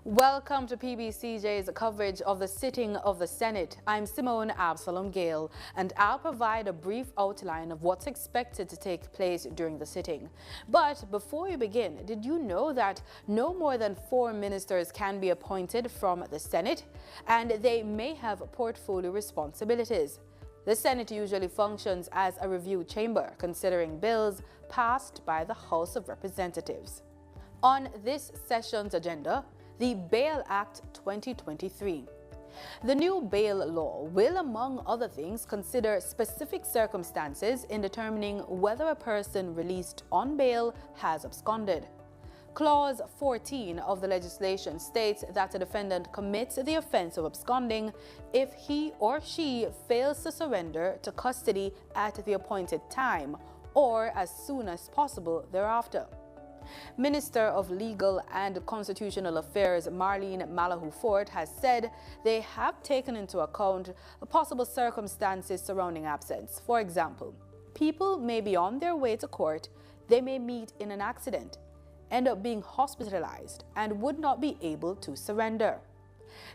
Welcome to PBCJ's coverage of the sitting of the Senate. I'm Simone Absalom Gale, and I'll provide a brief outline of what's expected to take place during the sitting. But before we begin, did you know that no more than 4 ministers can be appointed from the Senate, and they may have portfolio responsibilities? The Senate usually functions as a review chamber, considering bills passed by the House of Representatives. On this session's agenda, the Bail Act 2023. The new bail law will, among other things, consider specific circumstances in determining whether a person released on bail has absconded. Clause 14 of the legislation states that a defendant commits the offense of absconding if he or she fails to surrender to custody at the appointed time or as soon as possible thereafter. Minister of Legal and Constitutional Affairs Marlene Malahou-Ford has said they have taken into account the possible circumstances surrounding absence. For example, people may be on their way to court, they may meet in an accident, end up being hospitalized, and would not be able to surrender.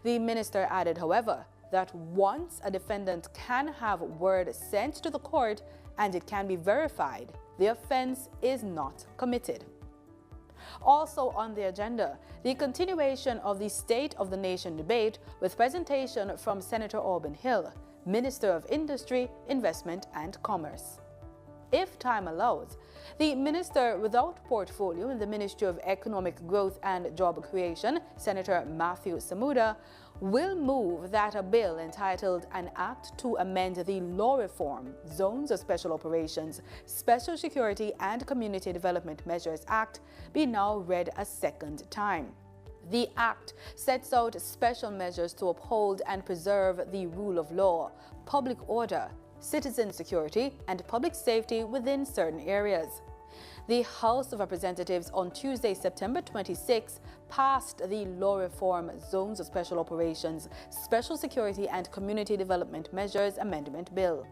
The minister added, however, that once a defendant can have word sent to the court and it can be verified, the offense is not committed. Also on the agenda, the continuation of the State of the Nation debate with presentation from Senator Aubyn Hill, Minister of Industry, Investment and Commerce. If time allows, the minister without portfolio in the Ministry of Economic Growth and Job Creation, Senator Matthew Samuda, will move that a bill entitled An Act to Amend the Law Reform, Zones of Special Operations, Special Security and Community Development Measures Act be now read a second time. The Act sets out special measures to uphold and preserve the rule of law, public order, citizen security, and public safety within certain areas. The House of Representatives on Tuesday, September 26, passed the Law Reform Zones of Special Operations, Special Security and Community Development Measures Amendment Bill.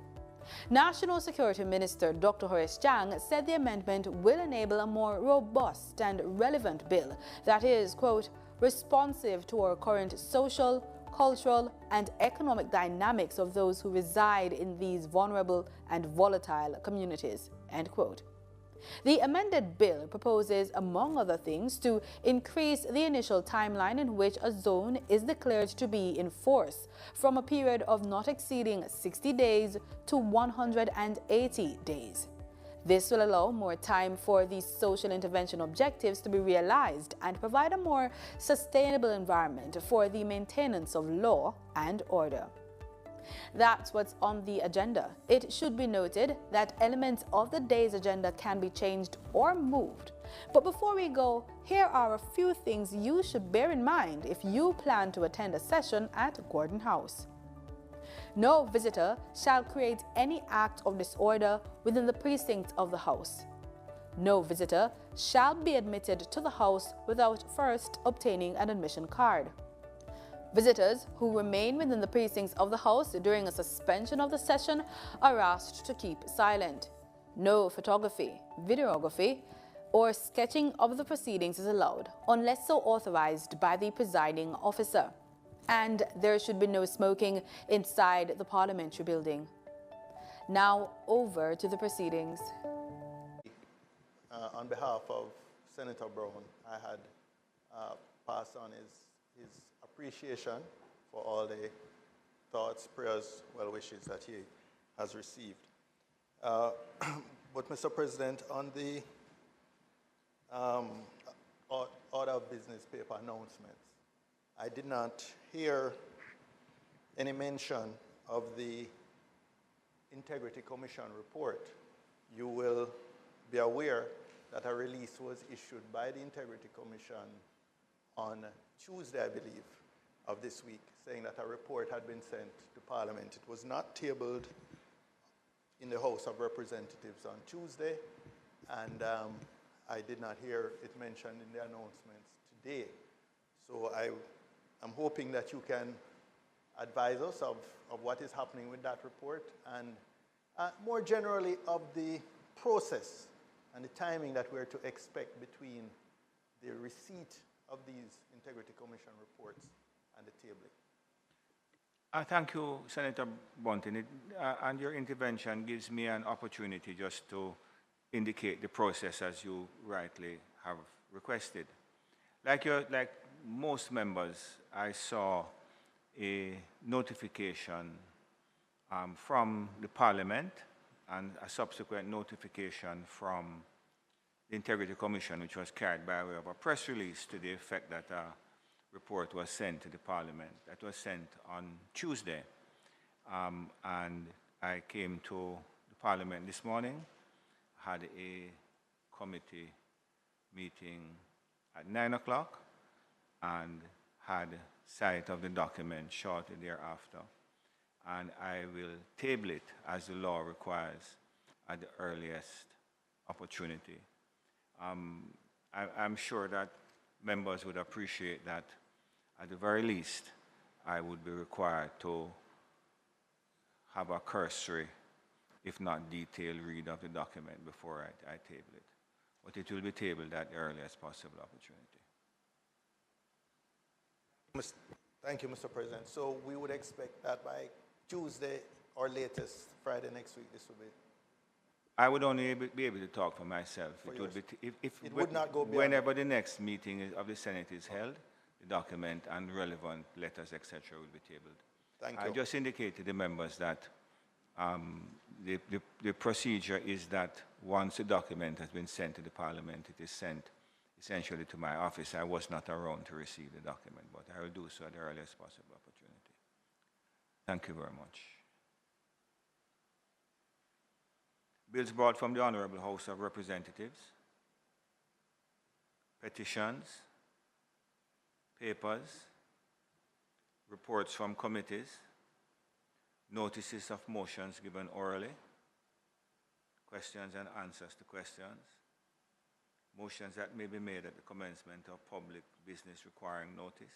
National Security Minister Dr. Horace Chang said the amendment will enable a more robust and relevant bill that is, quote, responsive to our current social, cultural, and economic dynamics of those who reside in these vulnerable and volatile communities, end quote. The amended bill proposes, among other things, to increase the initial timeline in which a zone is declared to be in force from a period of not exceeding 60 days to 180 days. This will allow more time for these social intervention objectives to be realized and provide a more sustainable environment for the maintenance of law and order. That's what's on the agenda. It should be noted that elements of the day's agenda can be changed or moved. But before we go, here are a few things you should bear in mind if you plan to attend a session at Gordon House. No visitor shall create any act of disorder within the precincts of the House. No visitor shall be admitted to the House without first obtaining an admission card. Visitors who remain within the precincts of the House during a suspension of the session are asked to keep silent. No photography, videography, or sketching of the proceedings is allowed unless so authorized by the presiding officer. And there should be no smoking inside the parliamentary building. Now over to the proceedings. On behalf of Senator Brown, I had passed on his appreciation for all the thoughts, prayers, well wishes that he has received. But Mr. President, on the order of business paper announcements, I did not hear any mention of the Integrity Commission report. You will be aware that a release was issued by the Integrity Commission on Tuesday, I believe, of this week, saying that a report had been sent to Parliament. It was not tabled in the House of Representatives on Tuesday, and I did not hear it mentioned in the announcements today. So I'm hoping that you can advise us of what is happening with that report and more generally of the process and the timing that we're to expect between the receipt of these Integrity Commission reports and the tabling. Thank you, Senator Bunting. And your intervention gives me an opportunity just to indicate the process as you rightly have requested. Like most members, I saw a notification from the Parliament and a subsequent notification from the Integrity Commission, which was carried by way of a press release to the effect that a report was sent to the Parliament. That was sent on Tuesday. And I came to the Parliament this morning, had a committee meeting at 9 o'clock, and had sight of the document shortly thereafter. And I will table it as the law requires at the earliest opportunity. I'm sure that members would appreciate that at the very least I would be required to have a cursory, if not detailed, read of the document before I table it. But it will be tabled at the earliest possible opportunity. Thank you, Mr. President. So we would expect that by Tuesday or latest Friday next week, this will be. I would only be able to talk for myself. For it would be it would not go beyond. Whenever the next meeting of the Senate is held, the document and relevant letters, etc., will be tabled. Thank you. I just indicated to the members that the procedure is that once the document has been sent to the Parliament, it is sent essentially to my office. I was not around to receive the document, but I will do so at the earliest possible opportunity. Thank you very much. Bills brought from the Honourable House of Representatives, petitions, papers, reports from committees, notices of motions given orally, questions and answers to questions, motions that may be made at the commencement of public business requiring notice,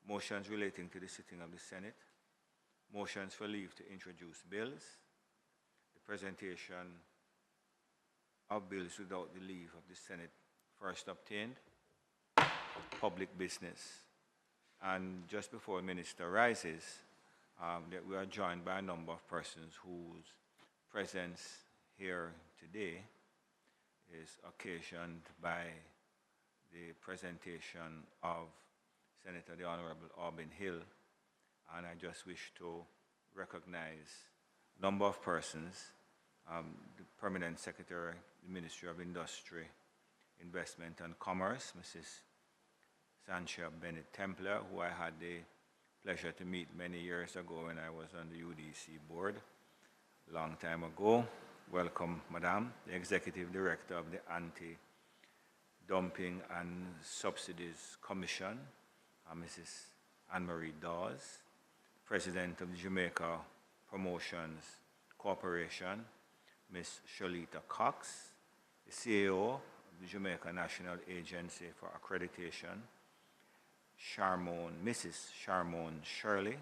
motions relating to the sitting of the Senate, motions for leave to introduce bills, the presentation of bills without the leave of the Senate first obtained, public business. And just before the Minister rises, that we are joined by a number of persons whose presence here today is occasioned by the presentation of Senator the Honourable Aubyn Hill. And I just wish to recognize a number of persons, the Permanent Secretary, the Ministry of Industry, Investment and Commerce, Mrs. Sanchia Bennett Templer, who I had the pleasure to meet many years ago when I was on the UDC board, a long time ago. Welcome, Madam. The Executive Director of the Anti-Dumping and Subsidies Commission, Mrs. Anne-Marie Dawes, President of the Jamaica Promotions Corporation, Ms. Sholita Cox, the CEO of the Jamaica National Agency for Accreditation, Mrs. Sharmone Shirley,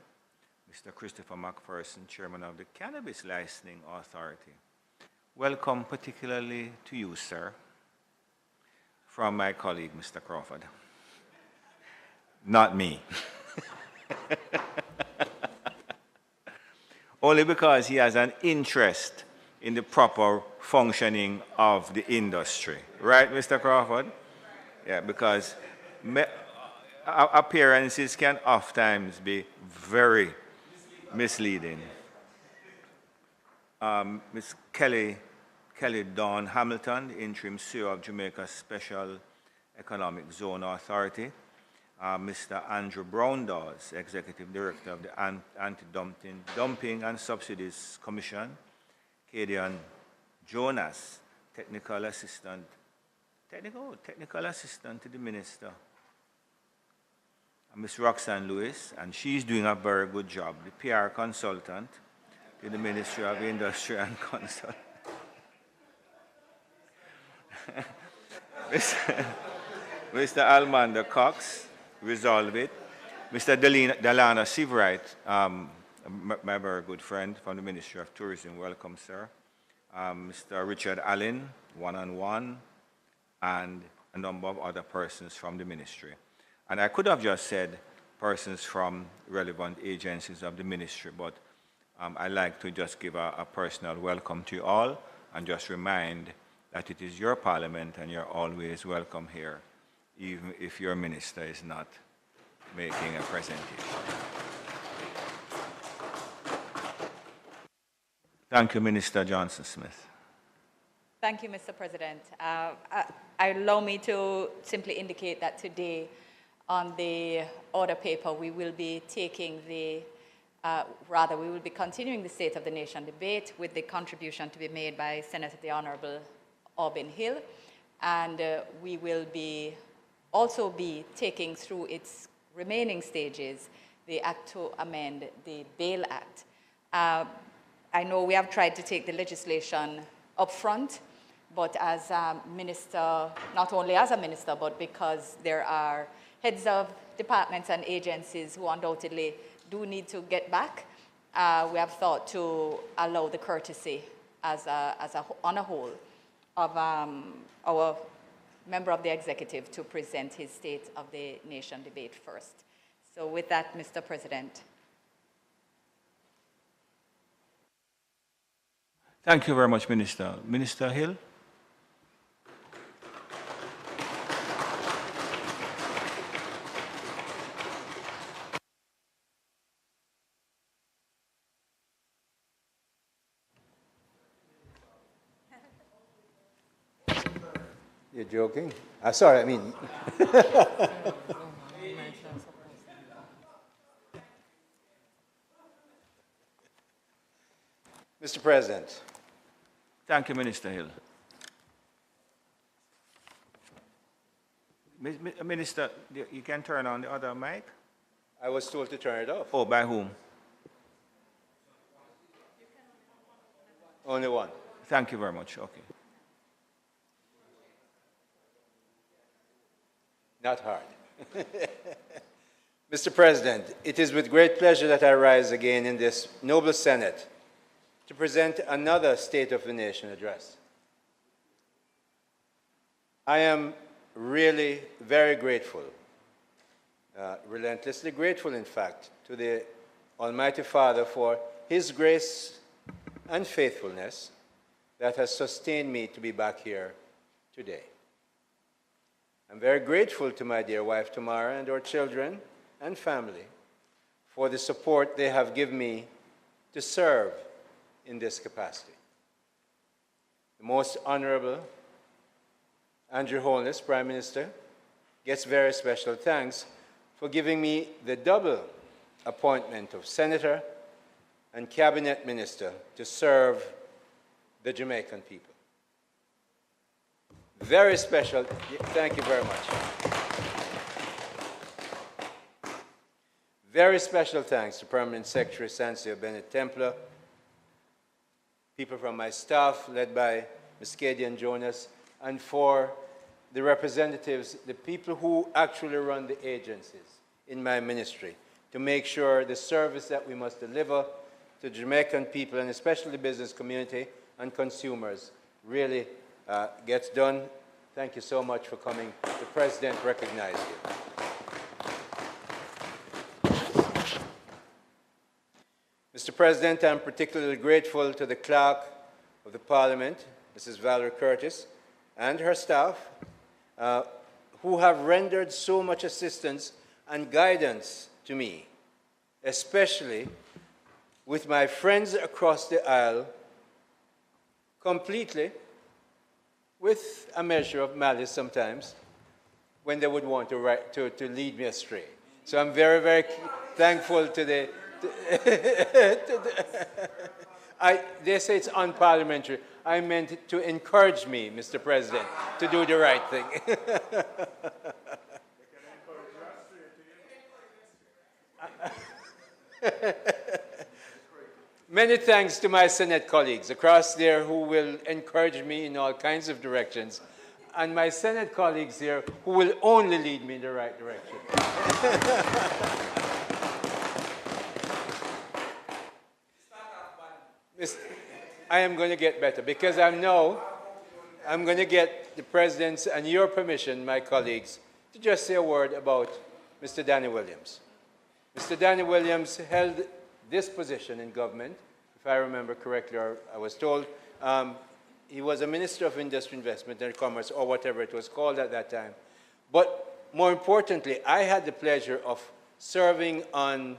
Mr. Christopher McPherson, Chairman of the Cannabis Licensing Authority. Welcome particularly to you, sir, from my colleague, Mr. Crawford. Not me. Only because he has an interest in the proper functioning of the industry. Right, Mr. Crawford? Yeah, because appearances can oftentimes be very misleading. Ms. Kelly Dawn Hamilton, the interim CEO of Jamaica Special Economic Zone Authority. Mr. Andrew Brown Dawes, Executive Director of the Anti-Dumping and Subsidies Commission. Kadian Jonas, Technical Assistant to the Minister. And Ms. Roxanne Lewis, and she's doing a very good job, the PR consultant to the Ministry of Industry and Consult. Mr. Almander Cox, Resolve It. Mr. Delana Sivright, my very good friend from the Ministry of Tourism, welcome, sir. Mr. Richard Allen, One on One, and a number of other persons from the ministry. And I could have just said persons from relevant agencies of the ministry, but I like to just give a personal welcome to you all and just remind that it is your parliament and you're always welcome here, even if your minister is not making a presentation. Thank you, Minister Johnson-Smith. Thank you, Mr. President. Allow me to simply indicate that today on the order paper, we will be taking the, we will be continuing the State of the Nation debate with the contribution to be made by Senator the Honourable Aubyn Hill, and we will also be taking through its remaining stages the Act to amend the Bail Act. I know we have tried to take the legislation up front, but as a minister, not only as a minister, but because there are heads of departments and agencies who undoubtedly do need to get back, we have thought to allow the courtesy on a whole of our member of the executive to present his State of the Nation debate first. So with that, Mr. President. Thank you very much, Minister. Minister Hill? You're joking? Sorry, I mean. Mr. President. Thank you, Minister Hill. Minister, you can turn on the other mic? I was told to turn it off. Oh, by whom? Only one. Thank you very much. Okay. Not hard. Mr. President, it is with great pleasure that I rise again in this noble Senate to present another State of the Nation address. I am really very grateful, relentlessly grateful, in fact, to the Almighty Father for His grace and faithfulness that has sustained me to be back here today. I'm very grateful to my dear wife, Tamara, and our children and family for the support they have given me to serve in this capacity. The Most Honourable Andrew Holness, Prime Minister, gets very special thanks for giving me the double appointment of Senator and Cabinet Minister to serve the Jamaican people. Very special, thank you very much. Very special thanks to Permanent Secretary Sancio Bennett Templar, people from my staff led by Ms. Cadian Jonas, and for the representatives, the people who actually run the agencies in my ministry, to make sure the service that we must deliver to Jamaican people, and especially the business community and consumers, really gets done. Thank you so much for coming. The President recognized you. Mr. President, I'm particularly grateful to the Clerk of the Parliament, Mrs. Valerie Curtis, and her staff, who have rendered so much assistance and guidance to me, especially with my friends across the aisle, completely, with a measure of malice sometimes, when they would want to lead me astray. So I'm very, very thankful to the... they say it's unparliamentary. I meant to encourage me, Mr. President, to do the right thing. Many thanks to my Senate colleagues across there who will encourage me in all kinds of directions, and my Senate colleagues here who will only lead me in the right direction. I am going to get better because I'm now, I'm going to get the President's and your permission, my colleagues, to just say a word about Mr. Danny Williams. Mr. Danny Williams held this position in government, if I remember correctly, or I was told. He was a Minister of Industry, Investment and Commerce, or whatever it was called at that time. But more importantly, I had the pleasure of serving on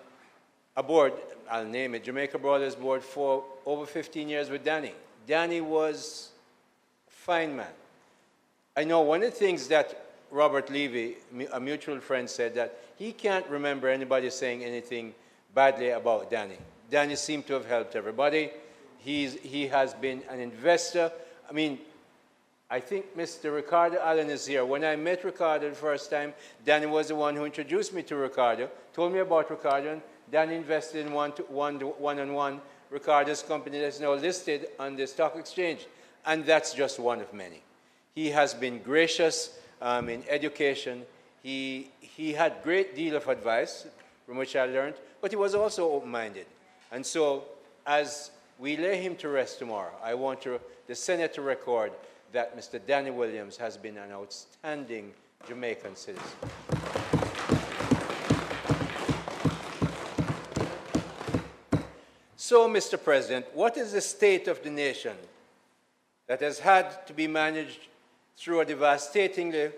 a board, I'll name it, Jamaica Brothers Board, for over 15 years with Danny. Danny was a fine man. I know one of the things that Robert Levy, a mutual friend, said that he can't remember anybody saying anything badly about Danny. Danny seemed to have helped everybody. He has been an investor. I mean, I think Mr. Ricardo Allen is here. When I met Ricardo the first time, Danny was the one who introduced me to Ricardo, told me about Ricardo, and Danny invested in one-on-one Ricardo's company that's now listed on the stock exchange. And that's just one of many. He has been gracious in education. He had a great deal of advice, from which I learned, but he was also open-minded. And so, as we lay him to rest tomorrow, I want the Senate to record that Mr. Danny Williams has been an outstanding Jamaican citizen. So, Mr. President, what is the state of the nation that has had to be managed through a devastatingly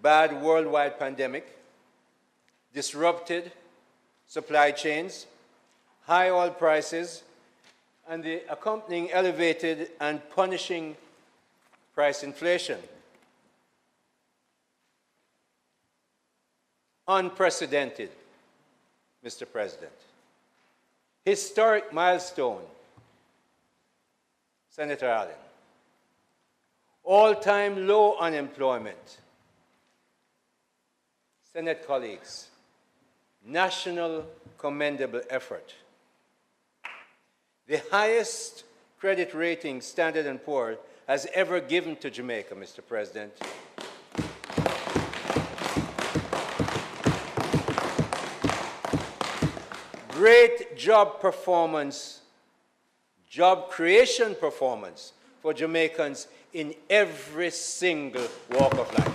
bad worldwide pandemic, disrupted supply chains, high oil prices, and the accompanying elevated and punishing price inflation? Unprecedented, Mr. President. Historic milestone, Senator Allen. All-time low unemployment. Senate colleagues, national commendable effort. The highest credit rating Standard & Poor's has ever given to Jamaica, Mr. President. Great job performance, job creation performance for Jamaicans in every single walk of life.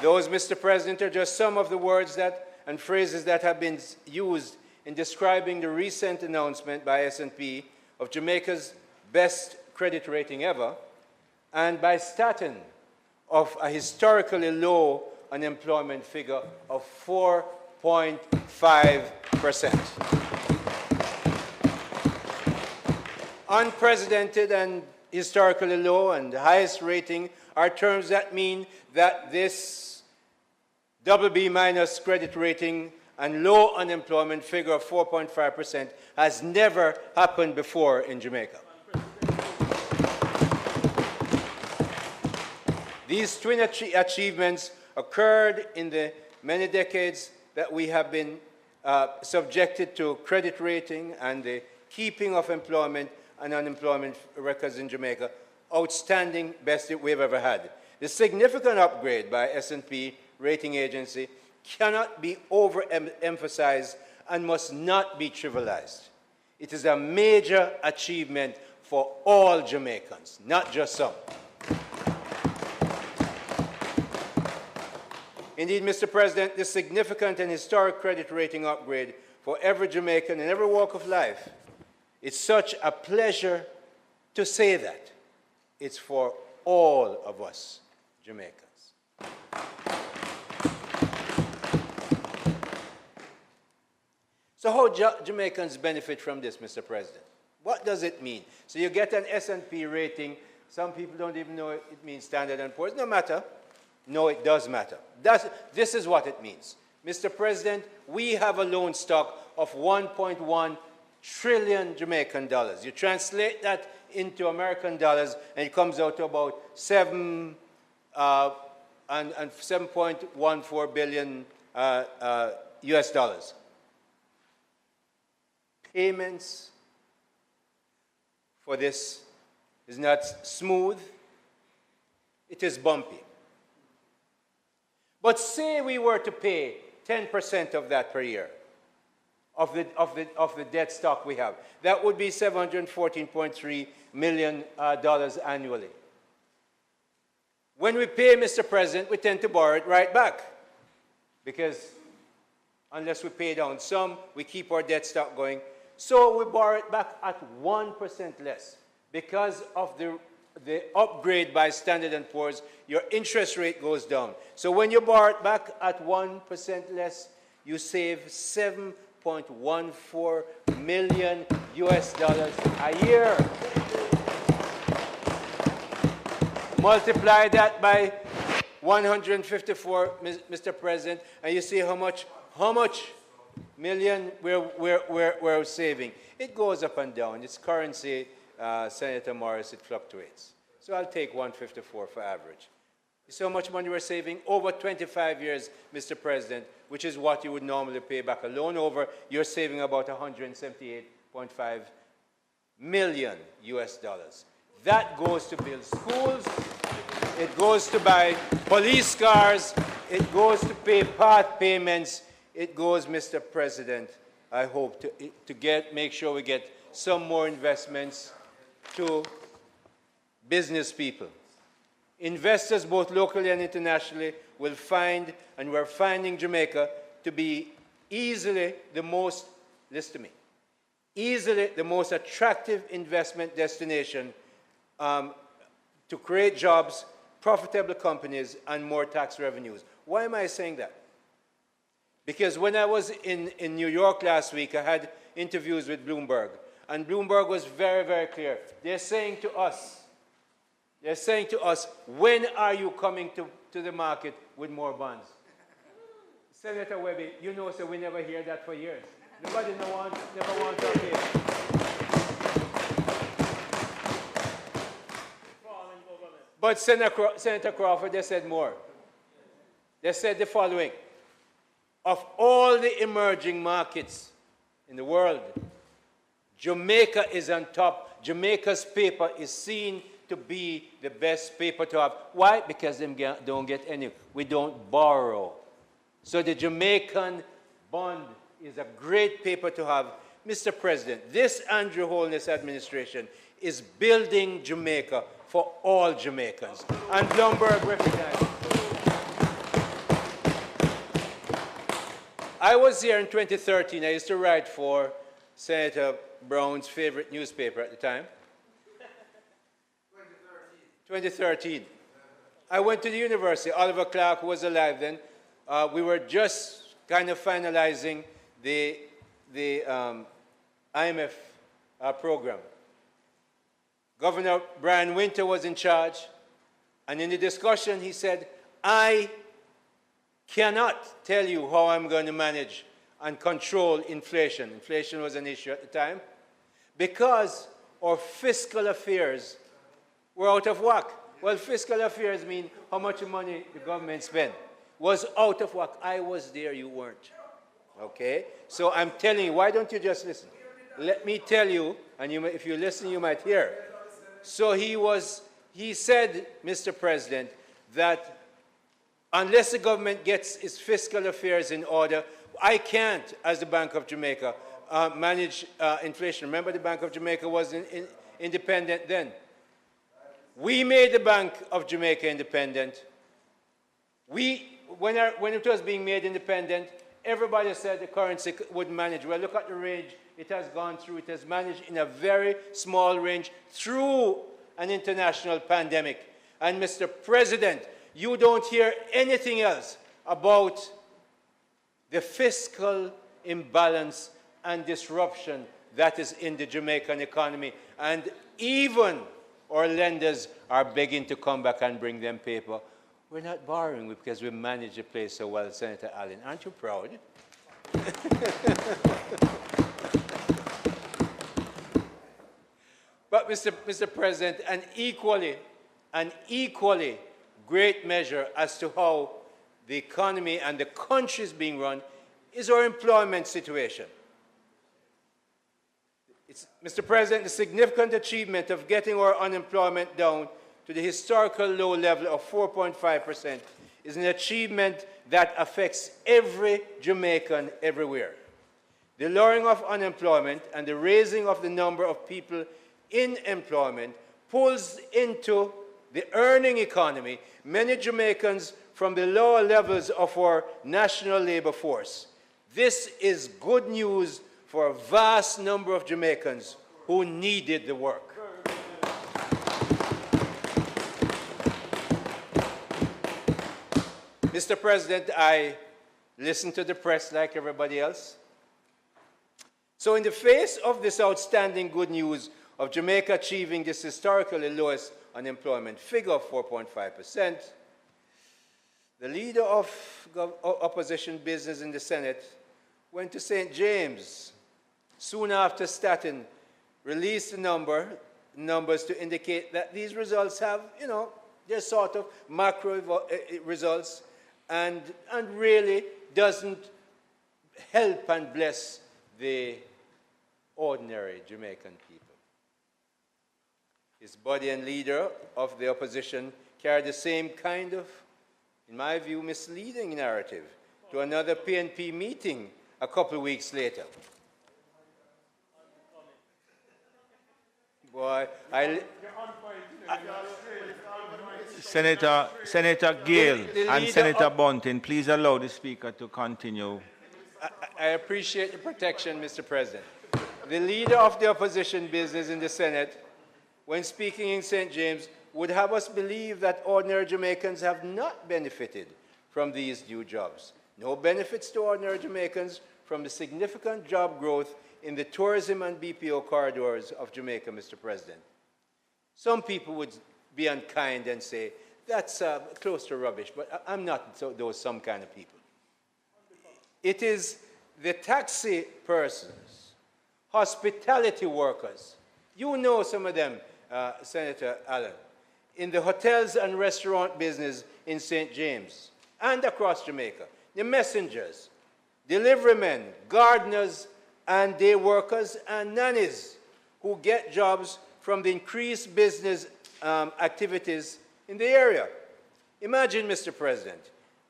Those, Mr. President, are just some of the words and phrases that have been used in describing the recent announcement by S&P of Jamaica's best credit rating ever, and by Staten of a historically low unemployment figure of 4.5%. Unprecedented and historically low and the highest rating are terms that mean that this BB- credit rating and low unemployment figure of 4.5% has never happened before in Jamaica. These twin achievements occurred in the many decades that we have been subjected to credit rating and the keeping of employment and unemployment records in Jamaica. Outstanding, best we've ever had. The significant upgrade by S&P rating agency cannot be overemphasized and must not be trivialized. It is a major achievement for all Jamaicans, not just some. Indeed, Mr. President, this significant and historic credit rating upgrade for every Jamaican in every walk of life, it's such a pleasure to say that. It's for all of us Jamaicans. So how Jamaicans benefit from this, Mr. President? What does it mean? So you get an S&P rating. Some people don't even know it means Standard & Poor's. No matter. No, it does matter. This is what it means. Mr. President, we have a loan stock of 1.1 trillion Jamaican dollars. You translate that into American dollars, and it comes out to about 7.14 billion US dollars. Payments for this is not smooth. It is bumpy. But say we were to pay 10% of that per year, of the debt stock we have. That would be $714.3 million annually. When we pay, Mr. President, we tend to borrow it right back, because unless we pay down some, we keep our debt stock going. So we borrow it back at 1% less. Because of the upgrade by Standard & Poor's, your interest rate goes down. So when you borrow it back at 1% less, you save $7.14 million a year. Multiply that by 154, Mr. President, and you see how much million we're saving. It goes up and down. Its currency, Senator Morris, it fluctuates. So I'll take 154 for average. You see how much money we're saving? Over 25 years, Mr. President, which is what you would normally pay back a loan over, you're saving about $178.5 million. That goes to build schools, it goes to buy police cars, it goes to pay part payments, it goes, Mr. President, I hope, to make sure we get some more investments to business people. Investors, both locally and internationally, will find, and we're finding Jamaica to be easily the most, listen to me, easily the most attractive investment destination to create jobs, profitable companies, and more tax revenues. Why am I saying that? Because when I was in New York last week, I had interviews with Bloomberg, and Bloomberg was very, very clear. They're saying to us, when are you coming to the market with more bonds? Senator Webby, you know, so we never hear that for years. Nobody never wants to hear. But Senator Crawford, they said more. They said the following: of all the emerging markets in the world, Jamaica is on top. Jamaica's paper is seen to be the best paper to have. Why? Because they don't get any. We don't borrow. So the Jamaican bond is a great paper to have. Mr. President, this Andrew Holness administration is building Jamaica for all Jamaicans. And Bloomberg recognizes. I was here in 2013. I used to write for Senator Brown's favorite newspaper at the time. 2013. I went to the university. Oliver Clark, who was alive then, we were just kind of finalizing the IMF program. Governor Brian Winter was in charge, and in the discussion he said, I cannot tell you how I'm going to manage and control inflation. Inflation was an issue at the time, because our fiscal affairs were out of whack. Well, fiscal affairs mean how much money the government spent. Was out of whack. I was there, you weren't. Okay? So I'm telling you, why don't you just listen? Let me tell you, and if you listen, you might hear. So he said, Mr. President, that unless the government gets its fiscal affairs in order, I can't, as the Bank of Jamaica, manage inflation. Remember, the Bank of Jamaica was independent then. We made the Bank of Jamaica independent. When it was being made independent, everybody said the currency wouldn't manage. Well, look at the range it has gone through. It has managed in a very small range through an international pandemic. And Mr. President, you don't hear anything else about the fiscal imbalance and disruption that is in the Jamaican economy. And even our lenders are begging to come back and bring them paper. We're not borrowing because we manage the place so well, Senator Allen. Aren't you proud? But Mr. President, an equally great measure as to how the economy and the country is being run is our employment situation. Mr. President, the significant achievement of getting our unemployment down to the historical low level of 4.5% is an achievement that affects every Jamaican everywhere. the lowering of unemployment and the raising of the number of people in employment pulls into the earning economy many Jamaicans from the lower levels of our national labor force. This is good news for a vast number of Jamaicans who needed the work. Mr. President, I listen to the press like everybody else. So in the face of this outstanding good news of Jamaica achieving this historically lowest unemployment figure of 4.5%, the leader of opposition business in the Senate went to St. James soon after Staten released the numbers to indicate that these results have, they're sort of macro results and really doesn't help and bless the ordinary Jamaican people. His body and leader of the opposition carried the same kind of, in my view, misleading narrative to another PNP meeting a couple of weeks later. Boy, Senator Gale and Senator Bunting, please allow the Speaker to continue. I appreciate the protection, Mr. President. The leader of the opposition business in the Senate, when speaking in St. James, would have us believe that ordinary Jamaicans have not benefited from these new jobs. No benefits to ordinary Jamaicans from the significant job growth in the tourism and BPO corridors of Jamaica, Mr. President. Some people would be unkind and say, that's close to rubbish, but I'm not those some kind of people. It is the taxi persons, hospitality workers, you know some of them, Senator Allen, in the hotels and restaurant business in St. James and across Jamaica, the messengers, delivery men, gardeners, and day workers and nannies who get jobs from the increased business activities in the area. Imagine, Mr. President,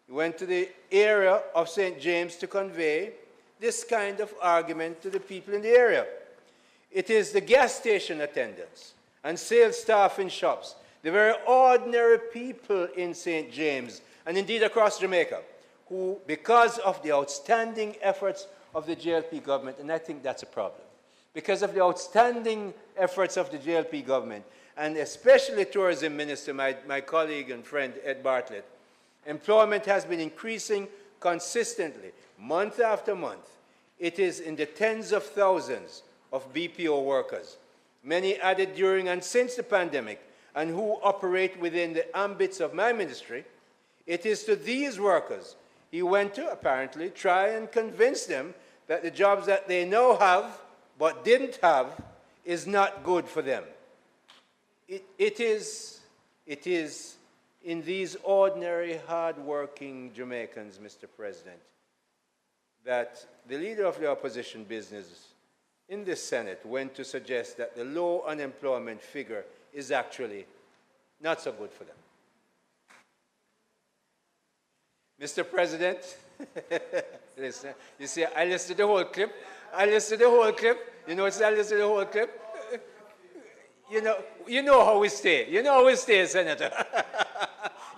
you went to the area of St. James to convey this kind of argument to the people in the area. It is the gas station attendants and sales staff in shops, the very ordinary people in St. James and indeed across Jamaica, who, because of the outstanding efforts of the JLP government, and I think that's a problem, because of the outstanding efforts of the JLP government, and especially Tourism Minister, my colleague and friend Ed Bartlett, employment has been increasing consistently, month after month. It is in the tens of thousands of BPO workers, many added during and since the pandemic, and who operate within the ambits of my ministry. It is to these workers he went to, apparently, try and convince them that the jobs that they now have but didn't have is not good for them. It is in these ordinary, hard-working Jamaicans, Mr. President, that the leader of the opposition business in the Senate went to suggest that the low unemployment figure is actually not so good for them. Mr. President, listen, you see, I listened to the whole clip. You know, I listened to the whole clip. You know how we stay. You know how we stay, Senator.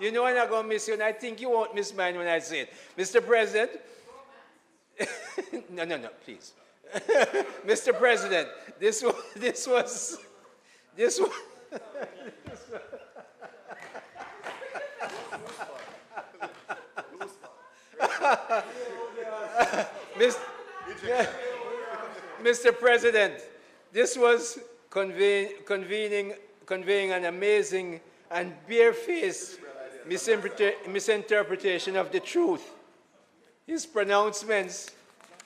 You know I'm not going to miss you, and I think you won't miss mine when I say it. Mr. President, no, please. Mr. President, this was Mr. President, this was conveying an amazing and barefaced misinterpretation of the truth. His pronouncements,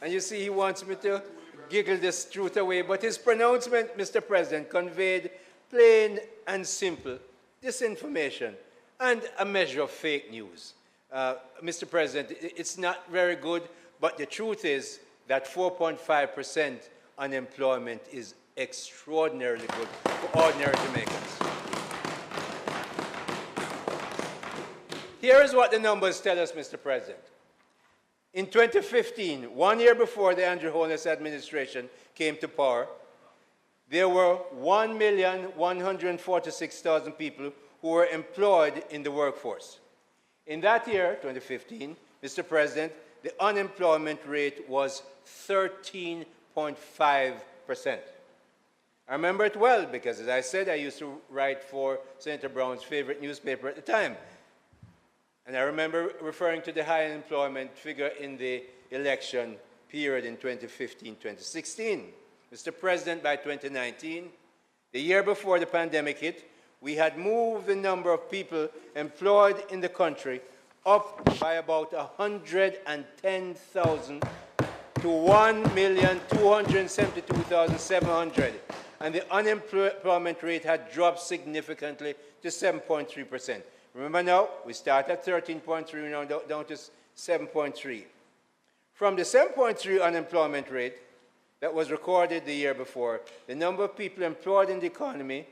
and you see he wants me to giggle this truth away, but his pronouncement, Mr. President, conveyed plain and simple disinformation and a measure of fake news. Mr. President, it's not very good, but the truth is that 4.5% unemployment is extraordinarily good for ordinary Jamaicans. Here is what the numbers tell us, Mr. President. In 2015, 1 year before the Andrew Holness administration came to power, there were 1,146,000 people who were employed in the workforce. In that year, 2015, Mr. President, the unemployment rate was 13.5%. I remember it well because, as I said, I used to write for Senator Brown's favorite newspaper at the time. And I remember referring to the high unemployment figure in the election period in 2015-2016. Mr. President, by 2019, the year before the pandemic hit, we had moved the number of people employed in the country up by about 110,000 to 1,272,700. And the unemployment rate had dropped significantly to 7.3%. Remember now, we started at 13.3, we're now down to 7.3. From the 7.3 unemployment rate that was recorded the year before, the number of people employed in the economy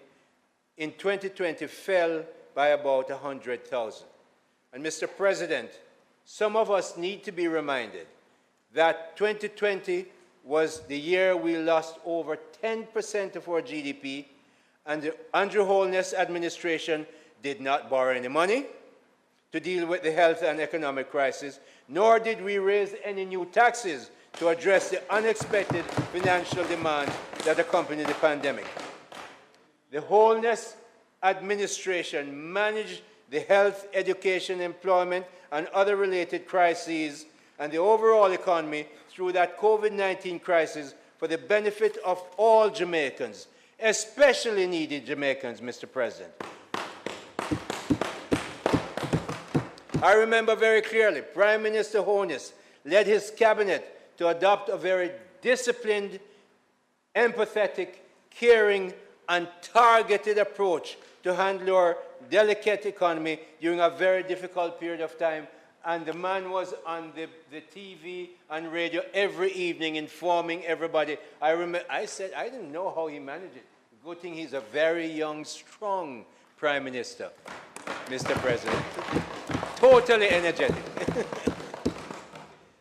in 2020 fell by about 100,000. And Mr. President, some of us need to be reminded that 2020 was the year we lost over 10% of our GDP, and the Andrew Holness administration did not borrow any money to deal with the health and economic crisis, nor did we raise any new taxes to address the unexpected financial demand that accompanied the pandemic. The Holness administration managed the health, education, employment, and other related crises and the overall economy through that COVID-19 crisis for the benefit of all Jamaicans, especially needy Jamaicans, Mr. President. I remember very clearly, Prime Minister Holness led his cabinet to adopt a very disciplined, empathetic, caring, and targeted approach to handle our delicate economy during a very difficult period of time. And the man was on the TV and radio every evening informing everybody. I said, I didn't know how he managed it. Good thing he's a very young, strong Prime Minister, Mr. President. Totally energetic.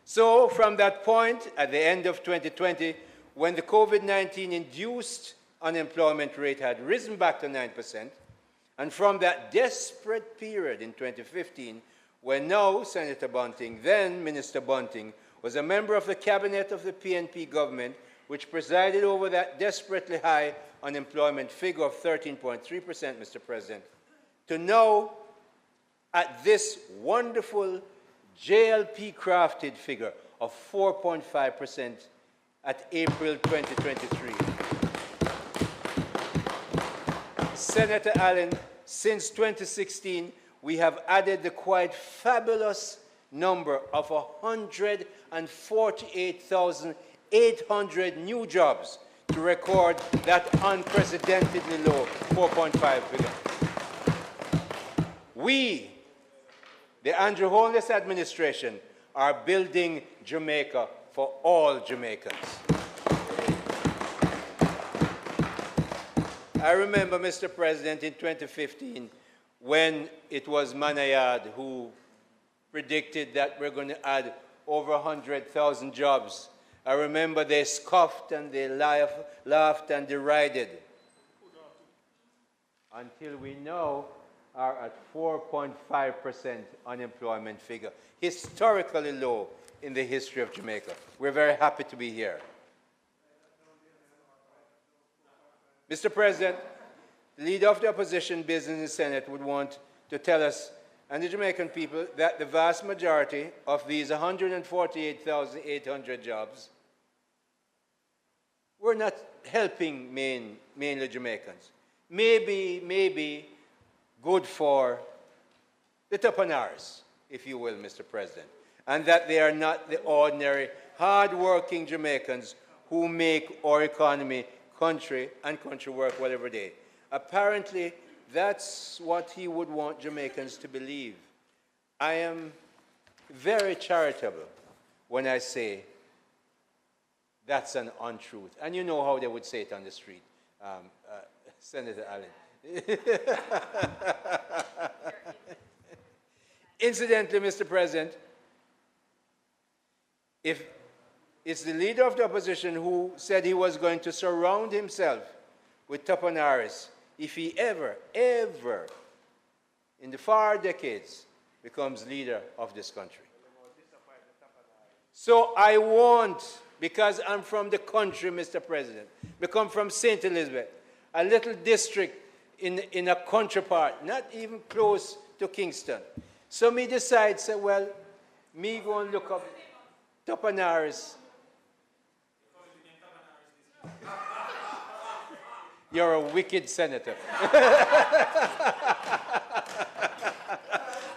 So from that point, at the end of 2020, when the COVID-19 induced unemployment rate had risen back to 9%, and from that desperate period in 2015, when now Senator Bunting, then Minister Bunting, was a member of the cabinet of the PNP government, which presided over that desperately high unemployment figure of 13.3%, Mr. President, to now at this wonderful JLP-crafted figure of 4.5% at April 2023. Senator Allen, since 2016, we have added the quite fabulous number of 148,800 new jobs to record that unprecedentedly low 4.5 figure. We, the Andrew Holness administration, are building Jamaica for all Jamaicans. I remember, Mr. President, in 2015, when it was Manayad who predicted that we're going to add over 100,000 jobs. I remember they scoffed and they laughed and derided. Until we now are at 4.5% unemployment figure, historically low in the history of Jamaica. We're very happy to be here. Mr. President, the leader of the opposition business in the Senate would want to tell us and the Jamaican people that the vast majority of these 148,800 jobs were not helping mainly Jamaicans. Maybe good for the Topanars, if you will, Mr. President, and that they are not the ordinary, hard-working Jamaicans who make our economy country work well every day. Apparently, that's what he would want Jamaicans to believe. I am very charitable when I say that's an untruth. And you know how they would say it on the street, Senator Allen. Incidentally, Mr. President, if it's the leader of the opposition who said he was going to surround himself with Topanaris if he ever, in the far decades, becomes leader of this country. So I want, because I'm from the country, Mr. President, I come from St. Elizabeth, a little district in a country part, not even close to Kingston. So me decide, say, well, me go and look up Topanaris. You're a wicked senator.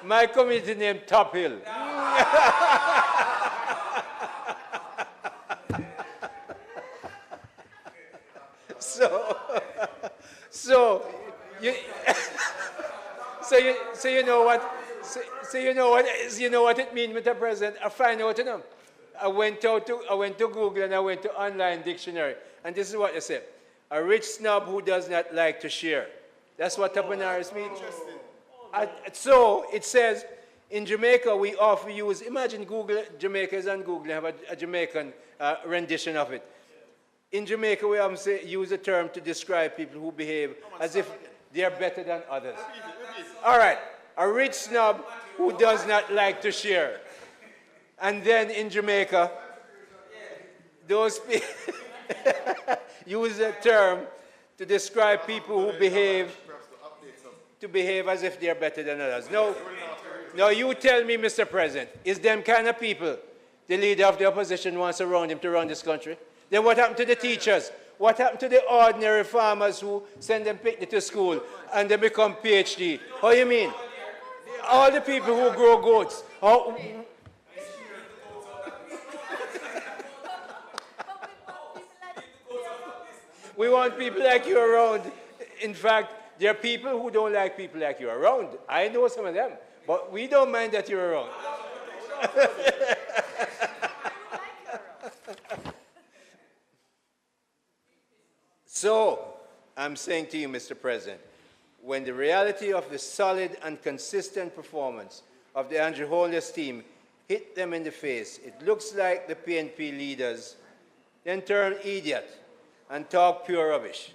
My community named Top Hill. So you know what it means, Mr. President. I find out, you know. I went to Google and I went to online dictionary, and this is what they say: a rich snob who does not like to share. That's what Topanaris means. So it says, in Jamaica we often use, imagine Google, Jamaica is on Google, have a Jamaican rendition of it. In Jamaica we often use a term to describe people who behave as if they are better than others. All right, a rich snob who does not like to share. And then in Jamaica, those people use a term to describe people who behave as if they are better than others. No, you tell me, Mr. President, is them kind of people the leader of the opposition wants around him to run this country? Then what happened to the teachers? What happened to the ordinary farmers who send them picnic to school and they become PhD? How you mean? All the people who grow goats. We want people like you around. In fact, there are people who don't like people like you around. I know some of them, but we don't mind that you're around. So, I'm saying to you, Mr. President, when the reality of the solid and consistent performance of the Andrew Holness team hit them in the face, it looks like the PNP leaders then turn idiot and talk pure rubbish.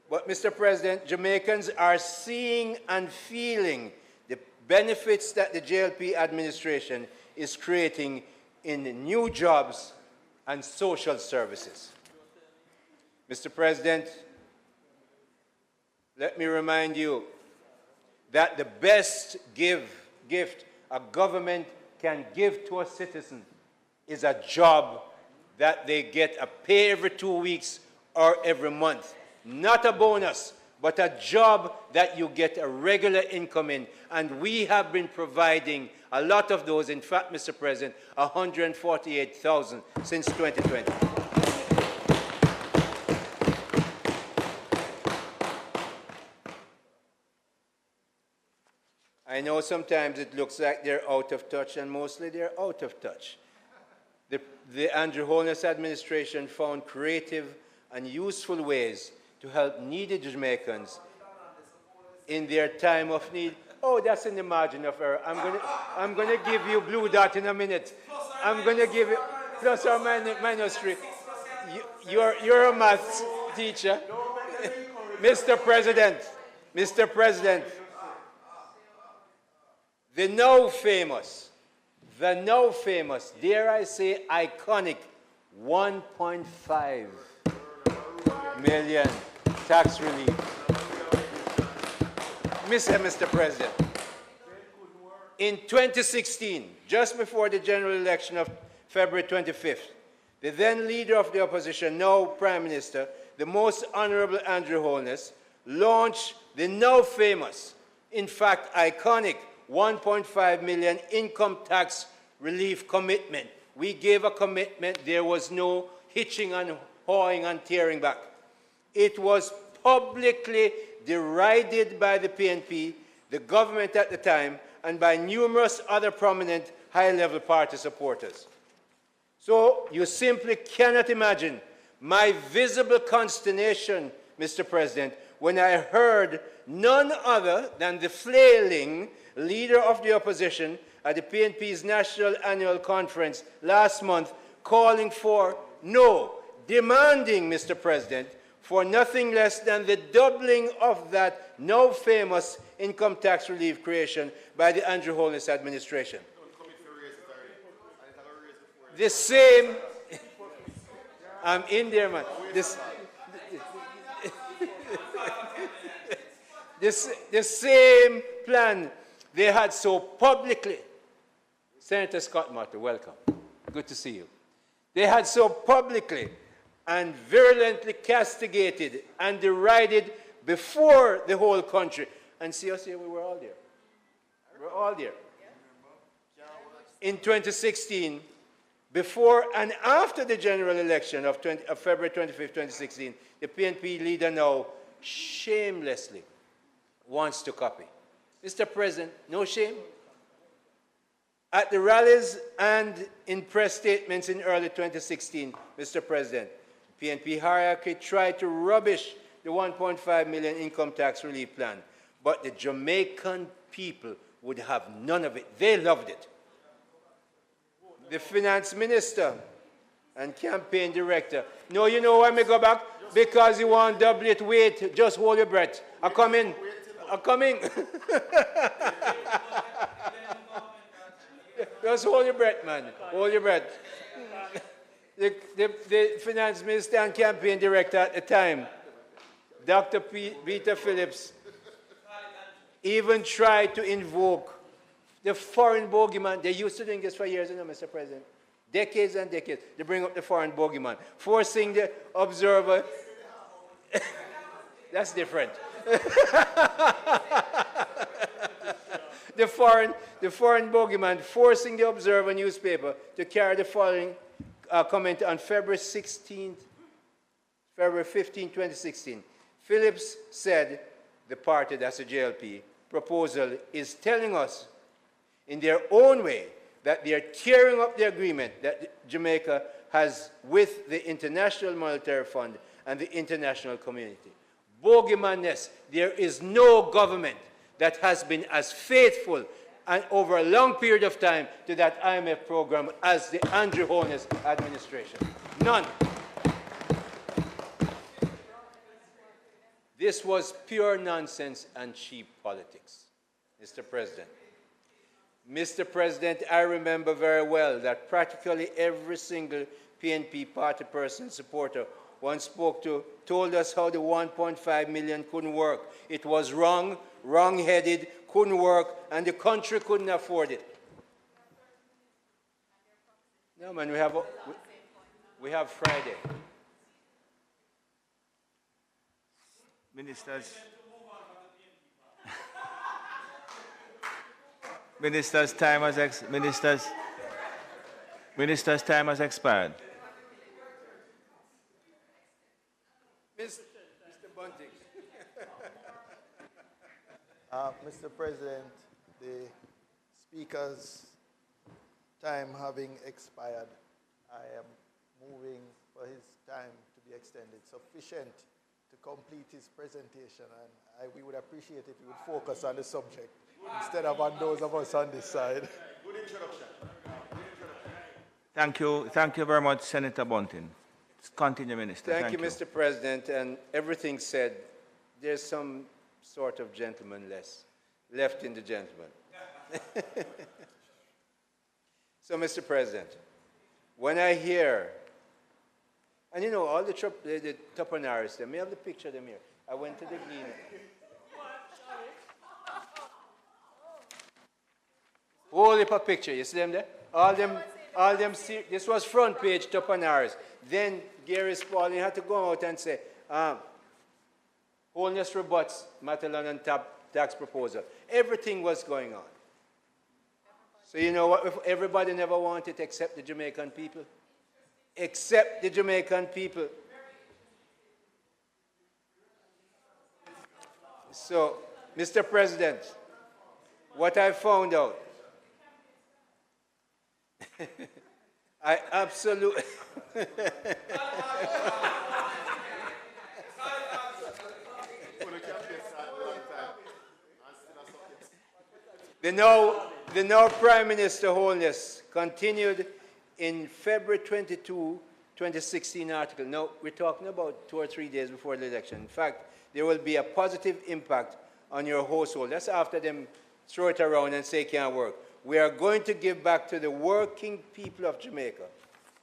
But, Mr. President, Jamaicans are seeing and feeling the benefits that the JLP administration is creating in new jobs and social services. Mr. President, let me remind you that the best gift a government can give to a citizen is a job that they get a pay every 2 weeks or every month. Not a bonus, but a job that you get a regular income in. And we have been providing a lot of those. In fact, Mr. President, 148,000 since 2020. I know sometimes it looks like they're out of touch, and mostly they're out of touch. The Andrew Holness administration found creative and useful ways to help needy Jamaicans in their time of need. Oh, that's in the margin of error. I'm going to give you blue dot in a minute. I'm going to give you plus or minus 3. You're a maths teacher. Mr. President, the now famous, dare I say iconic, 1.5 million tax relief. Mr. President, in 2016, just before the general election of February 25th, the then leader of the opposition, now Prime Minister, the most Honourable Andrew Holness, launched the now famous, in fact iconic, 1.5 million income tax relief commitment. We gave a commitment. There was no hitching and hawing and tearing back. It was publicly derided by the PNP, the government at the time, and by numerous other prominent high-level party supporters. So you simply cannot imagine my visible consternation, Mr. President, when I heard none other than the flailing leader of the opposition at the PNP's National Annual Conference last month calling for, no, demanding, Mr. President, for nothing less than the doubling of that now famous income tax relief creation by the Andrew Holness administration. The same, I'm in there, man. The same plan they had so publicly. Senator Scott Martin, welcome. Good to see you. They had so publicly and virulently castigated and derided before the whole country. And see us here, we were all there. We were all there. In 2016, before and after the general election of February 25, 2016, the PNP leader now shamelessly wants to copy. Mr. President, no shame? At the rallies and in press statements in early 2016, Mr. President, PNP hierarchy tried to rubbish the 1.5 million income tax relief plan, but the Jamaican people would have none of it. They loved it. The finance minister and campaign director, no, you know why me go back? Because you want double it, wait, just hold your breath. I'm coming. I'm coming. Just hold your breath, man. Hold your breath. The finance minister and campaign director at the time, Dr. Peter Phillips, even tried to invoke the foreign bogeyman. They used to do this for years, you know, Mr. President. Decades and decades. They bring up the foreign bogeyman, forcing the observer. That's different. The foreign bogeyman forcing the Observer newspaper to carry the following comment on February 15, 2016. Phillips said the party, that's the JLP, proposal is telling us in their own way that they are tearing up the agreement that Jamaica has with the International Monetary Fund and the international community. Bogeyman-ness, there is no government that has been as faithful and over a long period of time to that IMF program as the Andrew Holness administration. None. This was pure nonsense and cheap politics, Mr. President. Mr. President, I remember very well that practically every single PNP party person supporter once spoke to told us how the 1.5 million couldn't work. It was wrong, wrong-headed, couldn't work, and the country couldn't afford it. No, man, we have Friday. Ministers. Minister's time has expired. Mr. Bunting. Mr. President, the Speaker's time having expired, I am moving for his time to be extended sufficient to complete his presentation, and we would appreciate if he would focus on the subject instead of on those of us on this side. Good introduction. Thank you. Thank you very much, Senator Bunting. Continue, Minister. Thank you, Mr. President. And everything said, there's some sort of gentleman left in the gentleman. So, Mr. President, when I hear, and you know, all the Toponaris, they may have the picture of them here. I went to the Gleaner. Hold up a picture, you see them there? All them, this was front page Toponaris. Then Gary Spalding had to go out and say, Holness rebuts Matalan tax proposal. Everything was going on. So you know what? Everybody never wanted except the Jamaican people. Except the Jamaican people. So, Mr. President, what I found out, I absolutely... The now Prime Minister Holness continued in February 22, 2016 article. Now, we're talking about 2 or 3 days before the election. In fact, there will be a positive impact on your household. That's after them throw it around and say it can't work. We are going to give back to the working people of Jamaica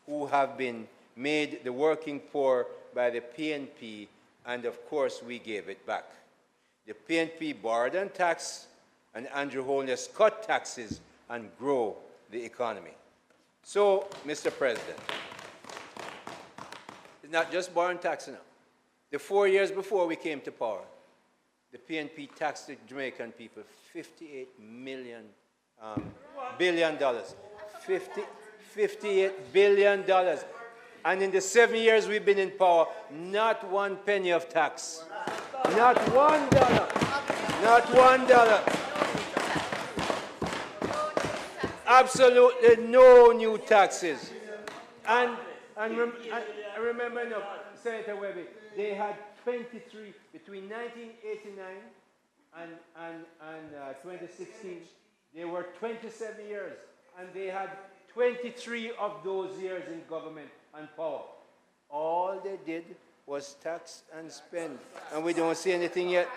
who have been made the working poor by the PNP, and of course we gave it back. The PNP borrowed and taxed, and Andrew Holness cut taxes and grow the economy. So, Mr. President, it's not just borrowing tax now. The 4 years before we came to power, the PNP taxed the Jamaican people $58 billion. $58 billion. And in the 7 years we've been in power, not one penny of tax. Not $1. Not $1. Absolutely no new taxes. And I remember, no, Senator Webby, they had 23, between 1989 and 2016, they were 27 years, and they had 23 of those years in government and power. All they did was tax and spend, and we don't see anything yet.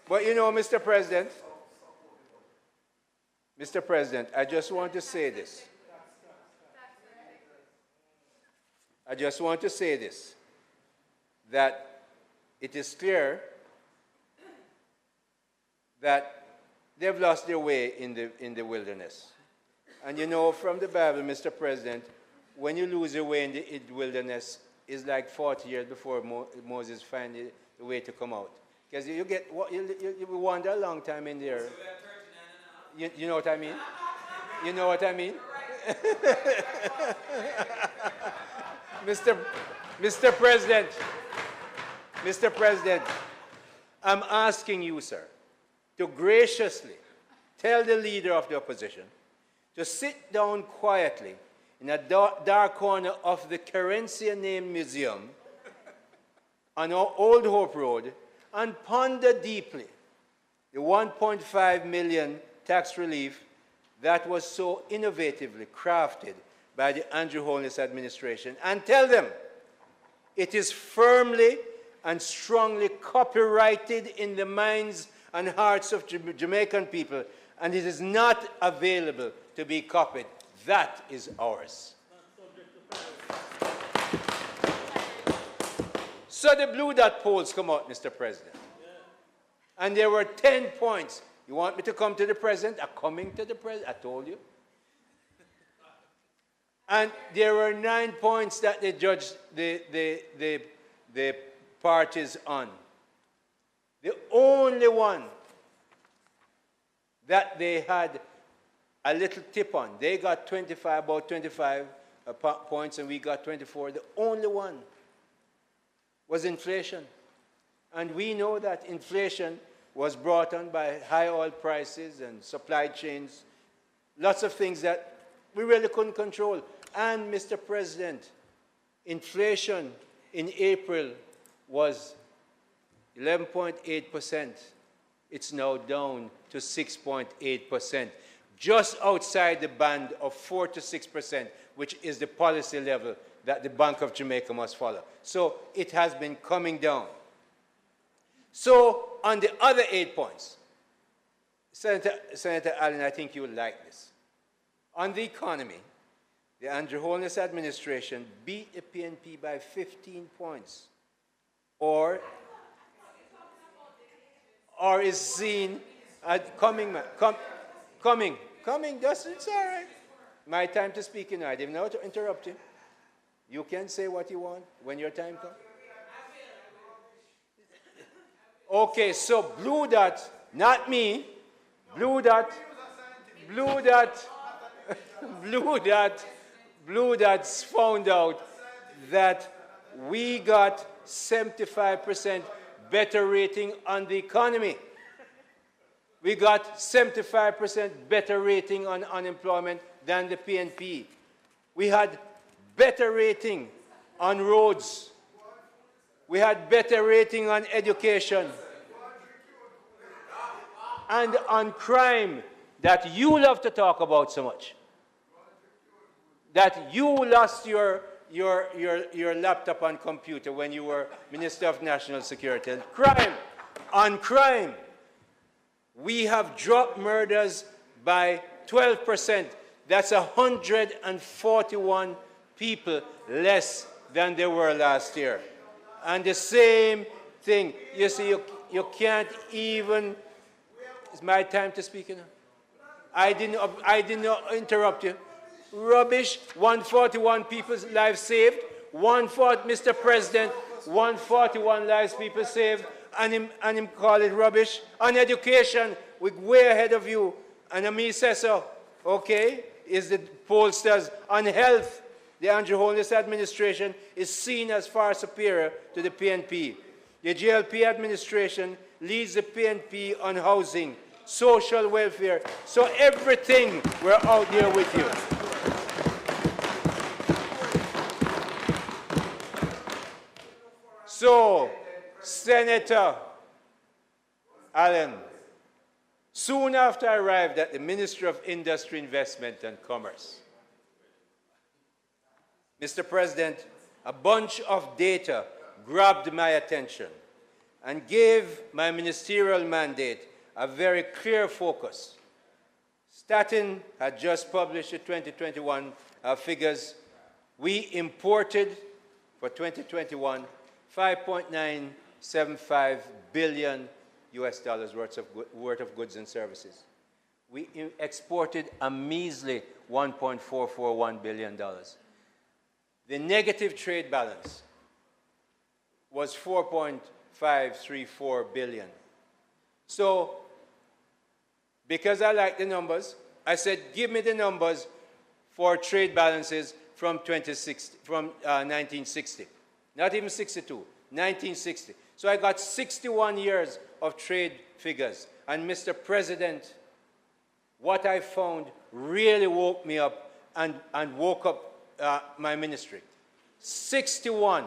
But you know, Mr. President, I just want to say this. I just want to say this, that it is clear that they've lost their way in the wilderness. And you know from the Bible, Mr. President, when you lose your way in the wilderness, it's like 40 years before Moses found the way to come out. Because you wander a long time in there. You know what I mean? You know what I mean? Mr. President, I'm asking you, sir, to graciously tell the leader of the opposition to sit down quietly in a dark corner of the Carencia Name Museum on Old Hope Road and ponder deeply the 1.5 million tax relief that was so innovatively crafted by the Andrew Holness administration, and tell them it is firmly and strongly copyrighted in the minds and hearts of Jamaican people, and it is not available to be copied. That is ours. So the Blue Dot polls come out, Mr. President. And there were 10 points. You want me to come to the President? I'm coming to the President. I told you. And there were 9 points that they judged the parties on. The only one that they had a little tip on, they got about 25 points, and we got 24. The only one was inflation. And we know that inflation was brought on by high oil prices and supply chains, lots of things that we really couldn't control. And, Mr. President, inflation in April was 11.8%. It's now down to 6.8%, just outside the band of 4 to 6%, which is the policy level that the Bank of Jamaica must follow. So it has been coming down. So on the other 8 points, Senator Allen, I think you would like this. On the economy, the Andrew Holness administration beat the PNP by 15 points, or is seen as coming, it's all right. My time to speak, you know, I didn't know to interrupt you. You can say what you want when your time comes. Okay, so Blue Dot, not me, Blue Dot's found out that we got 75% better rating on the economy. We got 75% better rating on unemployment than the PNP. We had better rating on roads. We had better rating on education. And on crime that you love to talk about so much. that you lost your laptop and computer when you were Minister of National Security. Crime, on crime, we have dropped murders by 12%. That's 141 people less than they were last year. And the same thing, you see, you can't even, it's my time to speak, you know. I didn't interrupt you. Rubbish, 141 people's lives saved, Mr. President, 141 lives people saved, and him call it rubbish. On education, we're way ahead of you, and me says so, okay, is the pollsters. On health, the Andrew Holness administration is seen as far superior to the PNP. The GLP administration leads the PNP on housing, social welfare. So everything, we're out there with you. So, Senator Allen, soon after I arrived at the Ministry of Industry, Investment and Commerce, Mr. President, a bunch of data grabbed my attention and gave my ministerial mandate a very clear focus. Statin had just published the 2021 figures. We imported, for 2021, $5.975 billion worth of goods and services. We exported a measly $1.441 billion. The negative trade balance was $4.534 billion. So, because I like the numbers, I said, give me the numbers for trade balances from 1960. Not even 62, 1960. So I got 61 years of trade figures. And Mr. President, what I found really woke me up and woke up my ministry. 61.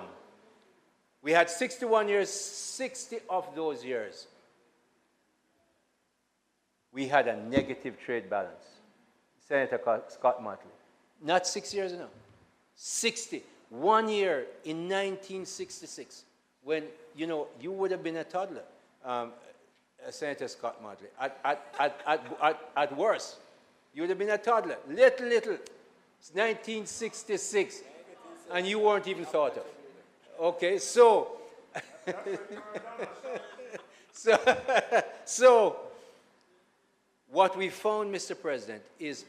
We had 61 years, 60 of those years, we had a negative trade balance. Senator Scott Motley. Not 6 years ago. 60. 1 year in 1966, when, you know, you would have been a toddler, Senator Scott Motley. At worst, you would have been a toddler. Little. It's 1966, and you weren't even thought of. Okay, so, so what we found, Mr. President, is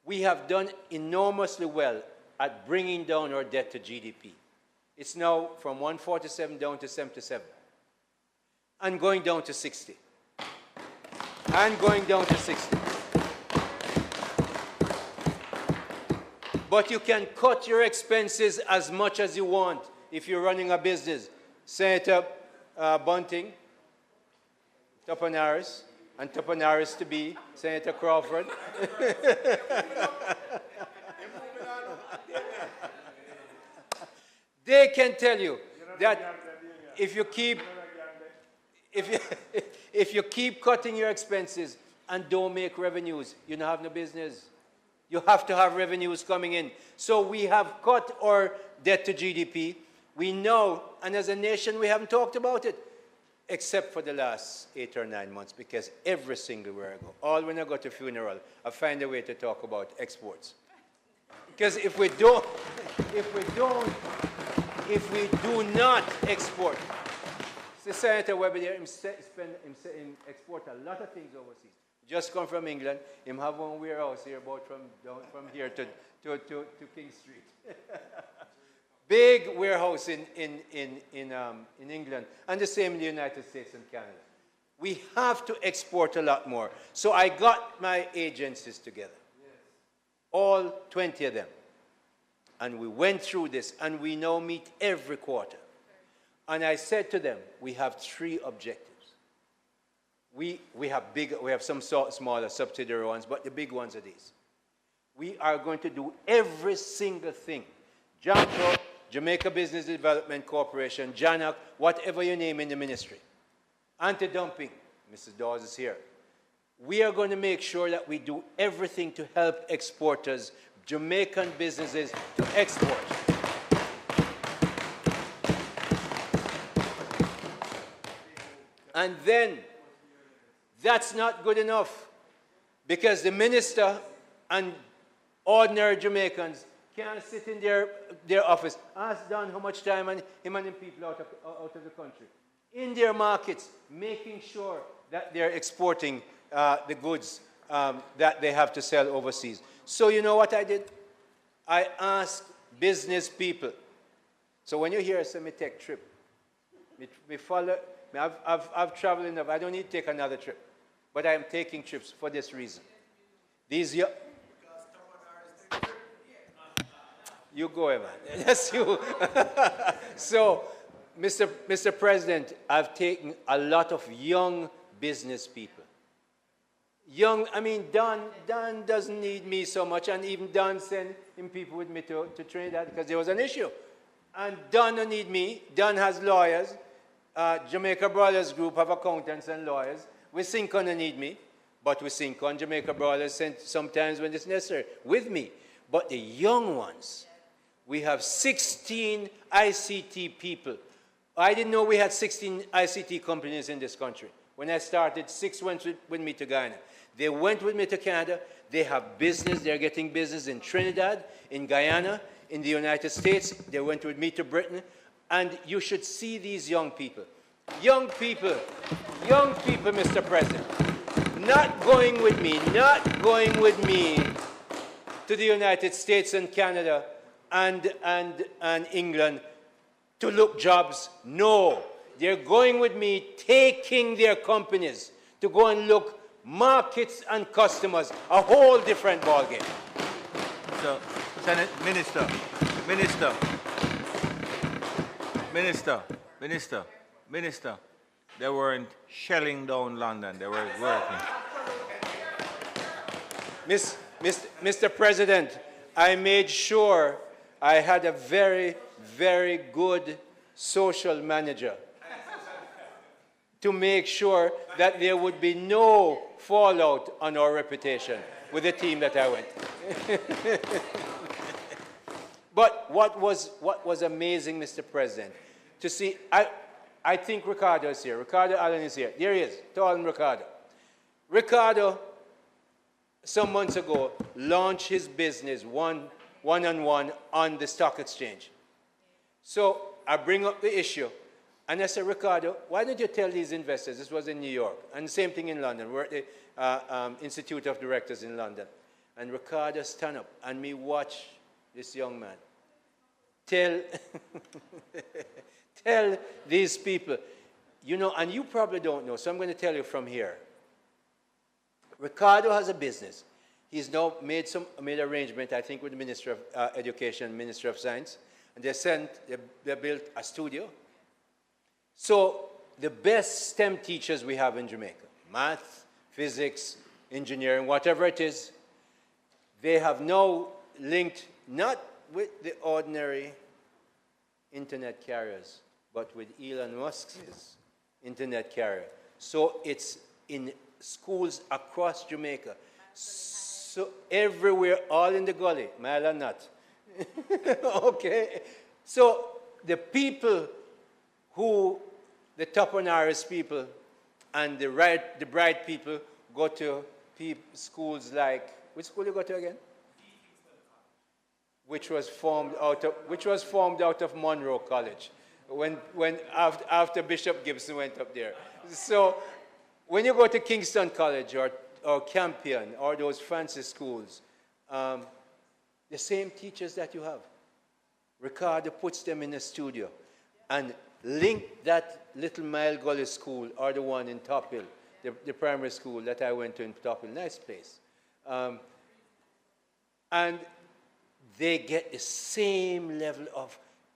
we have done enormously well at bringing down our debt to GDP. It's now from 147 down to 77, and going down to 60, and going down to 60. But you can cut your expenses as much as you want if you're running a business. Senator Bunting, Topanaris, and Topanaris to be Senator Crawford. They can tell you that if you keep cutting your expenses and don't make revenues, you don't have no business. You have to have revenues coming in. So we have cut our debt to GDP. We know, and as a nation, we haven't talked about it, except for the last 8 or 9 months, because every single where I go, all when I go to a funeral, I find a way to talk about exports. Because if we do not export, the Senator Webber there, him export a lot of things overseas. Just come from England, him have one warehouse here about from here to King Street. Big warehouse in England, and the same in the United States and Canada. We have to export a lot more. So I got my agencies together, all 20 of them. And we went through this, and we now meet every quarter. And I said to them, we have 3 objectives. We have some smaller subsidiary ones, but the big ones are these. We are going to do every single thing. JAMCO, Jamaica Business Development Corporation, JANAC, whatever you name in the ministry. Anti-dumping, Mrs. Dawes is here. We are going to make sure that we do everything to help exporters Jamaican businesses to export. And then, that's not good enough, because the minister and ordinary Jamaicans can't sit in their office. Ask Don how much time him and the people out of the country. In their markets, making sure that they're exporting the goods that they have to sell overseas. So you know what I did? I asked business people. So when you hear a semi-tech trip, we follow, I've traveled enough. I don't need to take another trip. But I am taking trips for this reason. These young... You go, Evan. That's you. So, Mr. President, I've taken a lot of young business people. Young, I mean, Don doesn't need me so much, and even Don sent him people with me to Trinidad because there was an issue. And Don don't need me. Don has lawyers. Jamaica Brothers Group have accountants and lawyers. We think on need me, but we think on Jamaica Brothers sometimes when it's necessary with me. But the young ones, we have 16 ICT people. I didn't know we had 16 ICT companies in this country. When I started, 6 went with me to Ghana. They went with me to Canada. They have business. They're getting business in Trinidad, in Guyana, in the United States. They went with me to Britain. And you should see these young people. Young people, Mr. President, not going with me to the United States and Canada and England to look jobs. No, they're going with me, taking their companies to go and look markets and customers, a whole different ballgame. So, Senate Minister, they weren't shelling down London, they were working. Mr. President, I made sure I had a very, very good social manager to make sure that there would be no fallout on our reputation with the team that I went. But what was amazing, Mr. President, to see, I think Ricardo is here. Ricardo Allen is here. There he is, tall and Ricardo. Ricardo, some months ago, launched his business one-on-one on the stock exchange. So I bring up the issue, and I said, Ricardo, why don't you tell these investors, this was in New York, and the same thing in London, we're at the Institute of Directors in London. And Ricardo stand up, and me watch this young man tell these people, you know, and you probably don't know, so I'm going to tell you from here. Ricardo has a business. He's now made arrangement, I think, with the Minister of Education, Minister of Science, and they built a studio. So the best STEM teachers we have in Jamaica, math, physics, engineering, whatever it is, they have now linked not with the ordinary internet carriers, but with Elon Musk's internet carrier. So it's in schools across Jamaica. So everywhere, all in the gully, mile and not. Okay? So the people who, the Toponaris people and the bright people go to schools like, which school you go to again? Which was formed out of Monroe College, after Bishop Gibson went up there. So when you go to Kingston College or Campion or those fancy schools, the same teachers that you have, Ricardo puts them in a studio and link that Little Mile Gully School or the one in Top Hill, the primary school that I went to in Top Hill, nice place. And they get the same level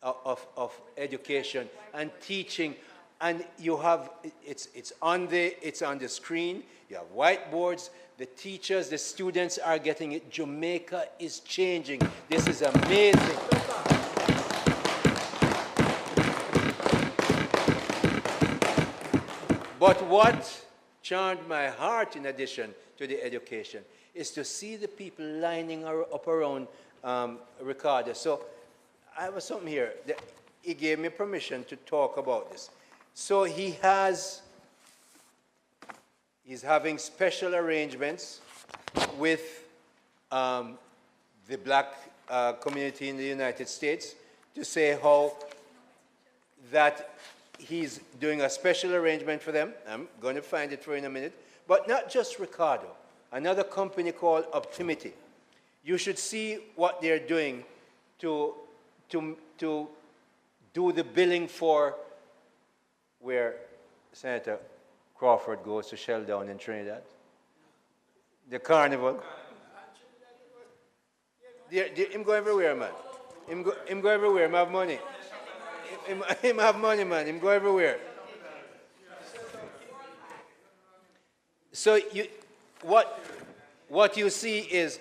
of education and teaching, and you have it's on the screen. You have whiteboards. The teachers, the students are getting it. Jamaica is changing. This is amazing. But what charmed my heart, in addition to the education, is to see the people lining up around Ricardo. So I have something here. He gave me permission to talk about this. So he's having special arrangements with the black community in the United States to say how that he's doing a special arrangement for them. I'm going to find it for you in a minute. But not just Ricardo. Another company called Optimity. You should see what they're doing to do the billing for where Senator Crawford goes to shell down in Trinidad. The carnival. Him go everywhere, man. Him go everywhere. Him have money. Him have money, man. Him go everywhere. So what you see is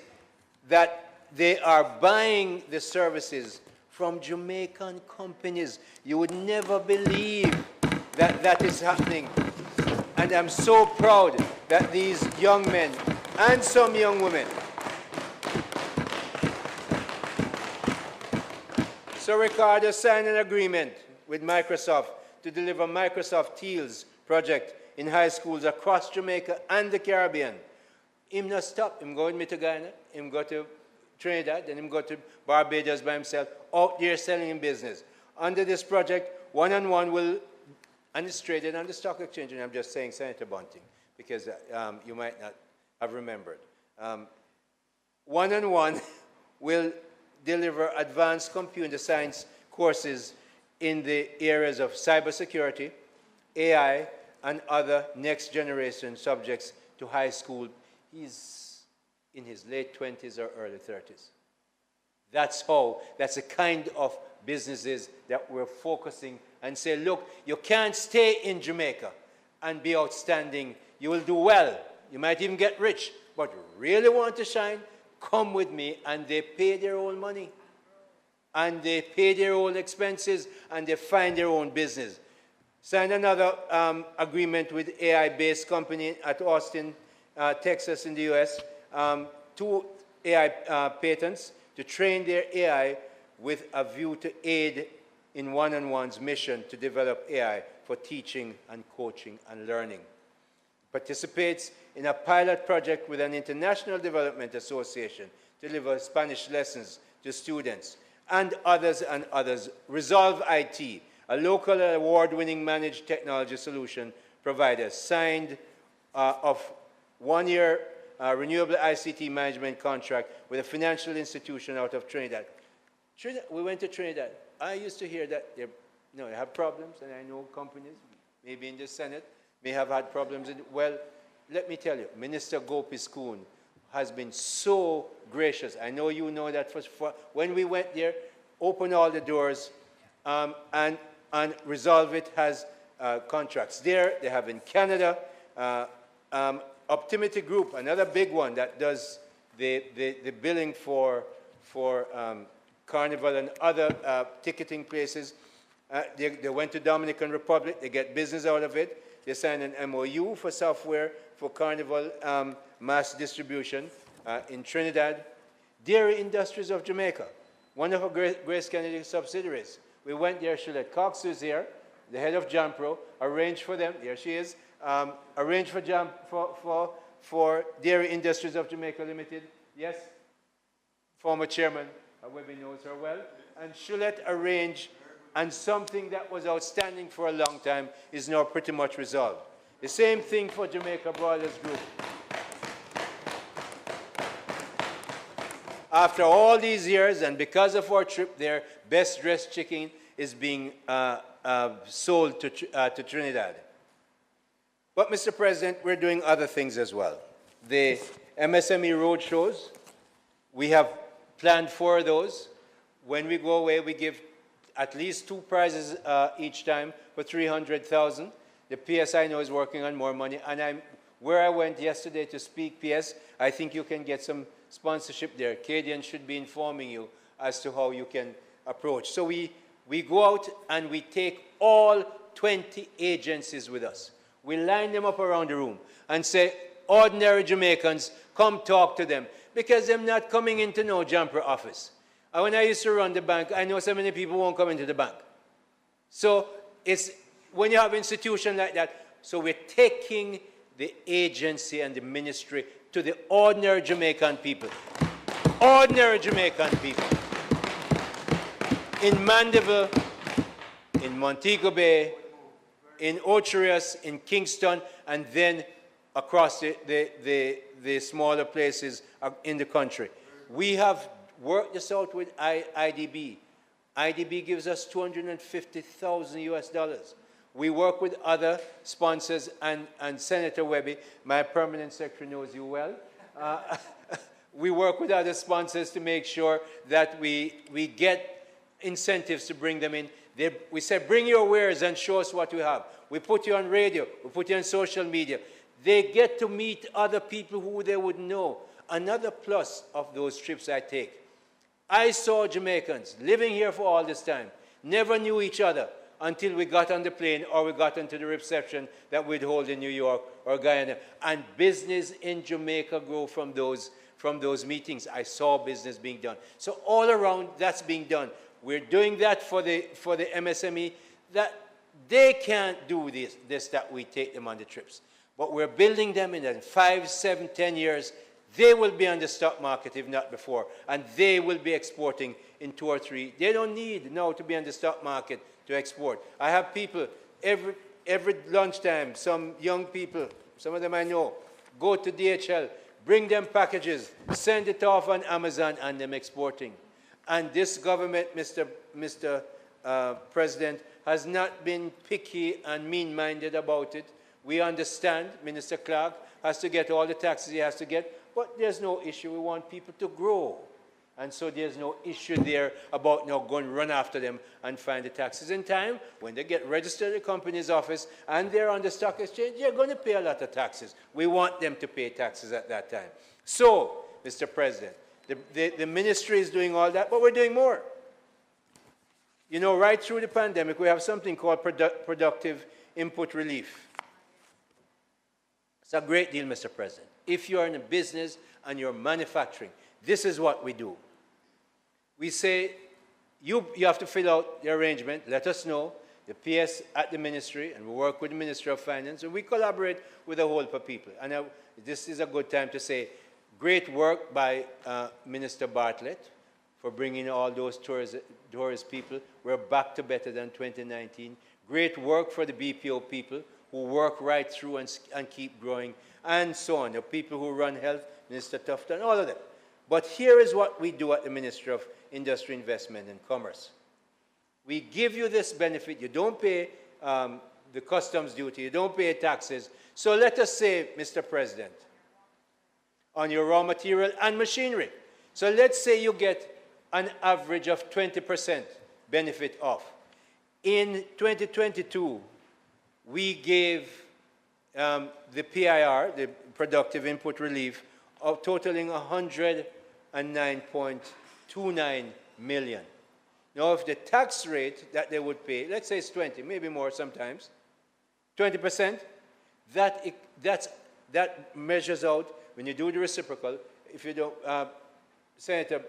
that they are buying the services from Jamaican companies. You would never believe that that is happening. And I'm so proud that these young men and some young women. So Ricardo signed an agreement with Microsoft to deliver Microsoft Teals project in high schools across Jamaica and the Caribbean. Him not stop. Him go with me to Ghana, him go to Trinidad, then him go to Barbados by himself, out there selling in business. Under this project, one-on-one will, and it's traded on the stock exchange, and I'm just saying Senator Bunting, because you might not have remembered. One-on-one will deliver advanced computer science courses in the areas of cybersecurity, AI, and other next-generation subjects to high school. He's in his late 20s or early 30s. That's the kind of businesses that we're focusing and say, look, you can't stay in Jamaica and be outstanding. You will do well. You might even get rich. But you really want to shine? Come with me. And they pay their own money. And they pay their own expenses. And they find their own business. Signed another agreement with AI-based company at Austin, Texas in the US. 2 AI patents to train their AI with a view to aid in one-on-one's mission to develop AI for teaching and coaching and learning. Participates in a pilot project with an international development association to deliver Spanish lessons to students, and others and others. Resolve IT, a local award-winning managed technology solution provider, signed of 1-year renewable ICT management contract with a financial institution out of Trinidad. We went to Trinidad. I used to hear that they have problems, and I know companies, maybe in the Senate, may have had problems. Well, let me tell you, Minister Gopis Koon has been so gracious. I know you know that when we went there, opened all the doors, and Resolve It has contracts there. They have in Canada. Optimity Group, another big one that does the billing for Carnival and other ticketing places. They went to Dominican Republic. They get business out of it. They signed an MOU for software for Carnival mass distribution in Trinidad. Dairy Industries of Jamaica, one of our Grace Kennedy subsidiaries. We went there. Shulette Cox is here, the head of Jampro, arranged for them. There she is. Arranged for Dairy Industries of Jamaica Limited. Yes, former chairman, Webby knows her well. And Shulette arranged, and something that was outstanding for a long time is now pretty much resolved. The same thing for Jamaica Broilers Group. After all these years, and because of our trip there, Best Dressed Chicken is being sold to Trinidad. But, Mr. President, we're doing other things as well. The MSME road shows, we have planned 4 of those. When we go away, we give at least 2 prizes each time for 300,000. The PS I know is working on more money. And where I went yesterday to speak, PS, I think you can get some sponsorship there. Cadian should be informing you as to how you can approach. So we go out and we take all 20 agencies with us. We line them up around the room and say, ordinary Jamaicans, come talk to them, because they're not coming into no jumper office. And when I used to run the bank, I know so many people won't come into the bank. So it's when you have an institution like that, so we're taking the agency and the ministry to the ordinary Jamaican people. Ordinary Jamaican people. In Mandeville, in Montego Bay, in Ocherius, in Kingston, and then across the smaller places in the country. We have worked this out with IDB. IDB gives us $250,000 US. We work with other sponsors, and Senator Webby, my permanent secretary, knows you well. We work with other sponsors to make sure that we get incentives to bring them in. We say, bring your wares and show us what you have. We put you on radio. We put you on social media. They get to meet other people who they would know. Another plus of those trips I take, I saw Jamaicans living here for all this time, never knew each other until we got on the plane or we got into the reception that we'd hold in New York or Guyana. And business in Jamaica grew from those meetings. I saw business being done. So all around, that's being done. We're doing that for the MSME, that they can't do this that we take them on the trips. But we're building them in 5, 7, 10 years. They will be on the stock market, if not before, and they will be exporting in 2 or 3. They don't need now to be on the stock market to export. I have people every lunchtime, some young people, some of them I know, go to DHL, bring them packages, send it off on Amazon, and them exporting. And this government, Mr. President, has not been picky and mean-minded about it. We understand Minister Clark has to get all the taxes he has to get, but there's no issue. We want people to grow. And so there's no issue there about now going run after them and find the taxes in time. When they get registered at the company's office and they're on the stock exchange, they're going to pay a lot of taxes. We want them to pay taxes at that time. So, Mr. President, the ministry is doing all that, but we're doing more. You know, right through the pandemic, we have something called productive input relief. It's a great deal, Mr. President. If you're in a business and you're manufacturing, this is what we do. We say, you have to fill out the arrangement, let us know, the PS at the ministry, and we work with the Ministry of Finance, and we collaborate with a whole heap of people. And this is a good time to say, great work by Minister Bartlett for bringing all those tourist people. We're back to better than 2019. Great work for the BPO people who work right through and keep growing, and so on. The people who run health, Minister Tufton, all of them. But here is what we do at the Ministry of Industry, Investment and Commerce. We give you this benefit. You don't pay the customs duty. You don't pay taxes. So let us say, Mr. President, on your raw material and machinery. So let's say you get an average of 20% benefit off. In 2022, we gave the PIR, the Productive Input Relief, of totaling 109.29 million. Now, if the tax rate that they would pay, let's say it's 20, maybe more sometimes, 20%, that measures out, when you do the reciprocal, if you don't, Senator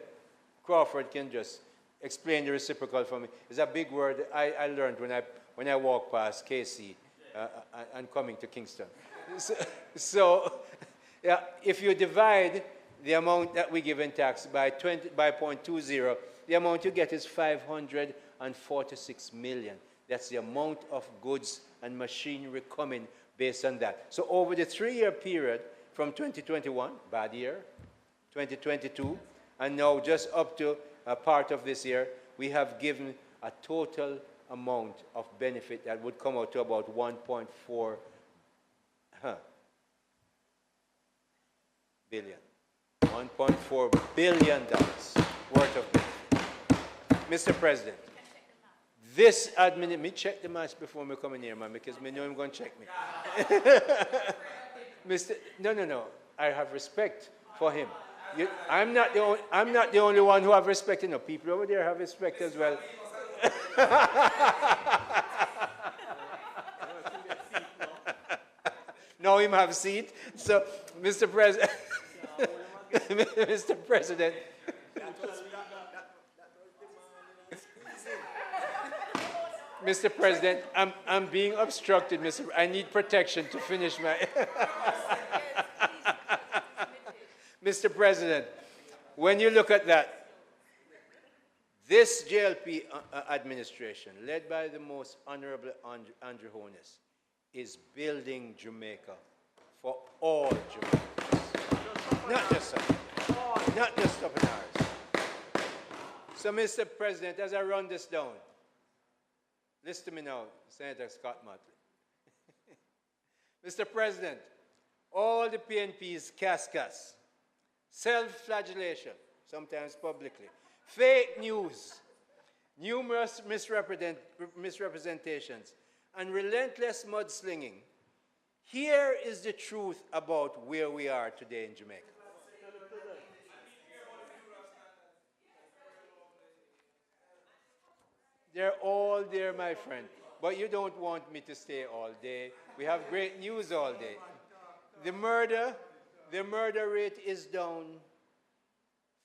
Crawford can just explain the reciprocal for me. It's a big word I learned when I walked past KC and coming to Kingston. So yeah, if you divide the amount that we give in tax by 0.20, the amount you get is 546 million. That's the amount of goods and machinery coming based on that. So over the 3-year period, from 2021, bad year, 2022, and now just up to a part of this year, we have given a total amount of benefit that would come out to about 1.4 billion. $1.4 billion worth of benefit. Mr. President, this administration, me check the match before me come in here, man, because me know him going to check me. No. I have respect for him. I'm not the only one who have respect. You know, people over there have respect as well. Now him have a seat. So, Mr. President, Mr. President. Mr. President, I'm being obstructed, I need protection to finish my... Mr. President, when you look at that, this JLP administration, led by the most Honourable Andrew Holness, is building Jamaica for all Jamaicans, not just some, not just up in ours. So, Mr. President, as I run this down, listen to me now, Senator Scott Motley. Mr. President, all the PNP's cascas, self-flagellation, sometimes publicly, fake news, numerous misrepresentations, and relentless mudslinging. Here is the truth about where we are today in Jamaica. They're all there, my friend. But you don't want me to stay all day. We have great news all day. The murder rate is down,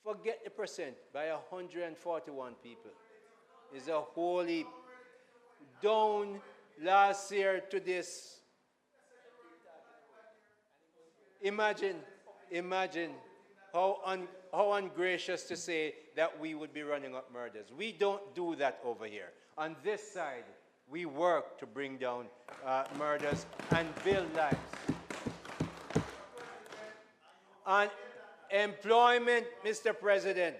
forget the percent, by 141 people. It's a whole heap. Down last year to this. Imagine how ungracious to say that we would be running up murders. We don't do that over here. On this side, we work to bring down murders and build lives. On employment, Mr. President,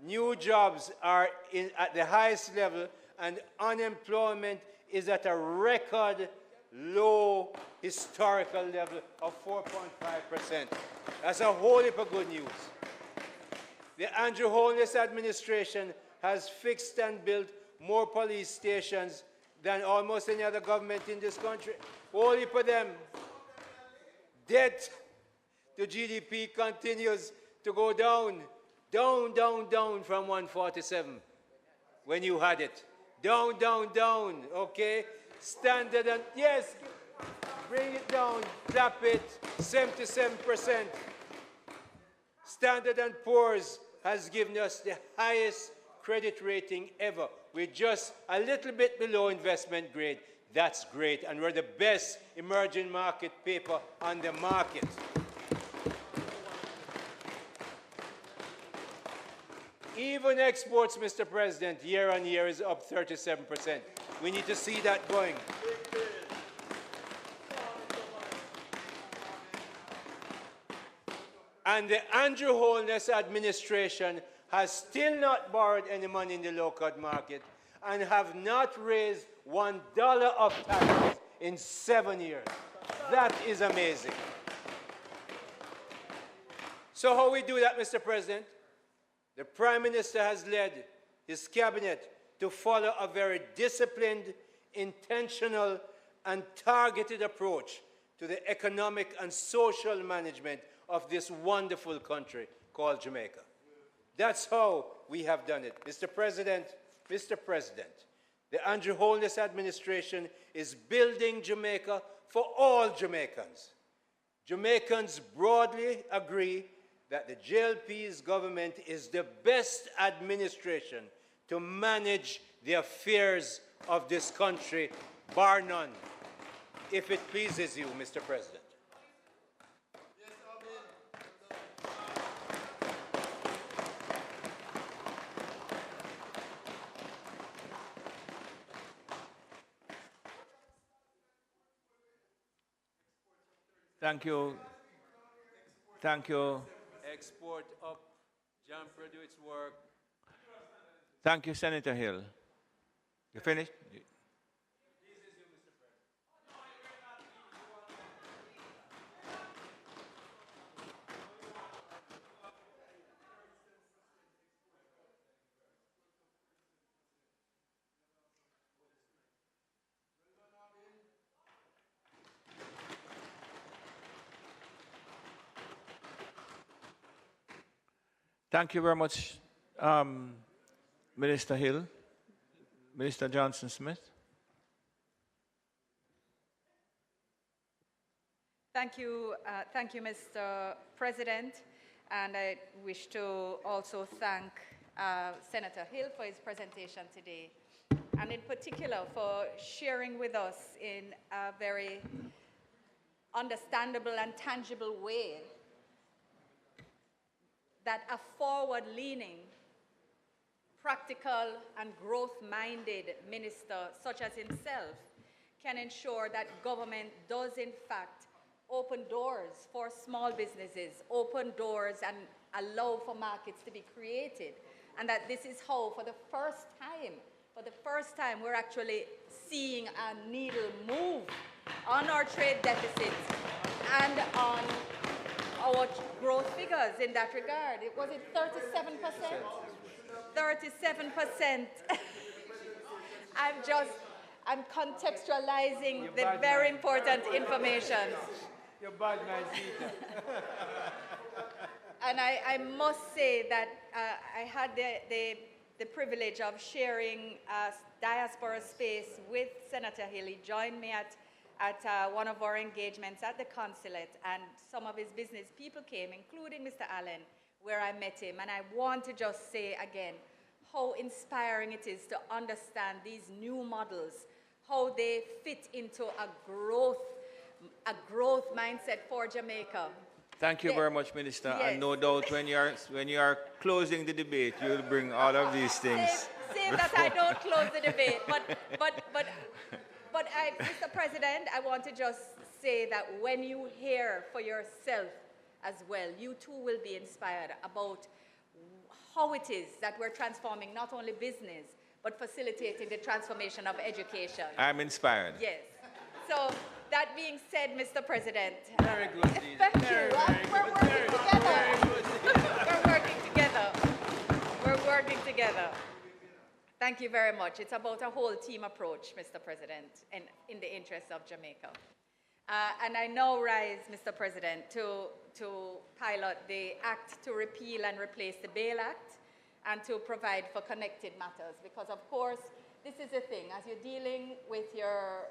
new jobs are at the highest level, and unemployment is at a record low historical level of 4.5%. That's a whole heap of good news. The Andrew Holness administration has fixed and built more police stations than almost any other government in this country. Whole heap of them. Debt to GDP continues to go down, down from 147 when you had it. Down, okay? Standard and, yes, bring it down, clap it, 77%. Standard & Poor's has given us the highest credit rating ever. We're just a little bit below investment grade. That's great, and we're the best emerging market paper on the market. Even exports, Mr. President, year on year is up 37%. We need to see that going. And the Andrew Holness administration has still not borrowed any money in the low-cut market and have not raised $1 of taxes in 7 years. That is amazing. So how we do that, Mr. President? The Prime Minister has led his cabinet to follow a very disciplined, intentional, and targeted approach to the economic and social management of this wonderful country called Jamaica. That's how we have done it. Mr. President, the Andrew Holness administration is building Jamaica for all Jamaicans. Jamaicans broadly agree that the JLP's government is the best administration to manage the affairs of this country, bar none, if it pleases you, Mr. President. Thank you. Thank you. Export up, John Purdue, its work. Thank you, Senator Hill. You finished? Thank you very much, Minister Hill. Minister Johnson-Smith. Thank you, Mr. President. And I wish to also thank Senator Hill for his presentation today, and in particular for sharing with us in a very understandable and tangible way that a forward-leaning, practical and growth-minded minister such as himself can ensure that government does in fact open doors for small businesses, open doors and allow for markets to be created, and that this is how for the first time we're actually seeing a needle move on our trade deficits and on our growth figures in that regard. Was it 37%? 37%. I'm contextualizing the very important information. You're bad, man, Peter. And I must say that I had the privilege of sharing diaspora space with Senator Hill. He joined me at one of our engagements at the consulate, and some of his business people came, including Mr. Allen, where I met him. And I want to just say again how inspiring it is to understand these new models, how they fit into a growth mindset for Jamaica. Thank you very much, Minister. Yes. And no doubt when you are closing the debate, you'll bring all of these things. Save that I don't close the debate. But Mr. President, I want to just say that when you hear for yourself as well, you too will be inspired about how it is that we're transforming not only business, but facilitating the transformation of education. I'm inspired. Yes. So that being said, Mr. President, Very good, Dee. thank Very, you. very We're good. working together. Very good. We're working together. We're working together. Thank you very much. It's about a whole team approach, Mr. President, and in the interest of Jamaica. And I now rise, Mr. President, to pilot the Act to repeal and replace the Bail Act and to provide for connected matters. Because, of course, this is the thing. As you're dealing with your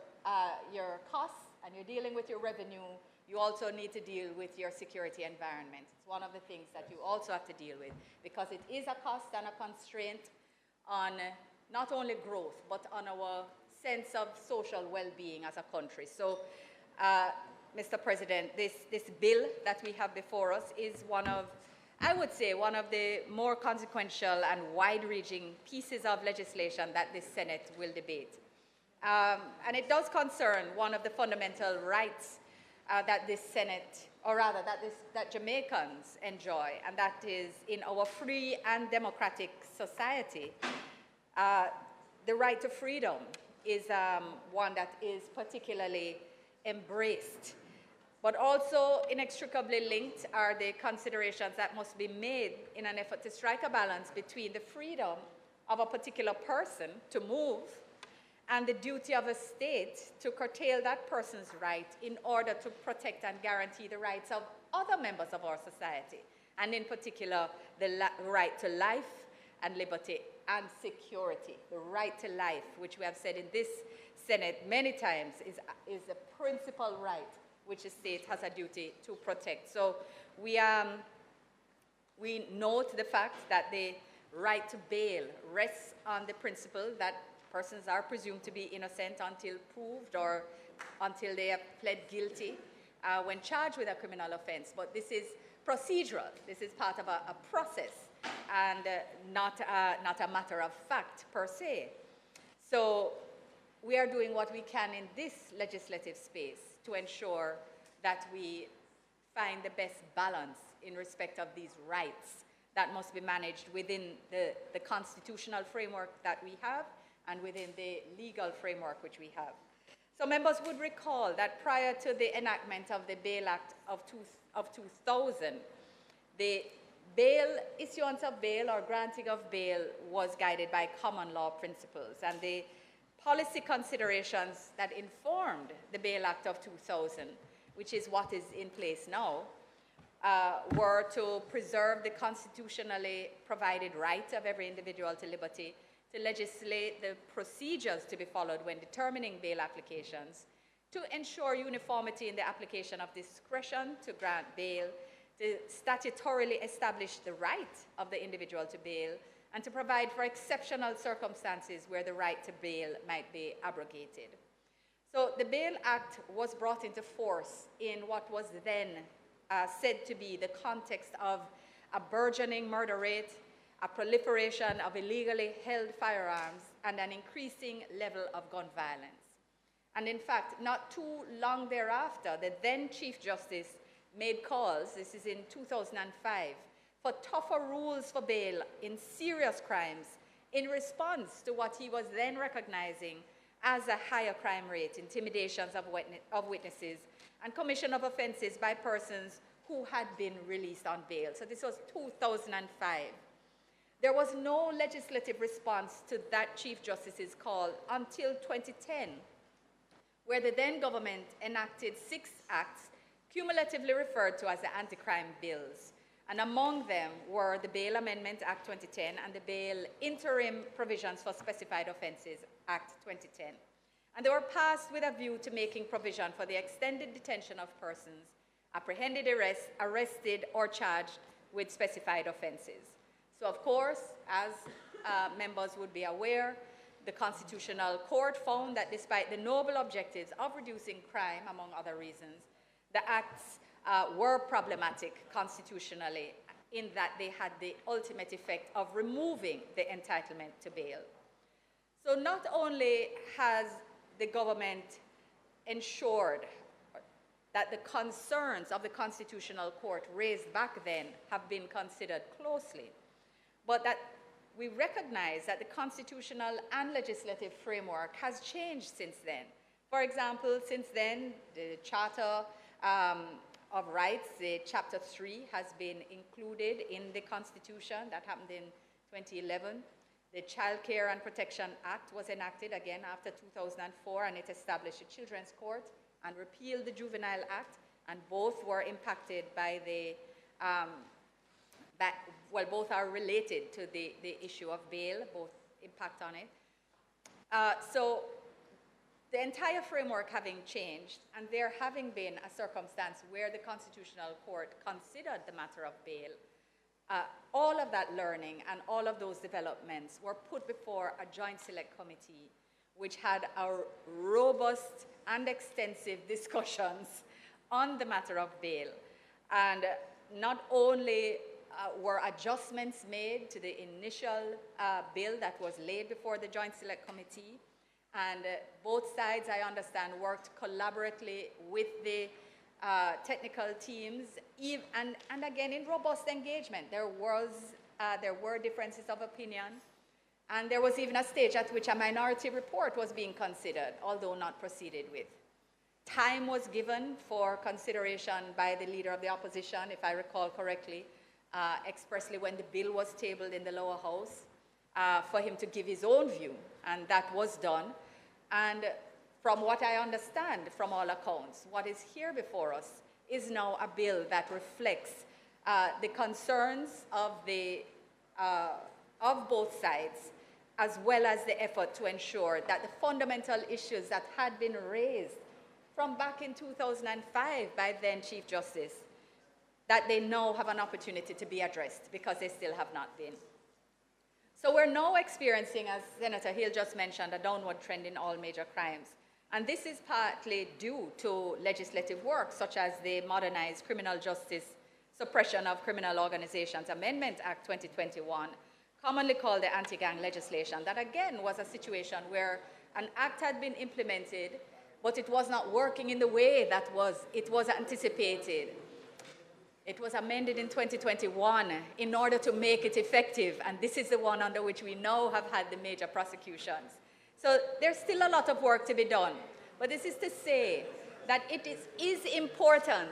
costs and you're dealing with your revenue, you also need to deal with your security environment. It's one of the things that you also have to deal with, because it is a cost and a constraint on not only growth, but on our sense of social well-being as a country. So, Mr. President, this bill that we have before us is one of, I would say, one of the more consequential and wide-reaching pieces of legislation that the Senate will debate. And it does concern one of the fundamental rights that this Senate, or rather that Jamaicans enjoy, and that is in our free and democratic society. The right to freedom is one that is particularly embraced, but also inextricably linked are the considerations that must be made in an effort to strike a balance between the freedom of a particular person to move and the duty of a state to curtail that person's right in order to protect and guarantee the rights of other members of our society, and in particular, the right to life and liberty and security. The right to life, which we have said in this Senate many times, is a principal right which the state has a duty to protect. So we note the fact that the right to bail rests on the principle that persons are presumed to be innocent until proved or until they have pled guilty when charged with a criminal offense. But this is procedural. This is part of a process and not a matter of fact per se. So we are doing what we can in this legislative space to ensure that we find the best balance in respect of these rights that must be managed within the constitutional framework that we have and within the legal framework which we have. So members would recall that prior to the enactment of the Bail Act of 2000, the issuance of bail or granting of bail was guided by common law principles, and the policy considerations that informed the Bail Act of 2000, which is what is in place now, were to preserve the constitutionally provided right of every individual to liberty, to legislate the procedures to be followed when determining bail applications, to ensure uniformity in the application of discretion to grant bail, to statutorily establish the right of the individual to bail, and to provide for exceptional circumstances where the right to bail might be abrogated. So the Bail Act was brought into force in what was then said to be the context of a burgeoning murder rate, a proliferation of illegally held firearms, and an increasing level of gun violence. And in fact, not too long thereafter, the then Chief Justice made calls, this is in 2005, for tougher rules for bail in serious crimes in response to what he was then recognizing as a higher crime rate, intimidations of witnesses, and commission of offenses by persons who had been released on bail. So this was 2005. There was no legislative response to that Chief Justice's call until 2010, where the then government enacted 6 acts cumulatively referred to as the anti-crime bills. And among them were the Bail Amendment Act 2010 and the Bail Interim Provisions for Specified Offences Act 2010. And they were passed with a view to making provision for the extended detention of persons apprehended, arrested, or charged with specified offenses. So of course, as members would be aware, the Constitutional Court found that despite the noble objectives of reducing crime, among other reasons, the acts were problematic constitutionally in that they had the ultimate effect of removing the entitlement to bail. So not only has the government ensured that the concerns of the Constitutional Court raised back then have been considered closely, but that we recognize that the constitutional and legislative framework has changed since then. For example, since then, the Charter of Rights, the Chapter 3, has been included in the Constitution. That happened in 2011. The Child Care and Protection Act was enacted again after 2004, and it established a Children's Court and repealed the Juvenile Act, and both were impacted by the, well, both are related to the issue of bail, both impact on it. So the entire framework having changed, and there having been a circumstance where the Constitutional Court considered the matter of bail, all of that learning and all of those developments were put before a joint select committee, which had robust and extensive discussions on the matter of bail. And not only were adjustments made to the initial bill that was laid before the joint select committee, and both sides, I understand, worked collaboratively with the technical teams, and again, in robust engagement. There were differences of opinion, and there was even a stage at which a minority report was being considered, although not proceeded with. Time was given for consideration by the leader of the opposition, if I recall correctly, expressly when the bill was tabled in the lower house, for him to give his own view, and that was done. And from what I understand from all accounts, what is here before us is now a bill that reflects the concerns of both sides, as well as the effort to ensure that the fundamental issues that had been raised from back in 2005 by then Chief Justice, that they now have an opportunity to be addressed, because they still have not been. So we're now experiencing, as Senator Hill just mentioned, a downward trend in all major crimes. And this is partly due to legislative work, such as the Modernized Criminal Justice Suppression of Criminal Organizations Amendment Act 2021, commonly called the anti-gang legislation. That again was a situation where an act had been implemented, but it was not working in the way that it was anticipated. It was amended in 2021 in order to make it effective, and this is the one under which we now have had the major prosecutions. So there's still a lot of work to be done, but this is to say that it is important.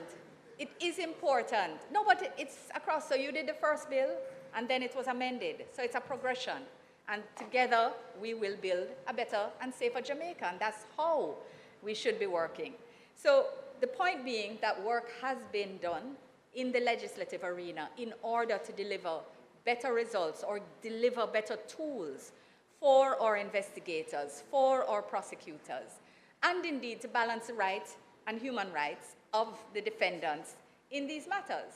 It is important. No, but it's across. So you did the first bill, and then it was amended. So it's a progression, and together we will build a better and safer Jamaica, and that's how we should be working. So the point being that work has been done in the legislative arena in order to deliver better results or deliver better tools for our investigators, for our prosecutors, and indeed to balance the rights and human rights of the defendants in these matters.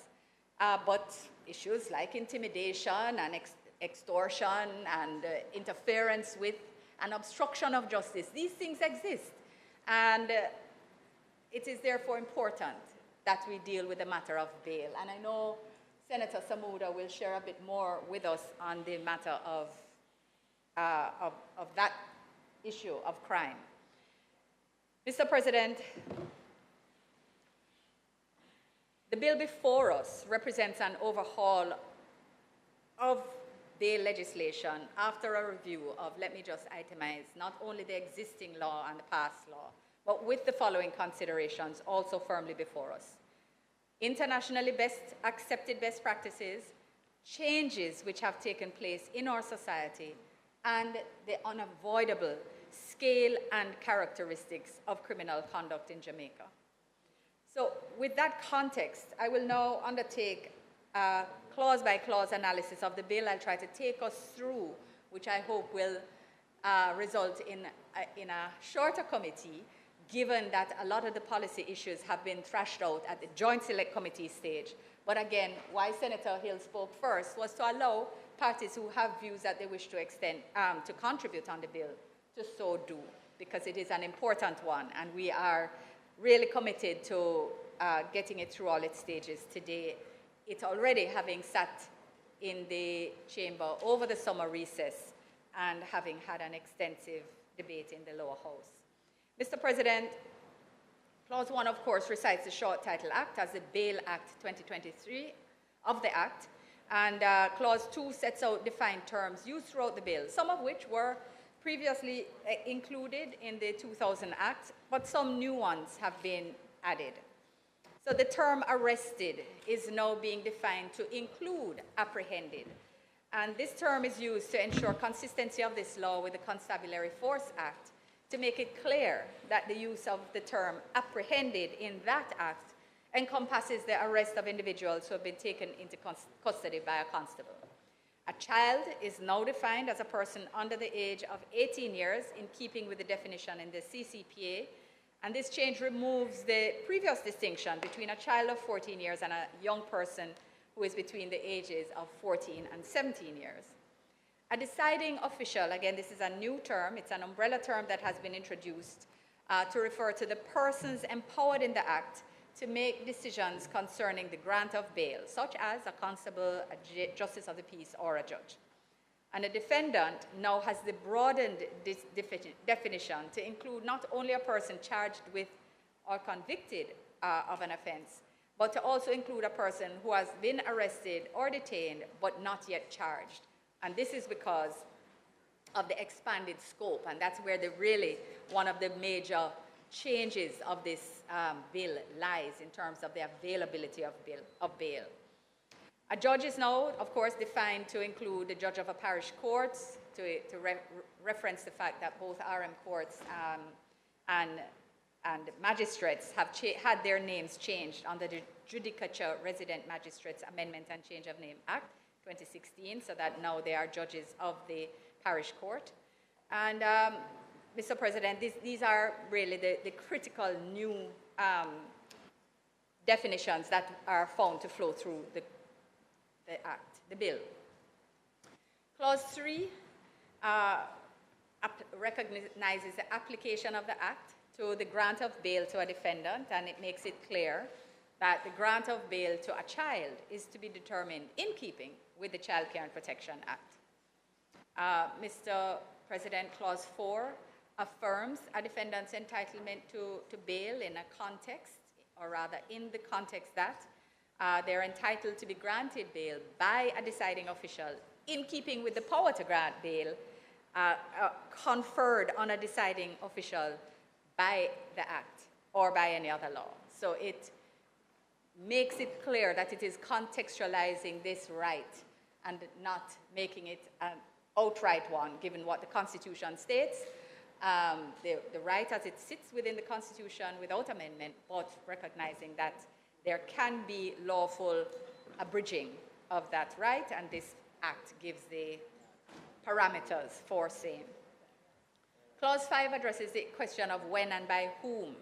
but issues like intimidation and extortion and interference with and obstruction of justice, these things exist. And it is therefore important that we deal with the matter of bail. And I know Senator Samuda will share a bit more with us on the matter of that issue of crime. Mr. President, the bill before us represents an overhaul of bail legislation after a review of, let me just itemize, not only the existing law and the past law, but with the following considerations also firmly before us. Internationally accepted best practices, changes which have taken place in our society, and the unavoidable scale and characteristics of criminal conduct in Jamaica. So with that context, I will now undertake a clause-by-clause analysis of the bill. I'll try to take us through, which I hope will result in a shorter committee, given that a lot of the policy issues have been thrashed out at the Joint Select Committee stage. But again, why Senator Hill spoke first was to allow parties who have views that they wish to extend, to contribute on the bill, to so do, because it is an important one, and we are really committed to getting it through all its stages today. It already having sat in the chamber over the summer recess and having had an extensive debate in the lower house. Mr. President, Clause 1, of course, recites the Short Title Act as the Bail Act 2023 of the Act, and Clause 2 sets out defined terms used throughout the bill, some of which were previously included in the 2000 Act, but some new ones have been added. So the term arrested is now being defined to include apprehended, and this term is used to ensure consistency of this law with the Constabulary Force Act, to make it clear that the use of the term apprehended in that act encompasses the arrest of individuals who have been taken into custody by a constable. A child is now defined as a person under the age of 18 years, in keeping with the definition in the CCPA, and this change removes the previous distinction between a child of 14 years and a young person who is between the ages of 14 and 17 years. A deciding official, again, this is a new term, it's an umbrella term that has been introduced to refer to the persons empowered in the Act to make decisions concerning the grant of bail, such as a constable, a justice of the peace, or a judge. And a defendant now has the broadened definition to include not only a person charged with or convicted of an offense, but to also include a person who has been arrested or detained but not yet charged. And this is because of the expanded scope, and that's where one of the major changes of this bill lies in terms of the availability of bail. A judge is now, of course, defined to include the judge of a parish court, to reference the fact that both RM courts and magistrates have had their names changed under the Judicature Resident Magistrates Amendment and Change of Name Act 2016, so that now they are judges of the parish court. And Mr. President, these are really the critical new definitions that are found to flow through the Act, the bill. Clause 3 recognizes the application of the Act to the grant of bail to a defendant, and it makes it clear that the grant of bail to a child is to be determined in keeping with the Child Care and Protection Act. Mr. President, Clause 4 affirms a defendant's entitlement to bail in a context, or rather in the context that they're entitled to be granted bail by a deciding official in keeping with the power to grant bail conferred on a deciding official by the Act or by any other law. So it makes it clear that it is contextualizing this right and not making it an outright one, given what the Constitution states, the right as it sits within the Constitution without amendment, but recognizing that there can be lawful abridging of that right, and this Act gives the parameters for same. Clause 5 addresses the question of when and by whom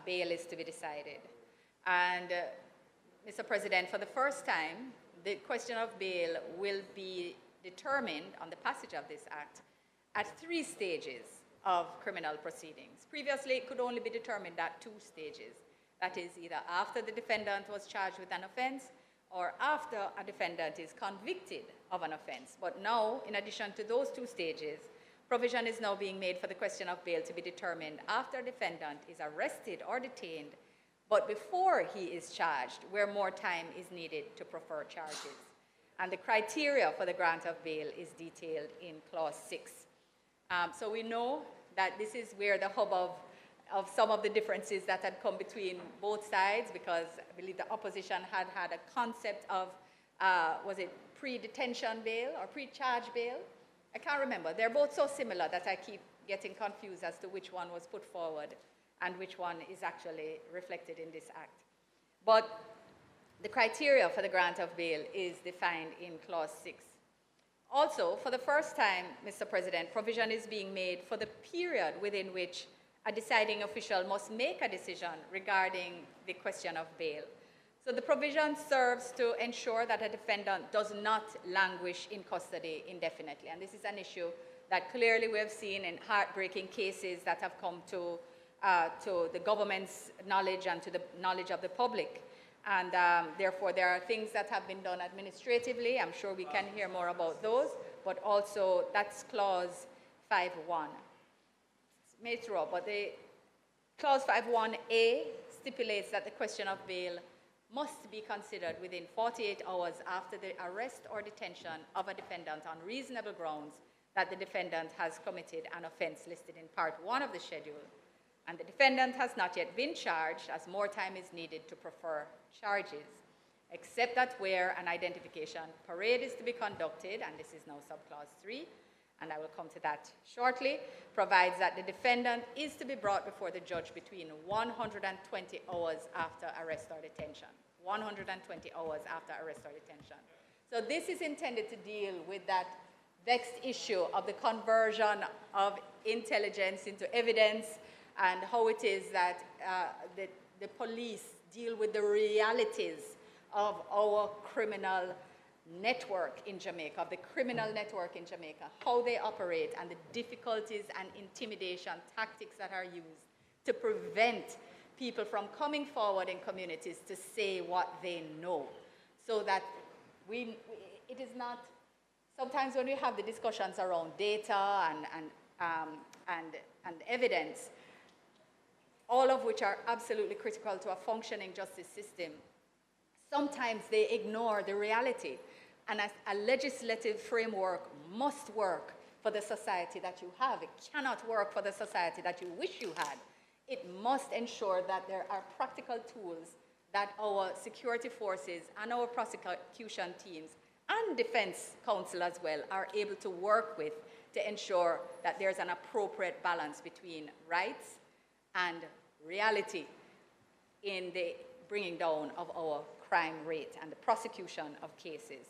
bail is to be decided. And Mr. President, for the first time, the question of bail will be determined on the passage of this act at 3 stages of criminal proceedings. Previously, it could only be determined at 2 stages. That is, either after the defendant was charged with an offense or after a defendant is convicted of an offense. But now, in addition to those 2 stages, provision is now being made for the question of bail to be determined after a defendant is arrested or detained, but before he is charged, where more time is needed to prefer charges. And the criteria for the grant of bail is detailed in Clause 6. So we know that this is where the hub of some of the differences that had come between both sides, because I believe the opposition had a concept of, was it pre-detention bail or pre-charge bail? I can't remember. They're both so similar that I keep getting confused as to which one was put forward and which one is actually reflected in this act. But the criteria for the grant of bail is defined in Clause 6. Also, for the first time, Mr. President, provision is being made for the period within which a deciding official must make a decision regarding the question of bail. So the provision serves to ensure that a defendant does not languish in custody indefinitely. And this is an issue that clearly we have seen in heartbreaking cases that have come to the government's knowledge and to the knowledge of the public. And therefore, there are things that have been done administratively. I'm sure we can hear more about those, but also that's Clause 5.1. May throw, but the Clause 5.1a stipulates that the question of bail must be considered within 48 hours after the arrest or detention of a defendant on reasonable grounds that the defendant has committed an offense listed in Part 1 of the schedule, and the defendant has not yet been charged, as more time is needed to prefer charges, except that where an identification parade is to be conducted, and this is now subclause 3, and I will come to that shortly, provides that the defendant is to be brought before the judge between 120 hours after arrest or detention. 120 hours after arrest or detention. So this is intended to deal with that vexed issue of the conversion of intelligence into evidence, and how it is that the police deal with the realities of our criminal network in Jamaica, of the criminal network in Jamaica, how they operate, and the difficulties and intimidation tactics that are used to prevent people from coming forward in communities to say what they know. So that it is not, sometimes when we have the discussions around data and evidence, all of which are absolutely critical to a functioning justice system, sometimes they ignore the reality. And as a legislative framework must work for the society that you have. It cannot work for the society that you wish you had. It must ensure that there are practical tools that our security forces and our prosecution teams and defense counsel as well are able to work with to ensure that there's an appropriate balance between rights and reality in the bringing down of our crime rate and the prosecution of cases.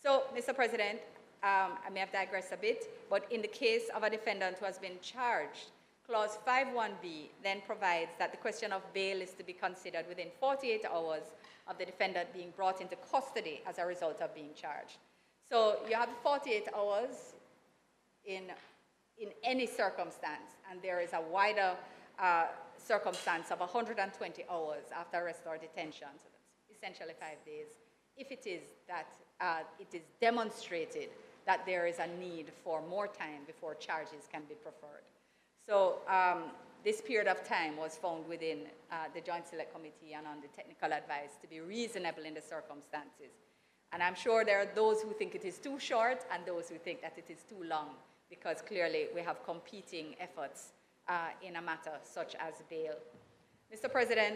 So, Mr. President, I may have digressed a bit, but in the case of a defendant who has been charged, Clause 5.1b then provides that the question of bail is to be considered within 48 hours of the defendant being brought into custody as a result of being charged. So you have 48 hours in any circumstance, and there is a wider circumstance of 120 hours after arrest or detention, so that's essentially 5 days, if it is that it is demonstrated that there is a need for more time before charges can be preferred. So this period of time was found within the Joint Select Committee and on the technical advice to be reasonable in the circumstances. And I'm sure there are those who think it is too short and those who think that it is too long, because clearly we have competing efforts in a matter such as bail. Mr. President,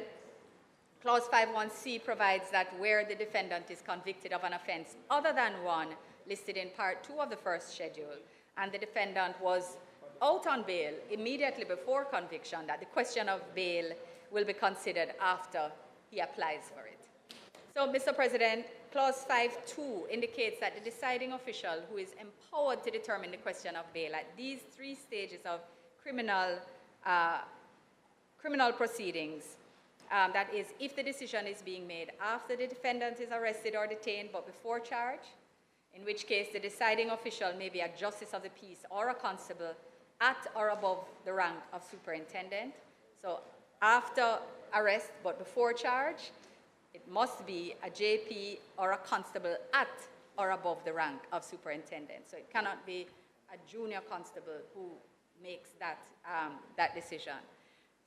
Clause 5.1c provides that where the defendant is convicted of an offense other than one listed in Part 2 of the first schedule, and the defendant was out on bail immediately before conviction, that the question of bail will be considered after he applies for it. So, Mr. President, Clause 5.2 indicates that the deciding official who is empowered to determine the question of bail at these 3 stages of criminal proceedings that is, if the decision is being made after the defendant is arrested or detained but before charge, in which case the deciding official may be a justice of the peace or a constable at or above the rank of superintendent. So after arrest but before charge, it must be a JP or a constable at or above the rank of superintendent. So it cannot be a junior constable who makes that, that decision.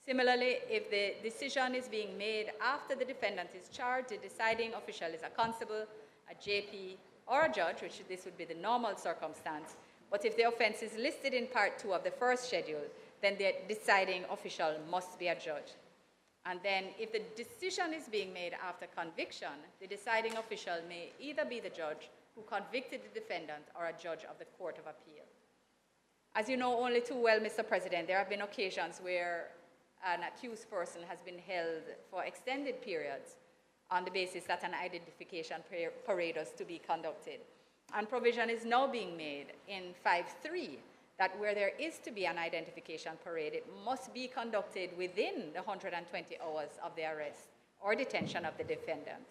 Similarly, if the decision is being made after the defendant is charged, the deciding official is a constable, a JP, or a judge, which this would be the normal circumstance. But if the offense is listed in Part 2 of the first schedule, then the deciding official must be a judge. And then if the decision is being made after conviction, the deciding official may either be the judge who convicted the defendant or a judge of the Court of Appeal. As you know only too well, Mr. President, there have been occasions where an accused person has been held for extended periods on the basis that an identification parade was to be conducted. And provision is now being made in 5.3 that where there is to be an identification parade, it must be conducted within the 120 hours of the arrest or detention of the defendant.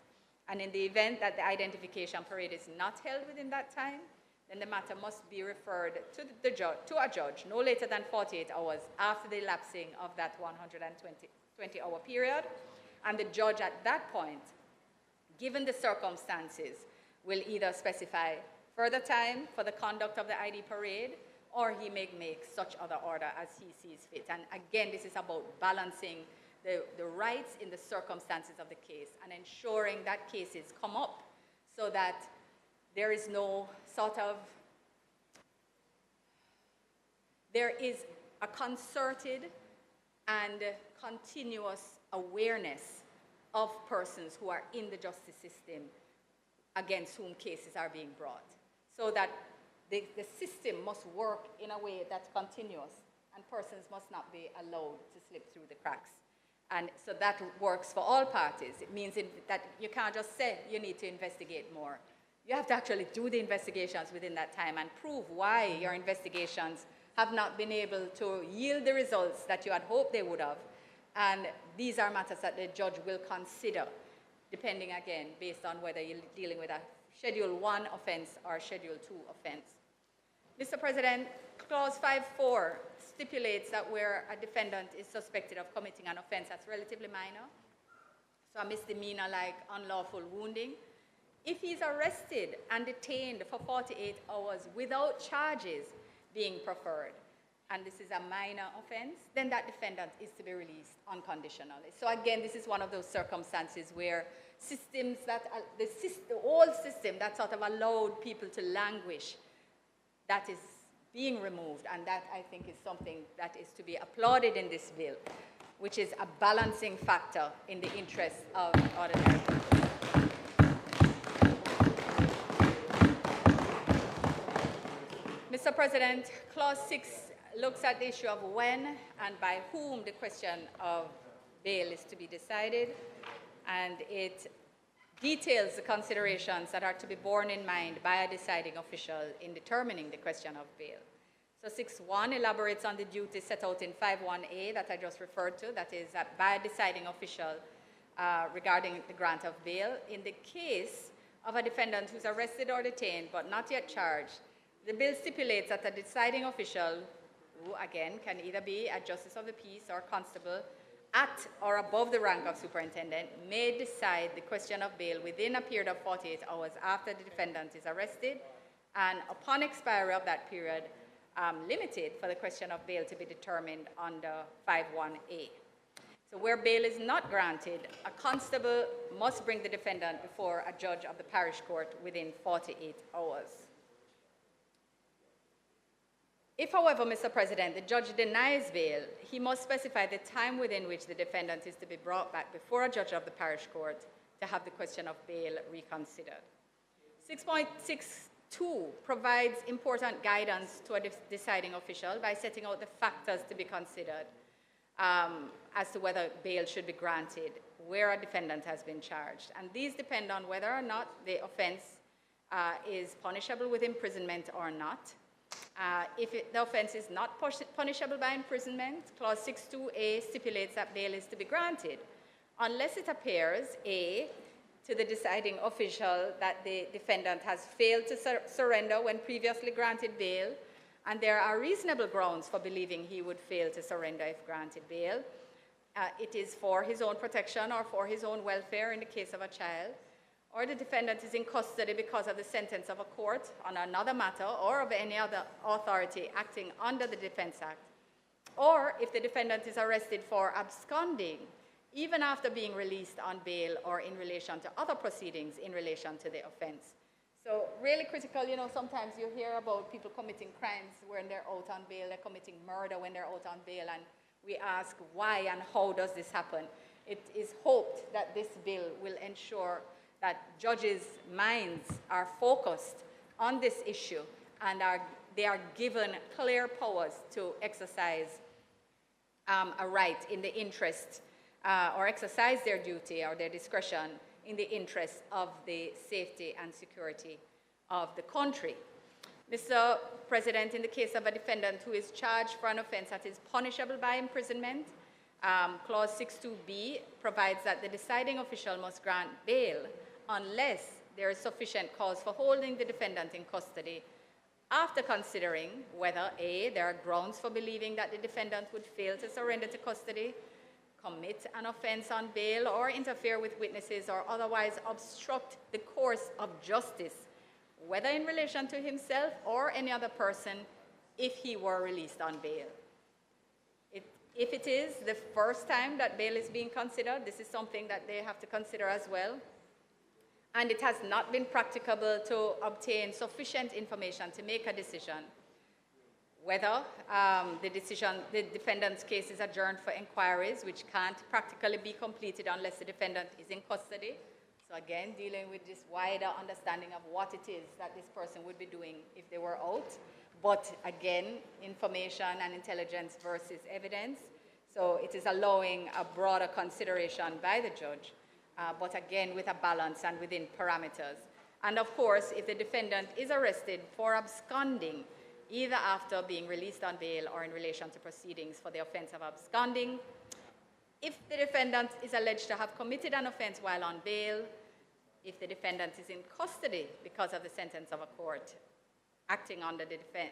And in the event that the identification parade is not held within that time, then the matter must be referred to a judge no later than 48 hours after the elapsing of that 120-hour period. And the judge at that point, given the circumstances, will either specify further time for the conduct of the ID parade, or he may make such other order as he sees fit. And again, this is about balancing the rights in the circumstances of the case and ensuring that cases come up so that there is no sort of, there is a concerted and continuous awareness of persons who are in the justice system against whom cases are being brought, so that the system must work in a way that's continuous and persons must not be allowed to slip through the cracks. And so that works for all parties. It means that you can't just say you need to investigate more. You have to actually do the investigations within that time and prove why your investigations have not been able to yield the results that you had hoped they would have. And these are matters that the judge will consider, depending, again, based on whether you're dealing with a Schedule 1 offense or Schedule 2 offense. Mr. President, Clause 5.4 stipulates that where a defendant is suspected of committing an offense that's relatively minor, so a misdemeanor like unlawful wounding, if he's arrested and detained for 48 hours without charges being preferred, and this is a minor offense, then that defendant is to be released unconditionally. So again, this is one of those circumstances where systems that, the old system that sort of allowed people to languish, that is being removed, and that I think is something that is to be applauded in this bill, which is a balancing factor in the interests of ordinary people. Mr. President, Clause 6 looks at the issue of when and by whom the question of bail is to be decided, and it details the considerations that are to be borne in mind by a deciding official in determining the question of bail. So 6.1 elaborates on the duties set out in 5.1a that I just referred to, that is by a deciding official regarding the grant of bail. In the case of a defendant who's arrested or detained but not yet charged, the bill stipulates that a deciding official, who again can either be a justice of the peace or constable, at or above the rank of superintendent, may decide the question of bail within a period of 48 hours after the defendant is arrested, and upon expiry of that period, limited for the question of bail to be determined under 5.1a. So where bail is not granted, a constable must bring the defendant before a judge of the parish court within 48 hours. If, however, Mr. President, the judge denies bail, he must specify the time within which the defendant is to be brought back before a judge of the parish court to have the question of bail reconsidered. 6.62 provides important guidance to a deciding official by setting out the factors to be considered as to whether bail should be granted where a defendant has been charged. And these depend on whether or not the offense is punishable with imprisonment or not. If the offense is not punishable by imprisonment, Clause 6.2a stipulates that bail is to be granted unless it appears, A, to the deciding official that the defendant has failed to surrender when previously granted bail, and there are reasonable grounds for believing he would fail to surrender if granted bail. It is for his own protection or for his own welfare in the case of a child, or the defendant is in custody because of the sentence of a court on another matter or of any other authority acting under the Defense Act, or if the defendant is arrested for absconding even after being released on bail or in relation to other proceedings in relation to the offense. So really critical, you know, sometimes you hear about people committing crimes when they're out on bail, they're committing murder when they're out on bail, and we ask why and how does this happen? It is hoped that this bill will ensure that judges' minds are focused on this issue and they are given clear powers to exercise a right in the interest or exercise their duty or their discretion in the interest of the safety and security of the country. Mr. President, in the case of a defendant who is charged for an offense that is punishable by imprisonment, Clause 62B provides that the deciding official must grant bail unless there is sufficient cause for holding the defendant in custody after considering whether A, there are grounds for believing that the defendant would fail to surrender to custody, commit an offense on bail, or interfere with witnesses or otherwise obstruct the course of justice, whether in relation to himself or any other person, if he were released on bail. If it is the first time that bail is being considered, this is something that they have to consider as well. And it has not been practicable to obtain sufficient information to make a decision whether the defendant's case is adjourned for inquiries, which can't practically be completed unless the defendant is in custody. So again, dealing with this wider understanding of what it is that this person would be doing if they were out. But again, information and intelligence versus evidence. So it is allowing a broader consideration by the judge, but again, with a balance and within parameters. And of course, if the defendant is arrested for absconding, either after being released on bail or in relation to proceedings for the offense of absconding, if the defendant is alleged to have committed an offense while on bail, if the defendant is in custody because of the sentence of a court acting under the defense,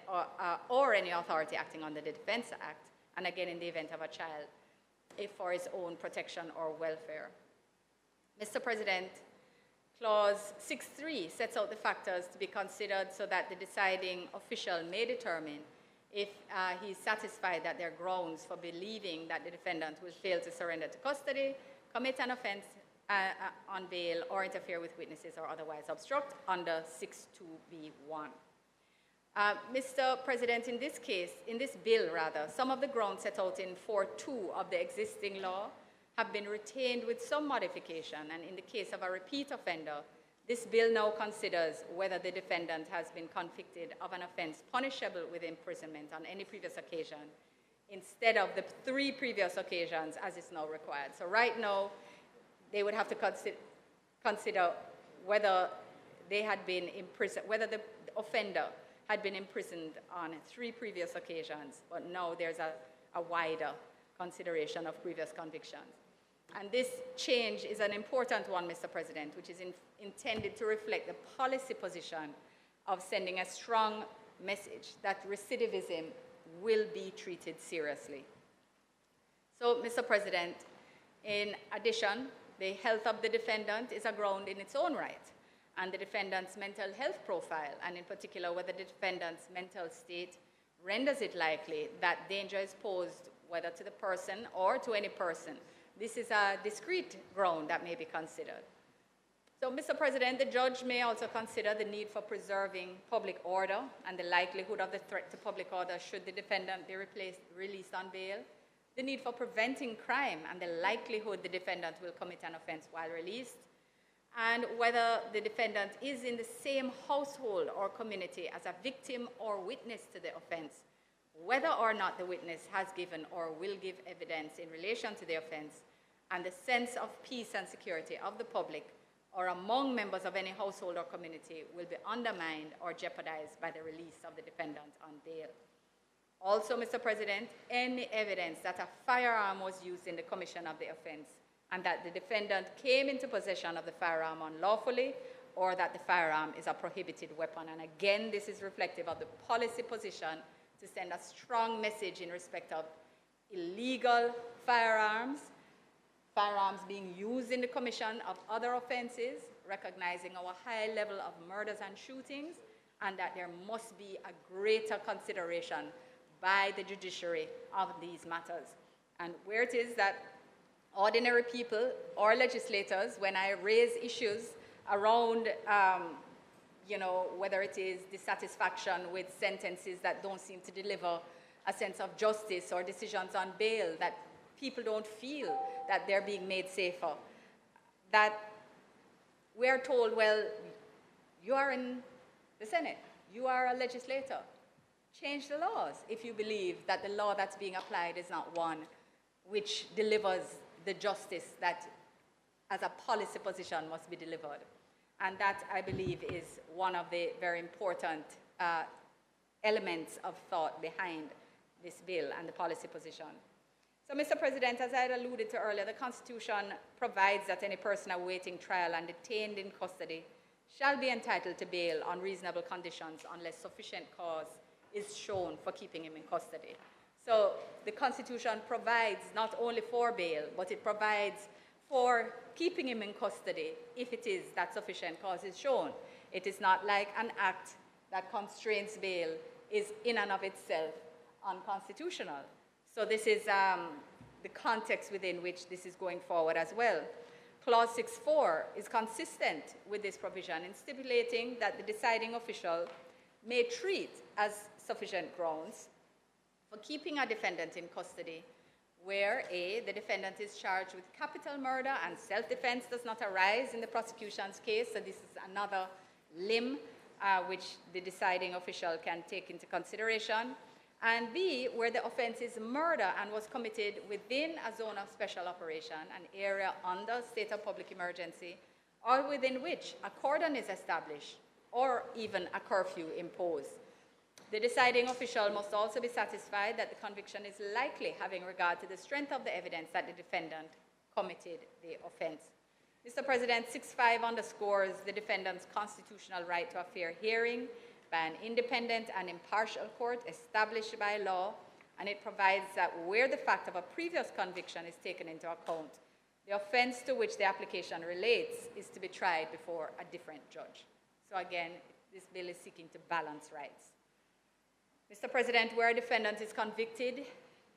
or any authority acting under the Defense Act, and again in the event of a child, if for his own protection or welfare. Mr. President, Clause 6.3 sets out the factors to be considered so that the deciding official may determine if he is satisfied that there are grounds for believing that the defendant will fail to surrender to custody, commit an offense on bail, or interfere with witnesses or otherwise obstruct under 6.2b1. Mr. President, in this case, in this bill rather, some of the grounds set out in 4.2 of the existing law have been retained with some modification, and in the case of a repeat offender, this bill now considers whether the defendant has been convicted of an offense punishable with imprisonment on any previous occasion, instead of the 3 previous occasions as is now required. So right now, they would have to consider whether they had been imprisoned, whether the offender had been imprisoned on 3 previous occasions, but now there's a wider consideration of previous convictions. And this change is an important one, Mr. President, which is intended to reflect the policy position of sending a strong message that recidivism will be treated seriously. So, Mr. President, in addition, the health of the defendant is a ground in its own right, and the defendant's mental health profile, and in particular whether the defendant's mental state renders it likely that danger is posed whether to the person or to any person. This is a discrete ground that may be considered. So, Mr. President, the judge may also consider the need for preserving public order and the likelihood of the threat to public order should the defendant be released on bail, the need for preventing crime and the likelihood the defendant will commit an offense while released, and whether the defendant is in the same household or community as a victim or witness to the offense, whether or not the witness has given or will give evidence in relation to the offense, and the sense of peace and security of the public or among members of any household or community will be undermined or jeopardized by the release of the defendant on bail. Also, Mr. President, any evidence that a firearm was used in the commission of the offense and that the defendant came into possession of the firearm unlawfully, or that the firearm is a prohibited weapon. And again, this is reflective of the policy position to send a strong message in respect of illegal firearms, firearms being used in the commission of other offenses, recognizing our high level of murders and shootings, and that there must be a greater consideration by the judiciary of these matters. And where it is that ordinary people or legislators, when I raise issues around, whether it is dissatisfaction with sentences that don't seem to deliver a sense of justice, or decisions on bail that people don't feel that they're being made safer, that we are told, well, you are in the Senate, you are a legislator, change the laws if you believe that the law that's being applied is not one which delivers the justice that as a policy position must be delivered. And that, I believe, is one of the very important elements of thought behind this bill and the policy position. So, Mr. President, as I had alluded to earlier, the Constitution provides that any person awaiting trial and detained in custody shall be entitled to bail on reasonable conditions unless sufficient cause is shown for keeping him in custody. So the Constitution provides not only for bail, but it provides for keeping him in custody if it is that sufficient cause is shown. It is not like an act that constrains bail is in and of itself unconstitutional. So this is the context within which this is going forward as well. Clause 6.4 is consistent with this provision in stipulating that the deciding official may treat as sufficient grounds for keeping a defendant in custody where A, the defendant is charged with capital murder and self-defense does not arise in the prosecution's case, so this is another limb which the deciding official can take into consideration, and B, where the offense is murder and was committed within a zone of special operation, an area under state of public emergency, or within which a cordon is established or even a curfew imposed. The deciding official must also be satisfied that the conviction is likely having regard to the strength of the evidence that the defendant committed the offense. Mr. President, 6.5 underscores the defendant's constitutional right to a fair hearing by an independent and impartial court established by law, and it provides that where the fact of a previous conviction is taken into account, the offense to which the application relates is to be tried before a different judge. So again, this bill is seeking to balance rights. Mr. President, where a defendant is convicted,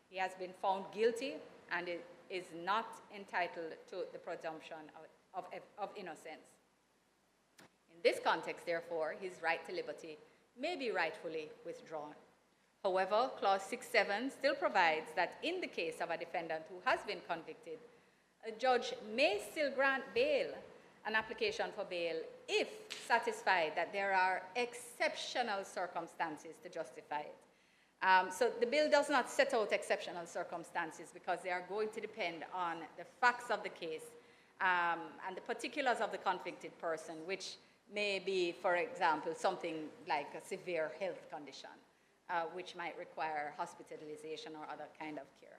he has been found guilty and is not entitled to the presumption of innocence. In this context, therefore, his right to liberty may be rightfully withdrawn. However, Clause 6.7 still provides that in the case of a defendant who has been convicted, a judge may still grant bail, an application for bail, if satisfied that there are exceptional circumstances to justify it. So the bill does not set out exceptional circumstances because they are going to depend on the facts of the case and the particulars of the convicted person, which may be, for example, something like a severe health condition, which might require hospitalization or other kind of care.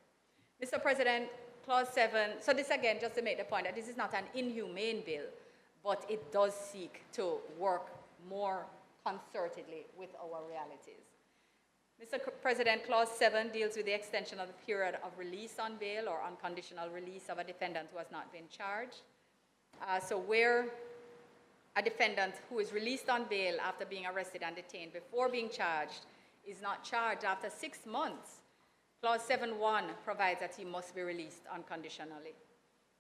Mr. President, Clause 7, so this again, just to make the point that this is not an inhumane bill, but it does seek to work more concertedly with our realities. Mr. President, Clause 7 deals with the extension of the period of release on bail or unconditional release of a defendant who has not been charged. So where a defendant who is released on bail after being arrested and detained before being charged is not charged after 6 months, Clause 7.1 provides that he must be released unconditionally.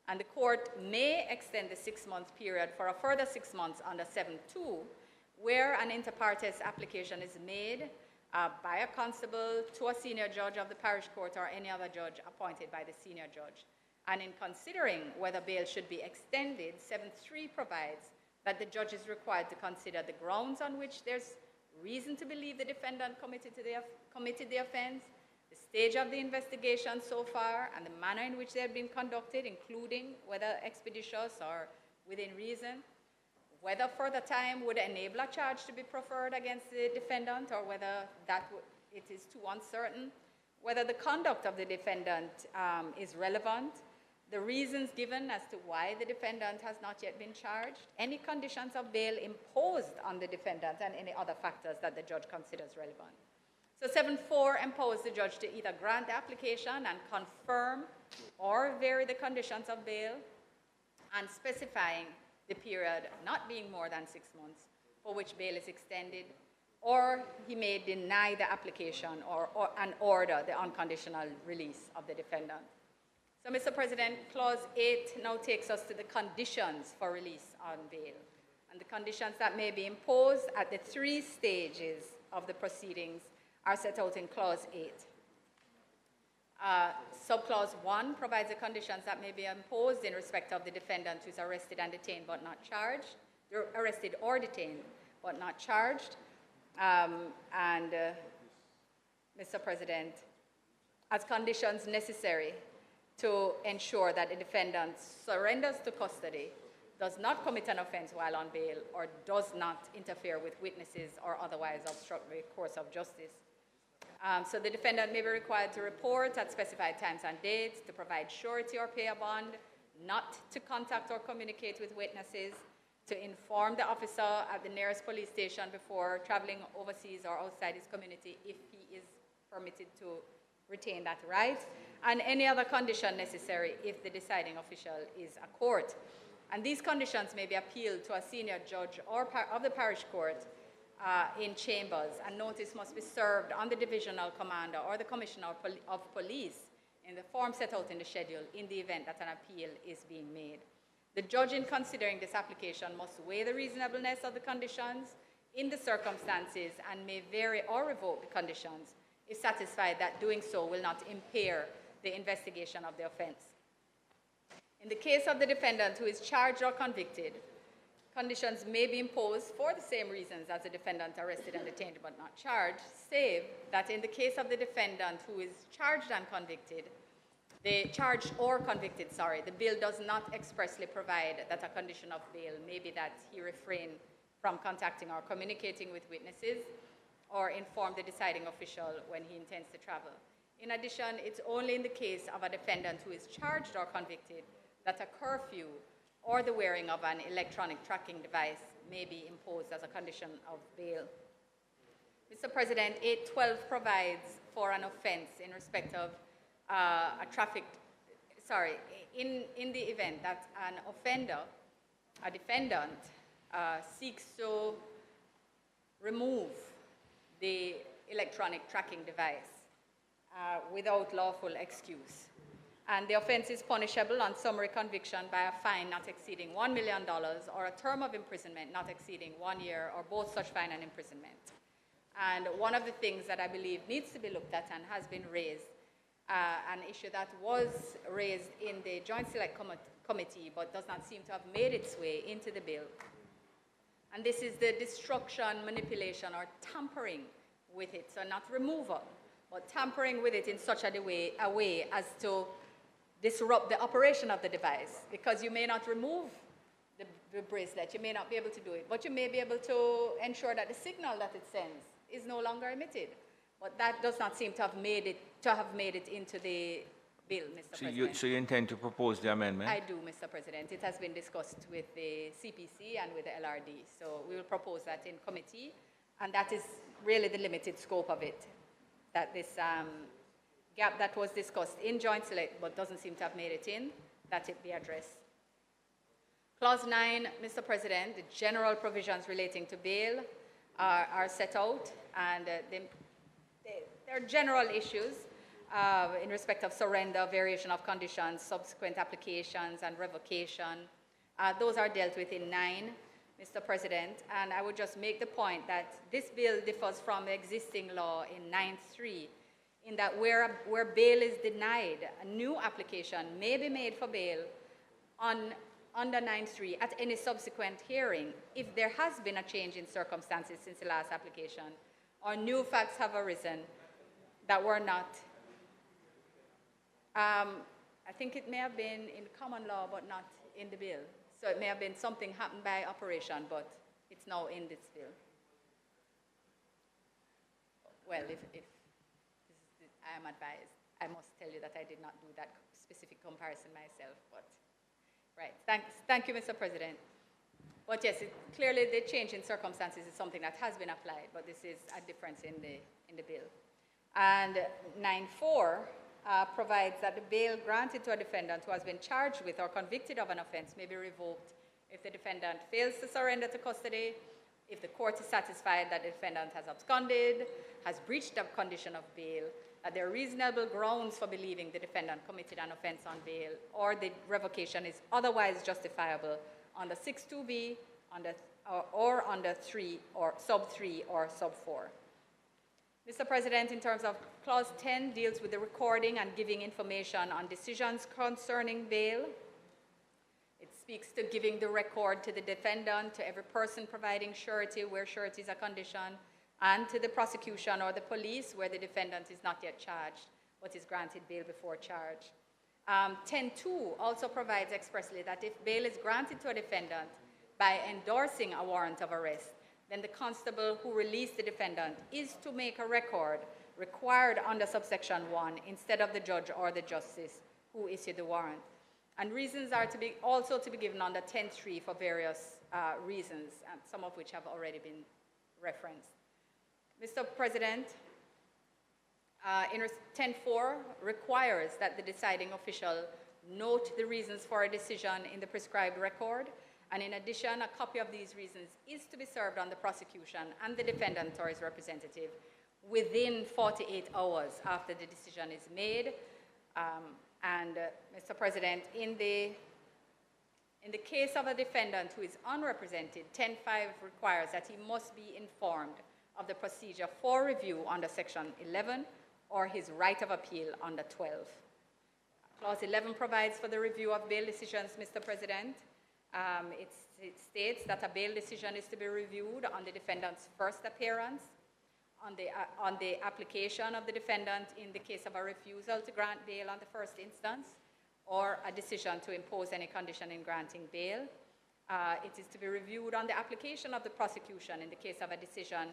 And the court may extend the 6-month period for a further 6 months under 7.2, where an inter partes application is made by a constable to a senior judge of the parish court or any other judge appointed by the senior judge. And in considering whether bail should be extended, 7.3 provides that the judge is required to consider the grounds on which there's reason to believe the defendant committed the offense, the stage of the investigation so far, and the manner in which they have been conducted, including whether expeditious or within reason, whether further time would enable a charge to be preferred against the defendant or whether it is too uncertain, whether the conduct of the defendant is relevant, the reasons given as to why the defendant has not yet been charged, any conditions of bail imposed on the defendant, and any other factors that the judge considers relevant. So 7.4 empowers the judge to either grant the application and confirm or vary the conditions of bail, and specifying the period not being more than 6 months for which bail is extended, or he may deny the application or and order the unconditional release of the defendant. So, Mr. President, Clause 8 now takes us to the conditions for release on bail, and the conditions that may be imposed at the 3 stages of the proceedings are set out in Clause 8. Subclause 1 provides the conditions that may be imposed in respect of the defendant who is arrested and detained but not charged, arrested or detained but not charged. Mr. President, as conditions necessary to ensure that the defendant surrenders to custody, does not commit an offense while on bail, or does not interfere with witnesses or otherwise obstruct the course of justice. So the defendant may be required to report at specified times and dates, to provide surety or pay a bond, not to contact or communicate with witnesses, to inform the officer at the nearest police station before traveling overseas or outside his community if he is permitted to retain that right, and any other condition necessary if the deciding official is a court. And these conditions may be appealed to a senior judge or of the parish court in chambers, and notice must be served on the divisional commander or the commissioner of police in the form set out in the schedule in the event that an appeal is being made. The judge, in considering this application, must weigh the reasonableness of the conditions in the circumstances and may vary or revoke the conditions if satisfied that doing so will not impair the investigation of the offense. In the case of the defendant who is charged or convicted, conditions may be imposed for the same reasons as the defendant arrested and detained but not charged, save that in the case of the defendant who is charged and convicted, the bill does not expressly provide that a condition of bail may be that he refrain from contacting or communicating with witnesses or inform the deciding official when he intends to travel. In addition, it's only in the case of a defendant who is charged or convicted that a curfew or the wearing of an electronic tracking device may be imposed as a condition of bail. Mr. President, 8.12 provides for an offense in respect of in the event that an offender, a defendant, seeks to remove the electronic tracking device without lawful excuse. And the offense is punishable on summary conviction by a fine not exceeding $1 million or a term of imprisonment not exceeding 1 year or both such fine and imprisonment. And one of the things that I believe needs to be looked at and has been raised, an issue that was raised in the Joint Select Committee but does not seem to have made its way into the bill. And this is the destruction, manipulation, or tampering with it. So not removal, but tampering with it in such a way as to disrupt the operation of the device, because you may not remove the bracelet, you may not be able to do it, but you may be able to ensure that the signal that it sends is no longer emitted. But that does not seem to have made it into the bill, Mr. President. So you intend to propose the amendment? I do, Mr. President. It has been discussed with the CPC and with the LRD. So we will propose that in committee, and that is really the limited scope of it, that this gap that was discussed in Joint Select but doesn't seem to have made it in, that it be addressed. Clause 9, Mr. President, the general provisions relating to bail are set out, and there are general issues in respect of surrender, variation of conditions, subsequent applications, and revocation. Those are dealt with in 9, Mr. President, and I would just make the point that this bill differs from the existing law in 9.3, in that where bail is denied, a new application may be made for bail under 9.3 at any subsequent hearing if there has been a change in circumstances since the last application, or new facts have arisen that were not. I think it may have been in common law, but not in the bill. So it may have been something happened by operation, but it's now in this bill. Well, if I am advised, I must tell you that I did not do that specific comparison myself, but right. Thank you, Mr. President. But yes, clearly the change in circumstances is something that has been applied, but this is a difference in the bill. And 9.4 provides that the bail granted to a defendant who has been charged with or convicted of an offense may be revoked if the defendant fails to surrender to custody, if the court is satisfied that the defendant has absconded, has breached the condition of bail, that there are reasonable grounds for believing the defendant committed an offense on bail, or the revocation is otherwise justifiable under 6.2b or under 3 or sub 3 or sub 4. Mr. President, in terms of Clause 10 deals with the recording and giving information on decisions concerning bail. It speaks to giving the record to the defendant, to every person providing surety where surety is a condition, and to the prosecution or the police where the defendant is not yet charged but is granted bail before charge. 10.2 also provides expressly that if bail is granted to a defendant by endorsing a warrant of arrest, then the constable who released the defendant is to make a record required under subsection 1 instead of the judge or the justice who issued the warrant. And reasons are also to be given under 10.3 for various reasons, some of which have already been referenced. Mr. President, 10.4 requires that the deciding official note the reasons for a decision in the prescribed record, and in addition, a copy of these reasons is to be served on the prosecution and the defendant or his representative within 48 hours after the decision is made. Mr. President, in the case of a defendant who is unrepresented, 10.5 requires that he must be informed of the procedure for review under Section 11 or his right of appeal under 12. Clause 11 provides for the review of bail decisions, Mr. President. It states that a bail decision is to be reviewed on the defendant's first appearance, on the application of the defendant in the case of a refusal to grant bail on the first instance, or a decision to impose any condition in granting bail. It is to be reviewed on the application of the prosecution in the case of a decision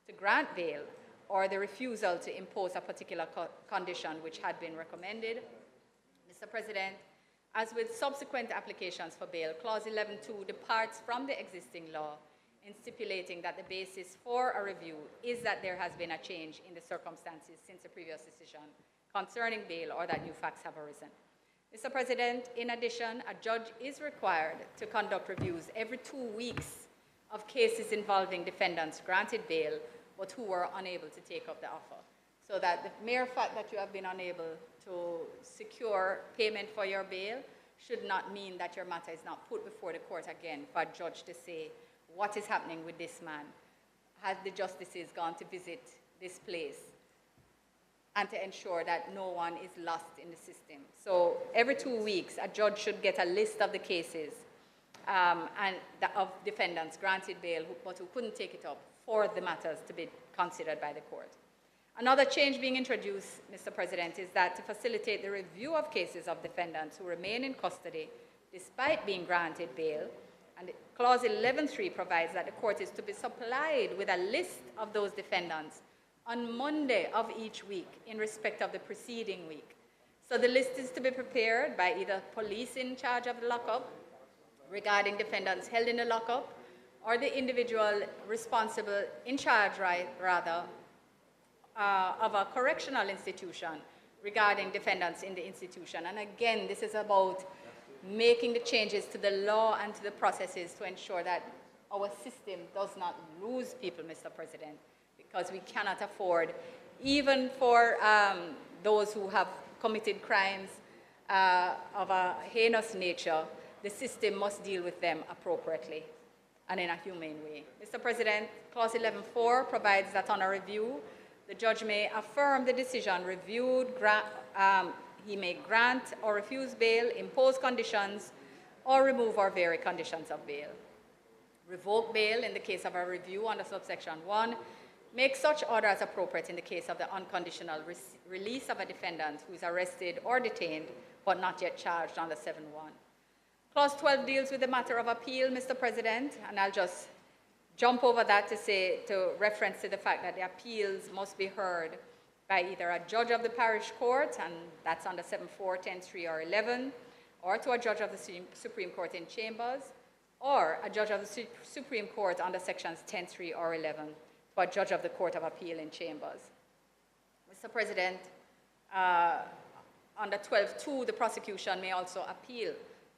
to grant bail, or the refusal to impose a particular condition which had been recommended. Mr. President, as with subsequent applications for bail, Clause 11.2 departs from the existing law in stipulating that the basis for a review is that there has been a change in the circumstances since the previous decision concerning bail or that new facts have arisen. Mr. President, in addition, a judge is required to conduct reviews every 2 weeks of cases involving defendants granted bail but who were unable to take up the offer, so that the mere fact that you have been unable to secure payment for your bail should not mean that your matter is not put before the court again for a judge to say, what is happening with this man? Has the justices gone to visit this place? And to ensure that no one is lost in the system. So every 2 weeks, a judge should get a list of the cases of defendants granted bail but who couldn't take it up for the matters to be considered by the court. Another change being introduced, Mr. President, is that to facilitate the review of cases of defendants who remain in custody despite being granted bail, and Clause 11.3 provides that the court is to be supplied with a list of those defendants on Monday of each week in respect of the preceding week. So the list is to be prepared by either police in charge of the lockup regarding defendants held in the lockup, or the individual responsible in charge, of a correctional institution regarding defendants in the institution. And again, this is about making the changes to the law and to the processes to ensure that our system does not lose people, Mr. President, because we cannot afford, even for those who have committed crimes of a heinous nature, the system must deal with them appropriately and in a humane way. Mr. President, Clause 11.4 provides that on a review, the judge may affirm the decision reviewed, he may grant or refuse bail, impose conditions, or remove or vary conditions of bail. Revoke bail in the case of a review under subsection 1, make such order as appropriate in the case of the unconditional release of a defendant who is arrested or detained but not yet charged under 7.1. Clause 12 deals with the matter of appeal, Mr. President, and I'll just jump over that to reference to the fact that the appeals must be heard by either a judge of the parish court, and that's under 7.4, 10.3, or 11, or to a judge of the Supreme Court in chambers, or a judge of the Supreme Court under sections 10.3 or 11, to a judge of the Court of Appeal in chambers. Mr. President, under 12.2, the prosecution may also appeal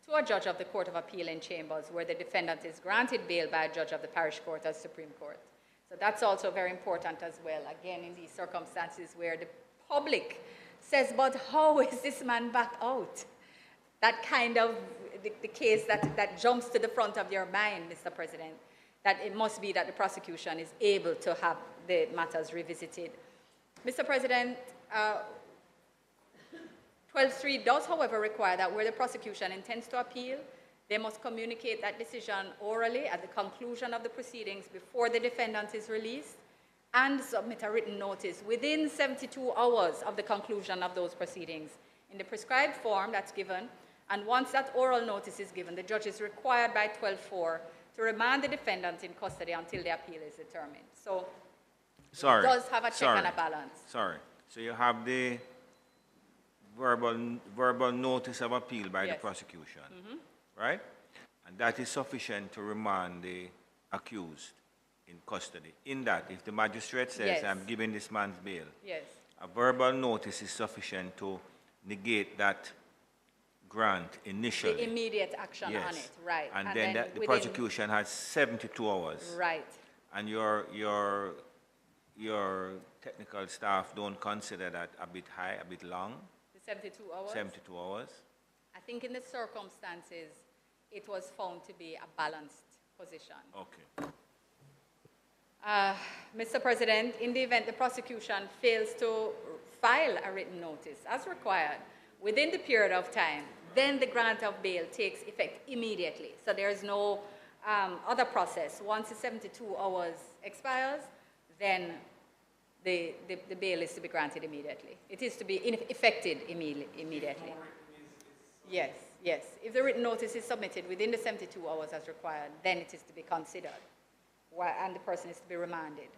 to a judge of the Court of Appeal in chambers where the defendant is granted bail by a judge of the parish court or Supreme Court. So that's also very important as well, again, in these circumstances where the public says, but how is this man back out? That kind of, the case that jumps to the front of your mind, Mr. President, that it must be that the prosecution is able to have the matters revisited. Mr. President, 12.3 does, however, require that where the prosecution intends to appeal, they must communicate that decision orally at the conclusion of the proceedings before the defendant is released and submit a written notice within 72 hours of the conclusion of those proceedings in the prescribed form that's given. And once that oral notice is given, the judge is required by 12.4 to remand the defendant in custody until the appeal is determined. So it does have a check and a balance. Sorry. So you have the verbal notice of appeal by the prosecution, right? And that is sufficient to remand the accused in custody. In that, if the magistrate says, I'm giving this man's bail, a verbal notice is sufficient to negate that grant initially. The immediate action on it, right. And then the prosecution has 72 hours. Right. And your technical staff don't consider that a bit high, a bit long? 72 hours? 72 hours. I think in the circumstances, it was found to be a balanced position. Okay. Mr. President, in the event the prosecution fails to file a written notice as required within the period of time, then the grant of bail takes effect immediately. So there is no other process. Once the 72 hours expires, then the bail is to be granted immediately. It is to be effected immediately. Yes, yes. If the written notice is submitted within the 72 hours as required, then it is to be considered, and the person is to be remanded.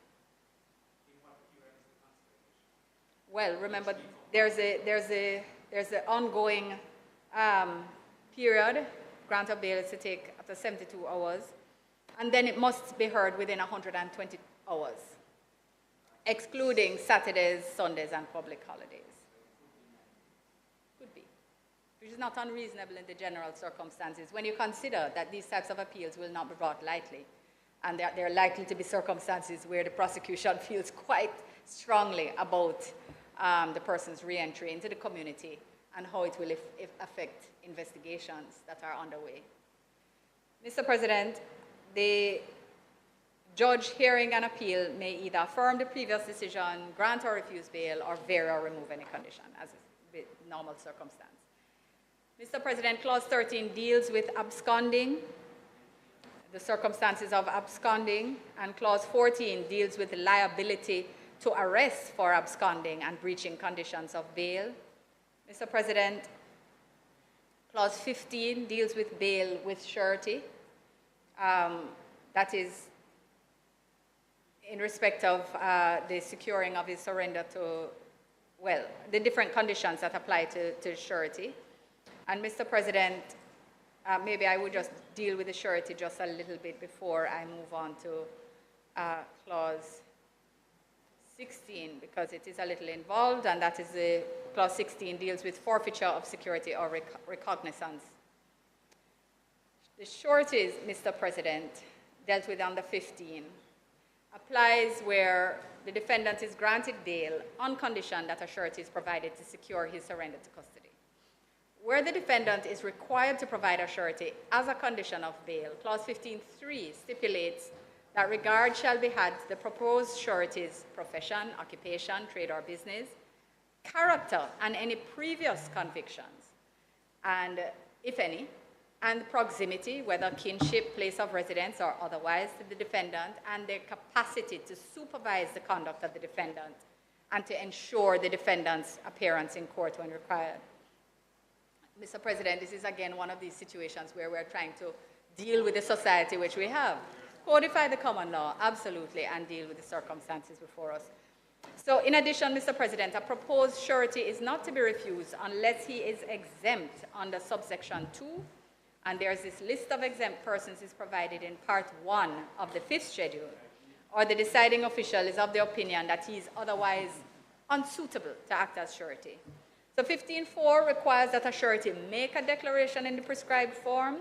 Well, remember, there's an ongoing period. Grant of bail is to take after 72 hours, and then it must be heard within 120 hours. Excluding Saturdays, Sundays, and public holidays. Could be. Which is not unreasonable in the general circumstances when you consider that these types of appeals will not be brought lightly. And there are likely to be circumstances where the prosecution feels quite strongly about the person's re-entry into the community and how it will affect investigations that are underway. Mr. President, the judge hearing an appeal may either affirm the previous decision, grant or refuse bail, or vary or remove any condition, as is the normal circumstance. Mr. President, Clause 13 deals with absconding, the circumstances of absconding, and Clause 14 deals with the liability to arrest for absconding and breaching conditions of bail. Mr. President, Clause 15 deals with bail with surety. That is in respect of the securing of his surrender to, well, the different conditions that apply to surety. And Mr. President, maybe I would just deal with the surety just a little bit before I move on to Clause 16, because it is a little involved, and that is the Clause 16 deals with forfeiture of security or recognizance. The sureties, Mr. President, dealt with under 15, applies where the defendant is granted bail on condition that a surety is provided to secure his surrender to custody. Where the defendant is required to provide a surety as a condition of bail, Clause 15.3 stipulates that regard shall be had to the proposed surety's profession, occupation, trade or business, character, and any previous convictions, and if any, and proximity, whether kinship, place of residence, or otherwise, to the defendant, and their capacity to supervise the conduct of the defendant and to ensure the defendant's appearance in court when required. Mr. President, this is again one of these situations where we're trying to deal with the society which we have. Codify the common law, absolutely, and deal with the circumstances before us. So in addition, Mr. President, a proposed surety is not to be refused unless he is exempt under subsection 2, and there's this list of exempt persons is provided in part 1 of the 5th schedule, or the deciding official is of the opinion that he is otherwise unsuitable to act as surety. So 15.4 requires that a surety make a declaration in the prescribed form,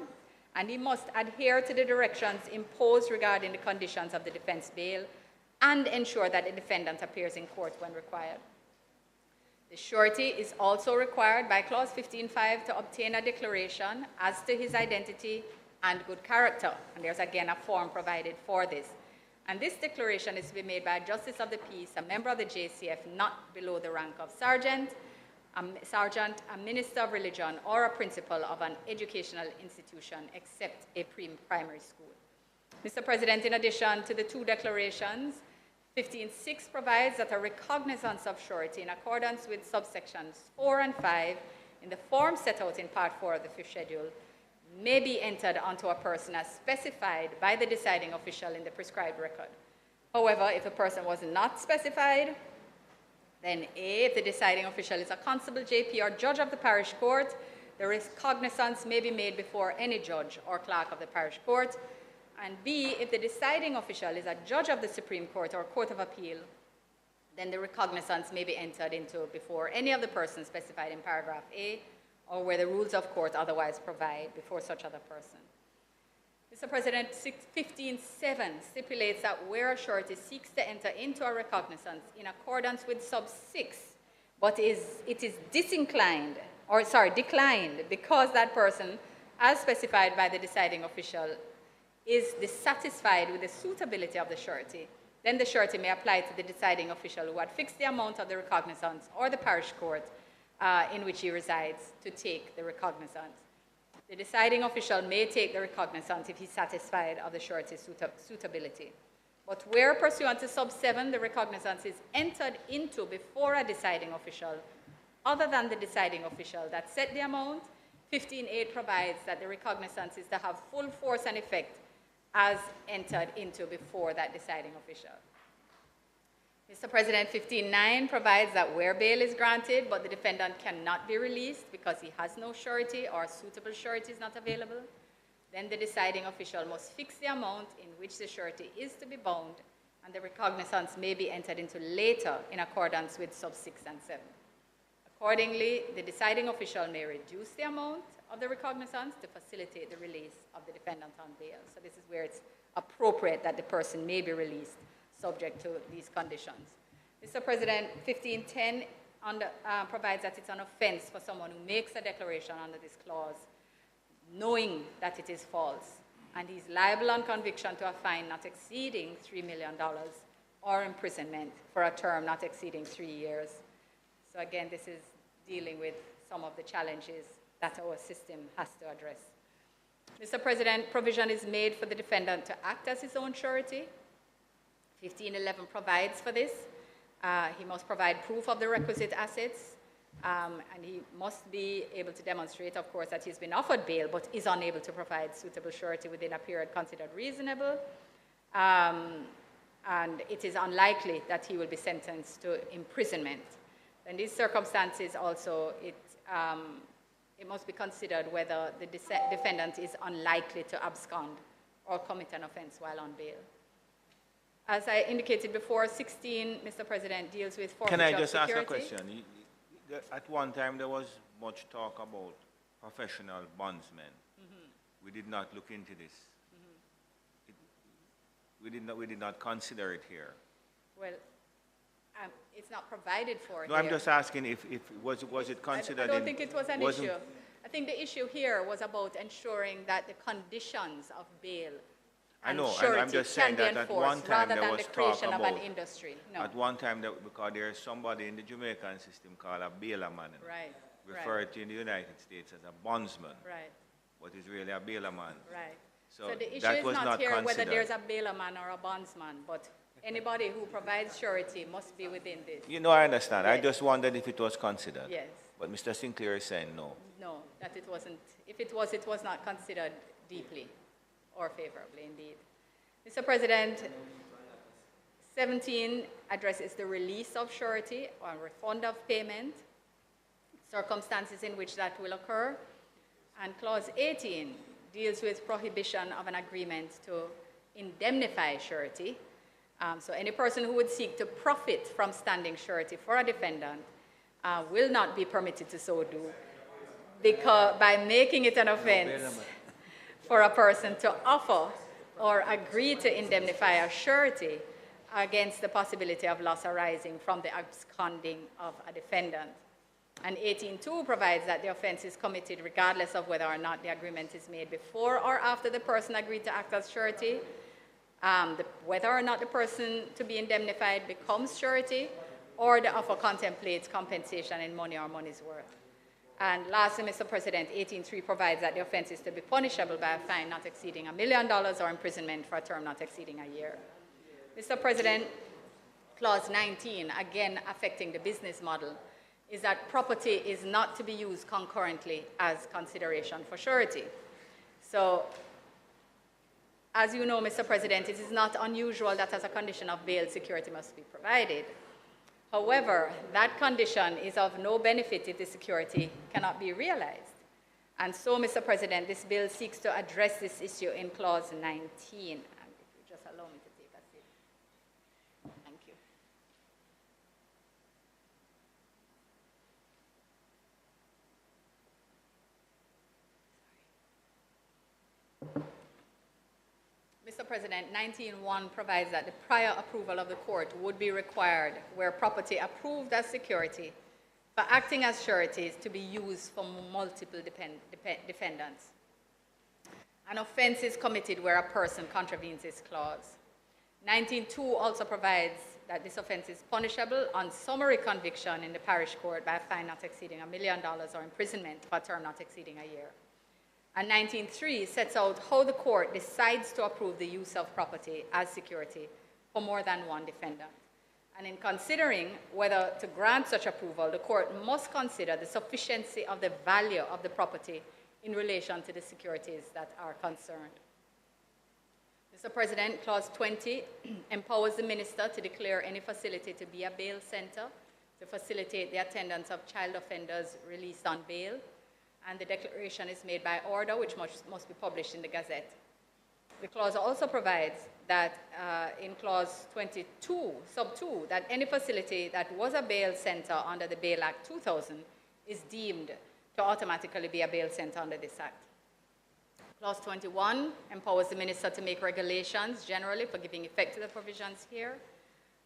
and he must adhere to the directions imposed regarding the conditions of the defense bail and ensure that the defendant appears in court when required. The surety is also required by Clause 15.5 to obtain a declaration as to his identity and good character, and there's again a form provided for this. And this declaration is to be made by a justice of the peace, a member of the JCF not below the rank of sergeant, a minister of religion, or a principal of an educational institution except a primary school. Mr. President, in addition to the two declarations, 15.6 provides that a recognizance of surety in accordance with subsections 4 and 5 in the form set out in Part 4 of the 5th schedule may be entered onto a person as specified by the deciding official in the prescribed record. However, if a person was not specified, then A, if the deciding official is a constable, JP, or judge of the parish court, the recognizance may be made before any judge or clerk of the parish court. And B, if the deciding official is a judge of the Supreme Court or Court of Appeal, then the recognizance may be entered into before any of the persons specified in paragraph A, or where the rules of court otherwise provide before such other person. Mr. President, 15.7 stipulates that where a surety seeks to enter into a recognizance in accordance with sub 6, but it is declined because that person, as specified by the deciding official, is dissatisfied with the suitability of the surety, then the surety may apply to the deciding official who had fixed the amount of the recognizance or the parish court in which he resides to take the recognizance. The deciding official may take the recognizance if he's satisfied of the surety's suitability. But where pursuant to sub 7, the recognizance is entered into before a deciding official, other than the deciding official that set the amount, 15.8 provides that the recognizance is to have full force and effect as entered into before that deciding official. Mr. President, 15.9 provides that where bail is granted, but the defendant cannot be released because he has no surety or suitable surety is not available, then the deciding official must fix the amount in which the surety is to be bound, and the recognizance may be entered into later in accordance with sub 6 and 7. Accordingly, the deciding official may reduce the amount of the recognizance to facilitate the release of the defendant on bail. So this is where it's appropriate that the person may be released subject to these conditions. Mr. President, 15.10 provides that it's an offense for someone who makes a declaration under this clause, knowing that it is false, and he's liable on conviction to a fine not exceeding $3 million or imprisonment for a term not exceeding 3 years. So again, this is dealing with some of the challenges that our system has to address. Mr. President, provision is made for the defendant to act as his own surety. 15.11 provides for this. He must provide proof of the requisite assets, and he must be able to demonstrate, of course, that he's been offered bail but is unable to provide suitable surety within a period considered reasonable. And it is unlikely that he will be sentenced to imprisonment. In these circumstances also, it must be considered whether the defendant is unlikely to abscond or commit an offense while on bail. As I indicated before, 16, Mr. President, deals with forfeiture of security. Can I just ask a question? At one time, there was much talk about professional bondsmen. Mm-hmm. We did not look into this. Mm-hmm. We did not consider it here. Well, it's not provided for. No, here. I'm just asking if was it considered. I don't think it was an issue. I think the issue here was about ensuring that the conditions of bail and surety I'm just saying that at one time there was talk about an industry. No. At one time, because there is somebody in the Jamaican system called a bailman, right, referred to in the United States as a bondsman, right, but is really a bailman. Right. So the issue that is was not here considered. Whether there's a bailman or a bondsman, but anybody who provides surety must be within this. You know, I understand. Yes. I just wondered if it was considered. Yes. But Mr. Sinclair is saying no. No, that it wasn't. If it was not considered deeply or favorably, indeed. Mr. President, 17 addresses the release of surety or refund of payment, circumstances in which that will occur. And clause 18 deals with prohibition of an agreement to indemnify surety. So any person who would seek to profit from standing surety for a defendant will not be permitted to so do, because by making it an offense for a person to offer or agree to indemnify a surety against the possibility of loss arising from the absconding of a defendant. And 18.2 provides that the offense is committed regardless of whether or not the agreement is made before or after the person agreed to act as surety, whether or not the person to be indemnified becomes surety, or the offer contemplates compensation in money or money's worth. And lastly, Mr. President, 18.3 provides that the offense is to be punishable by a fine not exceeding $1 million or imprisonment for a term not exceeding a year. Mr. President, clause 19, again affecting the business model, is that property is not to be used concurrently as consideration for surety. So, as you know, Mr. President, it is not unusual that as a condition of bail, security must be provided. However, that condition is of no benefit if the security cannot be realized. And so, Mr. President, this bill seeks to address this issue in clause 19. And if you just allow me to take a seat. Thank you. Mr. President, 19.1 provides that the prior approval of the court would be required where property approved as security for acting as sureties to be used for multiple defendants. An offense is committed where a person contravenes this clause. 19.2 also provides that this offense is punishable on summary conviction in the parish court by a fine not exceeding $1 million or imprisonment for a term not exceeding a year. And 19.3 sets out how the court decides to approve the use of property as security for more than one defendant. And in considering whether to grant such approval, the court must consider the sufficiency of the value of the property in relation to the securities that are concerned. Mr. President, clause 20 empowers the minister to declare any facility to be a bail center to facilitate the attendance of child offenders released on bail. And the declaration is made by order, which must be published in the Gazette. The clause also provides that in clause 22, sub 2, that any facility that was a bail center under the Bail Act 2000 is deemed to automatically be a bail center under this act. Clause 21 empowers the minister to make regulations generally for giving effect to the provisions here.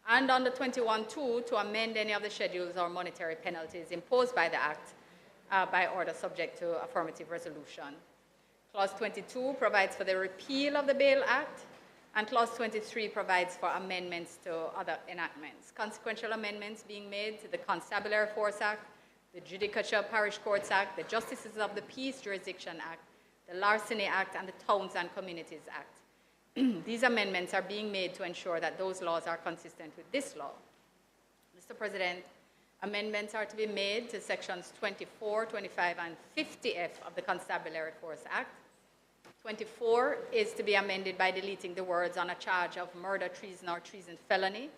And under 21.2 to amend any of the schedules or monetary penalties imposed by the act by order subject to affirmative resolution. Clause 22 provides for the repeal of the Bail Act, and Clause 23 provides for amendments to other enactments. Consequential amendments being made to the Constabulary Force Act, the Judicature Parish Courts Act, the Justices of the Peace Jurisdiction Act, the Larceny Act, and the Towns and Communities Act. These amendments are being made to ensure that those laws are consistent with this law. Mr. President, amendments are to be made to sections 24, 25, and 50F of the Constabulary Force Act. 24 is to be amended by deleting the words on a charge of murder, treason, or treason felony,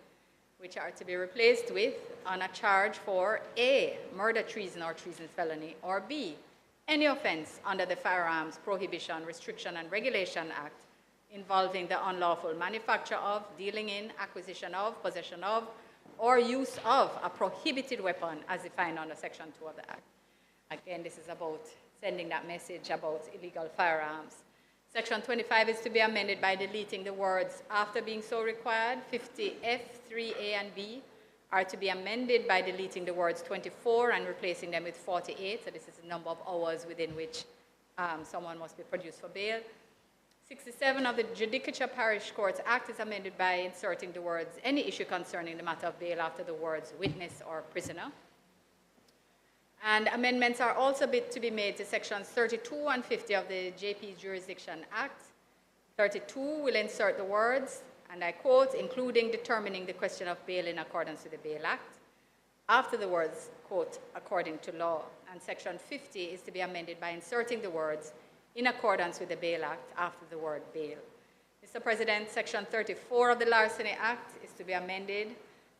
which are to be replaced with on a charge for A, murder, treason, or treason felony, or B, any offense under the Firearms Prohibition, Restriction, and Regulation Act involving the unlawful manufacture of, dealing in, acquisition of, possession of, or use of a prohibited weapon as defined under Section 2 of the Act. Again, this is about sending that message about illegal firearms. Section 25 is to be amended by deleting the words after being so required. 50F, 3A, and B are to be amended by deleting the words 24 and replacing them with 48. So this is the number of hours within which someone must be produced for bail. 67 of the Judicature Parish Courts Act is amended by inserting the words any issue concerning the matter of bail after the words witness or prisoner. And amendments are also to be made to sections 32 and 50 of the JP Jurisdiction Act. 32 will insert the words, and I quote, including determining the question of bail in accordance with the Bail Act, after the words, quote, according to law. And section 50 is to be amended by inserting the words in accordance with the Bail Act after the word bail. Mr. President, section 34 of the Larceny Act is to be amended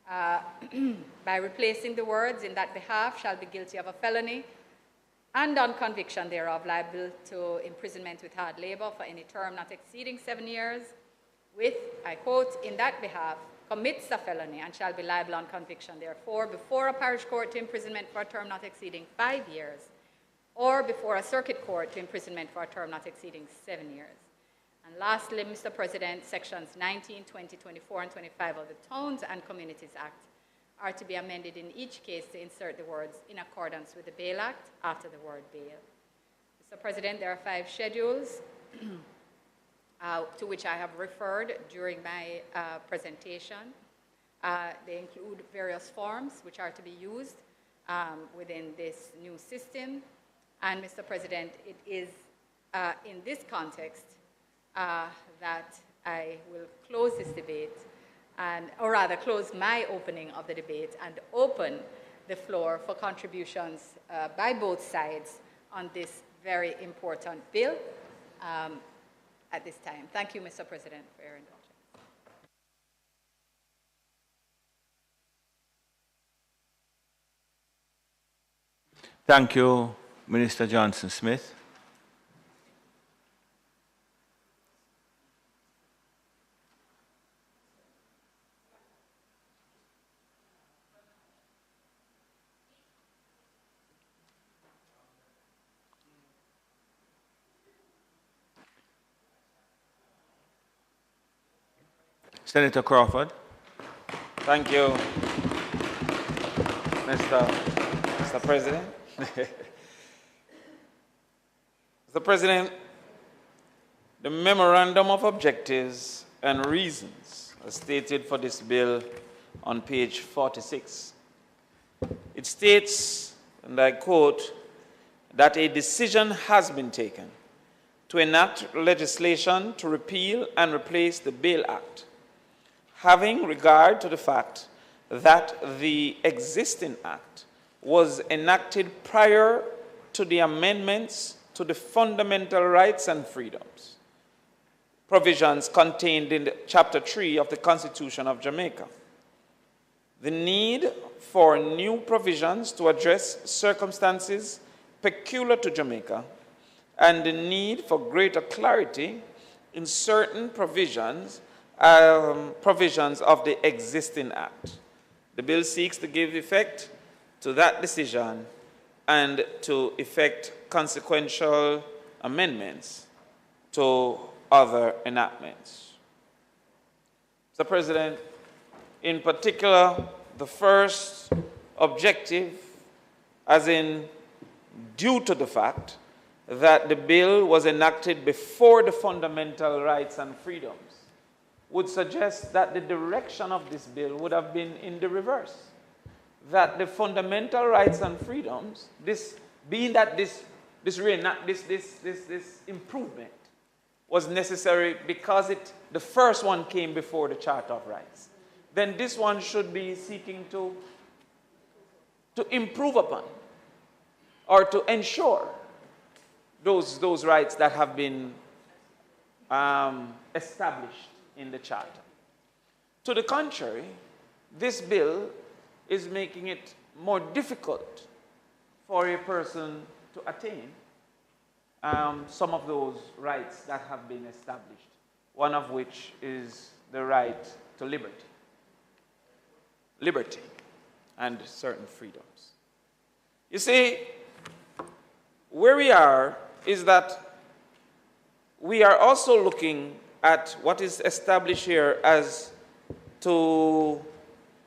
by replacing the words "in that behalf shall be guilty of a felony and on conviction thereof liable to imprisonment with hard labor for any term not exceeding 7 years," with, I quote, "in that behalf commits a felony and shall be liable on conviction therefore before a parish court to imprisonment for a term not exceeding 5 years, or before a circuit court to imprisonment for a term not exceeding 7 years. And lastly, Mr. President, sections 19, 20, 24, and 25 of the Towns and Communities Act are to be amended in each case to insert the words "in accordance with the Bail Act" after the word bail. Mr. President, there are 5 schedules to which I have referred during my presentation. They include various forms which are to be used within this new system. And Mr. President, it is in this context that I will close this debate, or rather close my opening of the debate and open the floor for contributions by both sides on this very important bill at this time. Thank you, Mr. President, for your indulgence. Thank you, Minister Johnson-Smith. Senator Crawford. Thank you, Mr. President. Mr. President, the Memorandum of Objectives and Reasons are stated for this bill on page 46. It states, and I quote, that a decision has been taken to enact legislation to repeal and replace the Bail Act, having regard to the fact that the existing act was enacted prior to the amendments to the fundamental rights and freedoms, provisions contained in Chapter 3 of the Constitution of Jamaica. The need for new provisions to address circumstances peculiar to Jamaica and the need for greater clarity in certain provisions of the existing act. The bill seeks to give effect to that decision and to effect consequential amendments to other enactments. Mr. President, in particular, the first objective, as in due to the fact that the bill was enacted before the fundamental rights and freedoms, would suggest that the direction of this bill would have been in the reverse. That the fundamental rights and freedoms, this improvement was necessary because the first one came before the Charter of Rights. Then this one should be seeking to improve upon or to ensure those rights that have been established in the Charter. To the contrary, this bill is making it more difficult for a person to attain some of those rights that have been established, one of which is the right to liberty and certain freedoms. You see, where we are is that we are also looking at what is established here as to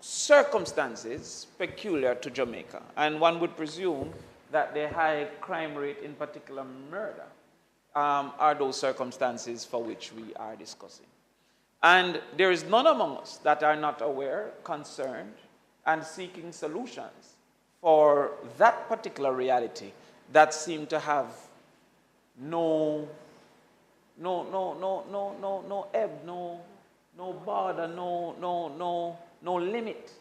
circumstances peculiar to Jamaica. And one would presume that the high crime rate, in particular murder, are those circumstances for which we are discussing. And there is none among us that are not aware, concerned, and seeking solutions for that particular reality that seem to have no ebb, no border, no limit.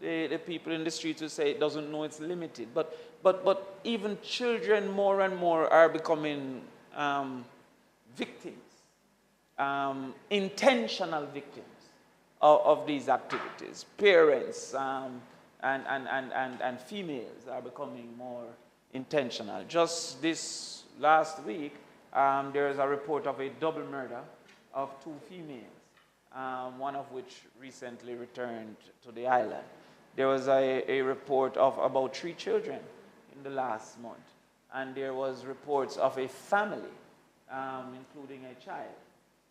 The people in the streets will say it doesn't know it's limited. But even children more and more are becoming victims, intentional victims of these activities. Parents and females are becoming more intentional. Just this last week, there is a report of a double murder of 2 females, one of which recently returned to the island. There was a report of about 3 children in the last month. And there was reports of a family, including a child,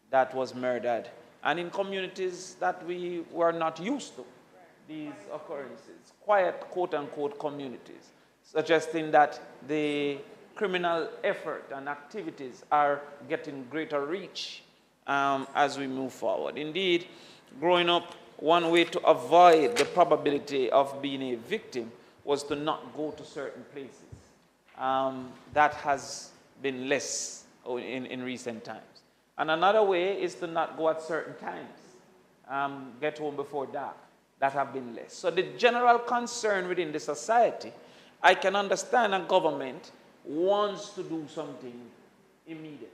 that was murdered. And in communities that we were not used to these occurrences, quiet, quote-unquote, communities, suggesting that the criminal effort and activities are getting greater reach as we move forward. Indeed, growing up, one way to avoid the probability of being a victim was to not go to certain places. That has been less in recent times. And another way is to not go at certain times, get home before dark. That have been less. So the general concern within the society, I can understand a government wants to do something immediately.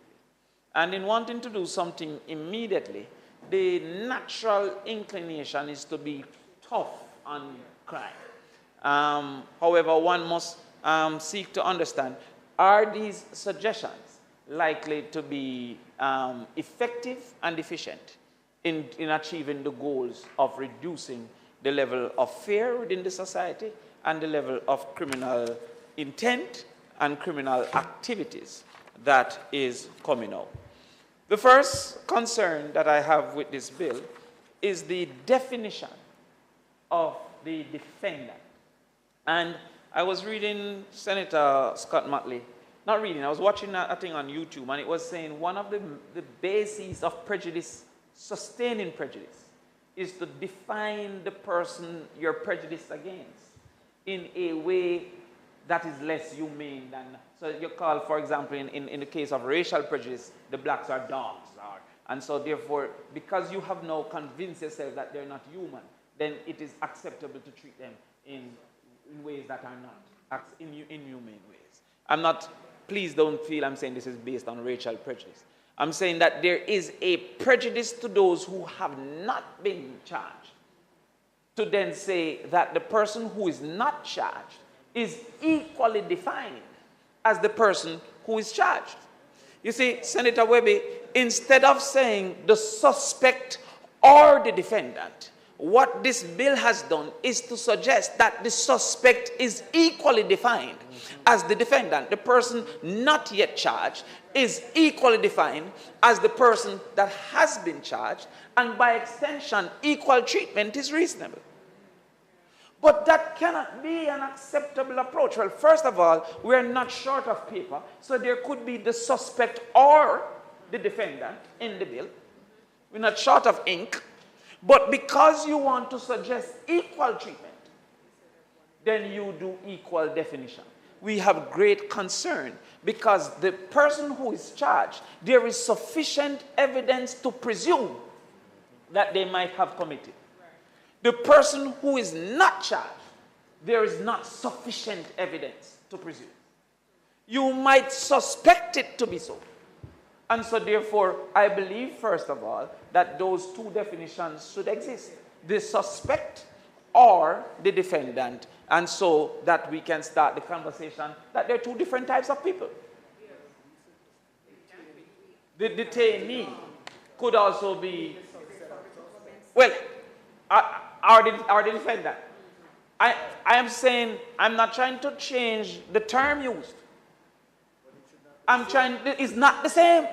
And in wanting to do something immediately, the natural inclination is to be tough on crime. However, one must seek to understand, are these suggestions likely to be effective and efficient in achieving the goals of reducing the level of fear within the society and the level of criminal intent and criminal activities that is coming out? The first concern that I have with this bill is the definition of the defendant. And I was reading Senator Scott Motley, not reading, I was watching a thing on YouTube, and it was saying one of the bases of prejudice, sustaining prejudice, is to define the person you're prejudiced against in a way that is less humane than, so you call, for example, in the case of racial prejudice, the blacks are dogs. And so therefore, because you have now convinced yourself that they're not human, then it is acceptable to treat them in ways that are not inhumane ways. I'm not, please don't feel I'm saying this is based on racial prejudice. I'm saying that there is a prejudice to those who have not been charged, to then say that the person who is not charged is equally defined as the person who is charged. You see, Senator Webby, instead of saying the suspect or the defendant, what this bill has done is to suggest that the suspect is equally defined as the defendant. The person not yet charged is equally defined as the person that has been charged, and by extension, equal treatment is reasonable. But that cannot be an acceptable approach. Well, first of all, we are not short of paper, so there could be the suspect or the defendant in the bill. We're not short of ink. But because you want to suggest equal treatment, then you do equal definition. We have great concern because the person who is charged, there is sufficient evidence to presume that they might have committed. The person who is not charged, there is not sufficient evidence to presume. You might suspect it to be so. And so therefore, I believe, first of all, that those two definitions should exist. The suspect or the defendant. And so that we can start the conversation that there are two different types of people. The detainee could also be, well, or the defendant. I am saying, I'm not trying to change the term used. I'm trying, it's not the same.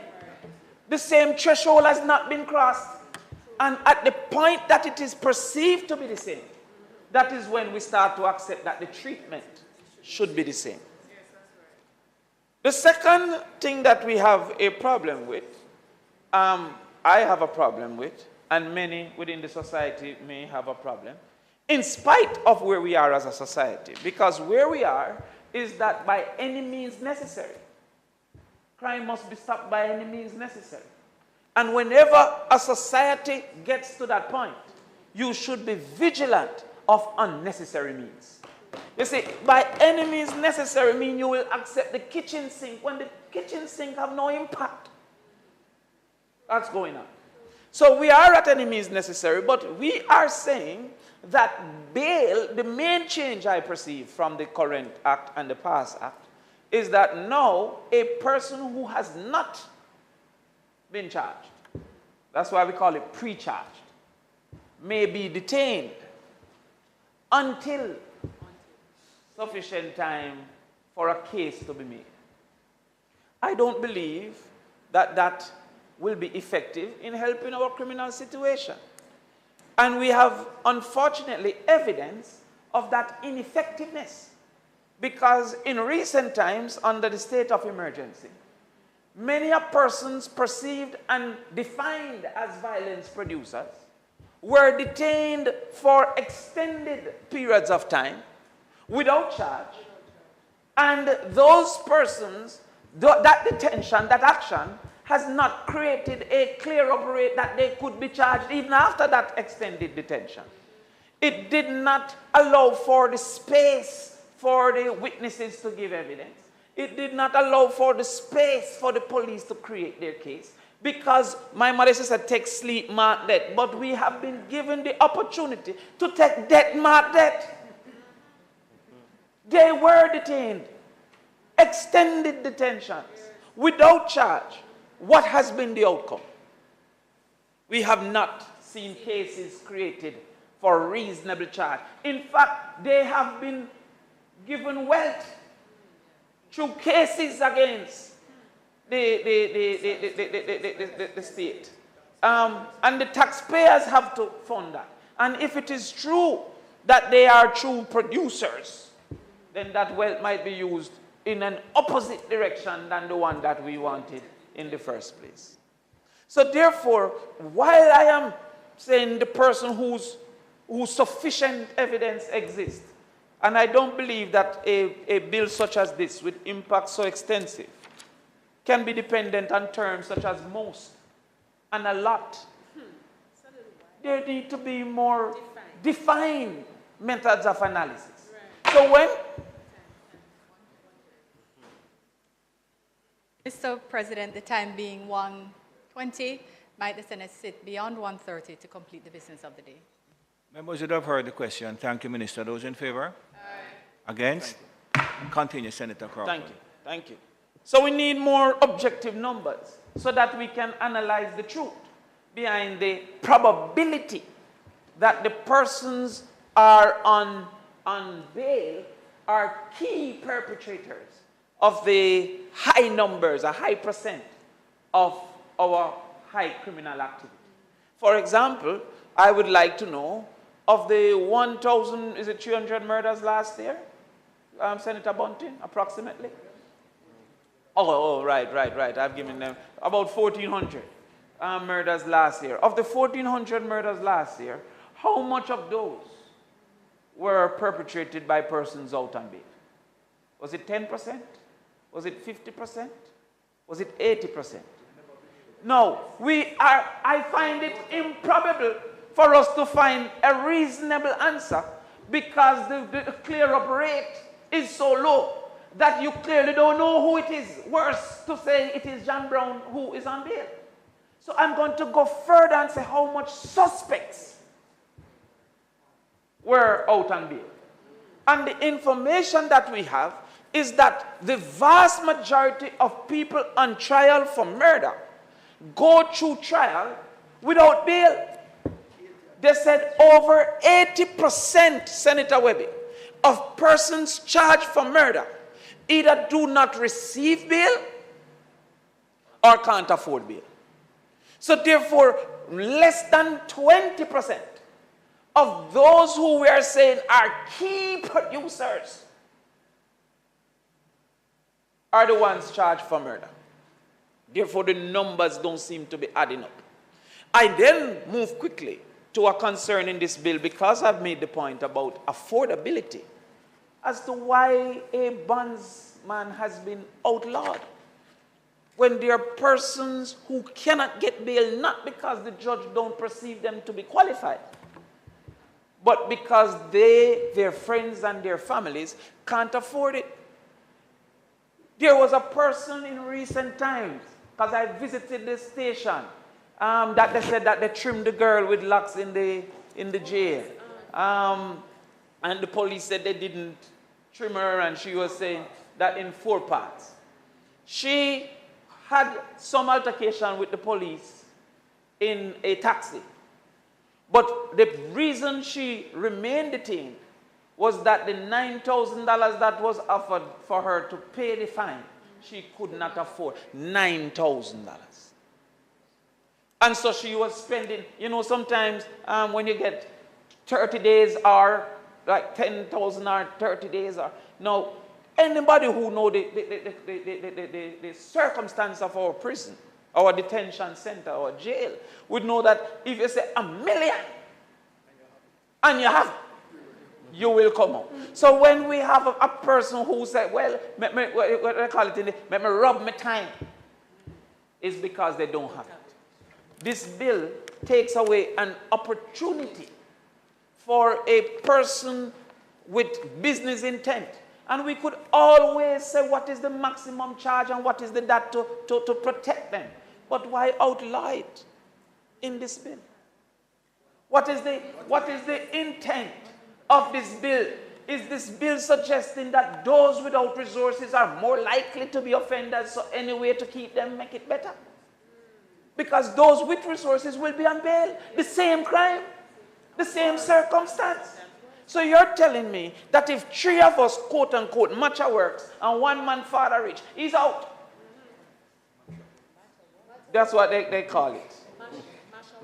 The same threshold has not been crossed. And at the point that it is perceived to be the same, that is when we start to accept that the treatment should be the same. The second thing that we have a problem with, I have a problem with, and many within the society may have a problem, in spite of where we are as a society. Because where we are is that by any means necessary. Crime must be stopped by any means necessary. And whenever a society gets to that point, you should be vigilant of unnecessary means. You see, by any means necessary mean you will accept the kitchen sink when the kitchen sink have no impact. That's going on. So we are at any means necessary, but we are saying that bail, the main change I perceive from the current act and the past act, is that now a person who has not been charged, that's why we call it pre-charged, may be detained until sufficient time for a case to be made. I don't believe that that will be effective in helping our criminal situation. And we have, unfortunately, evidence of that ineffectiveness. Because in recent times, under the state of emergency, many persons perceived and defined as violence producers were detained for extended periods of time without charge. And those persons, that detention, that action, has not created a clear rate that they could be charged even after that extended detention. It did not allow for the space for the witnesses to give evidence. It did not allow for the space for the police to create their case. Because my mother said, take sleep, mark death. But we have been given the opportunity to take death, mark death. They were detained. Extended detentions. Without charge. What has been the outcome? We have not seen cases created for reasonable charge. In fact, they have been given wealth through cases against the state. And the taxpayers have to fund that. And if it is true that they are true producers, then that wealth might be used in an opposite direction than the one that we wanted in the first place. So therefore, while I am saying the person whose sufficient evidence exists, and I don't believe that a bill such as this, with impact so extensive, can be dependent on terms such as most and a lot. There need to be more defined methods of analysis. So when... Mr. President, the time being 1:20, might the Senate sit beyond 1:30 to complete the business of the day? Members would have heard the question. Thank you, Minister. Those in favor? Against? Continue, Senator Crawford. Thank you. Thank you. So we need more objective numbers so that we can analyze the truth behind the probability that the persons are on bail are key perpetrators of the high numbers, a high percent of our high criminal activity. For example, I would like to know of the 1,300 murders last year, Senator Bunting, approximately? Oh, right. I've given them about 1,400 murders last year. Of the 1,400 murders last year, how much of those were perpetrated by persons out on bail? Was it 10%? Was it 50%? Was it 80%? No, I find it improbable for us to find a reasonable answer because the clear-up rate is so low that you clearly don't know who it is. Worse to say it is John Brown who is on bail. So I'm going to go further and say how much suspects were out on bail. And the information that we have is that the vast majority of people on trial for murder go through trial without bail. They said over 80%, Senator Webby, of persons charged for murder either do not receive bail or can't afford bail. So therefore, less than 20% of those who we are saying are key producers are the ones charged for murder. Therefore, the numbers don't seem to be adding up. I then move quickly to a concern in this bill because I've made the point about affordability as to why a bondsman has been outlawed when there are persons who cannot get bail not because the judge don't perceive them to be qualified, but because they, their friends and their families can't afford it. There was a person in recent times, because I visited this station that they said that they trimmed the girl with locks in the jail. And the police said they didn't trim her, and she was saying that in 4 parts. She had some altercation with the police in a taxi. But the reason she remained detained was that the $9,000 that was offered for her to pay the fine, she could not afford $9,000. And so she was spending, you know, sometimes when you get 30 days or like 10,000 or 30 days or, no, anybody who know the circumstance of our prison, our detention center, our jail, would know that if you say $1 million and you have it, you will come out. So when we have a person who said, well, what do they call it? Let me rub my time, it's because they don't have it. This bill takes away an opportunity for a person with business intent. And we could always say what is the maximum charge and what is the that to protect them. But why outlaw it in this bill? What is the intent of this bill? Is this bill suggesting that those without resources are more likely to be offenders, so any way to keep them, make it better? Because those with resources will be on bail. The same crime, the same circumstance. So you're telling me that if 3 of us, quote unquote, match our works, and 1 man father rich, he's out. That's what they call it.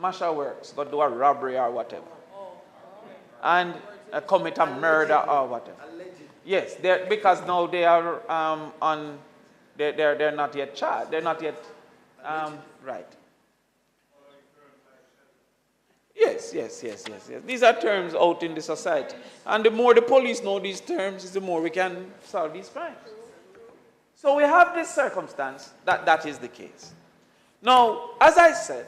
Masha works, go do a robbery or whatever. And commit a murder or whatever. Yes, because now they are they're not yet charged. They're not yet right. Yes. These are terms out in the society. And the more the police know these terms, the more we can solve these crimes. So we have this circumstance that is the case. Now, as I said,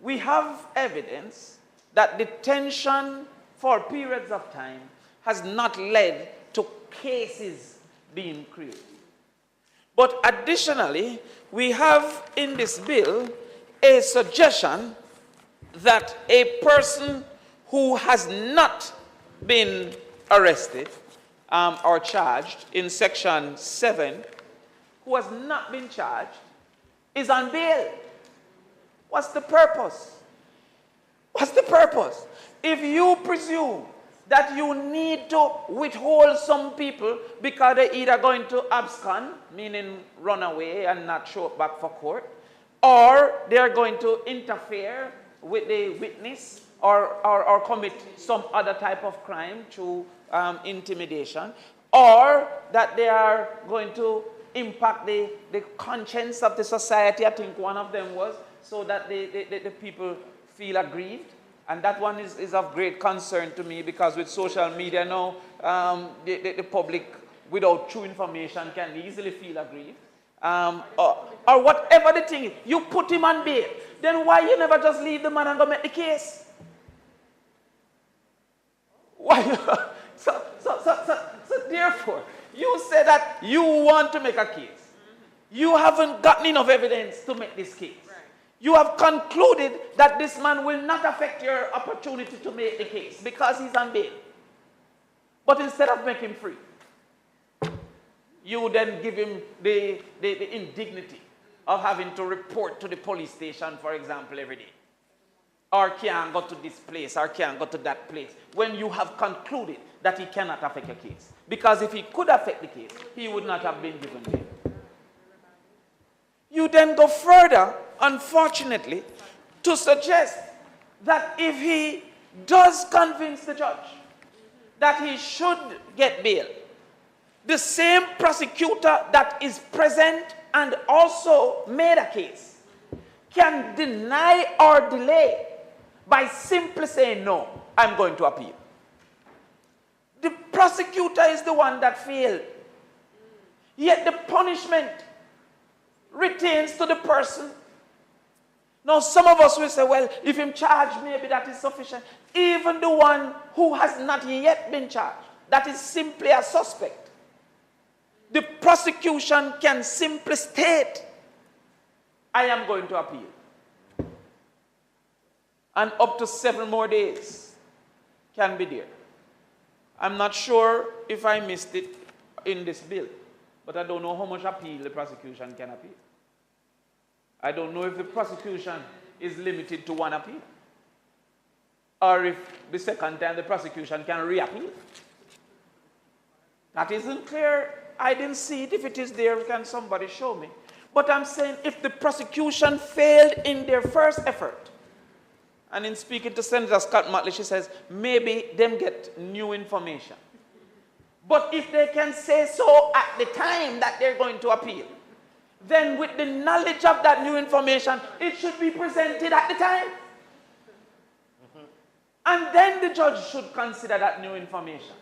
we have evidence that detention for periods of time has not led to cases being created. But additionally, we have in this bill a suggestion that a person who has not been arrested or charged in Section 7, who has not been charged, is on bail. What's the purpose? What's the purpose? If you presume that you need to withhold some people because they're either going to abscond, meaning run away and not show up back for court, or they're going to interfere with the witness or commit some other type of crime through intimidation, or that they are going to impact the conscience of the society, I think one of them was, so that the people feel aggrieved. And that one is of great concern to me, because with social media now, the public, without true information, can easily feel aggrieved. Or whatever the thing is, you put him on bail. Then why you never just leave the man and go make the case? Why? So therefore, you say that you want to make a case. You haven't gotten enough evidence to make this case. You have concluded that this man will not affect your opportunity to make the case because he's on bail. But instead of making him free, you then give him the indignity of having to report to the police station, for example, every day. Or can't go to this place, or can't go to that place, when you have concluded that he cannot affect your case. Because if he could affect the case, he would not have been given bail. You then go further, unfortunately, to suggest that if he does convince the judge that he should get bail, the same prosecutor that is present and also made a case can deny or delay by simply saying, no, I'm going to appeal. The prosecutor is the one that failed. Yet the punishment retains to the person. Now, some of us will say, well, if him charged, maybe that is sufficient. Even the one who has not yet been charged, that is simply a suspect. The prosecution can simply state, I am going to appeal. and up to 7 more days can be there. I'm not sure if I missed it in this bill, but I don't know how much appeal the prosecution can appeal. I don't know if the prosecution is limited to 1 appeal, or if the second time the prosecution can reappeal. That isn't clear. I didn't see it. If it is there, can somebody show me? But I'm saying if the prosecution failed in their first effort, and in speaking to Senator Scott Motley, she says, maybe them get new information. But if they can say so at the time that they're going to appeal, then with the knowledge of that new information, it should be presented at the time. And then the judge should consider that new information.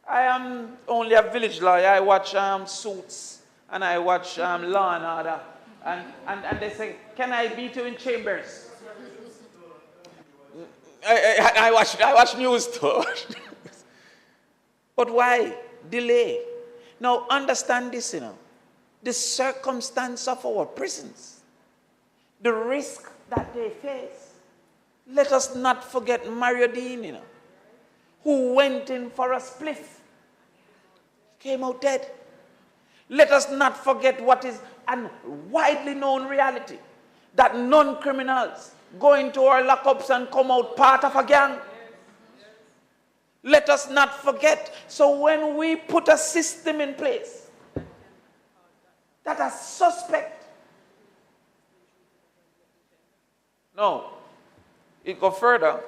I am only a village lawyer. I watch Suits and I watch Law and Order. And they say, can I beat you in chambers? I watch news too. But why delay? Now understand this, the circumstance of our prisons, the risk that they face. Let us not forget Mario Dean, who went in for a spliff, came out dead. Let us not forget what is a widely known reality, that non-criminals go into our lockups and come out part of a gang. Let us not forget. So when we put a system in place that a suspect, no, it goes further,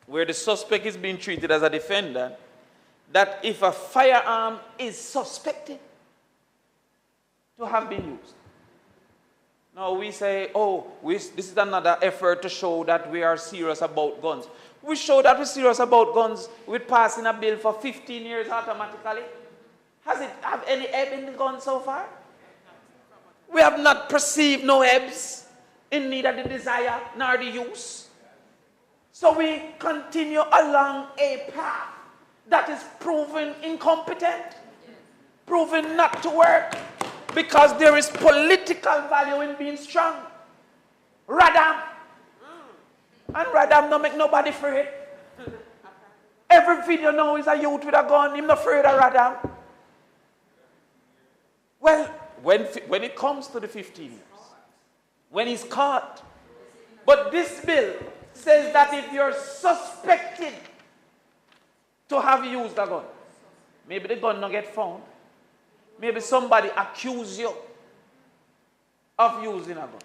where the suspect is being treated as a defendant, that if a firearm is suspected to have been used. Now we say, this is another effort to show that we are serious about guns. We show that we're serious about guns with passing a bill for 15 years automatically. Has it have any ebb in the gun so far? We have not perceived no ebbs in neither the desire nor the use. So we continue along a path that is proven incompetent, proven not to work, because there is political value in being strong. Radam. And Radam don't make nobody afraid. Every video now is a youth with a gun. He's not afraid of Radam. Well, when it comes to the 15 years, when he's caught, but this bill says that if you're suspected to have used a gun, maybe the gun not get found, maybe somebody accuse you of using a gun,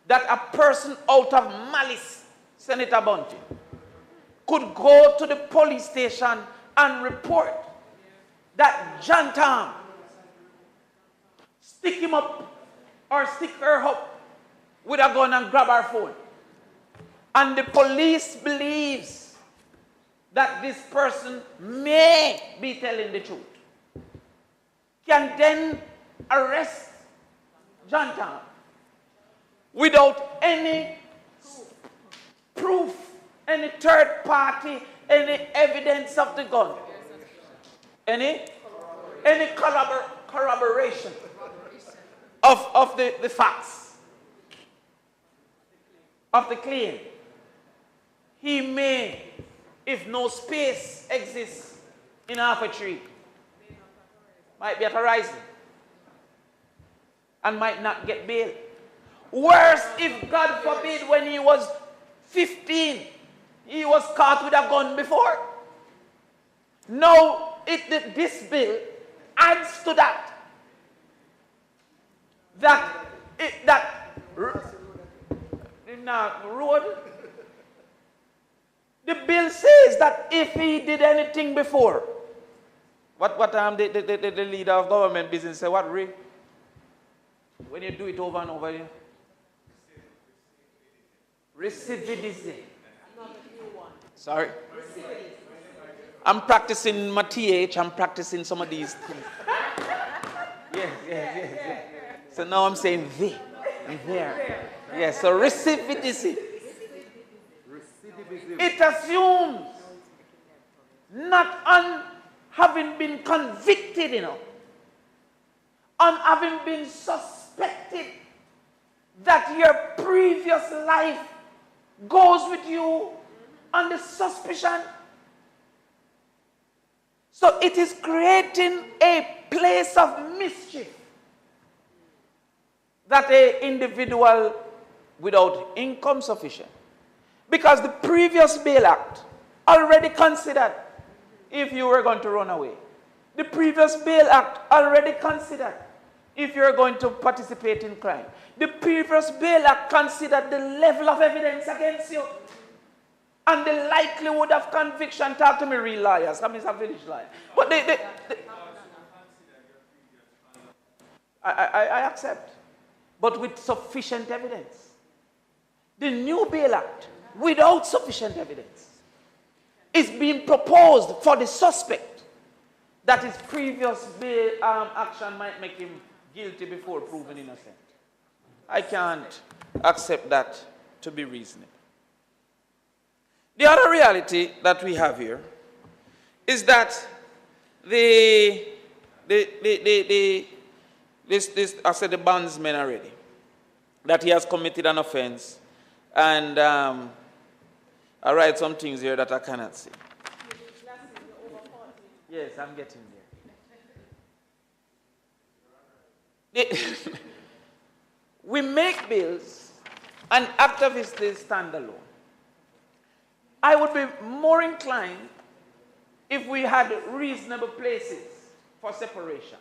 that a person out of malice, Senator Bunty, could go to the police station and report that John Tom stick him up or stick her up with a gun and grab her phone. And the police believes that this person may be telling the truth. Can then arrest John Tom without any proof, any third party, any evidence of the gun, any corroboration of the facts, of the claim. He may, if no space exists in half a tree, might be at a rising and might not get bail. Worse, if God forbid, when he was 15, he was caught with a gun before. Now, this bill adds to that. Road. The bill says that if he did anything before, what the leader of government business say, what, Ray? When you do it over and over again? Recidivism. Sorry? I'm practicing my TH, I'm practicing some of these things. Yes. So now I'm saying they and there. Yes, so recidivism. It assumes not on having been convicted, on having been suspected that your previous life goes with you on the suspicion. So it is creating a place of mischief that an individual without income sufficient, because the previous Bail Act already considered if you were going to run away. The previous Bail Act already considered if you are going to participate in crime. The previous Bail Act considered the level of evidence against you and the likelihood of conviction. Talk to me, real lawyers. I mean, it's a village lawyer. But I accept, but with sufficient evidence. The new Bail Act, without sufficient evidence, is being proposed for the suspect that his previous bail action might make him guilty before proven innocent. I can't accept that to be reasonable. The other reality that we have here is that I said the bondsman already, that he has committed an offense, and I write some things here that I cannot see. Yes, I'm getting there. We make bills, and activists they stand alone. I would be more inclined if we had reasonable places for separation.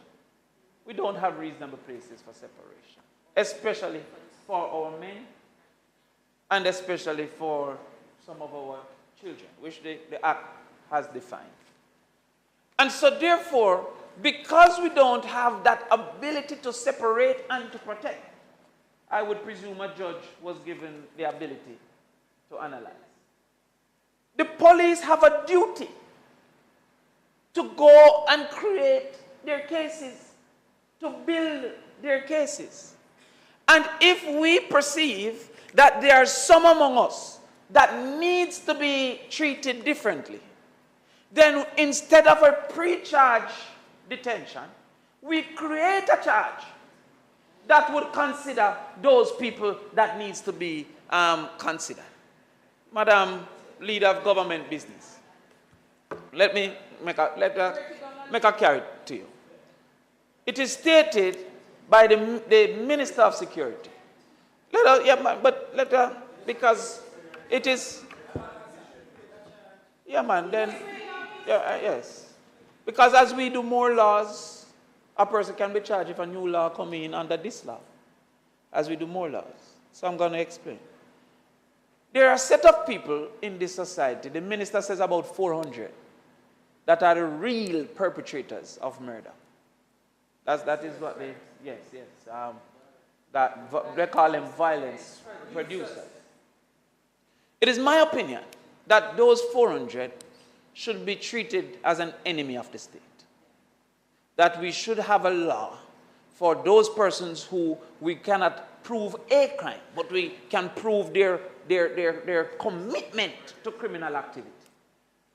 We don't have reasonable places for separation, especially for our men and especially for some of our children, which the Act has defined. And so therefore, because we don't have that ability to separate and to protect, I would presume a judge was given the ability to analyze. The police have a duty to go and create their cases, to build their cases. And if we perceive that there are some among us that needs to be treated differently, then instead of a pre-charge detention, we create a charge that would consider those people that needs to be considered. Madam Leader of Government Business, let me make a carry to you. It is stated by the Minister of Security. Because it is, yes. Because as we do more laws, a person can be charged if a new law comes in under this law, as we do more laws. So I'm going to explain. There are a set of people in this society, the minister says about 400, that are the real perpetrators of murder. That is what they, yes. They call them violence producers. It is my opinion that those 400 should be treated as an enemy of the state. That we should have a law for those persons who we cannot prove a crime, but we can prove their commitment to criminal activity.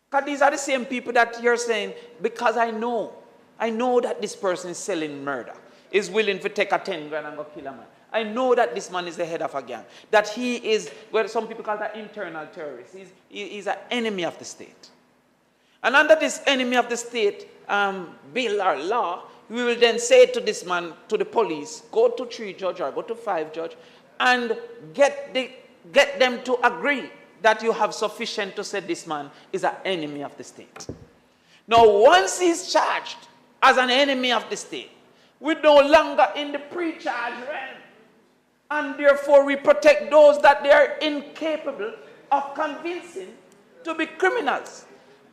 Because these are the same people that you're saying, because I know that this person is selling murder, is willing to take a 10 grand and go kill a man. I know that this man is the head of a gang, that he is, well, some people call that internal terrorist. He's an enemy of the state. And under this enemy of the state bill or law, we will then say to this man, to the police, go to 3 judge or go to 5 judge, and get them to agree that you have sufficient to say this man is an enemy of the state. Now, once he's charged as an enemy of the state, we're no longer in the pre-charge realm. And therefore, we protect those that they are incapable of convincing to be criminals.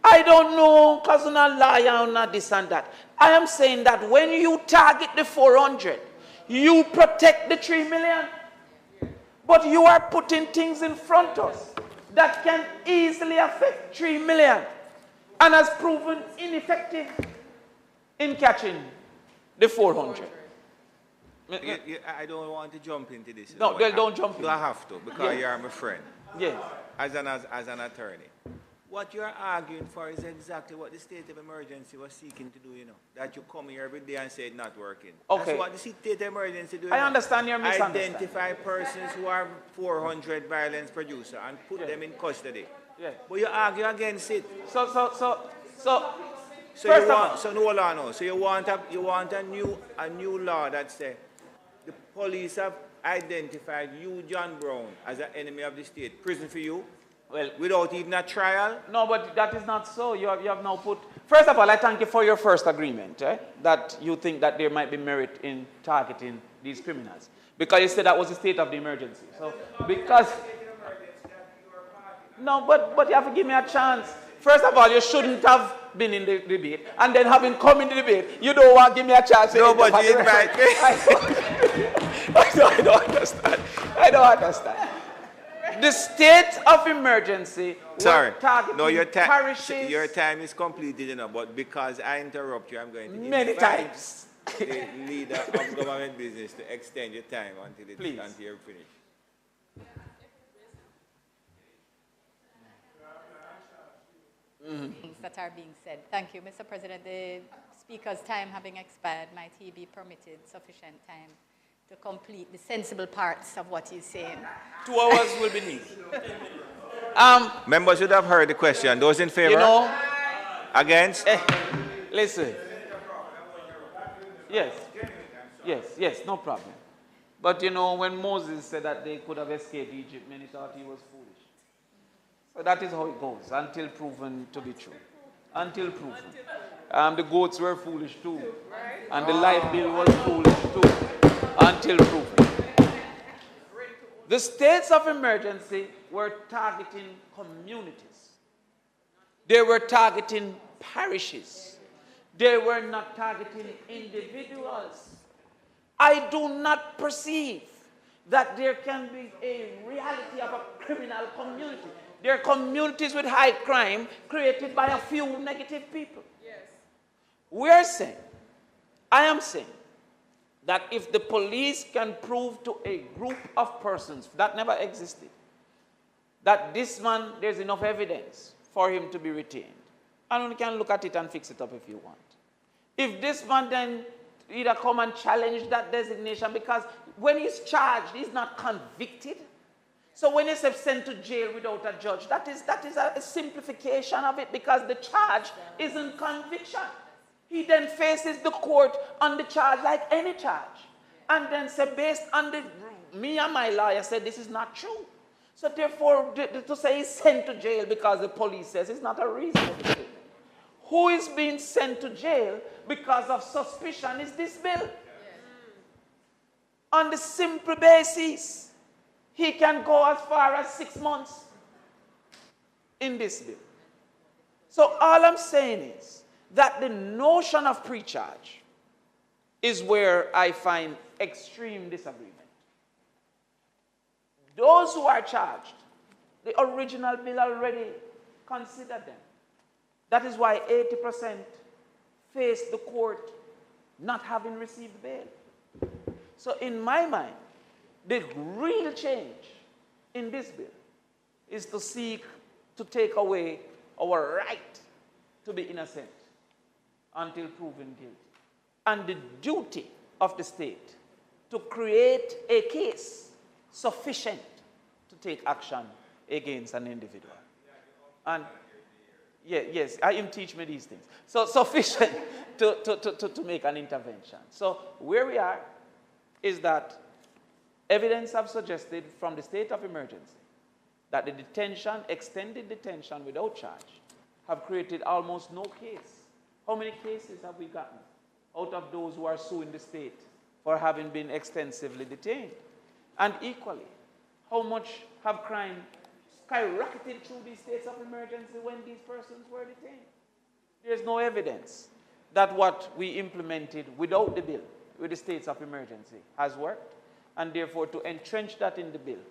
I don't know, because I'm not liar, I'm not this and that. I am saying that when you target the 400, you protect the 3 million. But you are putting things in front of us that can easily affect 3 million and has proven ineffective in catching the 400. I don't want to jump into this. No, don't jump in. No, I have to, because you are my friend. Yes. As an attorney. What you're arguing for is exactly what the state of emergency was seeking to do, you know. That you come here every day and say it's not working. Okay. That's what the state of emergency do. I understand your misunderstanding. Identify persons who are 400 violence producer and put them in custody. Yeah. But you argue against it. So you want a new law that says the police have identified you, John Brown, as an enemy of the state. Prison for you. Well, without even a trial? No, but that is not so. You have now put... First of all, I thank you for your first agreement, that you think that there might be merit in targeting these criminals. Because you said that was the state of the emergency. So, because... No, but you have to give me a chance. First of all, you shouldn't have been in the debate. And then having come in the debate, you don't want to give me a chance. No, but you invite me. I don't understand. I don't understand. The state of emergency. Sorry. No, your time is completed, you know, but because I interrupt you, I'm going to many times. The leader of government business to extend your time until you're finished. Things that are being said. Thank you, Mr. President. The Speaker's time having expired, might he be permitted sufficient time to complete the sensible parts of what he's saying? 2 hours will be needed. Members should have heard the question. Those in favor? You know, against? Listen. Yes, no problem. But you know, when Moses said that they could have escaped Egypt, many thought he was foolish. So that is how it goes, until proven to be true. Until proven. The goats were foolish too. And the light bill was foolish too. Until proven. The states of emergency were targeting communities. They were targeting parishes. They were not targeting individuals. I do not perceive that there can be a reality of a criminal community. There are communities with high crime created by a few negative people. Yes. I am saying, that if the police can prove to a group of persons that never existed, that this man, there's enough evidence for him to be retained, and we can look at it and fix it up if you want. If this man then either come and challenge that designation, because when he's charged, he's not convicted. So when he's sent to jail without a judge, that is a simplification of it, because the charge isn't conviction. He then faces the court on the charge like any charge. And then say, based on me and my lawyer said this is not true. So therefore, to say he's sent to jail because the police says it's not a reasonable statement. Who is being sent to jail because of suspicion is this bill. Yes. On the simple basis, he can go as far as 6 months in this bill. So all I'm saying is, that the notion of pre-charge is where I find extreme disagreement. Those who are charged, the original bill already considered them. That is why 80% faced the court not having received bail. So in my mind, the real change in this bill is to seek to take away our right to be innocent until proven guilty. And the duty of the state to create a case sufficient to take action against an individual. And yes, I am teach me these things. So sufficient to make an intervention. So where we are is that evidence have suggested from the state of emergency that the detention, extended detention without charge, have created almost no case. How many cases have we gotten out of those who are suing the state for having been extensively detained? And equally, how much have crime skyrocketed through these states of emergency when these persons were detained? There's no evidence that what we implemented without the bill, with the states of emergency, has worked. And therefore, to entrench that in the bill,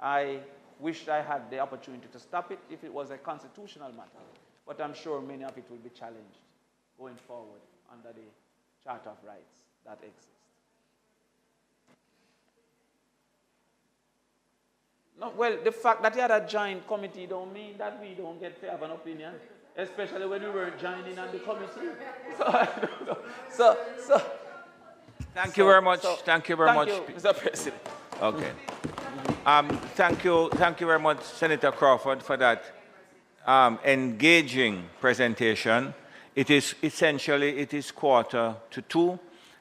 I wished I had the opportunity to stop it if it was a constitutional matter. But I'm sure many of it will be challenged going forward under the Charter of Rights that exists. No, well, the fact that you had a joint committee don't mean that we don't get to have an opinion, especially when we were joining on the committee. So, Thank you very much. Thank you very much. Thank you, Mr. President. Okay. Thank you very much, Senator Crawford, for that engaging presentation. It is essentially, it is 1:45.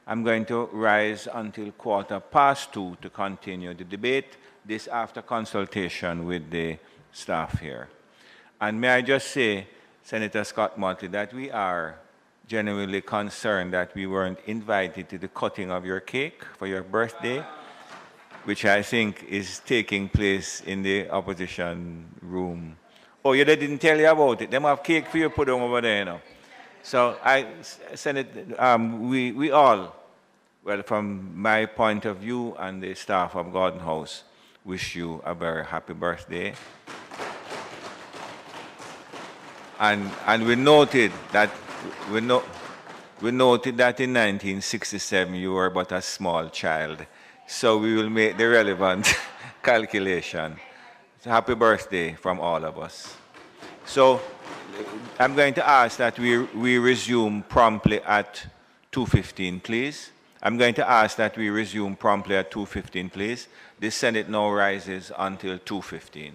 I'm going to rise until 2:15 to continue the debate, this after consultation with the staff here. And may I just say, Senator Scott Motley, that we are genuinely concerned that we weren't invited to the cutting of your cake for your birthday, which I think is taking place in the opposition room. Oh, they didn't tell you about it. They have cake for you put them over there, you know. So we all, well, from my point of view and the staff of Gordon House, wish you a very happy birthday. And we noted that in 1967 you were but a small child. So we will make the relevant calculation. So happy birthday from all of us. So I'm going to ask that we resume promptly at 2:15, please. I'm going to ask that we resume promptly at 2:15, please. The Senate now rises until 2:15.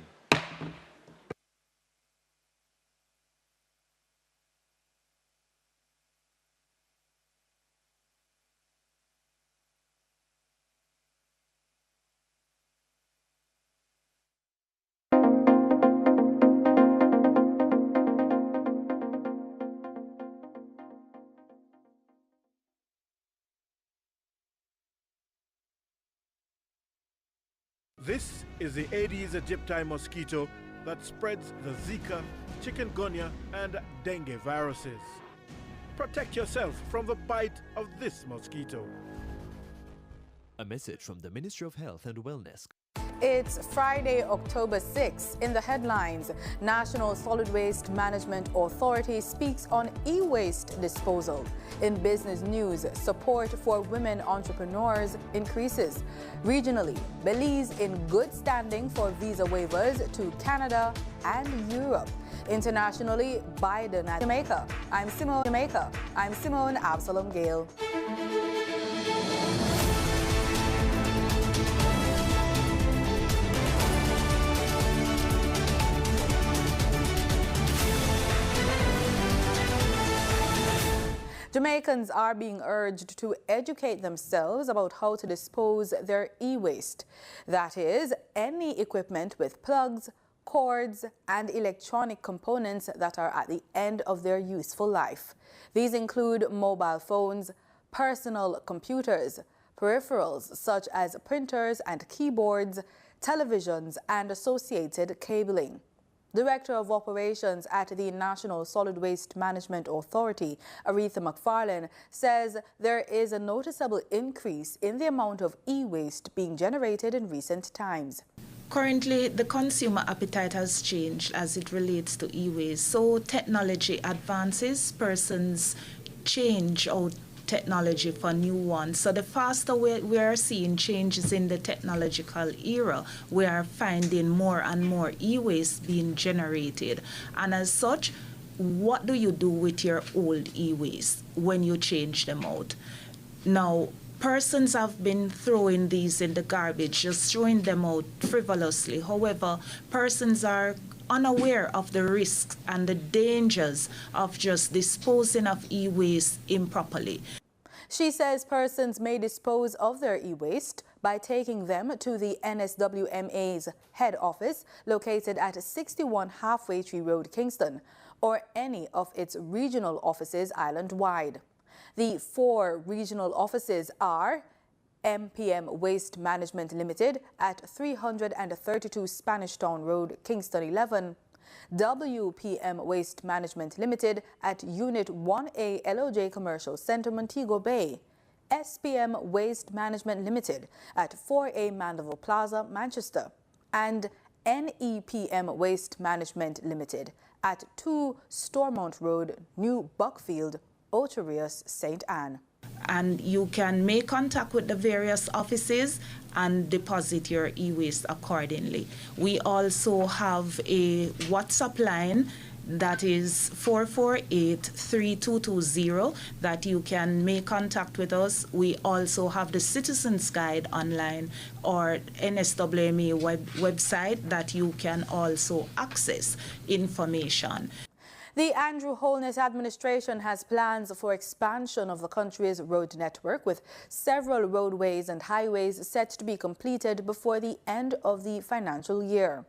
This is the Aedes aegypti mosquito that spreads the Zika, chikungunya, and dengue viruses. Protect yourself from the bite of this mosquito. A message from the Ministry of Health and Wellness. It's Friday, October 6. In the headlines, National Solid Waste Management Authority speaks on e-waste disposal. In business news, support for women entrepreneurs increases. Regionally, Belize in good standing for visa waivers to Canada and Europe. Internationally, Biden at Jamaica. I'm Simone Absalom Gale. Jamaicans are being urged to educate themselves about how to dispose their e-waste. That is, any equipment with plugs, cords, and electronic components that are at the end of their useful life. These include mobile phones, personal computers, peripherals such as printers and keyboards, televisions, and associated cabling. Director of Operations at the National Solid Waste Management Authority, Aretha McFarlane, says there is a noticeable increase in the amount of e-waste being generated in recent times. Currently, the consumer appetite has changed as it relates to e-waste. So technology advances, persons change out technology for new ones. So the faster we are seeing changes in the technological era, we are finding more and more e-waste being generated. And as such, what do you do with your old e-waste when you change them out? Now, persons have been throwing these in the garbage, just throwing them out frivolously. However, persons are unaware of the risks and the dangers of just disposing of e-waste improperly. She says persons may dispose of their e-waste by taking them to the NSWMA's head office located at 61 Halfway Tree Road, Kingston, or any of its regional offices island-wide. The 4 regional offices are MPM Waste Management Limited at 332 Spanish Town Road, Kingston 11, WPM Waste Management Limited at Unit 1A LOJ Commercial Center, Montego Bay, SPM Waste Management Limited at 4A Mandeville Plaza, Manchester, and NEPM Waste Management Limited at 2 Stormont Road, New Buckfield, Oterius, St. Anne. And you can make contact with the various offices and deposit your e-waste accordingly. We also have a WhatsApp line that is 448-3220 that you can make contact with us. We also have the Citizens Guide online or NSWMA website that you can also access information. The Andrew Holness administration has plans for expansion of the country's road network, with several roadways and highways set to be completed before the end of the financial year.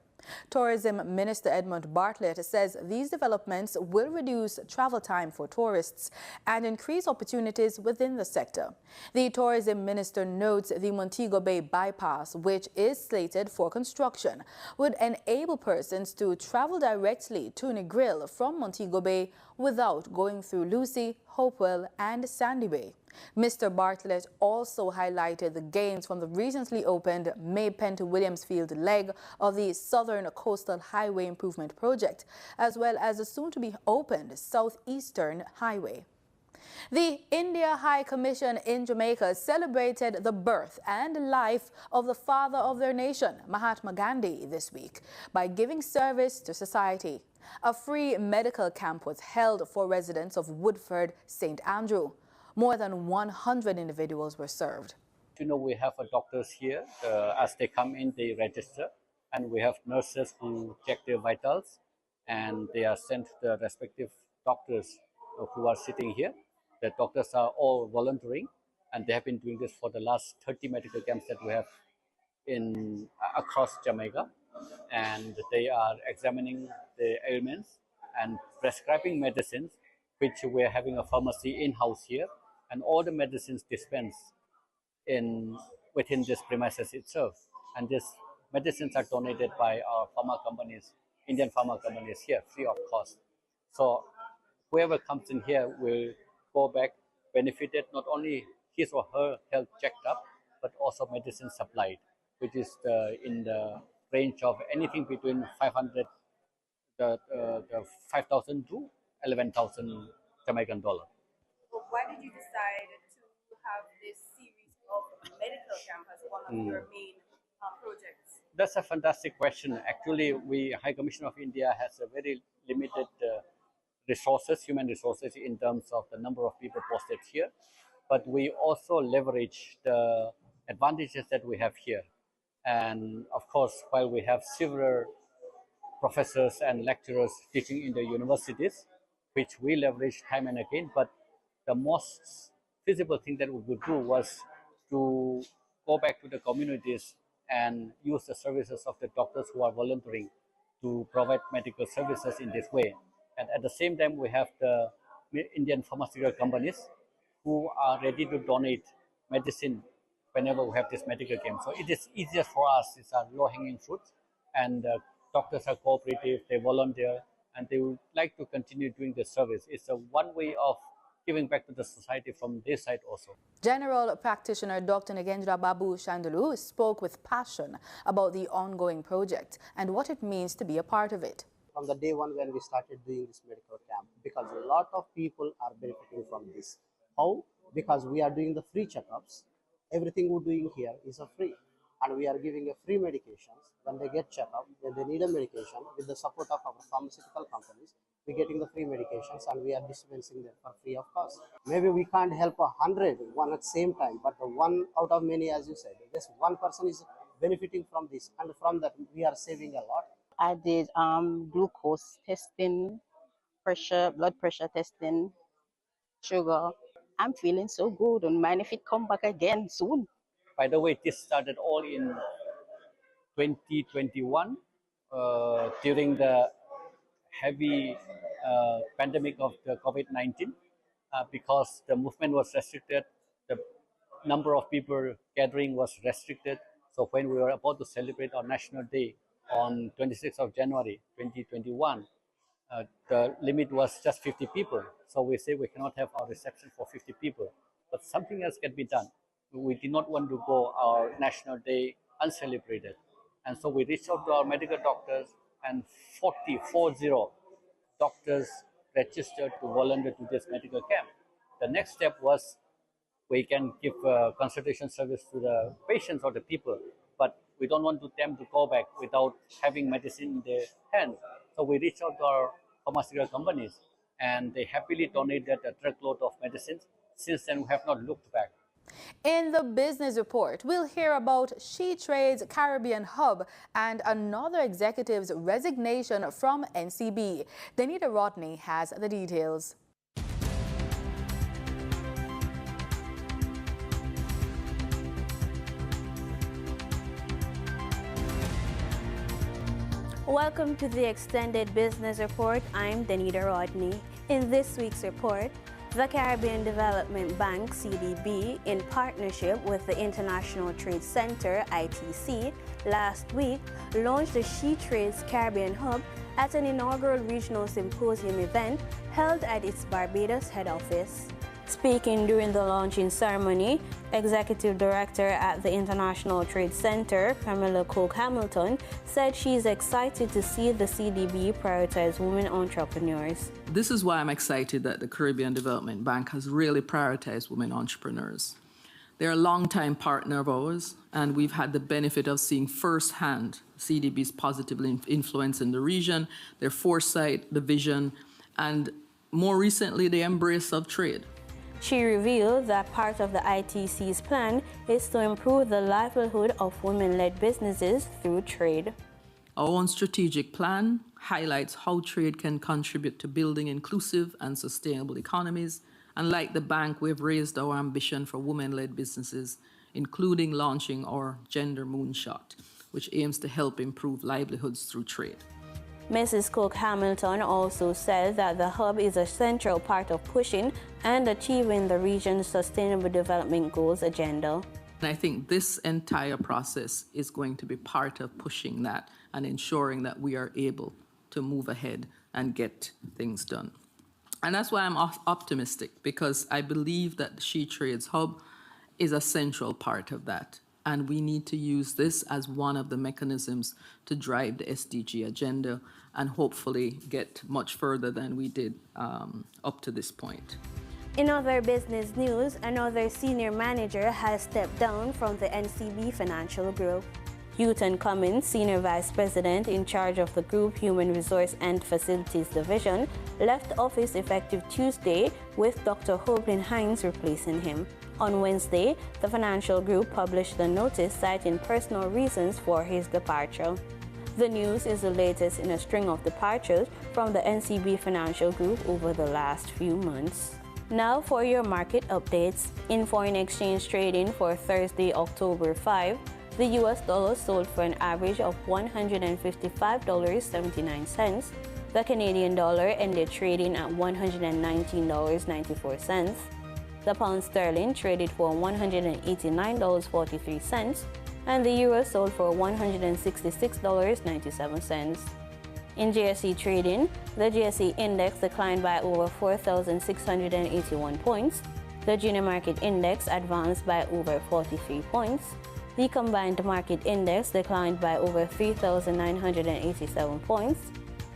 Tourism Minister Edmund Bartlett says these developments will reduce travel time for tourists and increase opportunities within the sector. The Tourism Minister notes the Montego Bay bypass, which is slated for construction, would enable persons to travel directly to Negril from Montego Bay without going through Lucy, Hopewell and Sandy Bay. Mr. Bartlett also highlighted the gains from the recently opened Maypen to Williamsfield leg of the Southern Coastal Highway Improvement Project, as well as the soon-to-be opened Southeastern Highway. The India High Commission in Jamaica celebrated the birth and life of the father of their nation, Mahatma Gandhi, this week by giving service to society. A free medical camp was held for residents of Woodford, St. Andrew. More than 100 individuals were served. You know, we have doctors here. As they come in, they register, and we have nurses who check their vitals, and they are sent to the respective doctors who are sitting here. The doctors are all volunteering, and they have been doing this for the last 30 medical camps that we have in across Jamaica, and they are examining the ailments and prescribing medicines, which we are having a pharmacy in-house here, and all the medicines dispensed within this premises itself. And these medicines are donated by our pharma companies, Indian pharma companies here, free of cost. So whoever comes in here will go back benefited, not only his or her health checked up, but also medicine supplied, which is in the range of anything between 500, the 5,000 to 11,000 Jamaican dollar. Why did you decide to have this series of medical camp as one of your main projects? That's a fantastic question. Actually, High Commission of India has a very limited resources, human resources, in terms of the number of people posted here. But we also leverage the advantages that we have here. And of course, while we have several professors and lecturers teaching in the universities, which we leverage time and again, but the most feasible thing that we could do was to go back to the communities and use the services of the doctors who are volunteering to provide medical services in this way. And at the same time, we have the Indian pharmaceutical companies who are ready to donate medicine whenever we have this medical camp. So it is easier for us. It's a low-hanging fruit, and doctors are cooperative, they volunteer, and they would like to continue doing the service. It's a one way of giving back to the society from their side also. General practitioner Dr. Nagendra Babu Shandalu spoke with passion about the ongoing project and what it means to be a part of it. From the day one when we started doing this medical camp, because a lot of people are benefiting from this. How? Because we are doing the free checkups. Everything we're doing here is a free, and we are giving a free medications. When they get checkup, when they need a medication, with the support of our pharmaceutical companies, we're getting the free medications and we are dispensing them for free of cost. Maybe we can't help 100 one at the same time, but the one out of many, as you said, this one person is benefiting from this, and from that we are saving a lot. I did glucose testing, blood pressure testing, sugar. I'm feeling so good. Don't mind if it come back again soon. By the way, this started all in 2021 during the heavy pandemic of the COVID-19 because the movement was restricted, the number of people gathering was restricted. So when we were about to celebrate our National Day on 26th of January 2021, the limit was just 50 people. So we say we cannot have our reception for 50 people, but something else can be done. We did not want to go our National Day uncelebrated. And so we reached out to our medical doctors, and 40 doctors registered to volunteer to this medical camp. The next step was we can give consultation service to the patients or the people, but we don't want them to go back without having medicine in their hand. So we reach out to our pharmaceutical companies, and they happily donated a truckload of medicines. Since then, we have not looked back. In the business report, we'll hear about She Trade's Caribbean Hub and another executive's resignation from NCB. Danita Rodney has the details. Welcome to the Extended Business Report. I'm Danita Rodney. In this week's report, the Caribbean Development Bank, CDB, in partnership with the International Trade Center, ITC, last week launched the She Trades Caribbean Hub at an inaugural regional symposium event held at its Barbados head office. Speaking during the launching ceremony, Executive Director at the International Trade Center, Pamela Coke-Hamilton, said she's excited to see the CDB prioritize women entrepreneurs. This is why I'm excited that the Caribbean Development Bank has really prioritized women entrepreneurs. They're a longtime partner of ours, and we've had the benefit of seeing firsthand CDB's positive influence in the region, their foresight, the vision, and more recently, the embrace of trade. She revealed that part of the ITC's plan is to improve the livelihood of women-led businesses through trade. Our own strategic plan highlights how trade can contribute to building inclusive and sustainable economies, and like the bank, we've raised our ambition for women-led businesses, including launching our Gender Moonshot, which aims to help improve livelihoods through trade. Mrs. Coke-Hamilton also said that the hub is a central part of pushing and achieving the region's Sustainable Development Goals agenda. And I think this entire process is going to be part of pushing that and ensuring that we are able to move ahead and get things done. And that's why I'm optimistic, because I believe that the She Trades Hub is a central part of that. And we need to use this as one of the mechanisms to drive the SDG agenda and hopefully get much further than we did up to this point. In other business news, another senior manager has stepped down from the NCB Financial Group. Houghton Cummins, Senior Vice President in charge of the Group Human Resource and Facilities Division, left office effective Tuesday, with Dr. Aubyn Hines replacing him. On Wednesday, the financial group published a notice citing personal reasons for his departure. The news is the latest in a string of departures from the NCB Financial Group over the last few months. Now for your market updates. In foreign exchange trading for Thursday, October 5, the US dollar sold for an average of $155.79. The Canadian dollar ended trading at $119.94. The pound sterling traded for $189.43, and the euro sold for $166.97. In GSE trading, the GSE index declined by over 4,681 points. The junior market index advanced by over 43 points. The combined market index declined by over 3,987 points,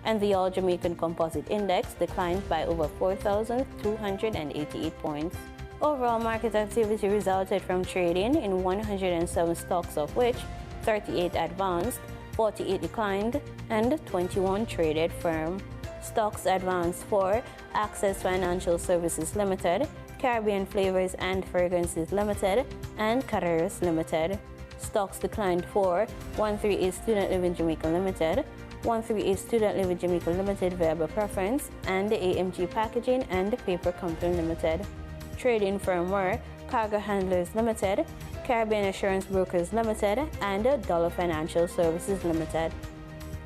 and the All Jamaican Composite Index declined by over 4,288 points. Overall market activity resulted from trading in 107 stocks, of which 38 advanced, 48 declined, and 21 traded firm. Stocks advanced for Access Financial Services Limited, Caribbean Flavors and Fragrances Limited, and Carreras Limited. Stocks declined for 138 Student Living Jamaica Limited, 138 Student Living Jamaica Limited Viable Preference, and the AMG Packaging and Paper Company Limited. Trading firm were Cargo Handlers Limited, Caribbean Assurance Brokers Limited, and Dollar Financial Services Limited.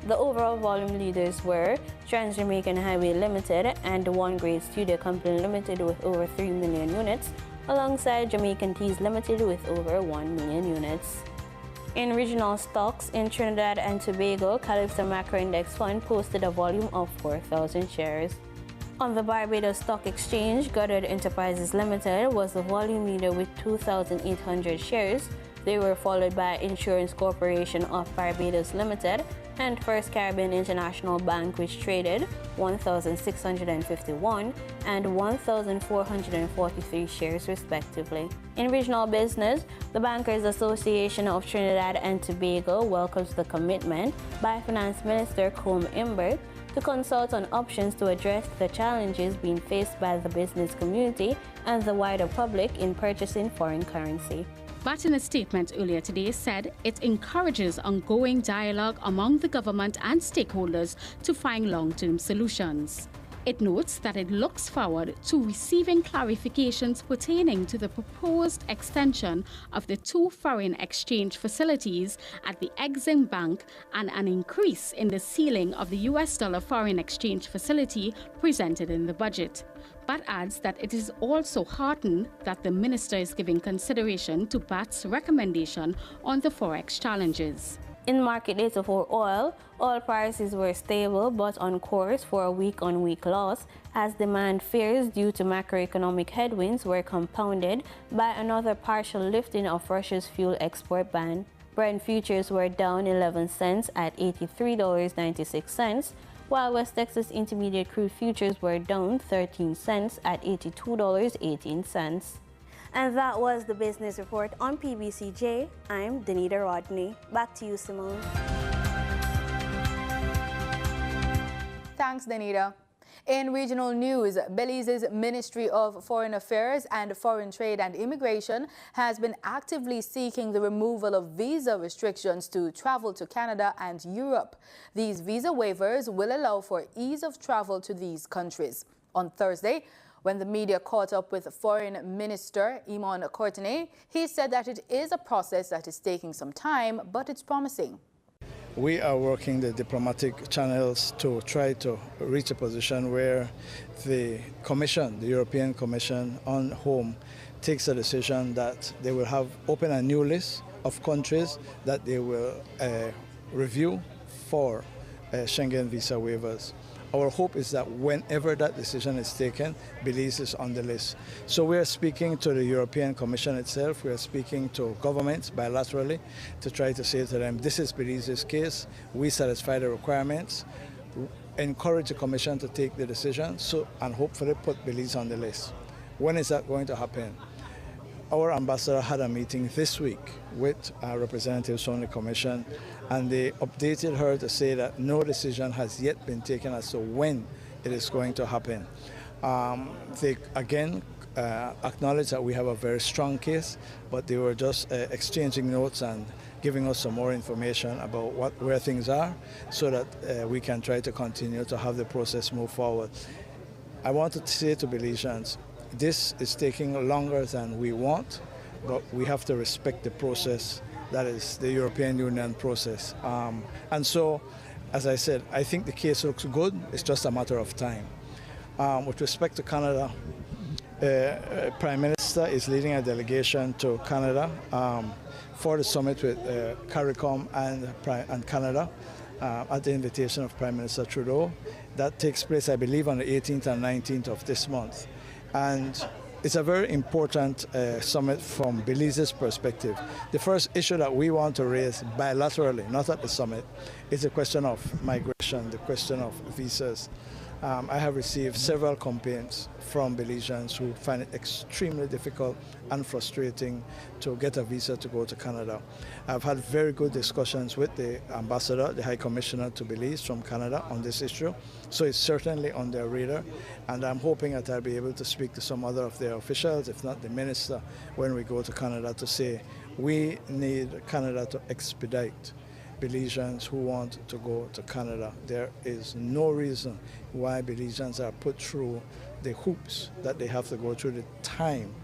The overall volume leaders were Trans-Jamaican Highway Limited and One Grade Studio Company Limited with over 3 million units, alongside Jamaican Teas Limited with over 1 million units. In regional stocks, in Trinidad and Tobago, Calypso Macro Index Fund posted a volume of 4,000 shares. On the Barbados Stock Exchange, Goddard Enterprises Limited was the volume leader with 2,800 shares, They were followed by Insurance Corporation of Barbados Limited and First Caribbean International Bank, which traded 1,651 and 1,443 shares respectively. In regional business, the Bankers Association of Trinidad and Tobago welcomes the commitment by Finance Minister Combe Imbert to consult on options to address the challenges being faced by the business community and the wider public in purchasing foreign currency. But in a statement earlier today said it encourages ongoing dialogue among the government and stakeholders to find long-term solutions. It notes that it looks forward to receiving clarifications pertaining to the proposed extension of the 2 foreign exchange facilities at the Exim Bank and an increase in the ceiling of the US dollar foreign exchange facility presented in the budget, but adds that it is also heartened that the minister is giving consideration to BAT's recommendation on the forex challenges. In market data for oil prices were stable but on course for a week-on-week loss as demand fears due to macroeconomic headwinds were compounded by another partial lifting of Russia's fuel export ban. Brent futures were down 11 cents at $83.96, while West Texas Intermediate crude futures were down 13 cents at $82.18. And that was the business report on PBCJ. I'm Danita Rodney. Back to you, Simone. Thanks, Danita. In regional news, Belize's Ministry of Foreign Affairs and Foreign Trade and Immigration has been actively seeking the removal of visa restrictions to travel to Canada and Europe. These visa waivers will allow for ease of travel to these countries. On Thursday, when the media caught up with Foreign Minister Eamon Courtenay, he said that it is a process that is taking some time, but it's promising. We are working the diplomatic channels to try to reach a position where the Commission, the European Commission on Home, takes a decision that they will have open a new list of countries that they will review for Schengen visa waivers. Our hope is that whenever that decision is taken, Belize is on the list. So we are speaking to the European Commission itself. We are speaking to governments bilaterally to try to say to them, this is Belize's case. We satisfy the requirements. Encourage the Commission to take the decision and hopefully put Belize on the list. When is that going to happen? Our ambassador had a meeting this week with representatives from the Commission, and they updated her to say that no decision has yet been taken as to when it is going to happen. They again acknowledge that we have a very strong case, but they were just exchanging notes and giving us some more information about where things are so that we can try to continue to have the process move forward. I want to say to Belizeans, this is taking longer than we want, but we have to respect the process that is the European Union process. And so, as I said, I think the case looks good. It's just a matter of time. With respect to Canada, Prime Minister is leading a delegation to Canada for the summit with CARICOM and Canada at the invitation of Prime Minister Trudeau. That takes place, I believe, on the 18th and 19th of this month. And it's a very important summit from Belize's perspective. The first issue that we want to raise bilaterally, not at the summit, is the question of migration, the question of visas. I have received several complaints from Belizeans who find it extremely difficult and frustrating to get a visa to go to Canada. I've had very good discussions with the ambassador, the High Commissioner to Belize from Canada on this issue, so it's certainly on their radar, and I'm hoping that I'll be able to speak to some other of their officials, if not the minister, when we go to Canada to say we need Canada to expedite Belizeans who want to go to Canada. There is no reason why Belizeans are put through the hoops that they have to go through, the time.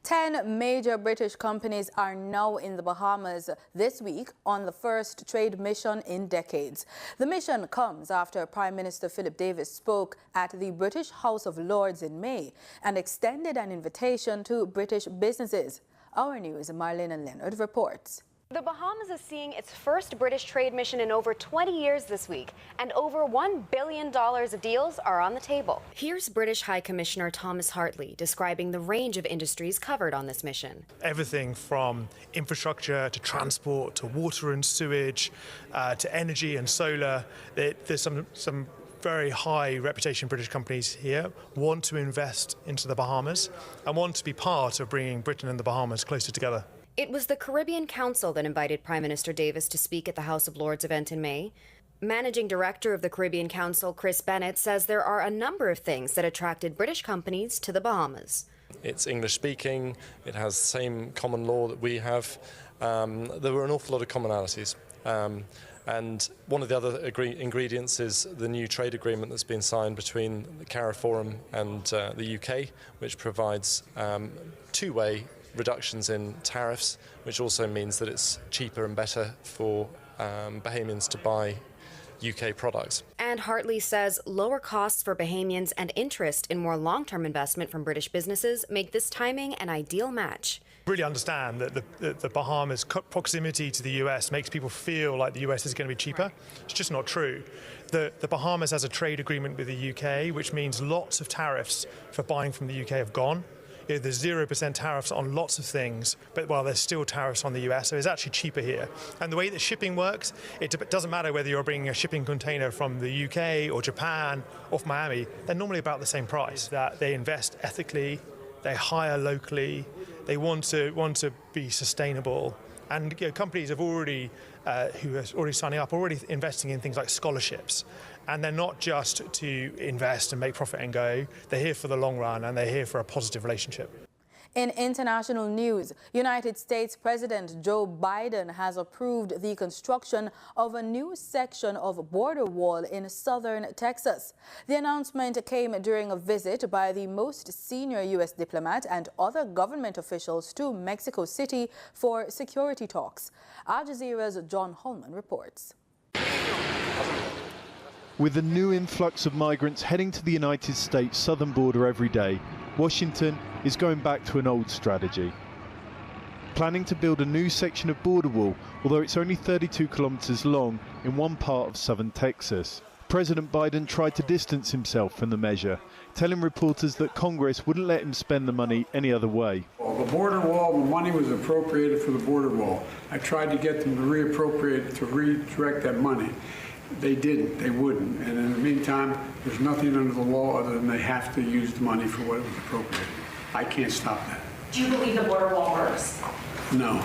10 major British companies are now in the Bahamas this week on the first trade mission in decades. The mission comes after Prime Minister Philip Davis spoke at the British House of Lords in May and extended an invitation to British businesses. Our news, Marlene and Leonard reports. The Bahamas is seeing its first British trade mission in over 20 years this week, and over $1 billion of deals are on the table. Here's British High Commissioner Thomas Hartley describing the range of industries covered on this mission. Everything from infrastructure to transport to water and sewage to energy and solar. There's some very high reputation British companies here want to invest into the Bahamas and want to be part of bringing Britain and the Bahamas closer together. It was the Caribbean Council that invited Prime Minister Davis to speak at the House of Lords event in May. Managing Director of the Caribbean Council, Chris Bennett, says there are a number of things that attracted British companies to the Bahamas. It's English speaking, it has the same common law that we have. There were an awful lot of commonalities. And one of the other ingredients is the new trade agreement that's been signed between the CARIFORUM and the UK, which provides two-way reductions in tariffs, which also means that it's cheaper and better for Bahamians to buy UK products. And Hartley says lower costs for Bahamians and interest in more long-term investment from British businesses make this timing an ideal match. Really understand that the Bahamas' proximity to the US makes people feel like the US is going to be cheaper. It's just not true. The Bahamas has a trade agreement with the UK, which means lots of tariffs for buying from the UK have gone. There's 0% tariffs on lots of things, but while there's still tariffs on the US, so it's actually cheaper here. And the way that shipping works, it doesn't matter whether you're bringing a shipping container from the UK or Japan or from Miami, they're normally about the same price. That they invest ethically, they hire locally, they want to be sustainable. And companies have already, who are already signing up, already investing in things like scholarships. And they're not just to invest and make profit and go. They're here for the long run, and they're here for a positive relationship. In international news, United States President Joe Biden has approved the construction of a new section of border wall in southern Texas. The announcement came during a visit by the most senior U.S. diplomat and other government officials to Mexico City for security talks. Al Jazeera's John Holman reports. With a new influx of migrants heading to the United States southern border every day, Washington is going back to an old strategy. Planning to build a new section of border wall, although it's only 32 kilometers long in one part of southern Texas. President Biden tried to distance himself from the measure, telling reporters that Congress wouldn't let him spend the money any other way. Well, the border wall, the money was appropriated for the border wall. I tried to get them to reappropriate, to redirect that money. They didn't, they wouldn't. And in the meantime, there's nothing under the law other than they have to use the money for what it was appropriated. I can't stop that. Do you believe the border wall works? No.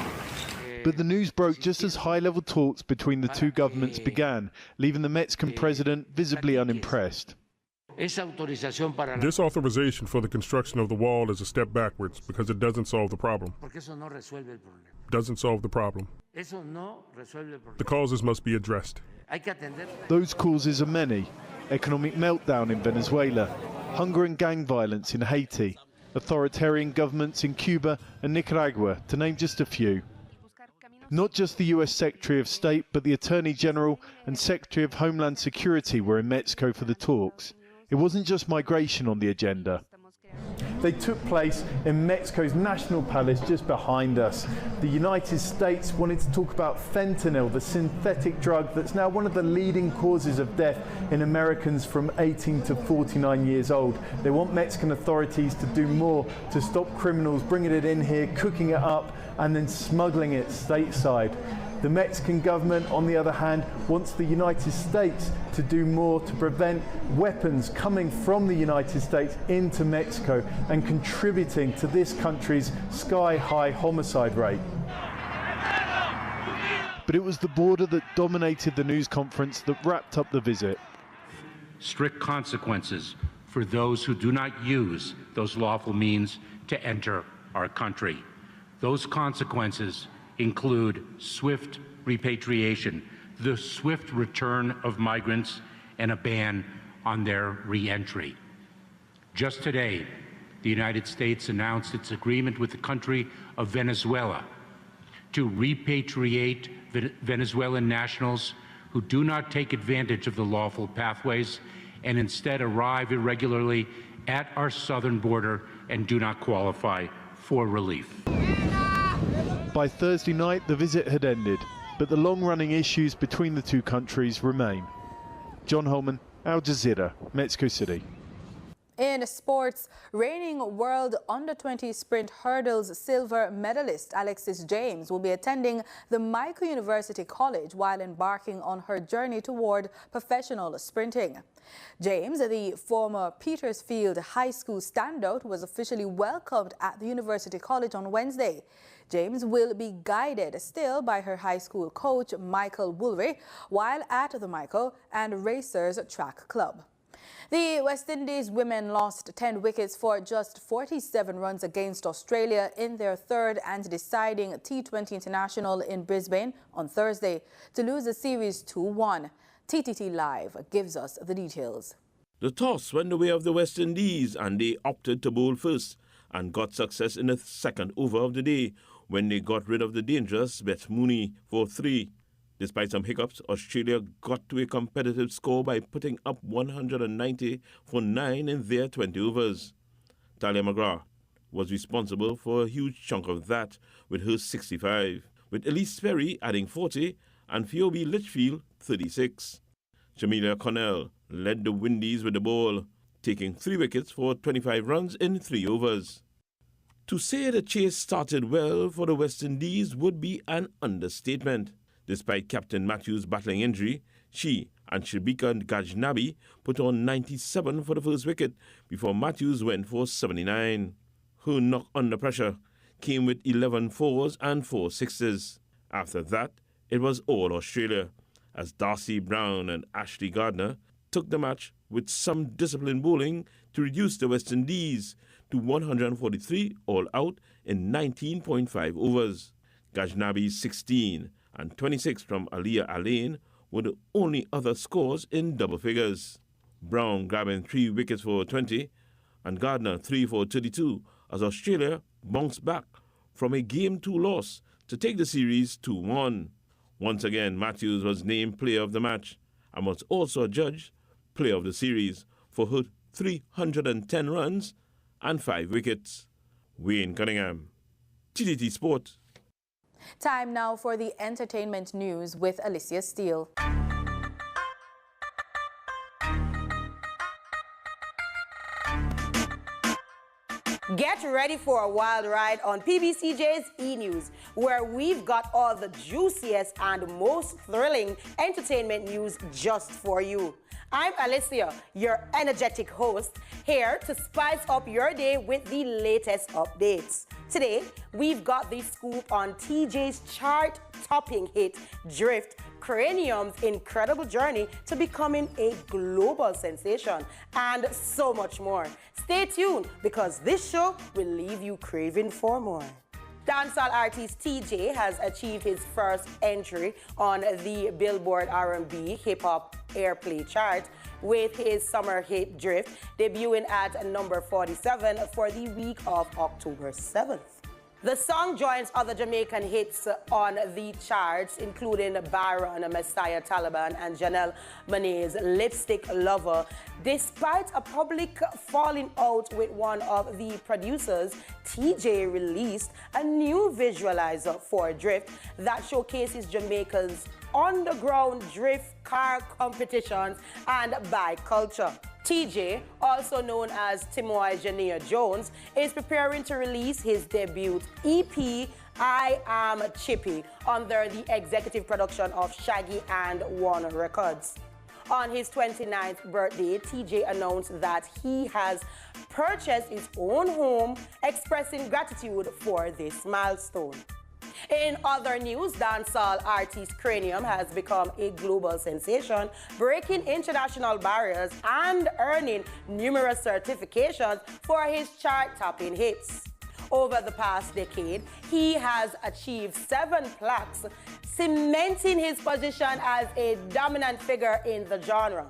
But the news broke just as high-level talks between the two governments began, leaving the Mexican president visibly unimpressed. This authorization for the construction of the wall is a step backwards because it doesn't solve the problem. Doesn't solve the problem. The causes must be addressed. Those causes are many. Economic meltdown in Venezuela, hunger and gang violence in Haiti, authoritarian governments in Cuba and Nicaragua, to name just a few. Not just the US Secretary of State, but the Attorney General and Secretary of Homeland Security were in Mexico for the talks. It wasn't just migration on the agenda. They took place in Mexico's National Palace just behind us. The United States wanted to talk about fentanyl, the synthetic drug that's now one of the leading causes of death in Americans from 18 to 49 years old. They want Mexican authorities to do more to stop criminals bringing it in here, cooking it up, and then smuggling it stateside. The Mexican government, on the other hand, wants the United States to do more to prevent weapons coming from the United States into Mexico and contributing to this country's sky-high homicide rate. But it was the border that dominated the news conference that wrapped up the visit. Strict consequences for those who do not use those lawful means to enter our country. Those consequences include swift repatriation, the swift return of migrants, and a ban on their re-entry. Just today, the United States announced its agreement with the country of Venezuela to repatriate Venezuelan nationals who do not take advantage of the lawful pathways and instead arrive irregularly at our southern border and do not qualify for relief. By Thursday night, the visit had ended, but the long-running issues between the two countries remain. John Holman, Al Jazeera, Mexico City. In sports, reigning world under-20 sprint hurdles silver medalist Alexis James will be attending the Jamaica University College while embarking on her journey toward professional sprinting. James, the former Petersfield High School standout, was officially welcomed at the University College on Wednesday. James will be guided still by her high school coach, Michael Woolry, while at the Michael and Racers Track Club. The West Indies women lost 10 wickets for just 47 runs against Australia in their third and deciding T20 International in Brisbane on Thursday to lose the series 2-1. TTT Live gives us the details. The toss went the way of the West Indies and they opted to bowl first and got success in the second over of the day when they got rid of the dangerous Beth Mooney for 3. Despite some hiccups, Australia got to a competitive score by putting up 190 for 9 in their 20 overs. Talia McGrath was responsible for a huge chunk of that with her 65, with Elise Perry adding 40 and Phoebe Litchfield 36. Jamelia Connell led the Windies with the ball, taking 3 wickets for 25 runs in 3 overs. To say the chase started well for the West Indies would be an understatement. Despite Captain Matthews' battling injury, she and Shibika Gajnabi put on 97 for the first wicket before Matthews went for 79. Her knock under pressure came with 11 fours and 4 sixes. After that, it was all Australia, as Darcy Brown and Ashley Gardner took the match with some disciplined bowling to reduce the West Indies to 143 all out in 19.5 overs. Gajnabi's 16 and 26 from Aliyah Alain were the only other scores in double figures. Brown grabbing 3 wickets for 20 and Gardner 3 for 32 as Australia bounced back from a Game 2 loss to take the series 2-1. Once again, Matthews was named Player of the Match and was also adjudged Player of the Series for her 310 runs and 5 wickets. Wayne Cunningham, TTT Sport. Time now for the entertainment news with Alicia Steele. Get ready for a wild ride on PBCJ's E-News, where we've got all the juiciest and most thrilling entertainment news just for you. I'm Alicia, your energetic host, here to spice up your day with the latest updates. Today, we've got the scoop on TJ's chart-topping hit, Drift, Cranium's incredible journey to becoming a global sensation, and so much more. Stay tuned, because this show will leave you craving for more. Dancehall artist TJ has achieved his first entry on the Billboard R&B Hip Hop Airplay chart with his summer hit Drift, debuting at number 47 for the week of October 7th. The song joins other Jamaican hits on the charts, including Byron, Messiah Taliban, and Janelle Monáe's Lipstick Lover. Despite a public falling out with one of the producers, TJ released a new visualizer for Drift that showcases Jamaica's underground drift car competitions and bike culture. TJ, also known as Timoy Jania Jones, is preparing to release his debut EP, I Am Chippy, under the executive production of Shaggy and Warner Records. On his 29th birthday, TJ announced that he has purchased his own home, expressing gratitude for this milestone. In other news, dancehall artist Cranium has become a global sensation, breaking international barriers and earning numerous certifications for his chart-topping hits. Over the past decade, he has achieved 7 plaques, cementing his position as a dominant figure in the genre.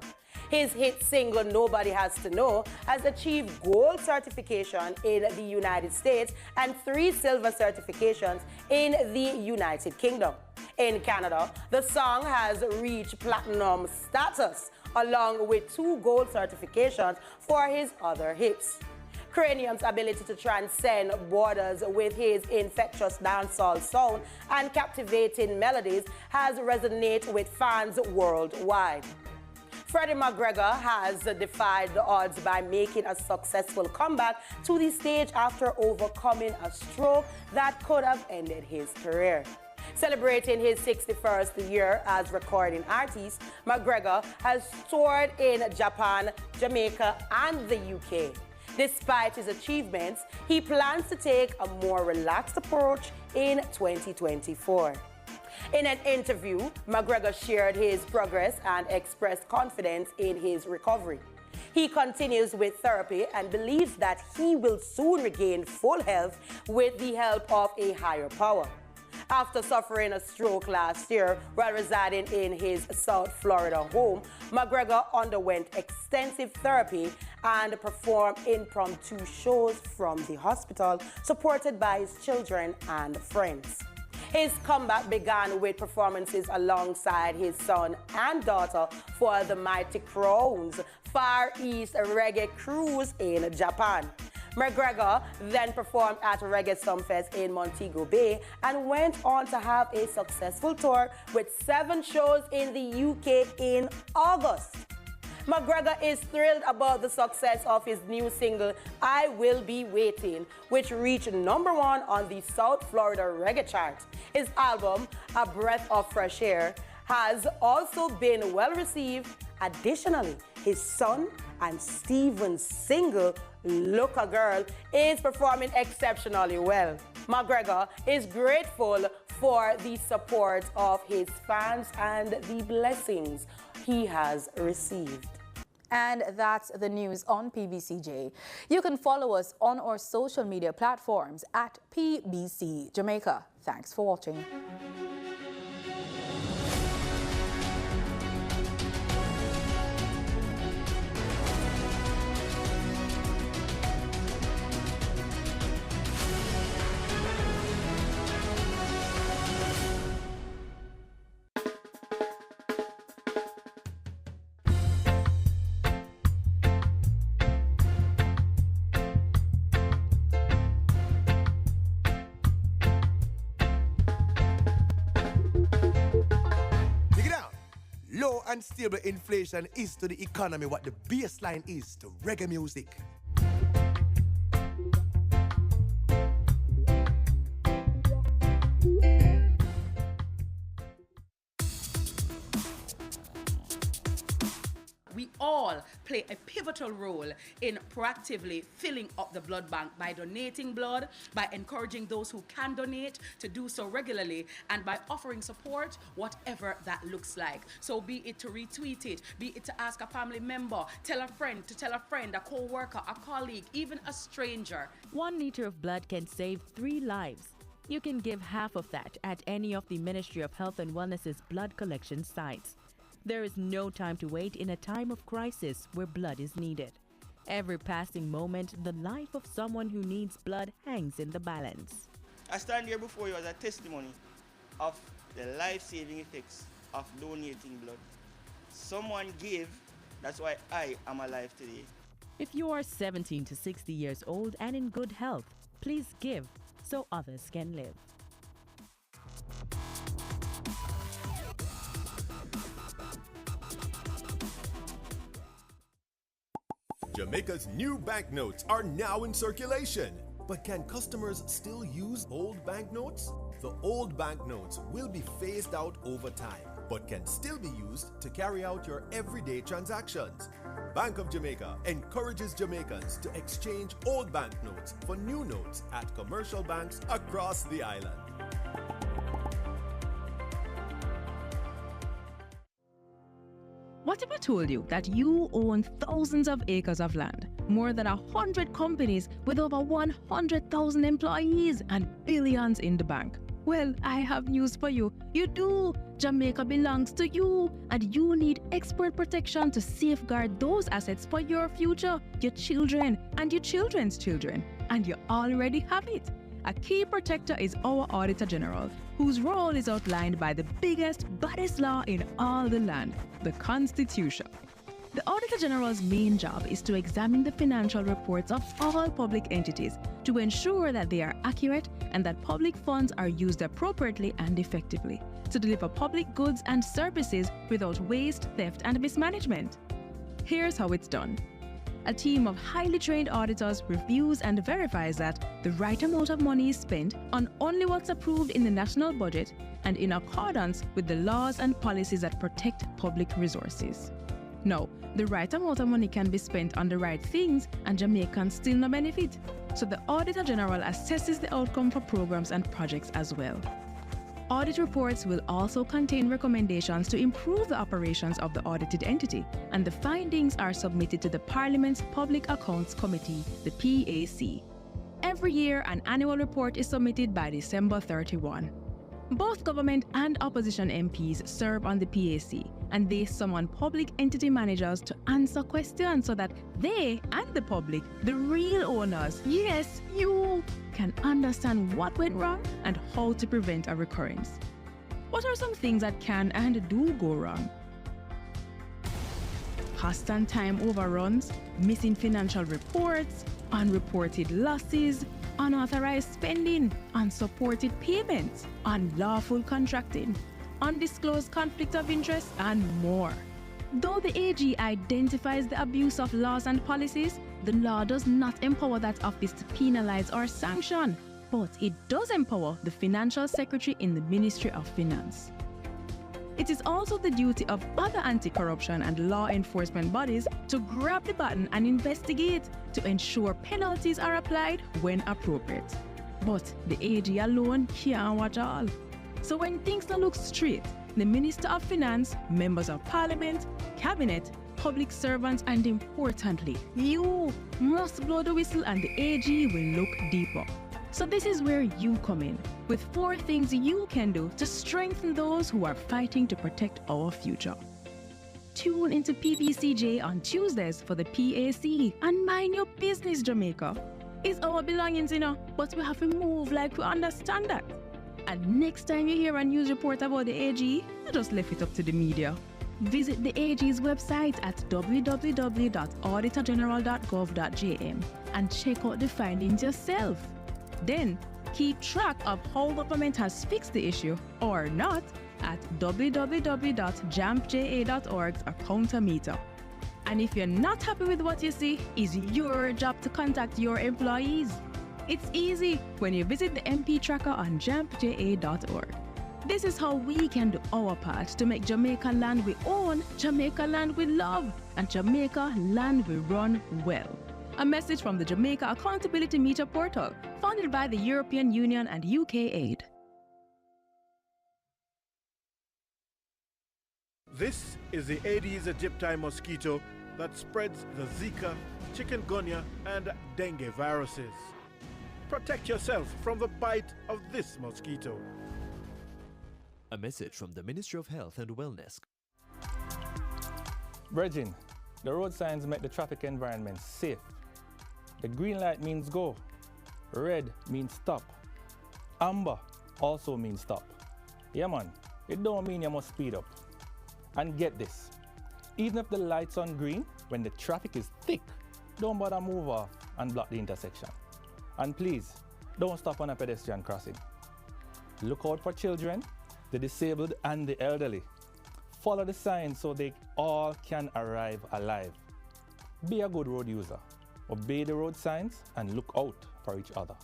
His hit single, Nobody Has to Know, has achieved gold certification in the United States and 3 silver certifications in the United Kingdom. In Canada, the song has reached platinum status, along with 2 gold certifications for his other hits. Cranium's ability to transcend borders with his infectious dancehall sound and captivating melodies has resonated with fans worldwide. Freddie McGregor has defied the odds by making a successful comeback to the stage after overcoming a stroke that could have ended his career. Celebrating his 61st year as recording artist, McGregor has toured in Japan, Jamaica, and the UK. Despite his achievements, he plans to take a more relaxed approach in 2024. In an interview, McGregor shared his progress and expressed confidence in his recovery. He continues with therapy and believes that he will soon regain full health with the help of a higher power. After suffering a stroke last year while residing in his South Florida home, McGregor underwent extensive therapy and performed impromptu shows from the hospital, supported by his children and friends. His comeback began with performances alongside his son and daughter for the Mighty Crown's Far East Reggae Cruise in Japan. McGregor then performed at Reggae Sumfest in Montego Bay and went on to have a successful tour with 7 shows in the UK in August. McGregor is thrilled about the success of his new single, I Will Be Waiting, which reached #1 on the South Florida reggae chart. His album, A Breath of Fresh Air, has also been well received. Additionally, his son and Steven's single, Look a Girl, is performing exceptionally well. McGregor is grateful for the support of his fans and the blessings he has received. And that's the news on PBCJ. You can follow us on our social media platforms at PBC Jamaica. Thanks for watching. Low and stable inflation is to the economy what the baseline is to reggae music. We all play a pivotal role in proactively filling up the blood bank by donating blood, by encouraging those who can donate to do so regularly, and by offering support, whatever that looks like. So be it to retweet it, be it to ask a family member, tell a friend, to tell a friend, a co-worker, a colleague, even a stranger. 1 liter of blood can save 3 lives. You can give half of that at any of the Ministry of Health and Wellness's blood collection sites. There is no time to wait in a time of crisis where blood is needed. Every passing moment, the life of someone who needs blood hangs in the balance. I stand here before you as a testimony of the life-saving effects of donating blood. Someone gave, that's why I am alive today. If you are 17 to 60 years old and in good health, please give so others can live. Jamaica's new banknotes are now in circulation. But can customers still use old banknotes? The old banknotes will be phased out over time, but can still be used to carry out your everyday transactions. Bank of Jamaica encourages Jamaicans to exchange old banknotes for new notes at commercial banks across the island. What if I told you that you own thousands of acres of land, more than 100 companies with over 100,000 employees and billions in the bank? Well, I have news for you. You do. Jamaica belongs to you, and you need expert protection to safeguard those assets for your future, your children, and your children's children. And you already have it. A key protector is our Auditor General, whose role is outlined by the biggest, baddest law in all the land, the Constitution. The Auditor General's main job is to examine the financial reports of all public entities to ensure that they are accurate and that public funds are used appropriately and effectively to deliver public goods and services without waste, theft, and mismanagement. Here's how it's done. A team of highly trained auditors reviews and verifies that the right amount of money is spent on only what's approved in the national budget and in accordance with the laws and policies that protect public resources. Now, the right amount of money can be spent on the right things and Jamaicans still no benefit. So the Auditor General assesses the outcome for programs and projects as well. Audit reports will also contain recommendations to improve the operations of the audited entity, and the findings are submitted to the Parliament's Public Accounts Committee, the PAC. Every year, an annual report is submitted by December 31. Both government and opposition MPs serve on the PAC, and they summon public entity managers to answer questions so that they and the public, the real owners, yes, you, can understand what went wrong and how to prevent a recurrence. What are some things that can and do go wrong? Cost and time overruns, missing financial reports, unreported losses, unauthorized spending, unsupported payments, unlawful contracting, undisclosed conflict of interest, and more. Though the AG identifies the abuse of laws and policies, the law does not empower that office to penalize or sanction, but it does empower the Financial Secretary in the Ministry of Finance. It is also the duty of other anti-corruption and law enforcement bodies to grab the button and investigate to ensure penalties are applied when appropriate. But the AG alone can't watch all. So when things don't look straight, the Minister of Finance, members of Parliament, Cabinet, public servants, and importantly, you must blow the whistle and the AG will look deeper. So this is where you come in, with 4 things you can do to strengthen those who are fighting to protect our future. Tune into PBCJ on Tuesdays for the PAC and mind your business, Jamaica. It's our belongings, but we have to move like we understand that. And next time you hear a news report about the AG, you just left it up to the media. Visit the AG's website at www.auditorgeneral.gov.jm and check out the findings yourself. Then, keep track of how government has fixed the issue, or not, at www.jampja.org's accountometer. And if you're not happy with what you see, it's your job to contact your employees. It's easy when you visit the MP tracker on jampja.org. This is how we can do our part to make Jamaica land we own, Jamaica land we love, and Jamaica land we run well. A message from the Jamaica Accountability Meter portal, funded by the European Union and UK Aid. This is the Aedes aegypti mosquito that spreads the Zika, chikungunya, and dengue viruses. Protect yourself from the bite of this mosquito. A message from the Ministry of Health and Wellness. Brethren, the road signs make the traffic environment safe. The green light means go. Red means stop. Amber also means stop. Yeah man, it don't mean you must speed up. And get this, even if the light's on green, when the traffic is thick, don't bother move off and block the intersection. And please, don't stop on a pedestrian crossing. Look out for children, the disabled and the elderly. Follow the signs so they all can arrive alive. Be a good road user. Obey the road signs and look out for each other.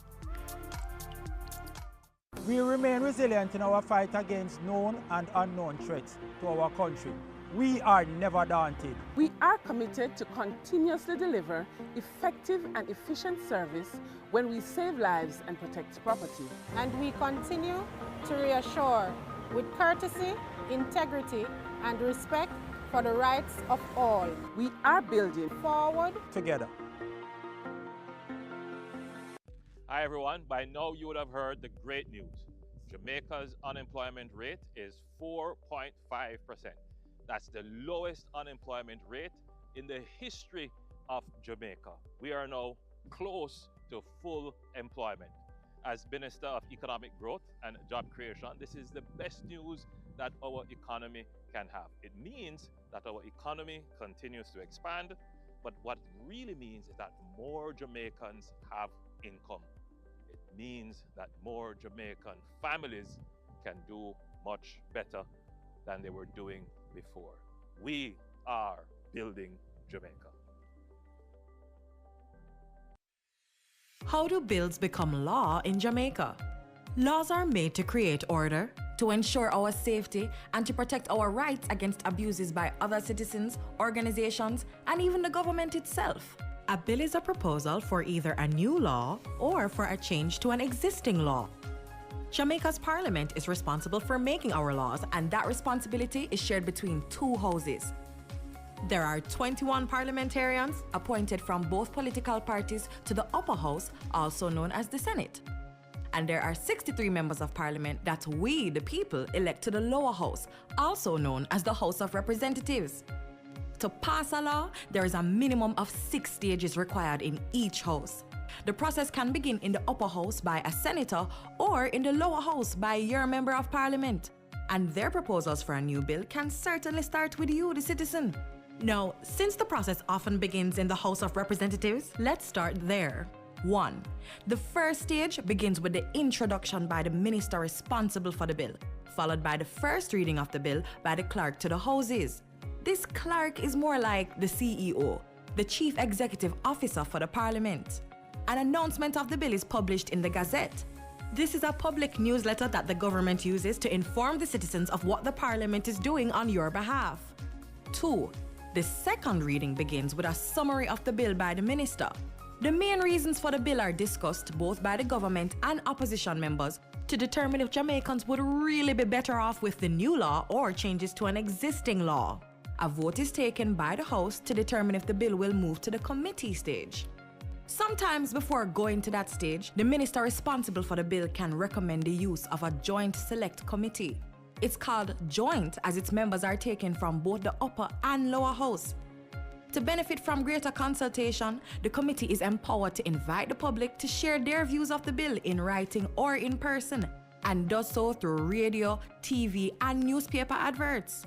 We remain resilient in our fight against known and unknown threats to our country. We are never daunted. We are committed to continuously deliver effective and efficient service when we save lives and protect property. And we continue to reassure with courtesy, integrity, and respect for the rights of all. We are building forward together. Hi everyone, by now you would have heard the great news. Jamaica's unemployment rate is 4.5%. That's the lowest unemployment rate in the history of Jamaica. We are now close to full employment. As Minister of Economic Growth and Job Creation, this is the best news that our economy can have. It means that our economy continues to expand, but what it really means is that more Jamaicans have income. It means that more Jamaican families can do much better than they were doing before. We are building Jamaica. How do bills become law in Jamaica? Laws are made to create order, to ensure our safety, and to protect our rights against abuses by other citizens, organizations, and even the government itself. A bill is a proposal for either a new law or for a change to an existing law. Jamaica's parliament is responsible for making our laws, and that responsibility is shared between two houses. There are 21 parliamentarians appointed from both political parties to the upper house, also known as the Senate. And there are 63 members of parliament that we, the people, elect to the lower house, also known as the House of Representatives. To pass a law, there is a minimum of 6 stages required in each house. The process can begin in the upper house by a senator or in the lower house by your member of parliament. And their proposals for a new bill can certainly start with you, the citizen. Now, since the process often begins in the House of Representatives, let's start there. 1. The first stage begins with the introduction by the minister responsible for the bill, followed by the first reading of the bill by the clerk to the houses. This clerk is more like the CEO, the Chief Executive Officer for the Parliament. An announcement of the bill is published in the Gazette. This is a public newsletter that the government uses to inform the citizens of what the Parliament is doing on your behalf. 2. The second reading begins with a summary of the bill by the minister. The main reasons for the bill are discussed both by the government and opposition members to determine if Jamaicans would really be better off with the new law or changes to an existing law. A vote is taken by the House to determine if the bill will move to the committee stage. Sometimes before going to that stage, the minister responsible for the bill can recommend the use of a joint select committee. It's called joint as its members are taken from both the upper and lower house. To benefit from greater consultation, the committee is empowered to invite the public to share their views of the bill in writing or in person, and does so through radio, TV, and newspaper adverts.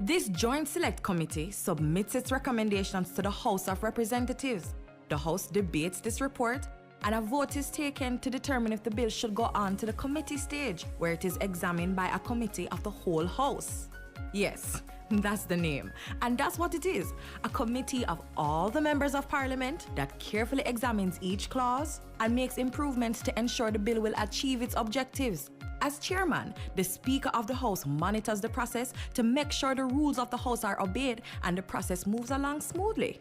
This joint select committee submits its recommendations to the House of Representatives. The House debates this report, and a vote is taken to determine if the bill should go on to the committee stage, where it is examined by a committee of the whole House. Yes, that's the name. And that's what it is, a committee of all the members of Parliament that carefully examines each clause and makes improvements to ensure the bill will achieve its objectives. As chairman, the Speaker of the House monitors the process to make sure the rules of the House are obeyed and the process moves along smoothly.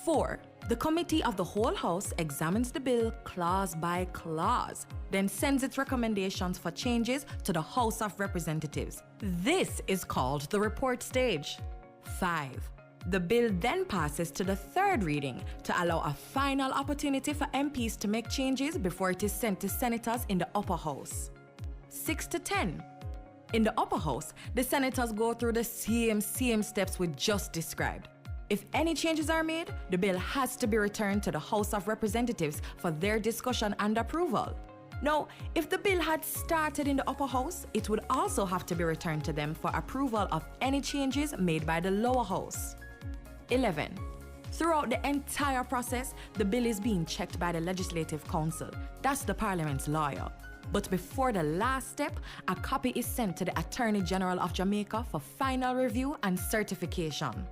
4. The Committee of the whole House examines the bill clause by clause, then sends its recommendations for changes to the House of Representatives. This is called the report stage. 5. The bill then passes to the third reading to allow a final opportunity for MPs to make changes before it is sent to senators in the upper house. 6 to 10. In the upper house, the senators go through the same steps we just described. If any changes are made, the bill has to be returned to the House of Representatives for their discussion and approval. Now, if the bill had started in the upper house, it would also have to be returned to them for approval of any changes made by the lower house. 11. Throughout the entire process, the bill is being checked by the Legislative Council. That's the Parliament's lawyer. But before the last step, a copy is sent to the Attorney General of Jamaica for final review and certification.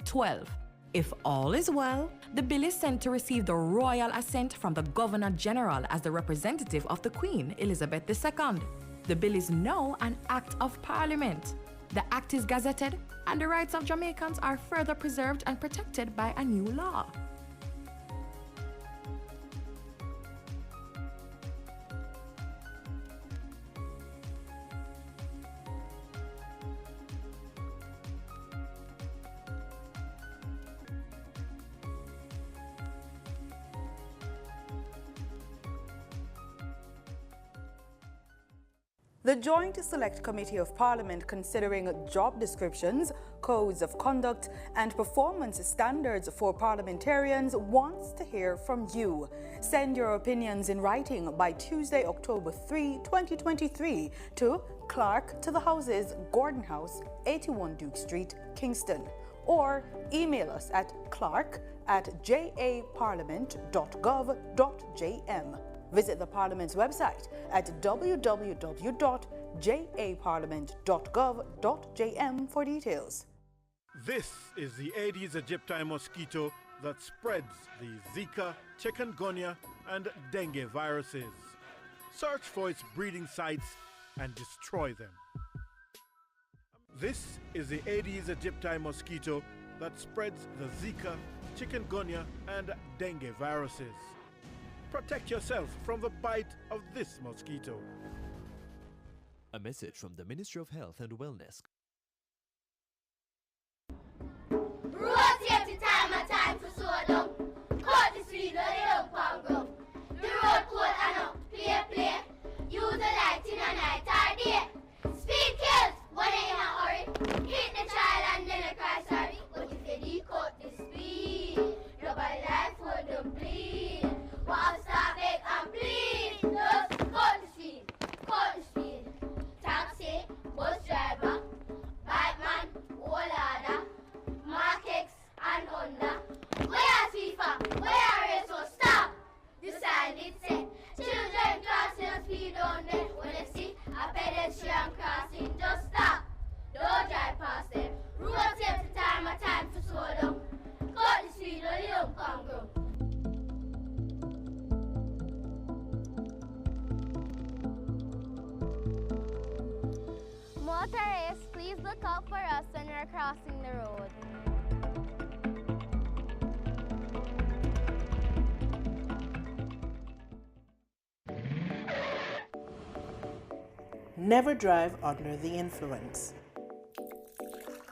12. If all is well, the bill is sent to receive the royal assent from the Governor General as the representative of the Queen, Elizabeth II. The bill is now an Act of Parliament. The Act is gazetted, and the rights of Jamaicans are further preserved and protected by a new law. The Joint Select Committee of Parliament, considering job descriptions, codes of conduct and performance standards for parliamentarians, wants to hear from you. Send your opinions in writing by Tuesday, October 3, 2023 to Clerk to the Houses, Gordon House, 81 Duke Street, Kingston. Or email us at clark@japarliament.gov.jm. Visit the Parliament's website at www.japarliament.gov.jm for details. This is the Aedes aegypti mosquito that spreads the Zika, chikungunya, and dengue viruses. Search for its breeding sites and destroy them. This is the Aedes aegypti mosquito that spreads the Zika, chikungunya, and dengue viruses. Protect yourself from the bite of this mosquito. A message from the Ministry of Health and Wellness. Road safety time and time for slow down. Courtesy, no they don't palm ground. The road cold and up, play. Use the light in a night or day. Speed kills when they in a hurry. Hit the child and then they cry sorry. But if they decut the speed, nobody life will don't bleed. Wow, stop, beg and plead. Just cut the speed. Taxi, bus driver, bike man, whole order, Mark X and Honda. Where are FIFA? Where are race? So stop. The sign it say, children crossing the speed on them. When they see a pedestrian crossing, just stop. Don't drive past them. Road safety time and time for slow down. Cut the speed or they don't come ground. Motorists, please look out for us when we're crossing the road. Never drive under the influence.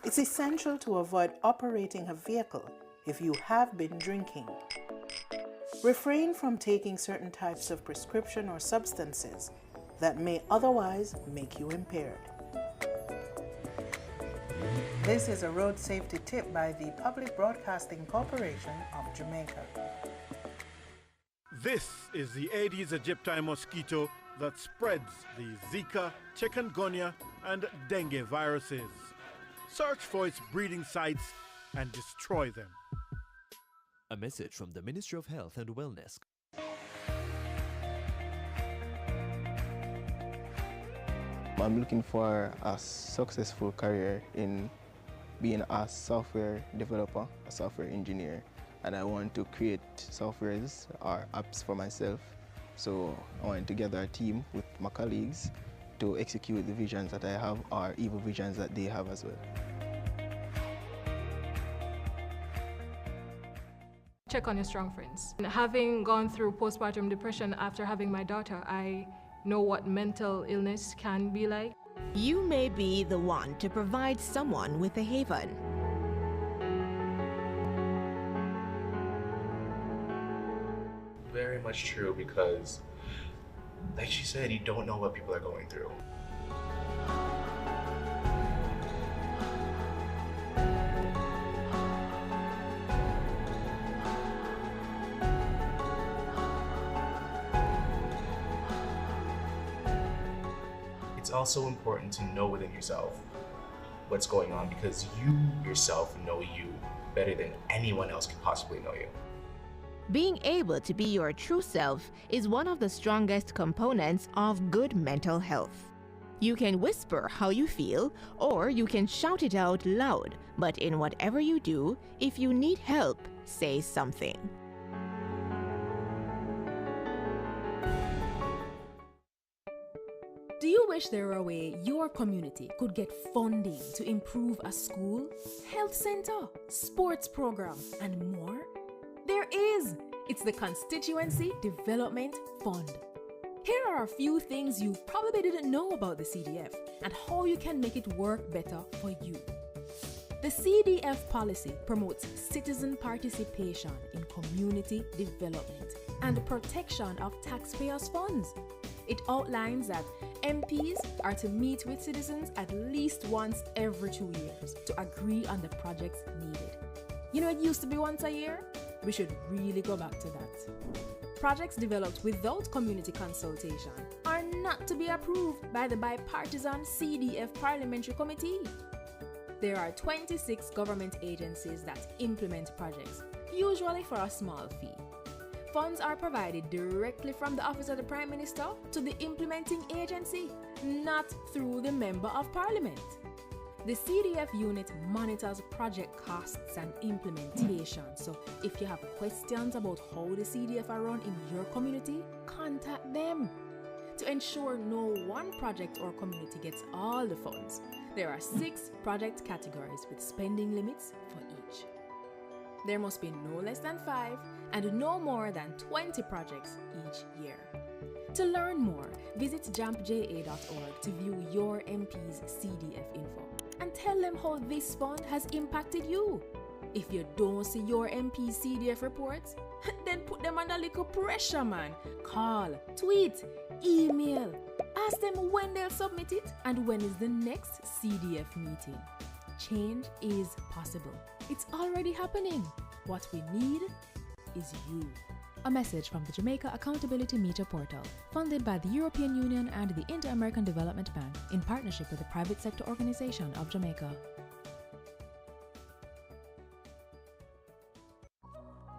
It's essential to avoid operating a vehicle if you have been drinking. Refrain from taking certain types of prescription or substances that may otherwise make you impaired. This is a road safety tip by the Public Broadcasting Corporation of Jamaica. This is the Aedes aegypti mosquito that spreads the Zika, chikungunya, and dengue viruses. Search for its breeding sites and destroy them. A message from the Ministry of Health and Wellness. I'm looking for a successful career in being a software developer, a software engineer, and I want to create softwares or apps for myself. So I want to gather a team with my colleagues to execute the visions that I have or even visions that they have as well. Check on your strong friends. Having gone through postpartum depression after having my daughter, I know what mental illness can be like. You may be the one to provide someone with a haven. Very much true, because like she said, you don't know what people are going through. It's also important to know within yourself what's going on, because you yourself know you better than anyone else can possibly know you. Being able to be your true self is one of the strongest components of good mental health. You can whisper how you feel, or you can shout it out loud, but in whatever you do, if you need help, say something. Do you wish there were a way your community could get funding to improve a school, health center, sports program, and more? There is! It's the Constituency Development Fund. Here are a few things you probably didn't know about the CDF and how you can make it work better for you. The CDF policy promotes citizen participation in community development and protection of taxpayers' funds. It outlines that MPs are to meet with citizens at least once every 2 years to agree on the projects needed. You know, it used to be once a year? We should really go back to that. Projects developed without community consultation are not to be approved by the bipartisan CDF Parliamentary Committee. There are 26 government agencies that implement projects, usually for a small fee. Funds are provided directly from the Office of the Prime Minister to the implementing agency, not through the Member of Parliament. The CDF unit monitors project costs and implementation, so if you have questions about how the CDF are run in your community, contact them. To ensure no one project or community gets all the funds, there are 6 project categories with spending limits for each. There must be no less than 5 and no more than 20 projects each year. To learn more, visit jampja.org to view your MP's CDF info and tell them how this fund has impacted you. If you don't see your MP's CDF reports, then put them under little pressure, man. Call, tweet, email. Ask them when they'll submit it and when is the next CDF meeting. Change is possible. It's already happening. What we need is you. A message from the Jamaica Accountability Meter Portal, funded by the European Union and the Inter-American Development Bank in partnership with the Private Sector Organization of Jamaica.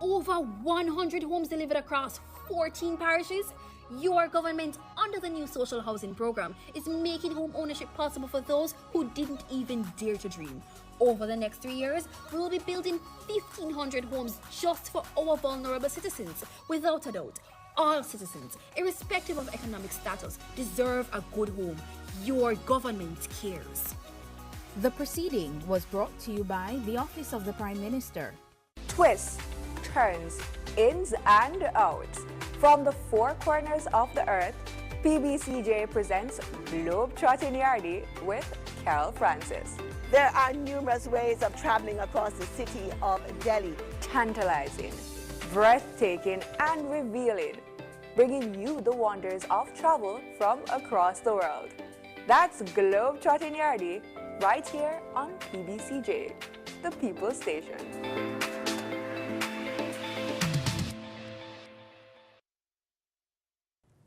Over 100 homes delivered across 14 parishes. Your government, under the new social housing program, is making home ownership possible for those who didn't even dare to dream. Over the next 3 years, we will be building 1,500 homes just for our vulnerable citizens. Without a doubt, all citizens, irrespective of economic status, deserve a good home. Your government cares. The proceeding was brought to you by the Office of the Prime Minister. Twists, turns, ins and outs. From the 4 corners of the earth, PBCJ presents Globe-Trotting Yardie with Carol Francis. There are numerous ways of traveling across the city of Delhi. Tantalizing, breathtaking and revealing, bringing you the wonders of travel from across the world. That's Globe-Trotting Yardie right here on PBCJ, the People's Station.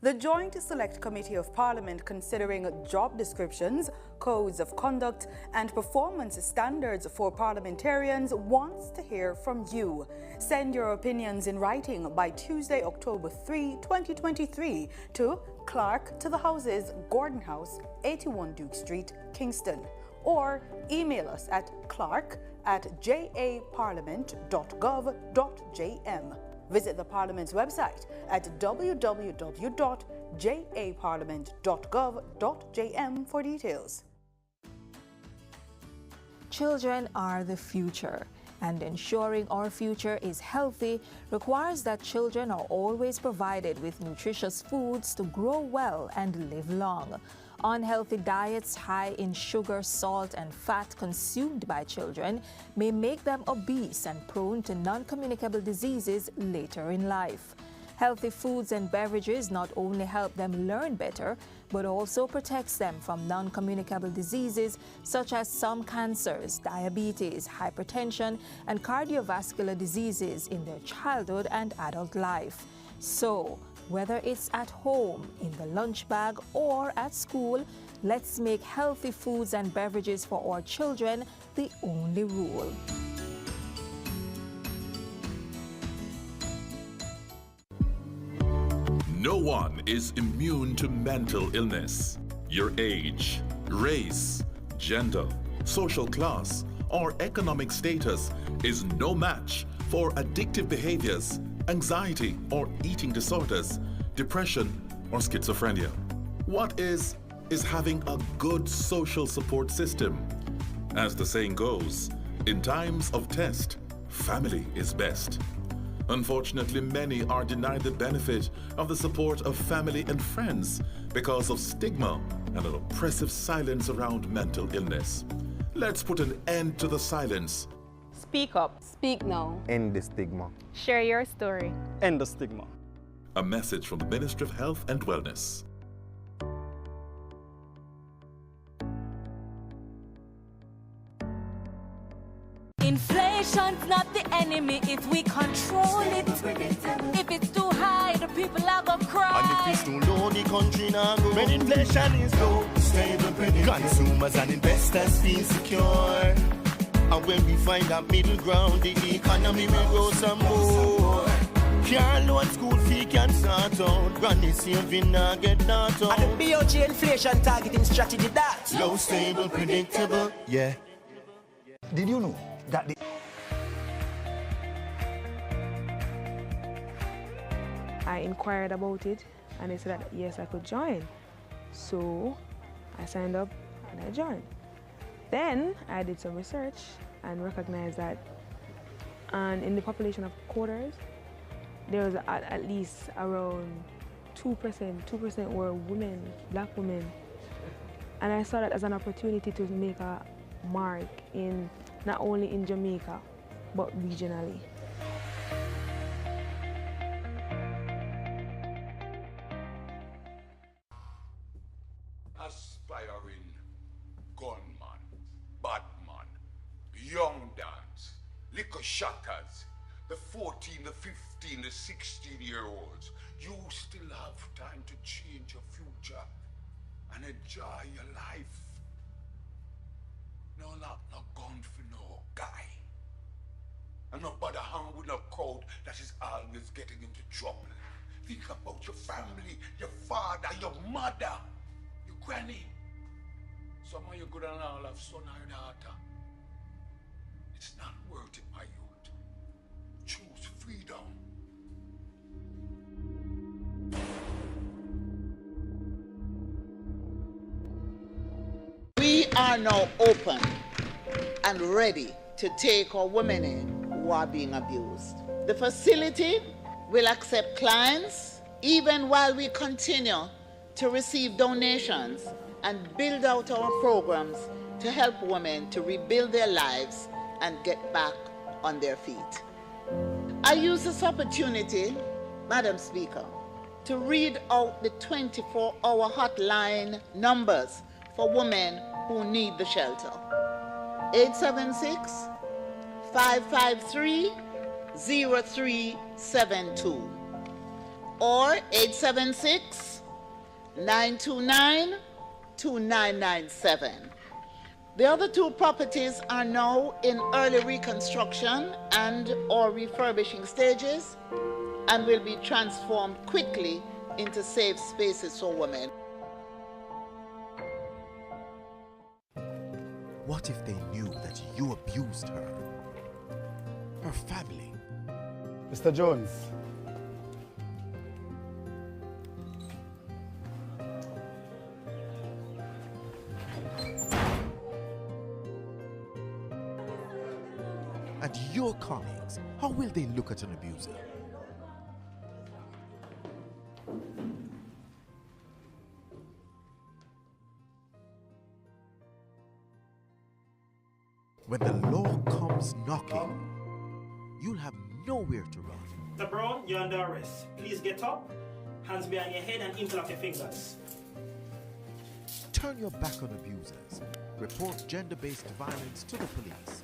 The Joint Select Committee of Parliament, considering job descriptions, codes of conduct and performance standards for parliamentarians, wants to hear from you. Send your opinions in writing by Tuesday, October 3, 2023 to Clerk to the Houses, Gordon House, 81 Duke Street, Kingston. Or email us at clark@japarliament.gov.jm. Visit the Parliament's website at www.japarliament.gov.jm for details. Children are the future, and ensuring our future is healthy requires that children are always provided with nutritious foods to grow well and live long. Unhealthy diets high in sugar, salt, and fat consumed by children may make them obese and prone to non-communicable diseases later in life. Healthy foods and beverages not only help them learn better, but also protects them from non-communicable diseases such as some cancers, diabetes, hypertension, and cardiovascular diseases in their childhood and adult life. So, whether it's at home, in the lunch bag, or at school, let's make healthy foods and beverages for our children the only rule. No one is immune to mental illness. Your age, race, gender, social class, or economic status is no match for addictive behaviors, anxiety or eating disorders, depression or schizophrenia. What is having a good social support system. As the saying goes, in times of test, family is best. Unfortunately, many are denied the benefit of the support of family and friends because of stigma and an oppressive silence around mental illness. Let's put an end to the silence. Speak up. Speak now. End the stigma. Share your story. End the stigma. A message from the Ministry of Health and Wellness. Inflation's not the enemy if we control it. If it's too high, the people are gonna cry. And if it's too low, the country now go. When inflation is low, stable, predictable. Consumers and investors feel secure. And when we find that middle ground, the economy will grow some more. Car loan, school fee can start out. Granny saving now get not out. And the BOJ inflation targeting strategy that low, stable, predictable. Yeah. Did you know that the I inquired about it and they said that yes, I could join. So I signed up and I joined. Then I did some research and recognized that in the population of quoters, there was at least around 2% were women, black women. And I saw that as an opportunity to make a mark in not only in Jamaica, but regionally. Aspiring gunman, badman, young dance, liquor shotters, the 14, the 15, the 16-year-olds, you still have time to change your future and enjoy your life. No lock, no gun for no guy. And no bother hang with no crowd that is always getting into trouble. Think about your family, your father, your mother, your granny. Some of you good and all have son or daughter. It's not worth it, my youth. Choose freedom. We are now open and ready to take our women in who are being abused. The facility will accept clients even while we continue to receive donations and build out our programs to help women to rebuild their lives and get back on their feet. I use this opportunity, Madam Speaker, to read out the 24-hour hotline numbers for women who need the shelter. 876-553-0372 or 876-929-2997. The other two properties are now in early reconstruction and or refurbishing stages and will be transformed quickly into safe spaces for women. What if they knew that you abused her? Her family? Mr. Jones. And your colleagues, how will they look at an abuser? When the law comes knocking, you'll have nowhere to run. Mr. Brown, you're under arrest. Please get up, hands behind your head and interlock your fingers. Turn your back on abusers. Report gender-based violence to the police.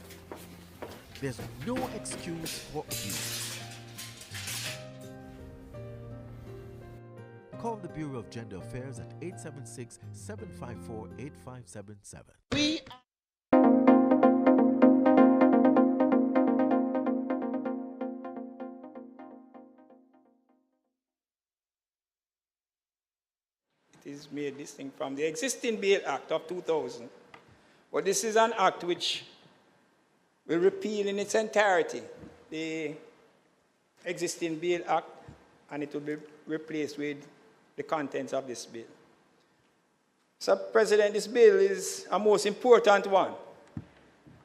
There's no excuse for abuse. Call the Bureau of Gender Affairs at 876-754-8577. It is made distinct from the existing Bail Act of 2000. But this is an act which will repeal in its entirety the existing Bail Act, and it will be replaced with the contents of this bill. Sir President, this bill is a most important one,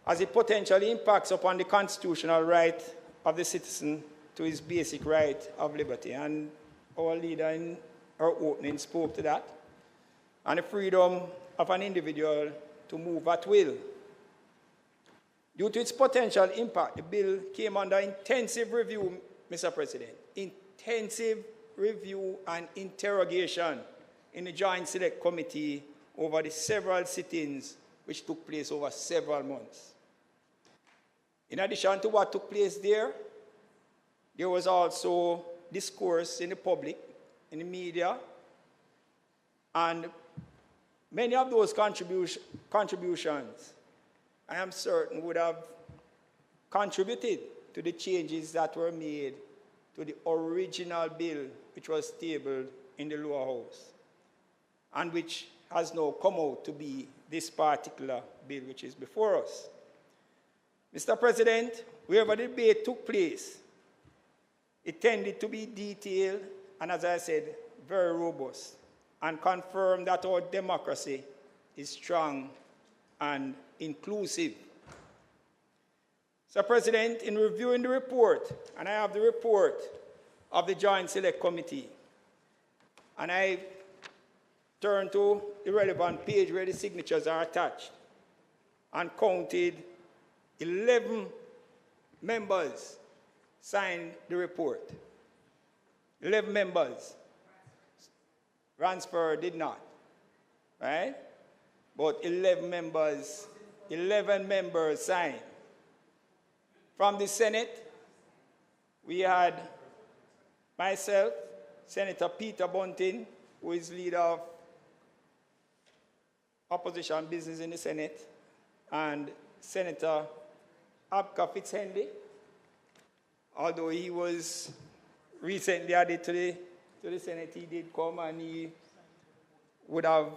as it potentially impacts upon the constitutional right of the citizen to his basic right of liberty. And our leader in her opening spoke to that, and the freedom of an individual to move at will. Due to its potential impact, the bill came under intensive review, Mr. President, intensive review and interrogation in the Joint Select Committee over the several sittings which took place over several months. In addition to what took place there was also discourse in the public, in the media, and many of those contributions, I am certain, would have contributed to the changes that were made to the original bill which was tabled in the lower house and which has now come out to be this particular bill which is before us. Mr. President, wherever the debate took place, it tended to be detailed and, as I said, very robust, and confirmed that our democracy is strong and inclusive. Mr. President, in reviewing the report, and I have the report of the Joint Select Committee, and I turn to the relevant page where the signatures are attached, and counted 11 members signed the report. 11 members. Ransford did not, right? But 11 members signed. From the Senate, we had myself, Senator Peter Bunting, who is leader of opposition business in the Senate, and Senator Abka Fitzhenry, although he was recently added to the Senate, he did come and he would have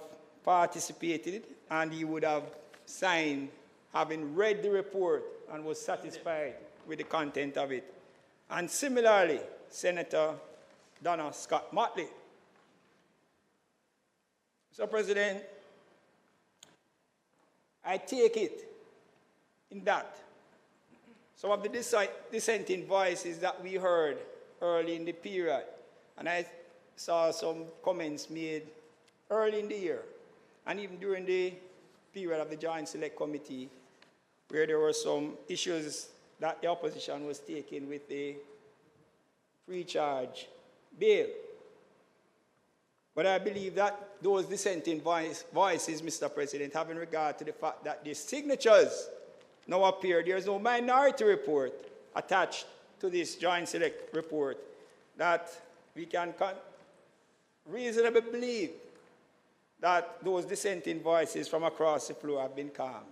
participated and he would have signed, having read the report and was satisfied with the content of it. And similarly, Senator Donna Scott Motley. Mr. President, I take it in that some of the dissenting voices that we heard early in the period, and I saw some comments made early in the year, and even during the period of the Joint Select Committee, where there were some issues that the opposition was taking with the pre-charge bail. But I believe that those dissenting voices, Mr. President, have in regard to the fact that the signatures now appear, there is no minority report attached to this Joint Select report, that we can reasonably believe that those dissenting voices from across the floor have been calmed.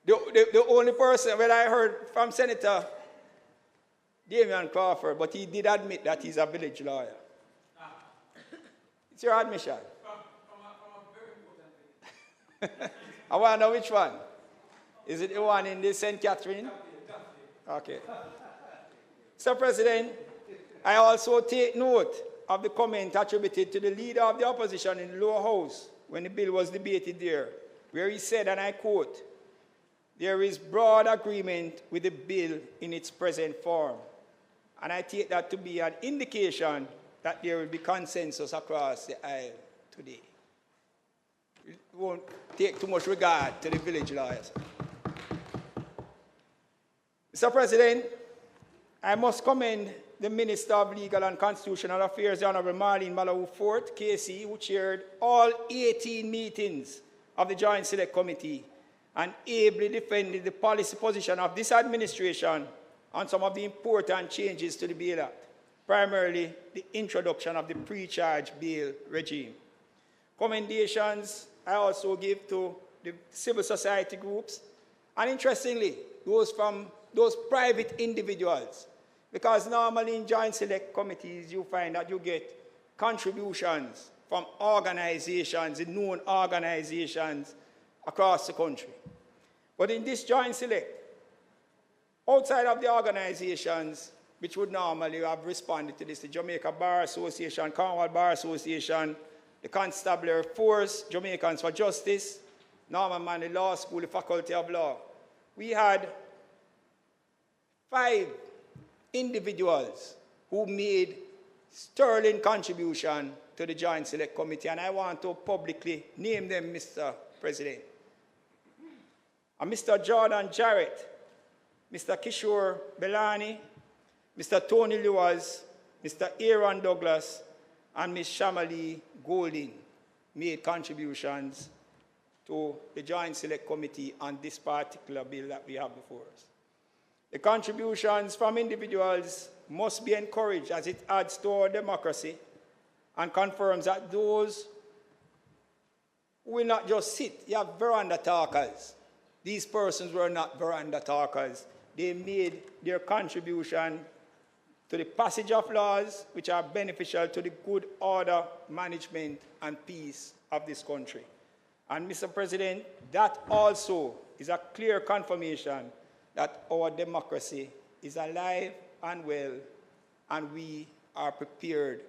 The only person that I heard from Senator Damian Crawford, but he did admit that he's a village lawyer. It's your admission. I want to know which one. Is it the one in the St. Catherine? Okay. Mr. President, I also take note of the comment attributed to the leader of the opposition in the lower house when the bill was debated there, where he said, and I quote, "There is broad agreement with the bill in its present form." And I take that to be an indication that there will be consensus across the aisle today. We won't take too much regard to the village lawyers. Mr. President, I must commend the Minister of Legal and Constitutional Affairs, the Honourable Marlene Malawu Fort, KC, who chaired all 18 meetings of the Joint Select Committee and ably defended the policy position of this administration on some of the important changes to the Bail Act, primarily the introduction of the pre-charge bail regime. Commendations I also give to the civil society groups, and interestingly, those private individuals, because normally in Joint Select Committees you find that you get contributions from organizations, known organizations across the country. But in this Joint Select, outside of the organizations which would normally have responded to this, the Jamaica Bar Association, Cornwall Bar Association, the Constabulary Force, Jamaicans for Justice, Norman Manley Law School, the Faculty of Law, we had 5 individuals who made sterling contribution to the Joint Select Committee, and I want to publicly name them, Mr. President. And Mr. Jordan Jarrett, Mr. Kishore Belani, Mr. Tony Lewis, Mr. Aaron Douglas, and Ms. Shamali Golding made contributions to the Joint Select Committee on this particular bill that we have before us. The contributions from individuals must be encouraged as it adds to our democracy and confirms that those who will not just sit, you have veranda talkers. These persons were not veranda talkers. They made their contribution to the passage of laws which are beneficial to the good order, management, and peace of this country. And Mr. President, that also is a clear confirmation that our democracy is alive and well, and we are prepared,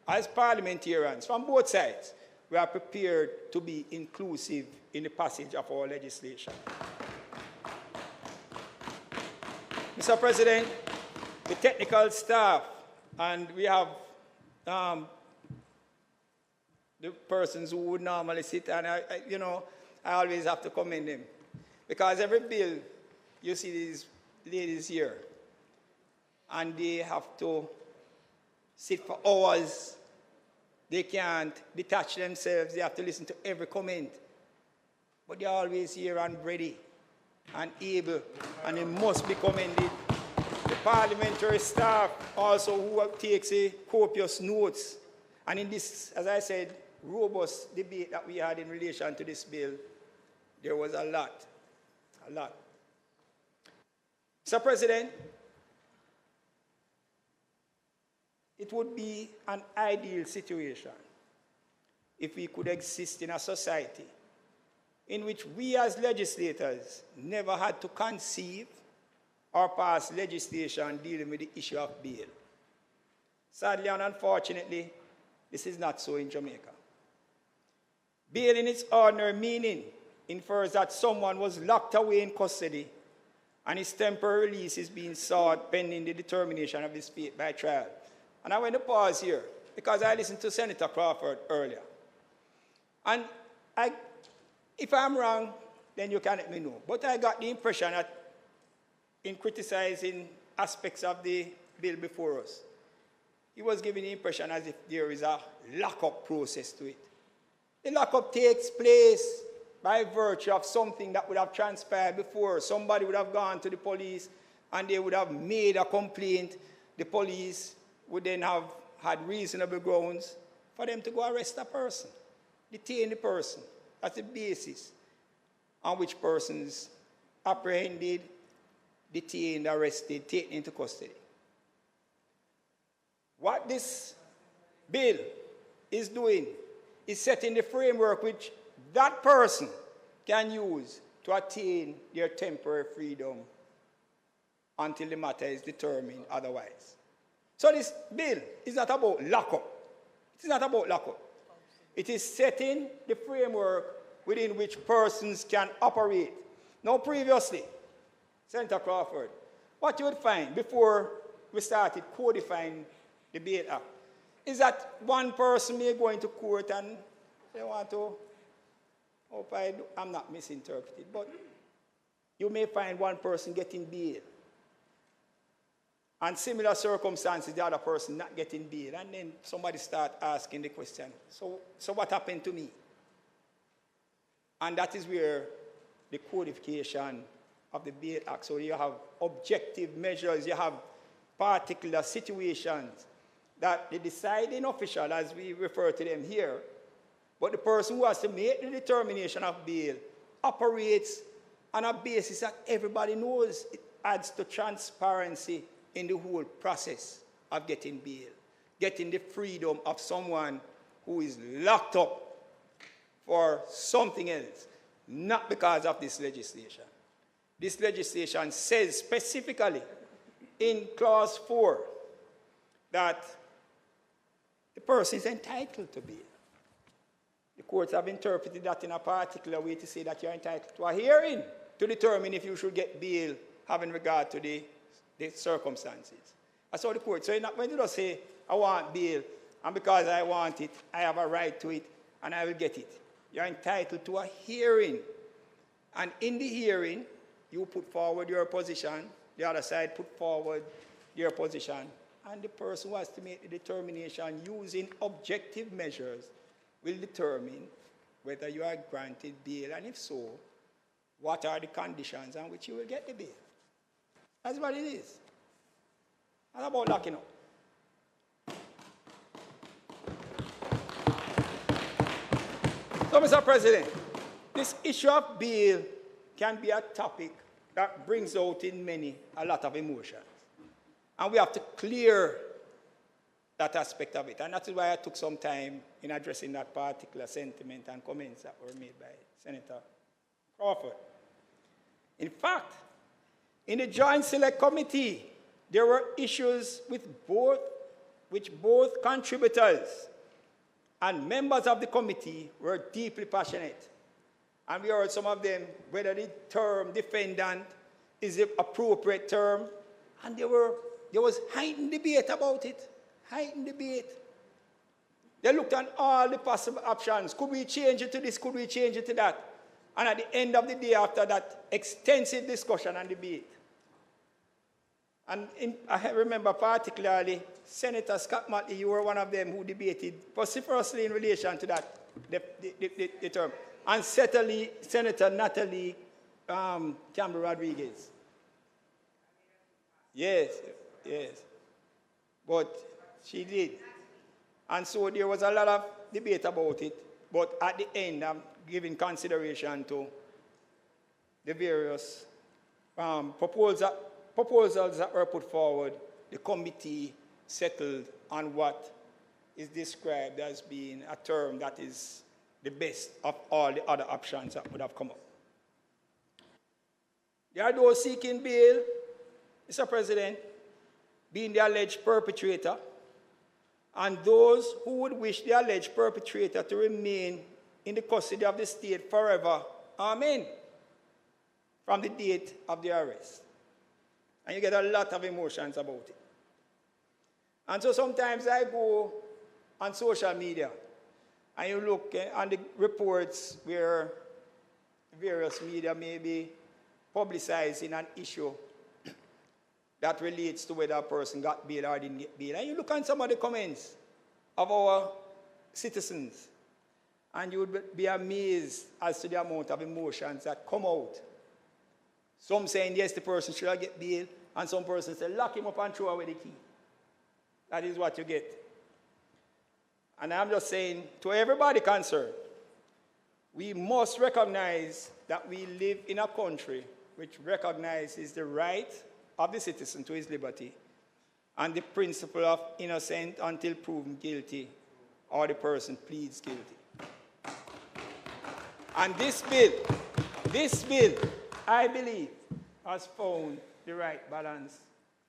as parliamentarians from both sides, we are prepared to be inclusive in the passage of our legislation. Mr. President, the technical staff, and we have the persons who would normally sit, and I always have to commend them, because every bill, you see these ladies here, and they have to sit for hours. They can't detach themselves. They have to listen to every comment. But they're always here and ready and able, and they must be commended. The parliamentary staff also who takes copious notes. And in this, as I said, robust debate that we had in relation to this bill, there was a lot. Mr. President, it would be an ideal situation if we could exist in a society in which we as legislators never had to conceive or pass legislation dealing with the issue of bail. Sadly and unfortunately, this is not so in Jamaica. Bail in its ordinary meaning infers that someone was locked away in custody and his temporary release is being sought pending the determination of his fate by trial. And I want to pause here because I listened to Senator Crawford earlier. And if I'm wrong, then you can let me know. But I got the impression that in criticizing aspects of the bill before us, he was giving the impression as if there is a lockup process to it. The lockup takes place by virtue of something that would have transpired before. Somebody would have gone to the police and they would have made a complaint. The police would then have had reasonable grounds for them to go arrest a person, detain the person. That's the basis on which persons apprehended, detained, arrested, taken into custody. What this bill is doing is setting the framework which that person can use to attain their temporary freedom until the matter is determined otherwise. So this bill is not about lockup. It is not about lockup. It is setting the framework within which persons can operate. Now previously, Senator Crawford, what you would find before we started codifying the Bail Act is that one person may go into court and they want to, hope I'm not misinterpreted, but you may find one person getting bail. And similar circumstances, the other person not getting bail. And then somebody start asking the question, so what happened to me? And that is where the codification of the Bail Act, so you have objective measures, you have particular situations that the deciding official, as we refer to them here, but the person who has to make the determination of bail operates on a basis that everybody knows. It adds to transparency in the whole process of getting bail, getting the freedom of someone who is locked up for something else, not because of this legislation. This legislation says specifically in Clause 4 that the person is entitled to bail. The courts have interpreted that in a particular way to say that you're entitled to a hearing to determine if you should get bail having regard to the circumstances. That's how the court. So when you just say, I want bail, and because I want it, I have a right to it, and I will get it. You're entitled to a hearing. And in the hearing, you put forward your position, the other side put forward their position, and the person who has to make the determination using objective measures will determine whether you are granted bail, and if so, what are the conditions on which you will get the bail. That's what it is. How about locking up? So, Mr. President, this issue of bail can be a topic that brings out in many a lot of emotions. And we have to clear that aspect of it. And that is why I took some time in addressing that particular sentiment and comments that were made by Senator Crawford. In fact, in the Joint Select Committee, there were issues which both contributors and members of the committee were deeply passionate. And we heard some of them, whether the term defendant is the appropriate term, and there was heightened debate about it. Heightened debate. They looked at all the possible options. Could we change it to this? Could we change it to that? And at the end of the day, after that, extensive discussion and debate. And I remember particularly Senator Scott Motley, you were one of them who debated vociferously in relation to that, the term. And Senator Natalie Campbell Rodriguez. Yes. But she did. And so there was a lot of debate about it. But at the end, I'm giving consideration to the various proposals that were put forward. The committee settled on what is described as being a term that is the best of all the other options that would have come up. There are those seeking bail, Mr. President, being the alleged perpetrator, and those who would wish the alleged perpetrator to remain in the custody of the state forever, amen, from the date of the arrest. And you get a lot of emotions about it. And so sometimes I go on social media, and you look on the reports where various media may be publicizing an issue that relates to whether a person got bail or didn't get bail. And you look on some of the comments of our citizens, and you would be amazed as to the amount of emotions that come out. Some saying, yes, the person should get bail, and some persons say, lock him up and throw away the key. That is what you get. And I'm just saying, to everybody concerned, we must recognize that we live in a country which recognizes the right of the citizen to his liberty and the principle of innocent until proven guilty or the person pleads guilty. And this bill, I believe, has found the right balance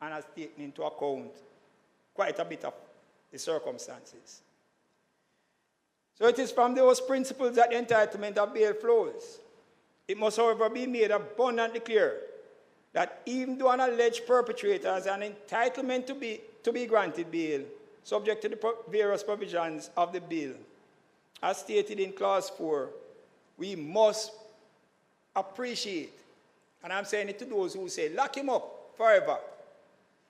and has taken into account quite a bit of the circumstances. So it is from those principles that the entitlement of bail flows. It must, however, be made abundantly clear that even though an alleged perpetrator has an entitlement to be granted bail, subject to the various provisions of the bill, as stated in Clause 4, we must appreciate, and I'm saying it to those who say, lock him up forever,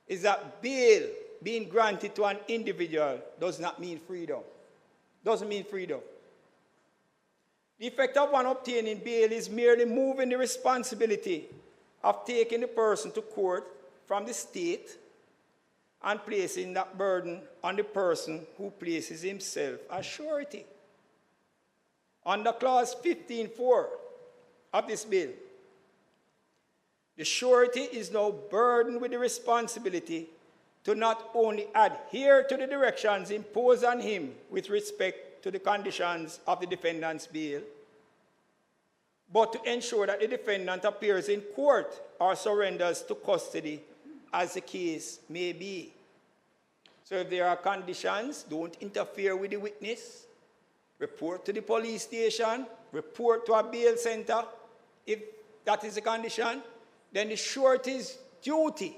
is that bail being granted to an individual does not mean freedom. Doesn't mean freedom. The effect of one obtaining bail is merely moving the responsibility of taking the person to court from the state and placing that burden on the person who places himself as surety. Under Clause 15.4 of this bill, the surety is now burdened with the responsibility to not only adhere to the directions imposed on him with respect to the conditions of the defendant's bail, but to ensure that the defendant appears in court or surrenders to custody as the case may be. So if there are conditions, don't interfere with the witness, report to the police station, report to a bail center. If that is the condition, then the surety's duty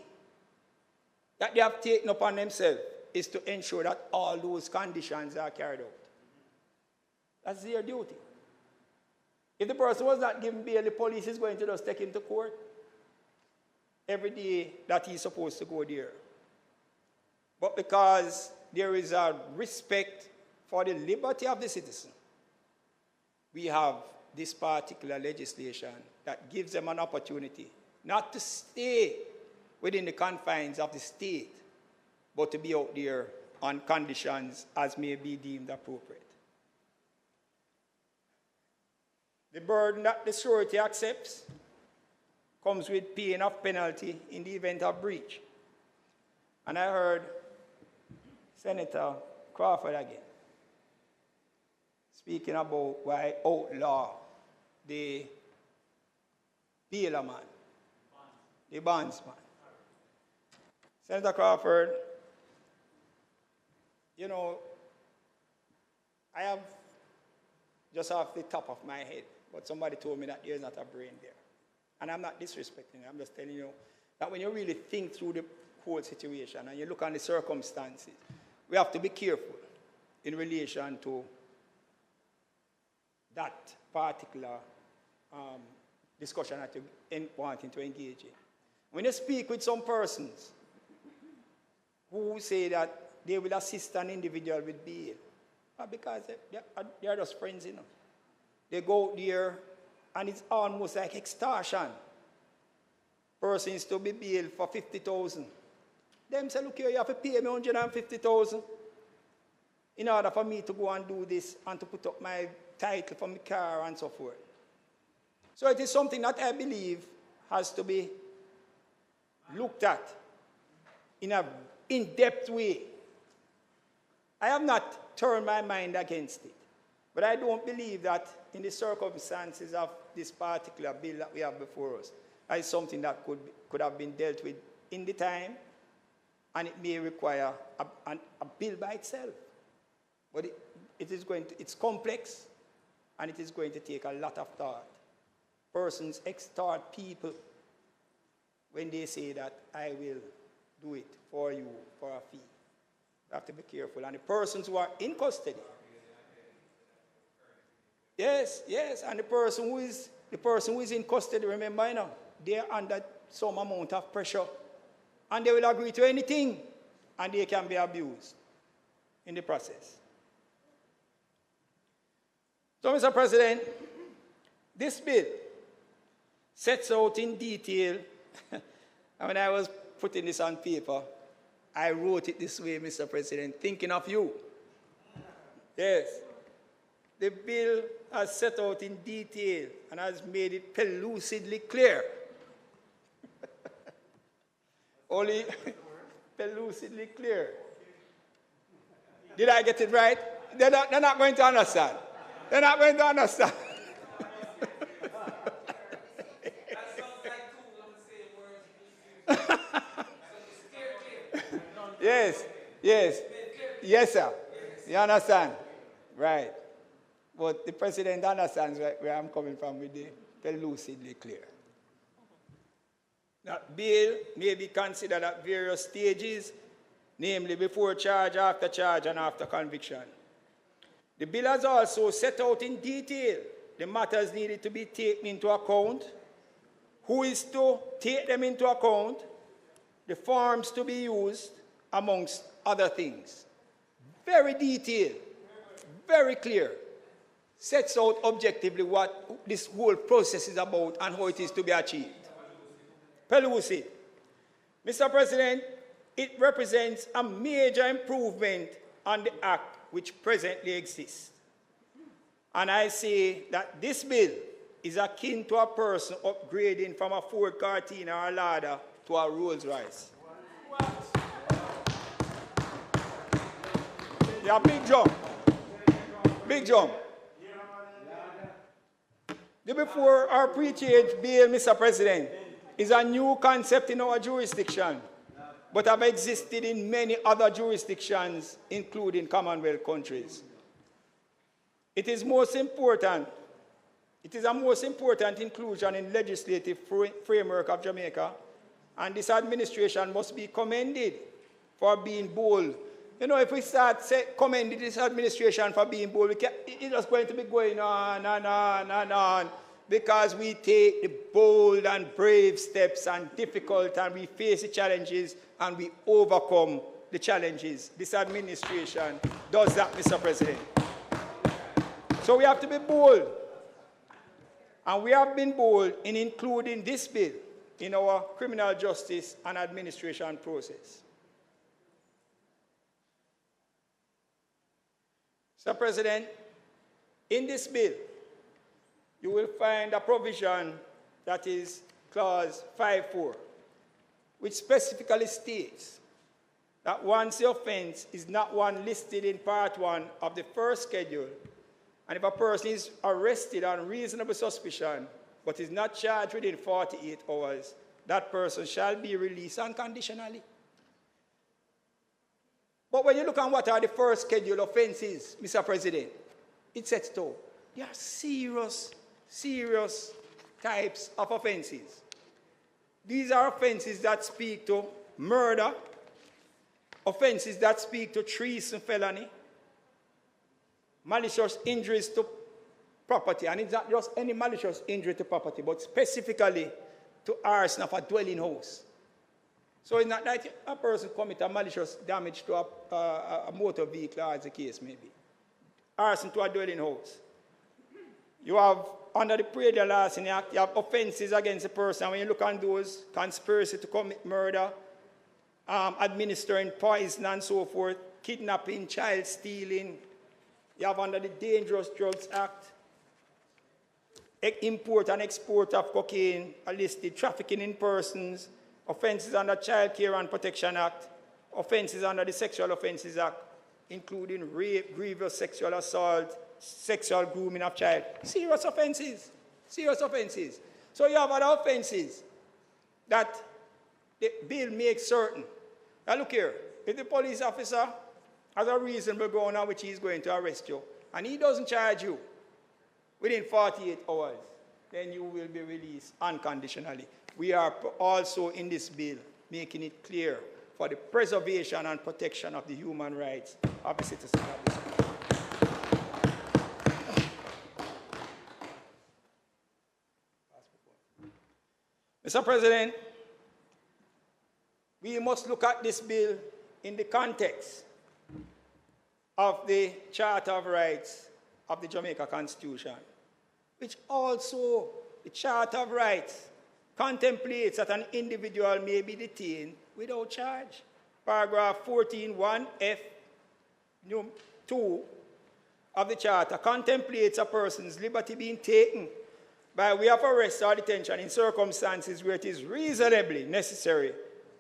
that they have taken upon themselves is to ensure that all those conditions are carried out. That's their duty. If the person was not given bail, the police is going to just take him to court every day that he's supposed to go there. But because there is a respect for the liberty of the citizen, we have this particular legislation that gives them an opportunity not to stay within the confines of the state, but to be out there on conditions as may be deemed appropriate. The burden that the surety accepts comes with paying of penalty in the event of breach. And I heard Senator Crawford again speaking about why outlaw the bailer man, the bondsman. Senator Crawford, you know, I have just off the top of my head, but somebody told me that there's not a brain there. And I'm not disrespecting it, I'm just telling you that when you really think through the whole situation and you look on the circumstances, we have to be careful in relation to that particular discussion that you're wanting to engage in. When you speak with some persons who say that they will assist an individual with bail, because they are just friends, you know. They go there and it's almost like extortion. Person is to be bailed for 50,000. Them say, look here, you have to pay me 150,000 in order for me to go and do this and to put up my title for my car and so forth. So it is something that I believe has to be looked at in an in-depth way. I have not turned my mind against it, but I don't believe that in the circumstances of this particular bill that we have before us, that is something that could have been dealt with in the time, and it may require a bill by itself. But it's complex, and it is going to take a lot of thought. Persons extort people when they say that I will do it for you for a fee. You have to be careful. And the persons who are in custody, yes, and the person who is in custody, remember, you know, they are under some amount of pressure, and they will agree to anything, and they can be abused in the process. So, Mr. President, this bill sets out in detail, and when I was putting this on paper, I wrote it this way, Mr. President, thinking of you. Yes. The bill has set out in detail and has made it pellucidly clear. Only pellucidly clear. Did I get it right? They're not going to understand. They're not going to understand. Yes, sir. You understand? Right. But the president understands where I'm coming from with the pellucidly clear. That bail may be considered at various stages, namely before charge, and after conviction. The bill has also set out in detail the matters needed to be taken into account, who is to take them into account, the forms to be used, amongst other things. Very detailed, very clear, sets out objectively what this whole process is about and how it is to be achieved. Pellucid. Mr. President, it represents a major improvement on the act which presently exists. And I say that this bill is akin to a person upgrading from a Ford Cortina or a Lada to a Rolls Royce. Yeah, big jump. Big jump. The before or pre-charge bail, Mr. President, is a new concept in our jurisdiction, but have existed in many other jurisdictions, including Commonwealth countries. It is a most important inclusion in legislative framework of Jamaica, and this administration must be commended for being bold. You know, if we start commending this administration for being bold, it's just going to be going on and on and on, because we take the bold and brave steps and difficult, and we face the challenges and we overcome the challenges. This administration does that, Mr. President. So we have to be bold. And we have been bold in including this bill in our criminal justice and administration process. Mr. President, in this bill, you will find a provision that is clause 5.4, which specifically states that once the offense is not one listed in part 1 of the first schedule, and if a person is arrested on reasonable suspicion but is not charged within 48 hours, that person shall be released unconditionally. But when you look at what are the first schedule offenses, Mr. President, it sets to there are serious types of offenses. These are offenses that speak to murder, offenses that speak to treason, felony, malicious injuries to property, and it's not just any malicious injury to property, but specifically to arson of a dwelling house. So it's not like a person commit a malicious damage to a motor vehicle, as the case may be. Arson to a dwelling house. You have, under the Predial Larceny Act, you have offenses against a person. When you look on those, conspiracy to commit murder, administering poison and so forth, kidnapping, child stealing. You have under the Dangerous Drugs Act, import and export of cocaine are listed, trafficking in persons, offenses under Child Care and Protection Act, offenses under the Sexual Offences Act, including rape, grievous sexual assault, sexual grooming of child. Serious offenses. Serious offenses. So you have other offenses that the bill makes certain. Now look here, if the police officer has a reasonable ground on which he is going to arrest you, and he doesn't charge you within 48 hours, then you will be released unconditionally. We are also in this bill making it clear for the preservation and protection of the human rights of the citizens of this country. Mr. President, we must look at this bill in the context of the Charter of Rights of the Jamaica Constitution, which also, the Charter of Rights, contemplates that an individual may be detained without charge. Paragraph 14(1)(f) 2 of the Charter contemplates a person's liberty being taken by way of arrest or detention in circumstances where it is reasonably necessary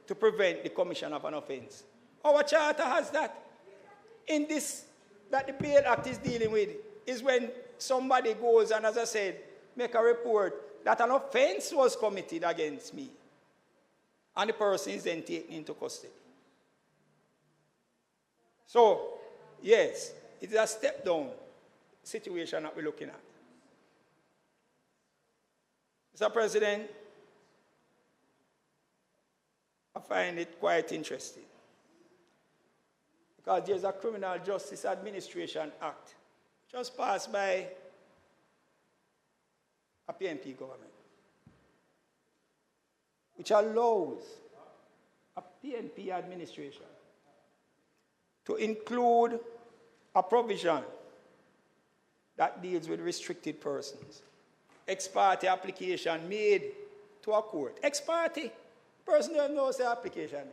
to prevent the commission of an offense. Our Charter has that. In this, that the Bail Act is dealing with, is when somebody goes and, as I said, make a report that an offense was committed against me, and the person is then taken into custody. So, yes, it is a step-down situation that we're looking at. Mr. President, I find it quite interesting because there's a Criminal Justice Administration Act just passed by a PNP government, which allows a PNP administration to include a provision that deals with restricted persons. Ex parte application made to a court. Ex parte, person doesn't know the application,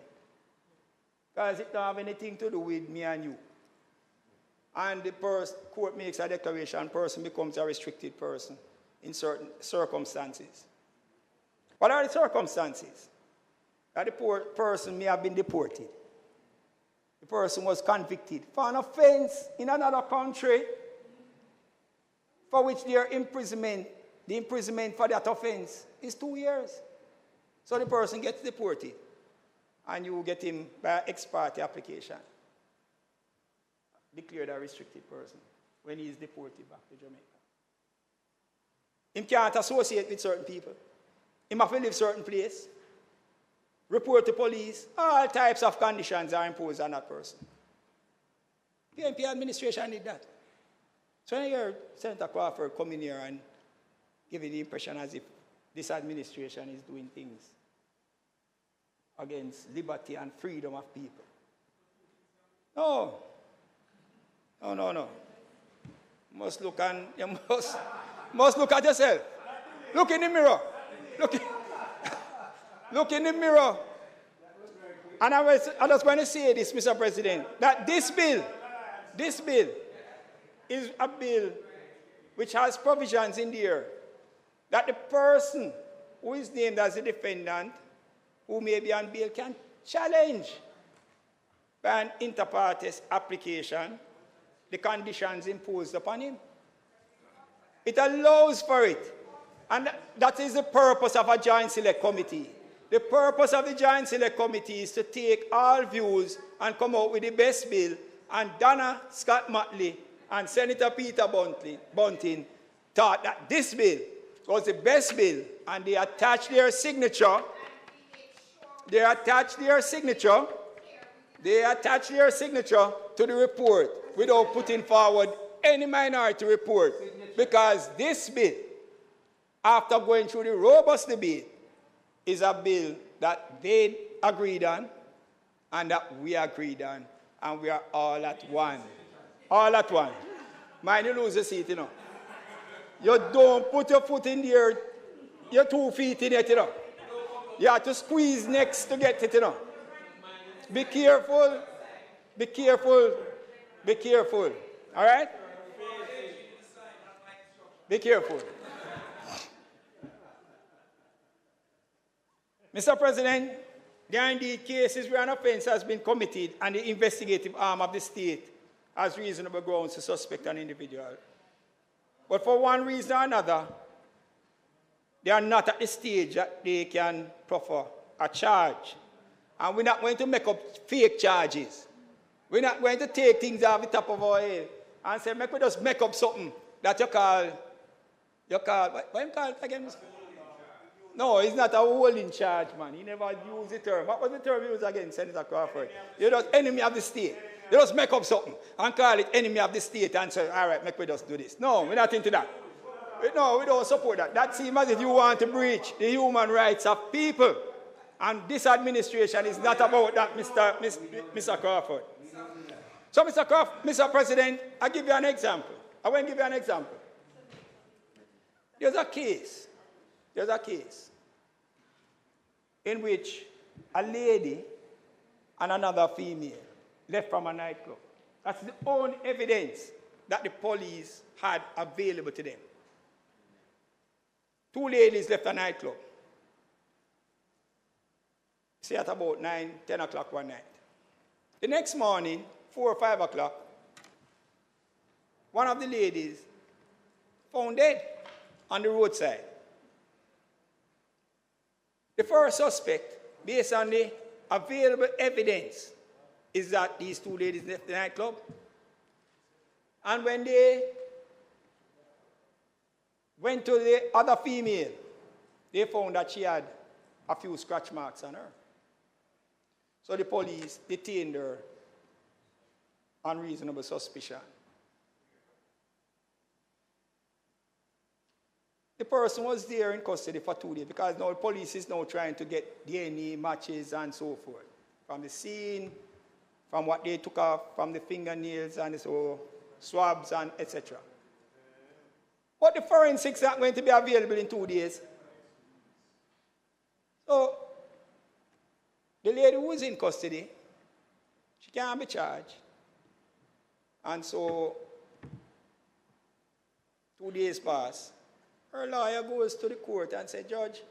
because it don't have anything to do with me and you. And the court makes a declaration, person becomes a restricted person in certain circumstances. What are the circumstances? That the person may have been deported. The person was convicted for an offense in another country for which their imprisonment, the imprisonment for that offense is 2 years. So the person gets deported, and you get him by ex parte application, declared a restricted person when he is deported back to Jamaica. He can't associate with certain people. He must live certain place, report to police. All types of conditions are imposed on that person. PNP administration did that. So when you hear Senator Crawford coming here and giving the impression as if this administration is doing things against liberty and freedom of people. No. must look and you must look at yourself. Look in the mirror. Look in the mirror. And I just want to say this, Mr. President, that this bill is a bill which has provisions in there that the person who is named as a defendant, who may be on bail, can challenge by an inter partes application the conditions imposed upon him. It allows for it. And that is the purpose of a joint select committee. The purpose of the joint select committee is to take all views and come out with the best bill. And Donna Scott Motley and Senator Peter Bunting thought that this bill was the best bill, and they attached their signature. They attached their signature to the report without putting forward any minority report, because this bill, after going through the robust debate, is a bill that they agreed on and that we agreed on, and we are all at one. All at one. Mind you lose the seat, you know. You don't put your foot in there, your 2 feet in it, you know. You have to squeeze next to get it, you know. Be careful. Be careful. Be careful. All right? Be careful. Mr. President, there are indeed cases where an offense has been committed and the investigative arm of the state has reasonable grounds to suspect an individual. But for one reason or another, they are not at the stage that they can proffer a charge. And we're not going to make up fake charges. We're not going to take things off the top of our head and say, we just make up something that you call, what you call it again? No, it's not a holding charge, man. He never used the term. What was the term he used again, Senator Crawford? You're just enemy of the state. You just make up something and call it enemy of the state and say, all right, make we just do this. No, we're not into that. No, we don't support that. That seems as if you want to breach the human rights of people. And this administration is not about that, Mr. Crawford. So, Mr. President, I'll give you an example. I want to give you an example. There's a case in which a lady and another female left from a nightclub. That's the only evidence that the police had available to them. 2 ladies left a nightclub, say at about 9, 10 o'clock one night. The next morning, 4 or 5 o'clock, one of the ladies found dead on the roadside. The first suspect, based on the available evidence, is that these 2 ladies left the nightclub. And when they went to the other female, they found that she had a few scratch marks on her. So the police detained her on reasonable suspicion. The person was there in custody for 2 days because now the police is now trying to get DNA matches and so forth from the scene, from what they took off, from the fingernails and so swabs and etc. But the forensics are going to be available in 2 days. So the lady who is in custody, she can't be charged. And so 2 days pass. Her lawyer goes to the court and says, Judge,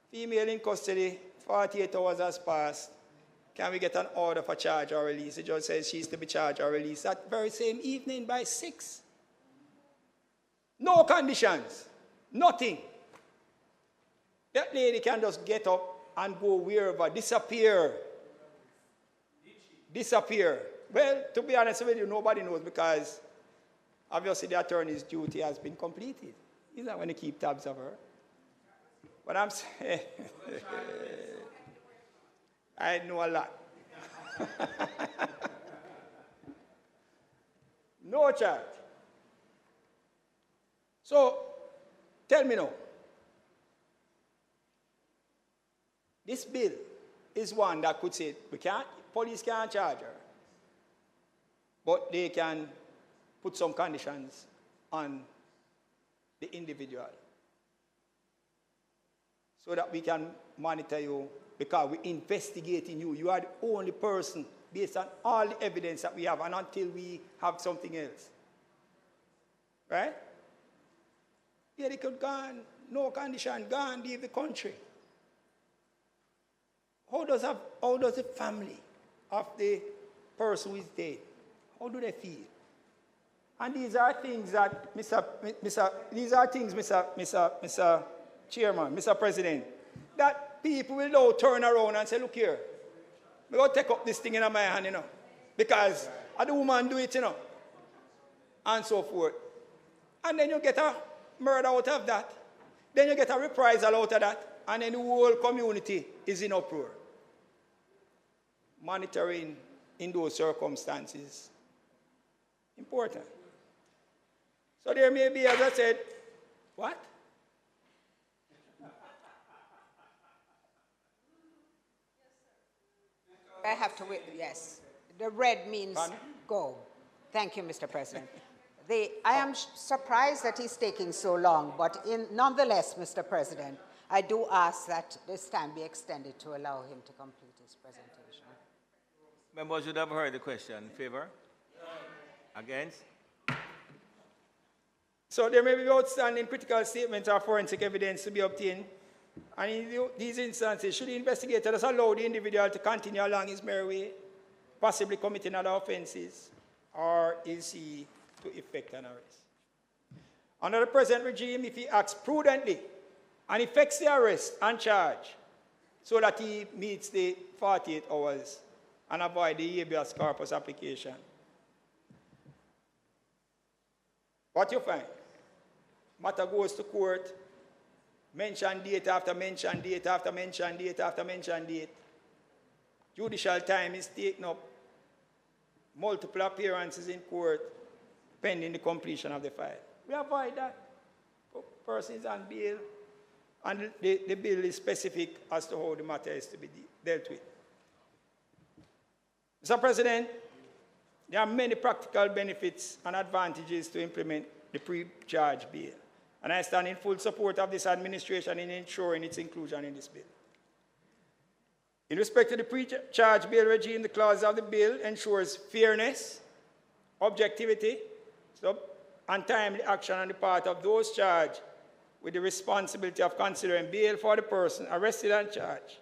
female in custody, 48 hours has passed. Can we get an order for charge or release? The judge says she's to be charged or released that very same evening by 6. No conditions, nothing. That lady can just get up and go wherever, disappear. Disappear. Well, to be honest with you, nobody knows because obviously the attorney's duty has been completed. He's not going to keep tabs of her. But I'm saying, I know a lot. No charge. So, tell me now. This bill is one that could say, police can't charge her, but they can put some conditions on the individual so that we can monitor you because we're investigating you. You are the only person based on all the evidence that we have and until we have something else. Right? Yeah, they could go on, no condition, go and leave the country. How does the family of the person who is dead, how do they feel? And these are things that, Mr. Chairman, Mr. President, that people will now turn around and say, look here, we're going to take up this thing in my hand, because the woman do it, and so forth. And then you get a murder out of that. Then you get a reprisal out of that. And then the whole community is in uproar. Monitoring in those circumstances, important. So there may be, as I said, what? I have to wait, yes. The red means go. Thank you, Mr. President. I am surprised that he's taking so long, but nonetheless, Mr. President, I do ask that this time be extended to allow him to complete his presentation. Members should have heard the question. In favor? Against? So there may be outstanding critical statements or forensic evidence to be obtained. And in these instances, should the investigator just allow the individual to continue along his merry way, possibly committing other offenses, or is he to effect an arrest? Under the present regime, if he acts prudently and effects the arrest and charge so that he meets the 48 hours and avoid the habeas corpus application, what you find? Matter goes to court, mention date after mention date after mention date after mention date. Judicial time is taken up. Multiple appearances in court pending the completion of the file. We avoid that. Person is on bail, and the bill is specific as to how the matter is to be dealt with. Mr. President, there are many practical benefits and advantages to implement the pre-charge bail, and I stand in full support of this administration in ensuring its inclusion in this bill. In respect to the pre-charge bail regime, the clause of the bill ensures fairness, objectivity, and timely action on the part of those charged with the responsibility of considering bail for the person arrested and charged.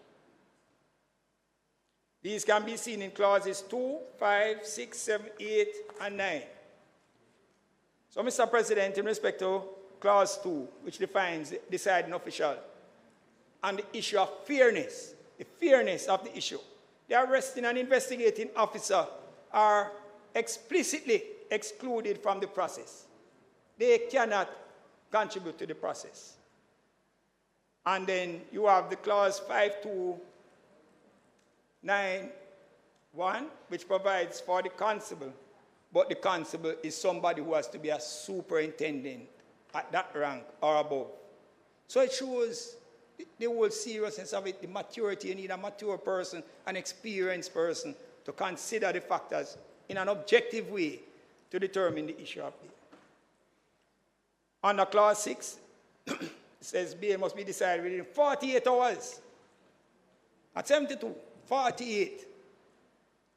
These can be seen in clauses 2, 5, 6, 7, 8, and 9. So, Mr. President, in respect to clause 2, which defines the deciding official, and the issue of fairness, the fairness of the issue, the arresting and investigating officer are explicitly excluded from the process. They cannot contribute to the process. And then you have the clause 5291, which provides for the constable, but the constable is somebody who has to be a superintendent at that rank or above. So it shows the whole seriousness of it, the maturity. You need a mature person, an experienced person to consider the factors in an objective way to determine the issue of bail. Under clause 6, it says bail must be decided within 48 hours. At 72, 48.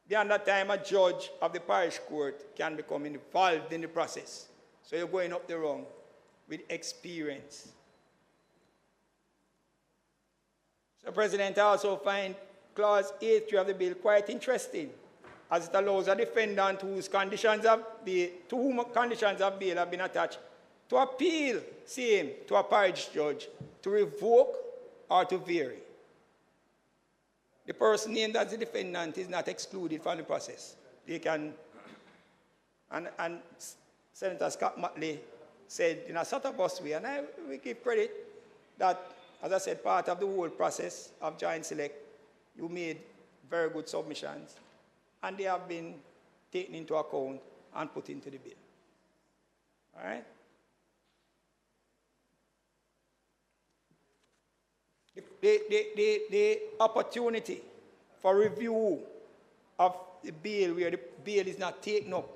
Beyond that time, a judge of the parish court can become involved in the process. So you're going up the rung with experience. So, President, I also find clause 8 of the bill quite interesting, as it allows a defendant whose conditions of bail, to whom conditions of bail have been attached, to appeal same to a parish judge to revoke or to vary. The person named as the defendant is not excluded from the process. They can, and Senator Scott Matley said in a sort of bus way, and we give credit that, as I said, part of the whole process of joint select, you made very good submissions, and they have been taken into account and put into the bill. All right? The opportunity for review of the bail where the bail is not taken up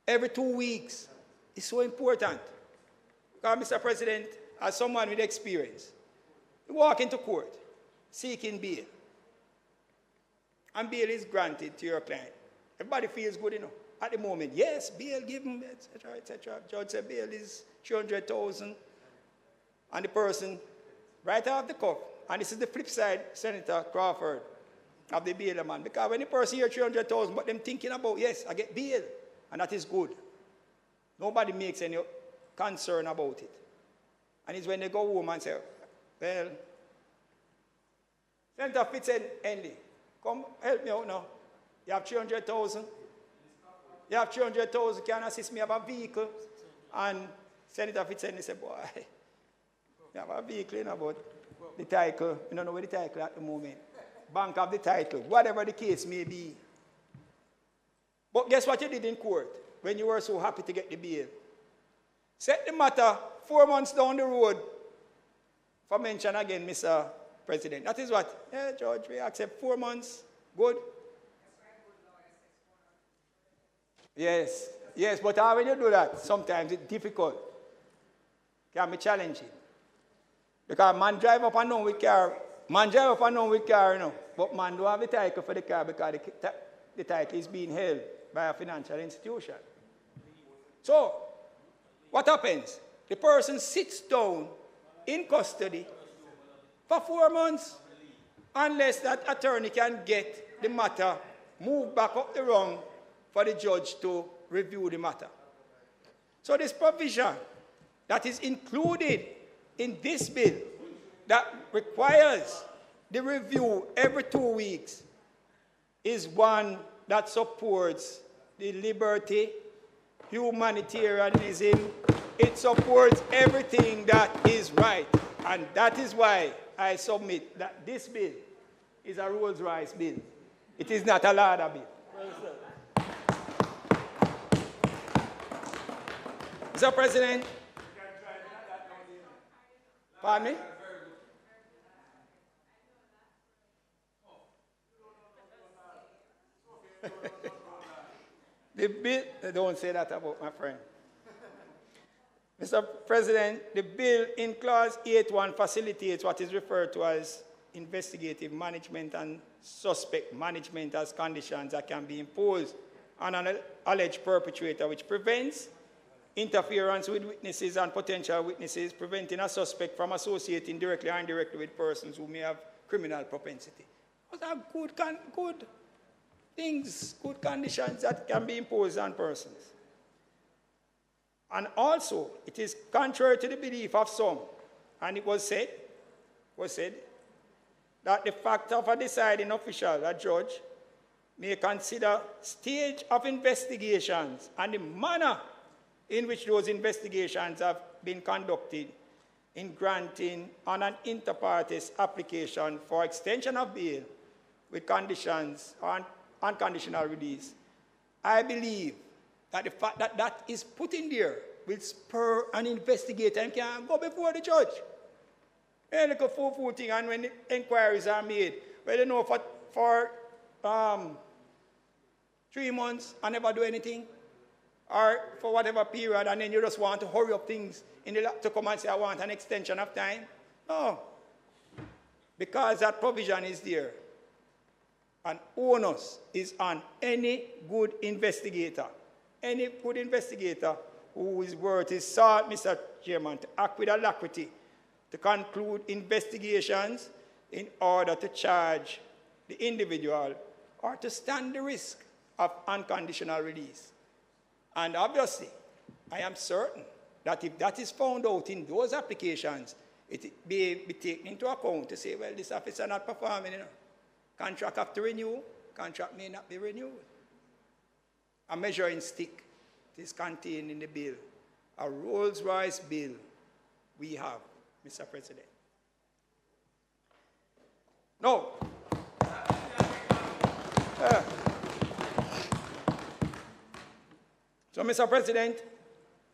every 2 weeks is so important. Because, Mr. President, as someone with experience, you walk into court seeking bail, and bail is granted to your client. Everybody feels good enough. At the moment, yes, bail given, etc., etc. Judge said bail is 300,000, and the person, right off the cuff, and this is the flip side, Senator Crawford, of the bail man, because when the person hears 300,000, but them thinking about, yes, I get bail, and that is good. Nobody makes any concern about it. And it's when they go home and say, well, Senator Fitz-Henley, come help me out now. You have 300,000. You have 300,000, can assist me have a vehicle. And Senator Fitz-Henley said, boy, you have a vehicle, you know, but the title, you don't know where the title at the moment. Bank of the title, whatever the case may be. But guess what you did in court when you were so happy to get the bail? Set the matter 4 months down the road for mention again, Mr. President. That is what? Yeah, George, we accept 4 months. Good? Yes, yes, but when you do that, sometimes it's difficult. It can be challenging. Because man drive up and down with car, you know, but man don't have the title for the car because the title is being held by a financial institution. So, what happens? The person sits down in custody for 4 months unless that attorney can get the matter moved back up the rung for the judge to review the matter. So this provision that is included in this bill that requires the review every 2 weeks is one that supports the liberty, humanitarianism. It supports everything that is right. And that is why I submit that this bill is a Rolls-Royce bill. It is not a Lada bill. Mr. President, pardon me? The bill, don't say that about my friend. Mr. President, the bill in Clause 8.1 facilitates what is referred to as investigative management and suspect management as conditions that can be imposed on an alleged perpetrator, which prevents interference with witnesses and potential witnesses, preventing a suspect from associating directly or indirectly with persons who may have criminal propensity. Those are good things, good conditions that can be imposed on persons. And also, it is contrary to the belief of some, and it was said that the fact of a deciding official, a judge, may consider stage of investigations and the manner in which those investigations have been conducted in granting on an inter partes application for extension of bail with conditions on unconditional release. I believe that the fact that that is put in there will spur an investigator and can go before the judge. And look at full thing, and when the inquiries are made, well, you know, for 3 months and never do anything, or for whatever period, and then you just want to hurry up things to come and say, I want an extension of time. No. Because that provision is there. And onus is on any good investigator. Any good investigator whose word is sought, Mr. Chairman, to act with alacrity, to conclude investigations in order to charge the individual or to stand the risk of unconditional release. And obviously, I am certain that if that is found out in those applications, it may be taken into account to say, well, this officer not performing, you know. Contract have to renew, contract may not be renewed. A measuring stick is contained in the bill. A Rolls-Royce bill we have, Mr. President. No. So, Mr. President,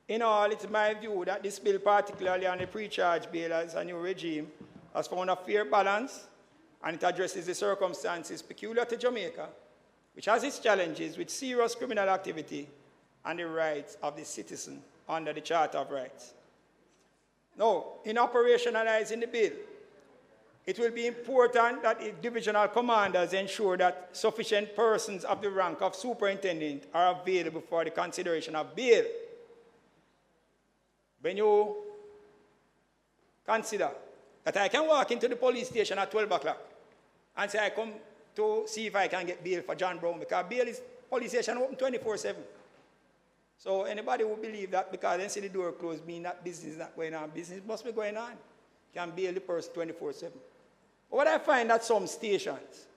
in all, it's my view that this bill, particularly on the pre-charge bail as a new regime, has found a fair balance, and it addresses the circumstances peculiar to Jamaica, which has its challenges with serious criminal activity and the rights of the citizen under the Charter of Rights. Now, in operationalizing the bill, it will be important that the divisional commanders ensure that sufficient persons of the rank of superintendent are available for the consideration of bail. When you consider that I can walk into the police station at 12 o'clock and say I come to see if I can get bail for John Brown, because bail is police station open 24/7. So anybody who believe that because they see the door closed mean that business is not going on, business must be going on. You can bail the person 24/7. But what I find at some stations,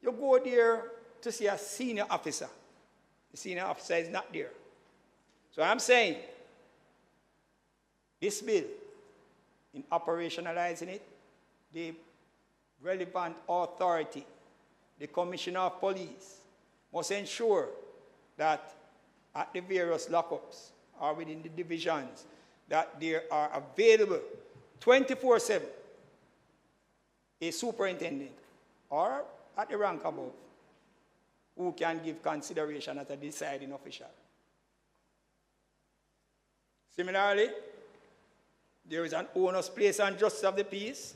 you go there to see a senior officer. The senior officer is not there. So I'm saying, this bill, in operationalizing it, the relevant authority, the Commissioner of Police, must ensure that at the various lockups or within the divisions, that there are available 24/7 a superintendent or at the rank above who can give consideration as a deciding official. Similarly, there is an onus placed on justice of the peace,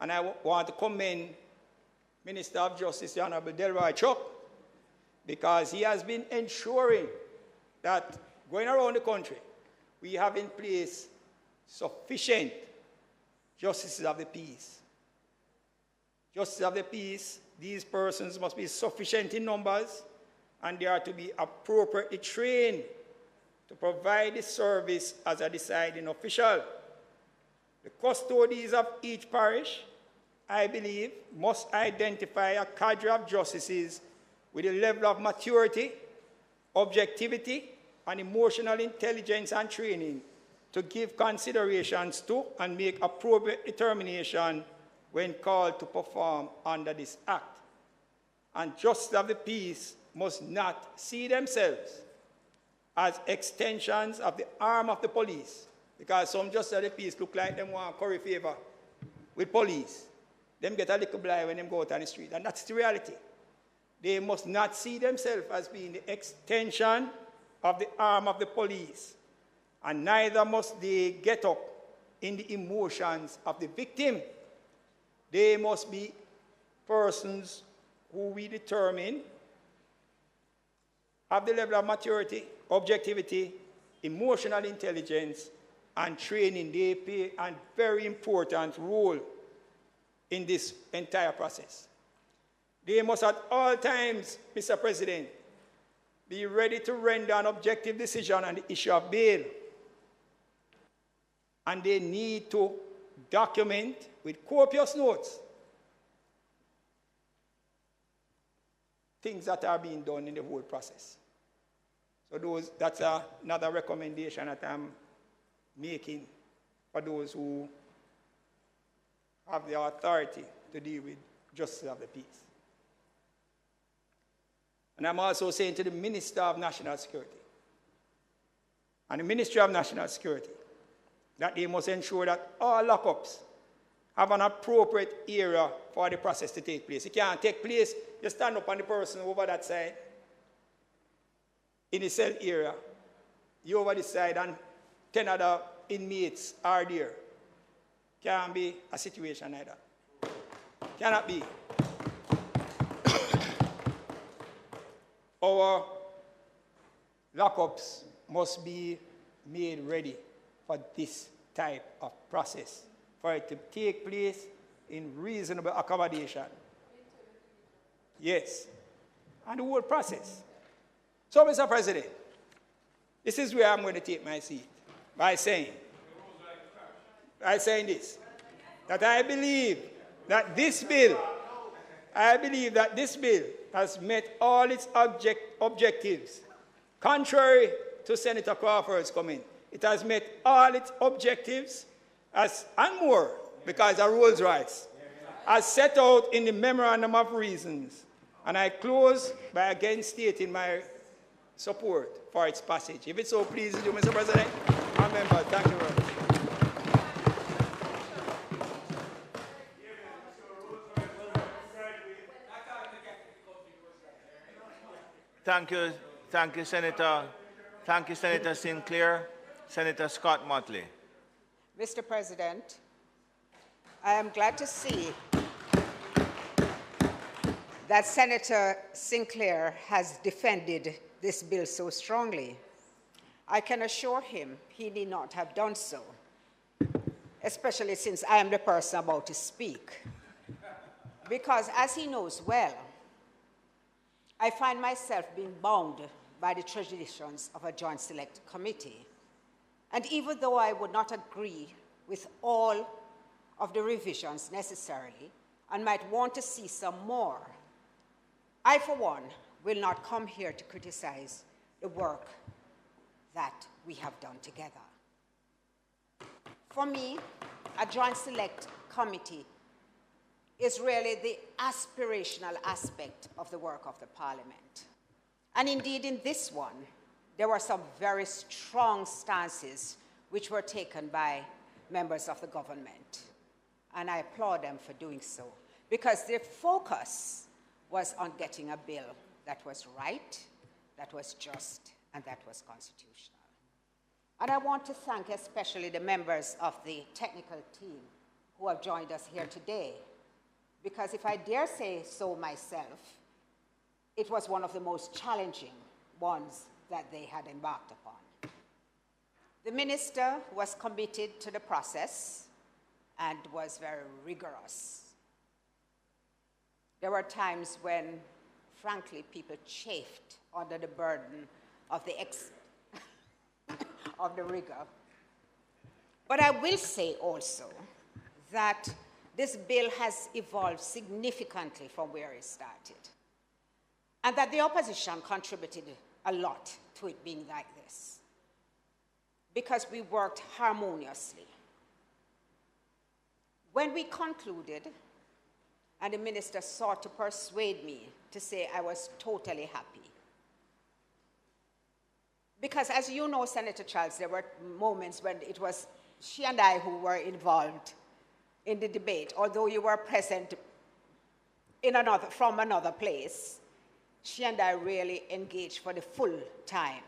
and I want to commend Minister of Justice, the Honourable Delroy Chuck, because he has been ensuring that going around the country, we have in place sufficient justices of the peace. Justices of the peace, these persons must be sufficient in numbers, and they are to be appropriately trained to provide the service as a deciding official. The custodies of each parish, I believe, must identify a cadre of justices with a level of maturity, objectivity, and emotional intelligence and training to give considerations to and make appropriate determination when called to perform under this act. And justice of the peace must not see themselves as extensions of the arm of the police, because some justice of the peace look like them want to curry favor with police. Them get a little blind when them go out on the street, and that's the reality. They must not see themselves as being the extension of the arm of the police, and neither must they get up in the emotions of the victim. They must be persons who we determine have the level of maturity, objectivity, emotional intelligence, and training. They play a very important role in this entire process. They must at all times, Mr. President, be ready to render an objective decision on the issue of bail. And they need to document with copious notes things that are being done in the whole process. So that's another recommendation that I'm making for those who have the authority to deal with justice of the peace. And I'm also saying to the Minister of National Security and the Ministry of National Security that they must ensure that all lockups have an appropriate area for the process to take place. It can't take place, you stand up on the person over that side in the cell area, you over this side, and 10 other inmates are there. Can't be a situation like that. Cannot be. Our lockups must be made ready for this type of process, for it to take place in reasonable accommodation. Yes, and the whole process. So, Mr. President, this is where I'm going to take my seat by saying this, that I believe that this bill has met all its objectives. Contrary to Senator Crawford's comment, it has met all its objectives and more, because our rules rights, as set out in the Memorandum of Reasons. And I close by again stating my support for its passage. If it so pleases you, Mr. President, and members, thank you very much. Thank you, Senator Thank you, Senator Sinclair. Senator Scott Motley. Mr. President, I am glad to see that Senator Sinclair has defended this bill so strongly. I can assure him he need not have done so, especially since I am the person about to speak. Because as he knows well, I find myself being bound by the traditions of a Joint Select Committee. And even though I would not agree with all of the revisions necessarily and might want to see some more, I, for one, will not come here to criticize the work that we have done together. For me, a Joint Select Committee is really the aspirational aspect of the work of the Parliament. And indeed, in this one, there were some very strong stances which were taken by members of the government. And I applaud them for doing so, because their focus was on getting a bill that was right, that was just, and that was constitutional. And I want to thank especially the members of the technical team who have joined us here today, because if I dare say so myself, it was one of the most challenging ones that they had embarked upon. The minister was committed to the process and was very rigorous. There were times when, frankly, people chafed under the burden of the of the rigor. But I will say also that this bill has evolved significantly from where it started, and that the opposition contributed a lot to it being like this, because we worked harmoniously. When we concluded, and the minister sought to persuade me to say I was totally happy, because as you know, Senator Charles, there were moments when it was she and I who were involved in the debate, although you were present from another place. She and I really engaged for the full time.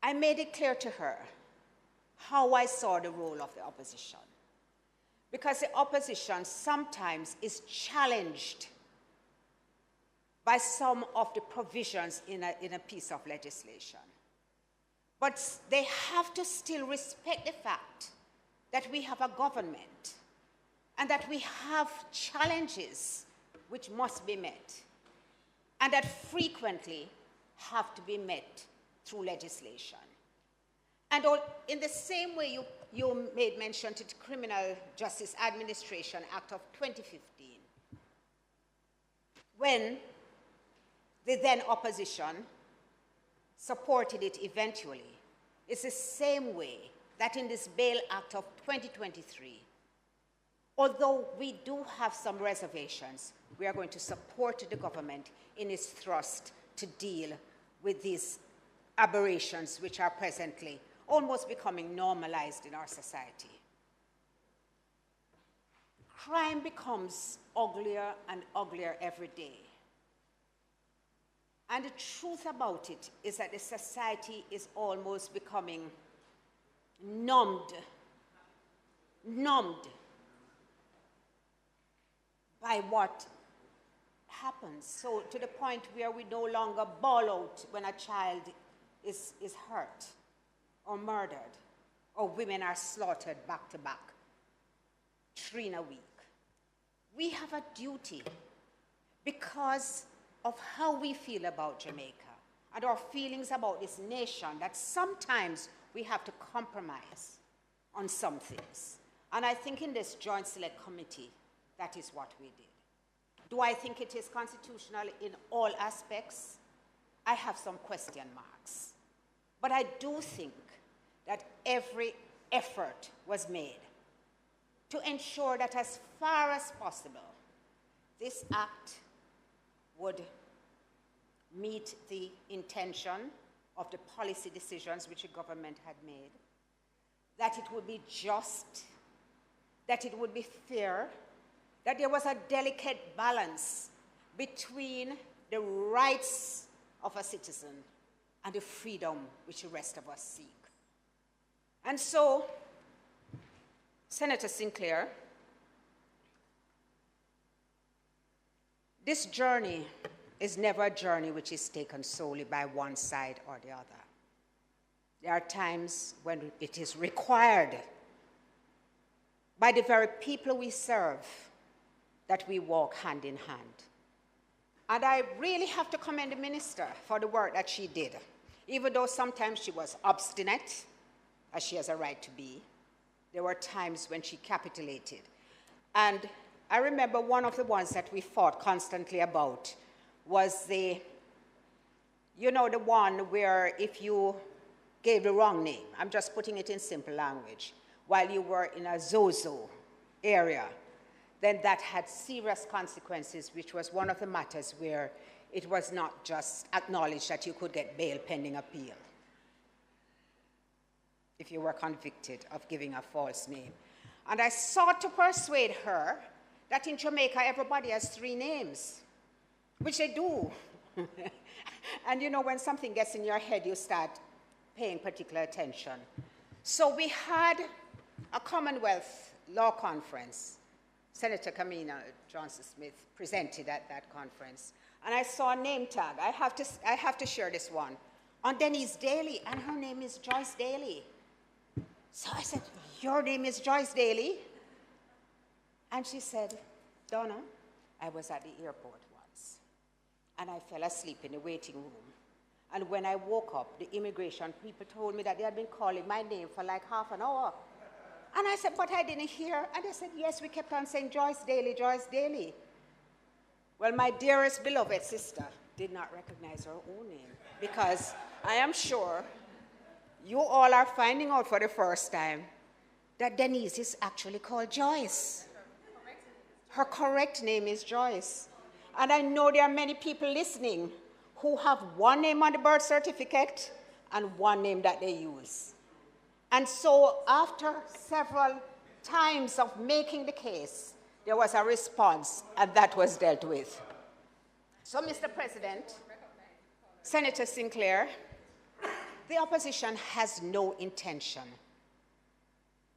I made it clear to her how I saw the role of the opposition, because the opposition sometimes is challenged by some of the provisions in a piece of legislation. But they have to still respect the fact that we have a government and that we have challenges which must be met, and that frequently have to be met through legislation. And in the same way you made mention to the Criminal Justice Administration Act of 2015, when the then opposition supported it eventually, it's the same way that in this Bail Act of 2023, although we do have some reservations, we are going to support the government in its thrust to deal with these aberrations which are presently almost becoming normalized in our society. Crime becomes uglier and uglier every day. And the truth about it is that the society is almost becoming numbed by what happens. So to the point where we no longer bawl out when a child is hurt or murdered, or women are slaughtered back to back, 3 in a week. We have a duty, because of how we feel about Jamaica and our feelings about this nation, that sometimes we have to compromise on some things. And I think in this Joint Select Committee, that is what we did. Do I think it is constitutional in all aspects? I have some question marks. But I do think that every effort was made to ensure that as far as possible, this act would meet the intention of the policy decisions which the government had made, that it would be just, that it would be fair, that there was a delicate balance between the rights of a citizen and the freedom which the rest of us seek. And so, Senator Sinclair, this journey is never a journey which is taken solely by one side or the other. There are times when it is required by the very people we serve that we walk hand in hand. And I really have to commend the minister for the work that she did. Even though sometimes she was obstinate, as she has a right to be, there were times when she capitulated. And I remember one of the ones that we fought constantly about was the one where if you gave the wrong name, I'm just putting it in simple language, while you were in a Zozo area, then that had serious consequences, which was one of the matters where it was not just acknowledged that you could get bail pending appeal if you were convicted of giving a false name. And I sought to persuade her that in Jamaica everybody has 3 names, which they do. And when something gets in your head, you start paying particular attention. So we had a Commonwealth Law Conference. Senator Kamina Johnson-Smith presented at that conference. And I saw a name tag. I have to share this one. On Denise Daly, and her name is Joyce Daly. So I said, your name is Joyce Daly? And she said, Donna, I was at the airport once, and I fell asleep in the waiting room. And when I woke up, the immigration people told me that they had been calling my name for like half an hour. And I said, but I didn't hear. And they said, yes, we kept on saying Joyce Daly, Joyce Daly. Well, my dearest beloved sister did not recognize her own name, because I am sure you all are finding out for the first time that Denise is actually called Joyce. Her correct name is Joyce. And I know there are many people listening who have one name on the birth certificate and one name that they use. And so after several times of making the case, there was a response, and that was dealt with. So, Mr. President, Senator Sinclair, the opposition has no intention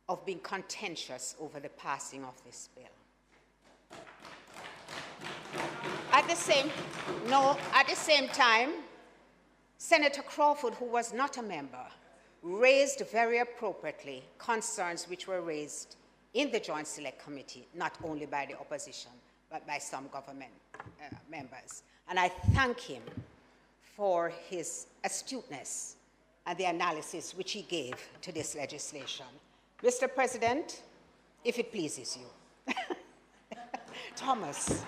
of being contentious over the passing of this bill. At the same time, Senator Crawford, who was not a member, raised very appropriately concerns which were raised in the Joint Select Committee, not only by the opposition, but by some government members. And I thank him for his astuteness and the analysis which he gave to this legislation. Mr. President, if it pleases you. Thomas.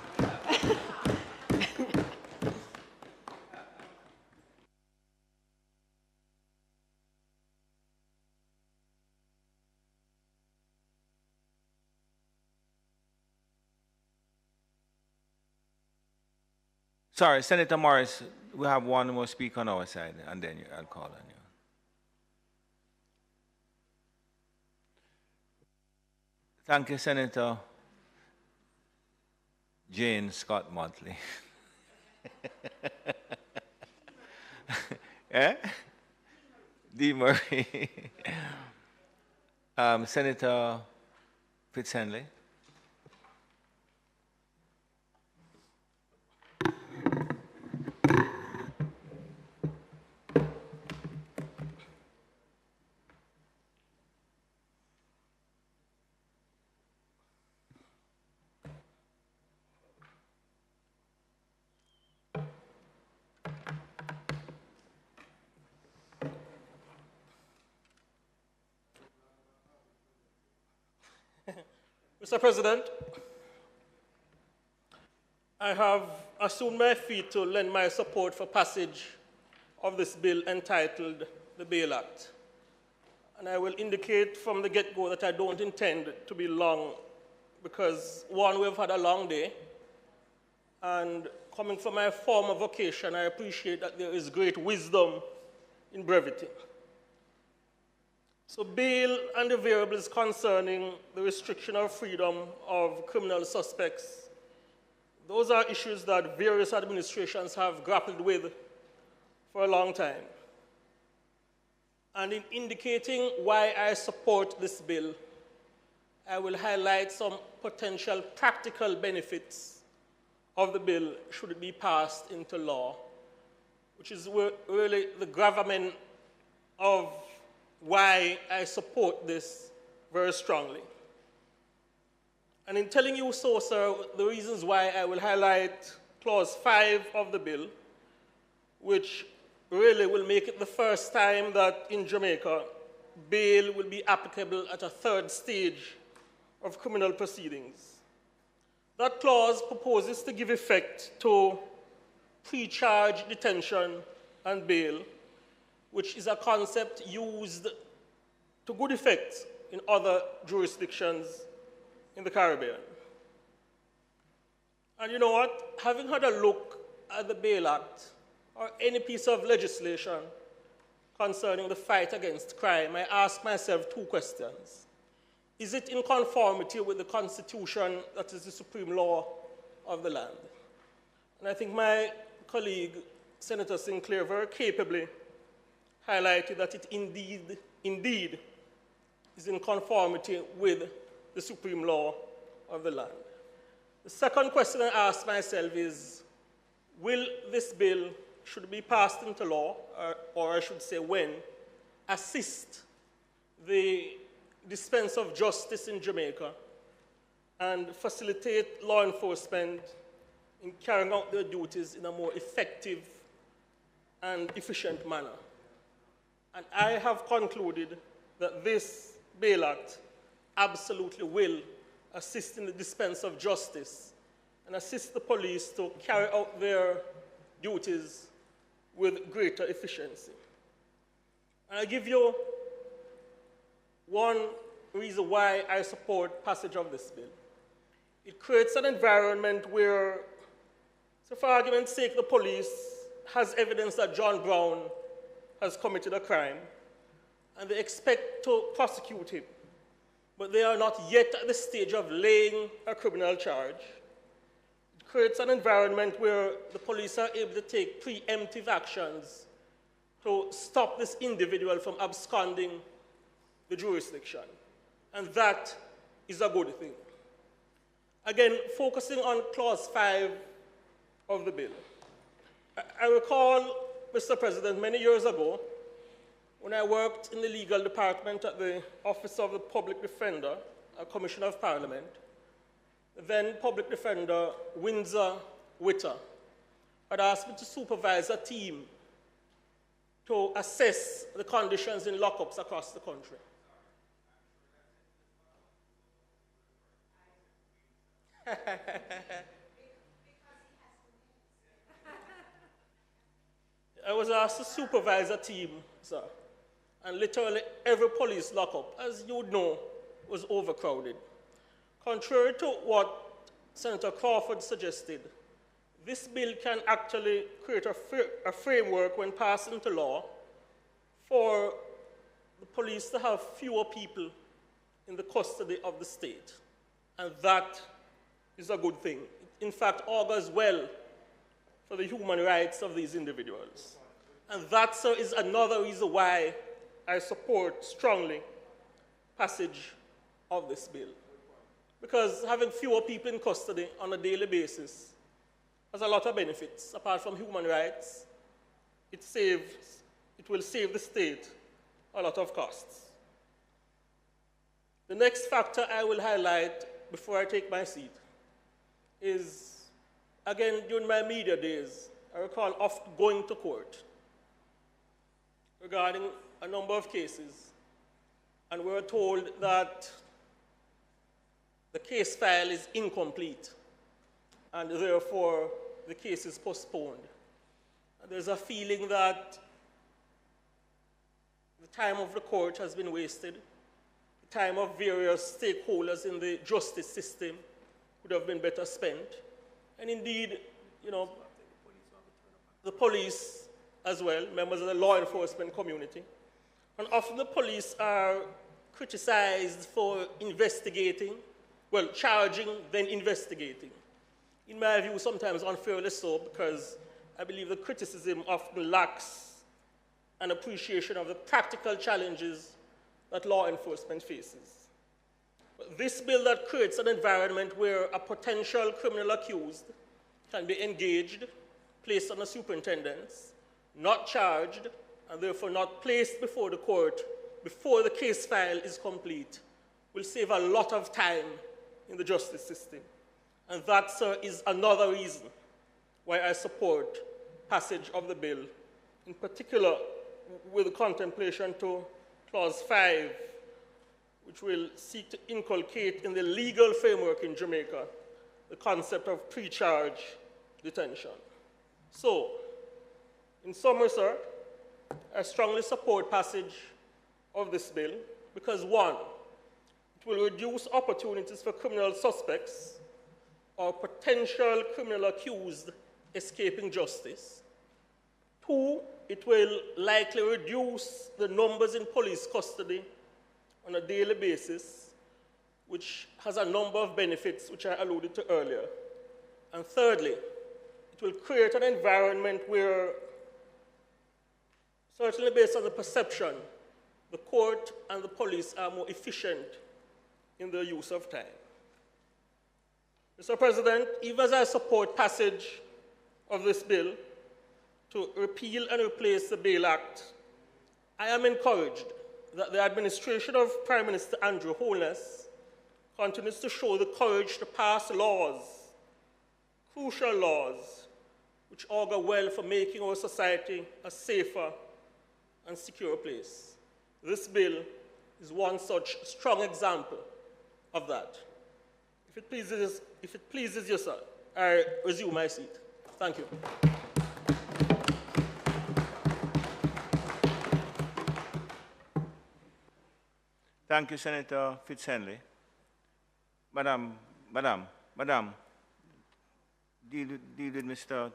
Sorry, Senator Morris, we have one more speaker on our side, and then I'll call on you. Thank you, Senator Jane Scott Motley. Eh? D. Murray. Senator Fitzhenley. Mr. President, I have assumed my feet to lend my support for passage of this bill entitled the Bail Act. And I will indicate from the get-go that I don't intend to be long because, one, we've had a long day, and coming from my former vocation, I appreciate that there is great wisdom in brevity. So bail and the variables concerning the restriction of freedom of criminal suspects, those are issues that various administrations have grappled with for a long time. And in indicating why I support this bill, I will highlight some potential practical benefits of the bill should it be passed into law, which is really the gravamen of why I support this very strongly. And in telling you so, sir, the reasons why I will highlight Clause 5 of the bill, which really will make it the first time that in Jamaica, bail will be applicable at a third stage of criminal proceedings. That clause proposes to give effect to pre-charge detention and bail, which is a concept used to good effect in other jurisdictions in the Caribbean. And you know what? Having had a look at the Bail Act or any piece of legislation concerning the fight against crime, I ask myself two questions. Is it in conformity with the Constitution, that is the supreme law of the land? And I think my colleague, Senator Sinclair, very capably highlighted that it indeed is in conformity with the supreme law of the land. The second question I ask myself is, will this bill, should it be passed into law, or I should say when, assist the dispense of justice in Jamaica and facilitate law enforcement in carrying out their duties in a more effective and efficient manner? And I have concluded that this Bail Act absolutely will assist in the dispense of justice and assist the police to carry out their duties with greater efficiency. And I'll give you one reason why I support passage of this bill. It creates an environment where, so for argument's sake, the police has evidence that John Brown has committed a crime, and they expect to prosecute him, but they are not yet at the stage of laying a criminal charge. It creates an environment where the police are able to take preemptive actions to stop this individual from absconding the jurisdiction. And that is a good thing. Again, focusing on Clause 5 of the bill. I recall, Mr. President, many years ago, when I worked in the legal department at the Office of the Public Defender, a Commissioner of Parliament, then Public Defender Windsor Witter had asked me to supervise a team to assess the conditions in lockups across the country. I was asked to supervise a team, sir, and literally every police lockup, as you would know, was overcrowded. Contrary to what Senator Crawford suggested, this bill can actually create a framework when passed into law for the police to have fewer people in the custody of the state. And that is a good thing. In fact, augurs well for the human rights of these individuals. And that, sir, is another reason why I support strongly passage of this bill. Because having fewer people in custody on a daily basis has a lot of benefits. Apart from human rights, it will save the state a lot of costs. The next factor I will highlight before I take my seat is, again, during my media days, I recall often going to court regarding a number of cases, and we were told that the case file is incomplete, and therefore the case is postponed. And there's a feeling that the time of the court has been wasted, the time of various stakeholders in the justice system would have been better spent. And indeed, you know, the police as well, members of the law enforcement community, and often the police are criticized for investigating, well, charging, then investigating. In my view, sometimes unfairly so, because I believe the criticism often lacks an appreciation of the practical challenges that law enforcement faces. But this bill that creates an environment where a potential criminal accused can be engaged, placed under superintendence, not charged, and therefore not placed before the court before the case file is complete, will save a lot of time in the justice system. And that, sir, is another reason why I support passage of the bill, in particular with the contemplation to Clause 5, which will seek to inculcate in the legal framework in Jamaica the concept of pre-charge detention. So, in summary, sir, I strongly support passage of this bill because, one, it will reduce opportunities for criminal suspects or potential criminal accused escaping justice. Two, it will likely reduce the numbers in police custody on a daily basis, which has a number of benefits which I alluded to earlier. And thirdly, it will create an environment where, certainly based on the perception, the court and the police are more efficient in their use of time. Mr. President, even as I support passage of this bill to repeal and replace the Bail Act, I am encouraged that the administration of Prime Minister Andrew Holness continues to show the courage to pass laws, crucial laws, which augur well for making our society a safer and secure place. This bill is one such strong example of that. If it pleases you, sir, I resume my seat. Thank you. Thank you, Senator Fitzhenley. Madam, deal with Mr.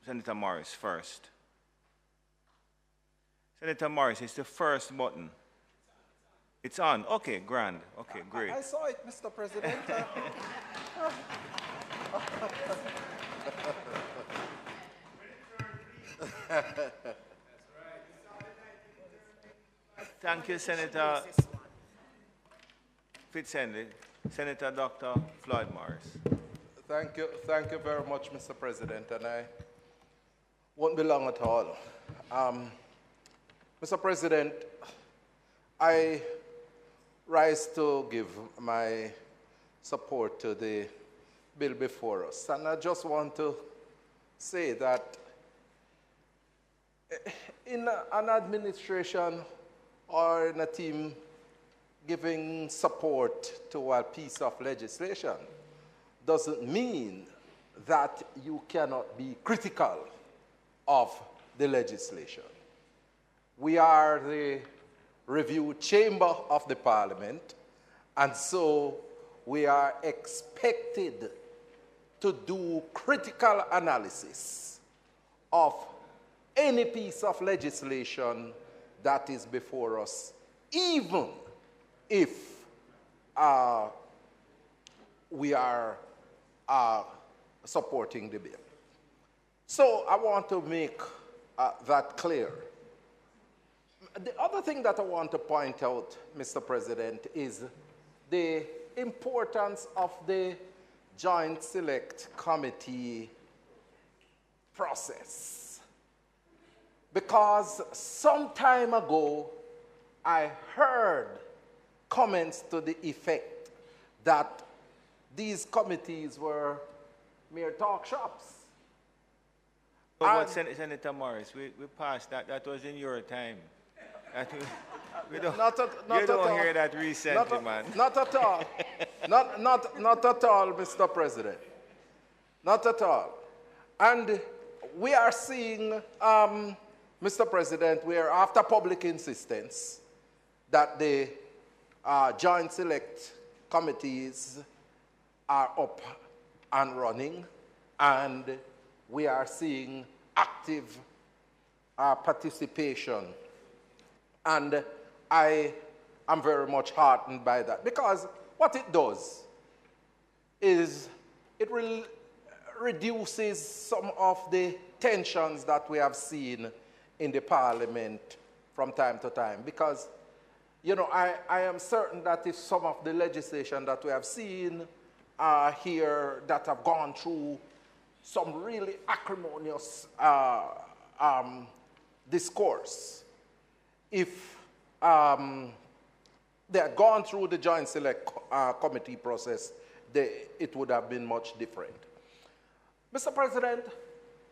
Senator Morris first. Senator Morris, it's the first button. It's on. Okay, grand. Okay, great. I saw it, Mr. President. Thank you, Senator Fitzhenley. Senator Dr. Floyd Morris. Thank you very much, Mr. President, and I won't be long at all. Mr. President, I rise to give my support to the bill before us, and I just want to say that in an administration or in a team giving support to a piece of legislation doesn't mean that you cannot be critical of the legislation. We are the review chamber of the Parliament, and so we are expected to do critical analysis of any piece of legislation that is before us, even if we are supporting the bill. So I want to make that clear. The other thing that I want to point out, Mr. President, is the importance of the Joint Select Committee process. Because some time ago, I heard comments to the effect that these committees were mere talk shops. But Senator Morris, we passed that. That was in your time. You don't hear that recently, man. Not at all. not at all, Mr. President. Not at all. And we are seeing, Mr. President, where after public insistence that the Joint Select Committees are up and running, and we are seeing active participation. And I am very much heartened by that, because what it does is it will reduces some of the tensions that we have seen in the Parliament from time to time. Because, you know, I am certain that if some of the legislation that we have seen here that have gone through some really acrimonious discourse, if they had gone through the Joint Select Committee process, it would have been much different. Mr. President,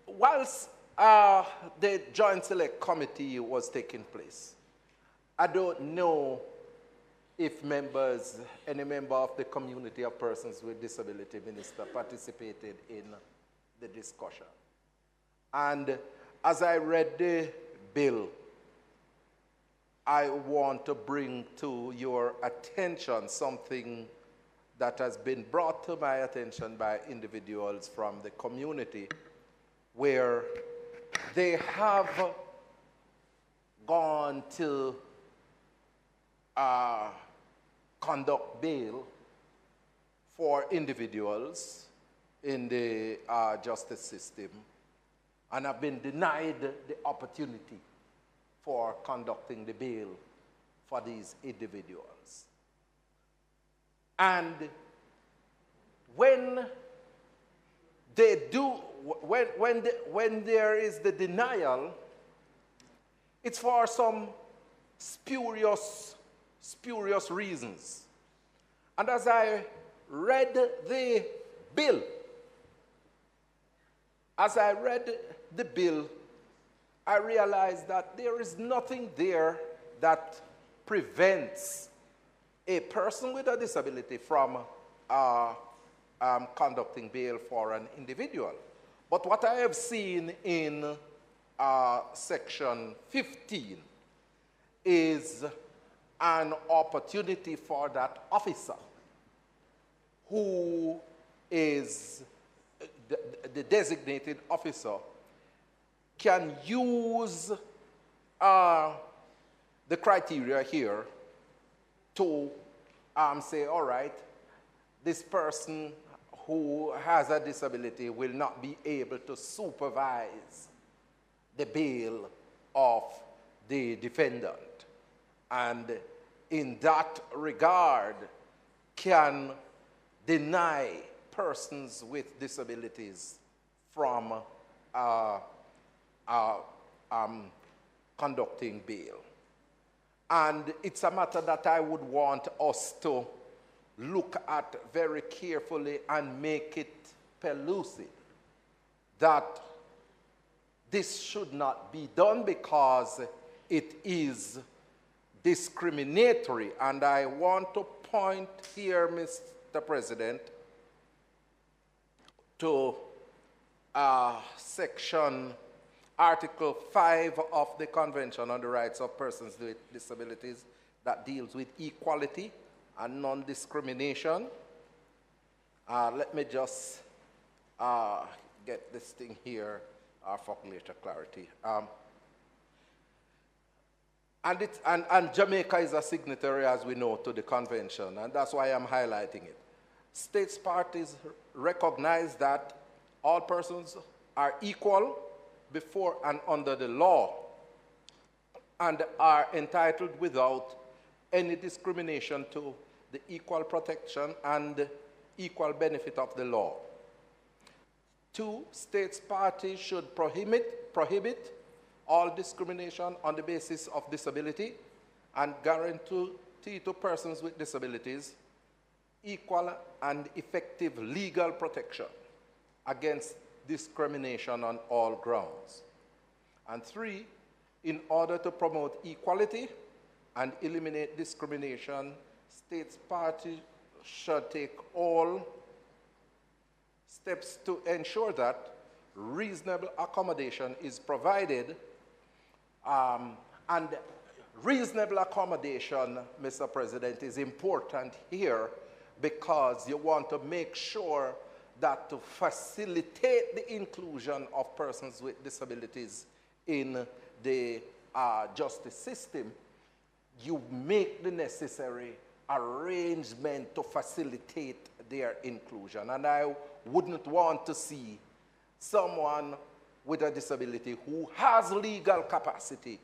whilst the Joint Select Committee was taking place, I don't know if any member of the community of persons with disability, Minister, participated in the discussion. And as I read the bill, I want to bring to your attention something that has been brought to my attention by individuals from the community, where they have gone to conduct bail for individuals in the justice system and have been denied the opportunity for conducting the bail for these individuals. And when they do, when there is the denial, it's for some spurious reasons. And as I read the bill, I realized that there is nothing there that prevents a person with a disability from conducting bail for an individual. But what I have seen in Section 15 is an opportunity for that officer who is the designated officer can use the criteria here to say, all right, this person who has a disability will not be able to supervise the bail of the defendant. And in that regard, can deny persons with disabilities from conducting bail. And it's a matter that I would want us to look at very carefully and make it pellucid, that this should not be done because it is discriminatory. And I want to point here, Mr. President, to Article 5 of the Convention on the Rights of Persons with Disabilities that deals with equality and non-discrimination. Let me just get this thing here for greater clarity. And Jamaica is a signatory, as we know, to the convention, and that's why I'm highlighting it. States parties recognize that all persons are equal before and under the law and are entitled without any discrimination to the equal protection and equal benefit of the law. 2, states parties should prohibit all discrimination on the basis of disability and guarantee to persons with disabilities equal and effective legal protection against discrimination on all grounds. And 3, in order to promote equality and eliminate discrimination, states parties should take all steps to ensure that reasonable accommodation is provided. And reasonable accommodation, Mr. President, is important here because you want to make sure that to facilitate the inclusion of persons with disabilities in the justice system, you make the necessary arrangement to facilitate their inclusion. And I wouldn't want to see someone with a disability who has legal capacity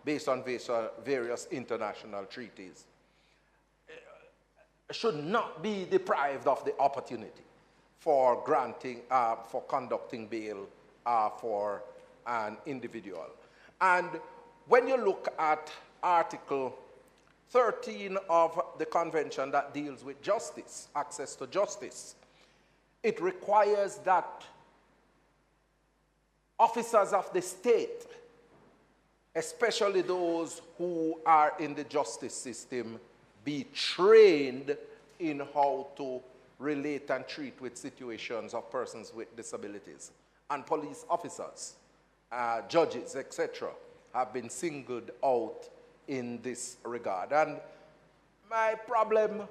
based on various international treaties should not be deprived of the opportunity for granting, for conducting bail for an individual. And when you look at Article 13 of the Convention that deals with justice, access to justice, it requires that officers of the state, especially those who are in the justice system, be trained in how to relate and treat with situations of persons with disabilities. And police officers, judges, etc., have been singled out in this regard. And my problem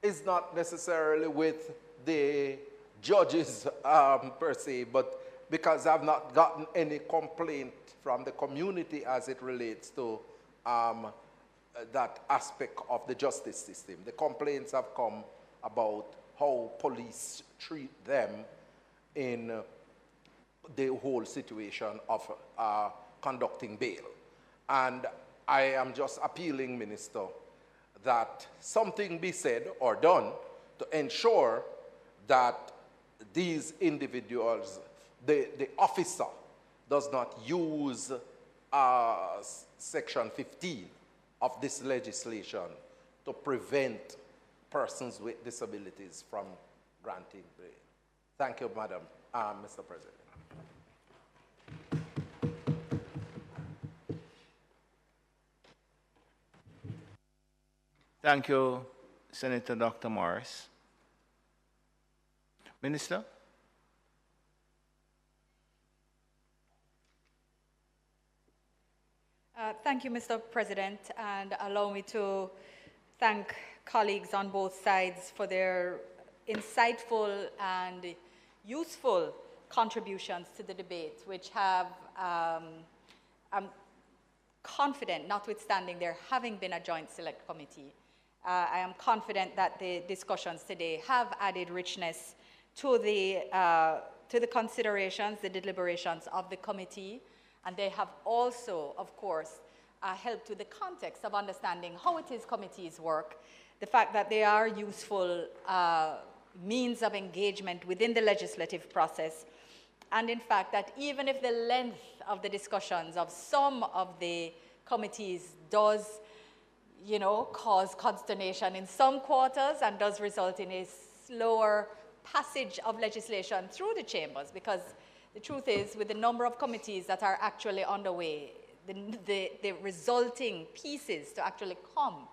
is not necessarily with the judges per se, but because I've not gotten any complaint from the community as it relates to that aspect of the justice system. The complaints have come about how police treat them in the whole situation of conducting bail. And I am just appealing, Minister, that something be said or done to ensure that these individuals, the officer, does not use Section 15 of this legislation to prevent persons with disabilities from granting bail. Thank you, Madam, Mr. President. Thank you, Senator Dr. Morris. Minister? Thank you, Mr. President, and allow me to thank colleagues on both sides for their insightful and useful contributions to the debate, which have, I'm confident, notwithstanding there having been a joint select committee, I am confident that the discussions today have added richness to the considerations, the deliberations of the committee, and they have also, of course, helped with the context of understanding how it is committees work, the fact that they are useful means of engagement within the legislative process, and in fact that even if the length of the discussions of some of the committees does, you know, cause consternation in some quarters and does result in a slower passage of legislation through the chambers, because the truth is, with the number of committees that are actually underway, the resulting pieces to actually come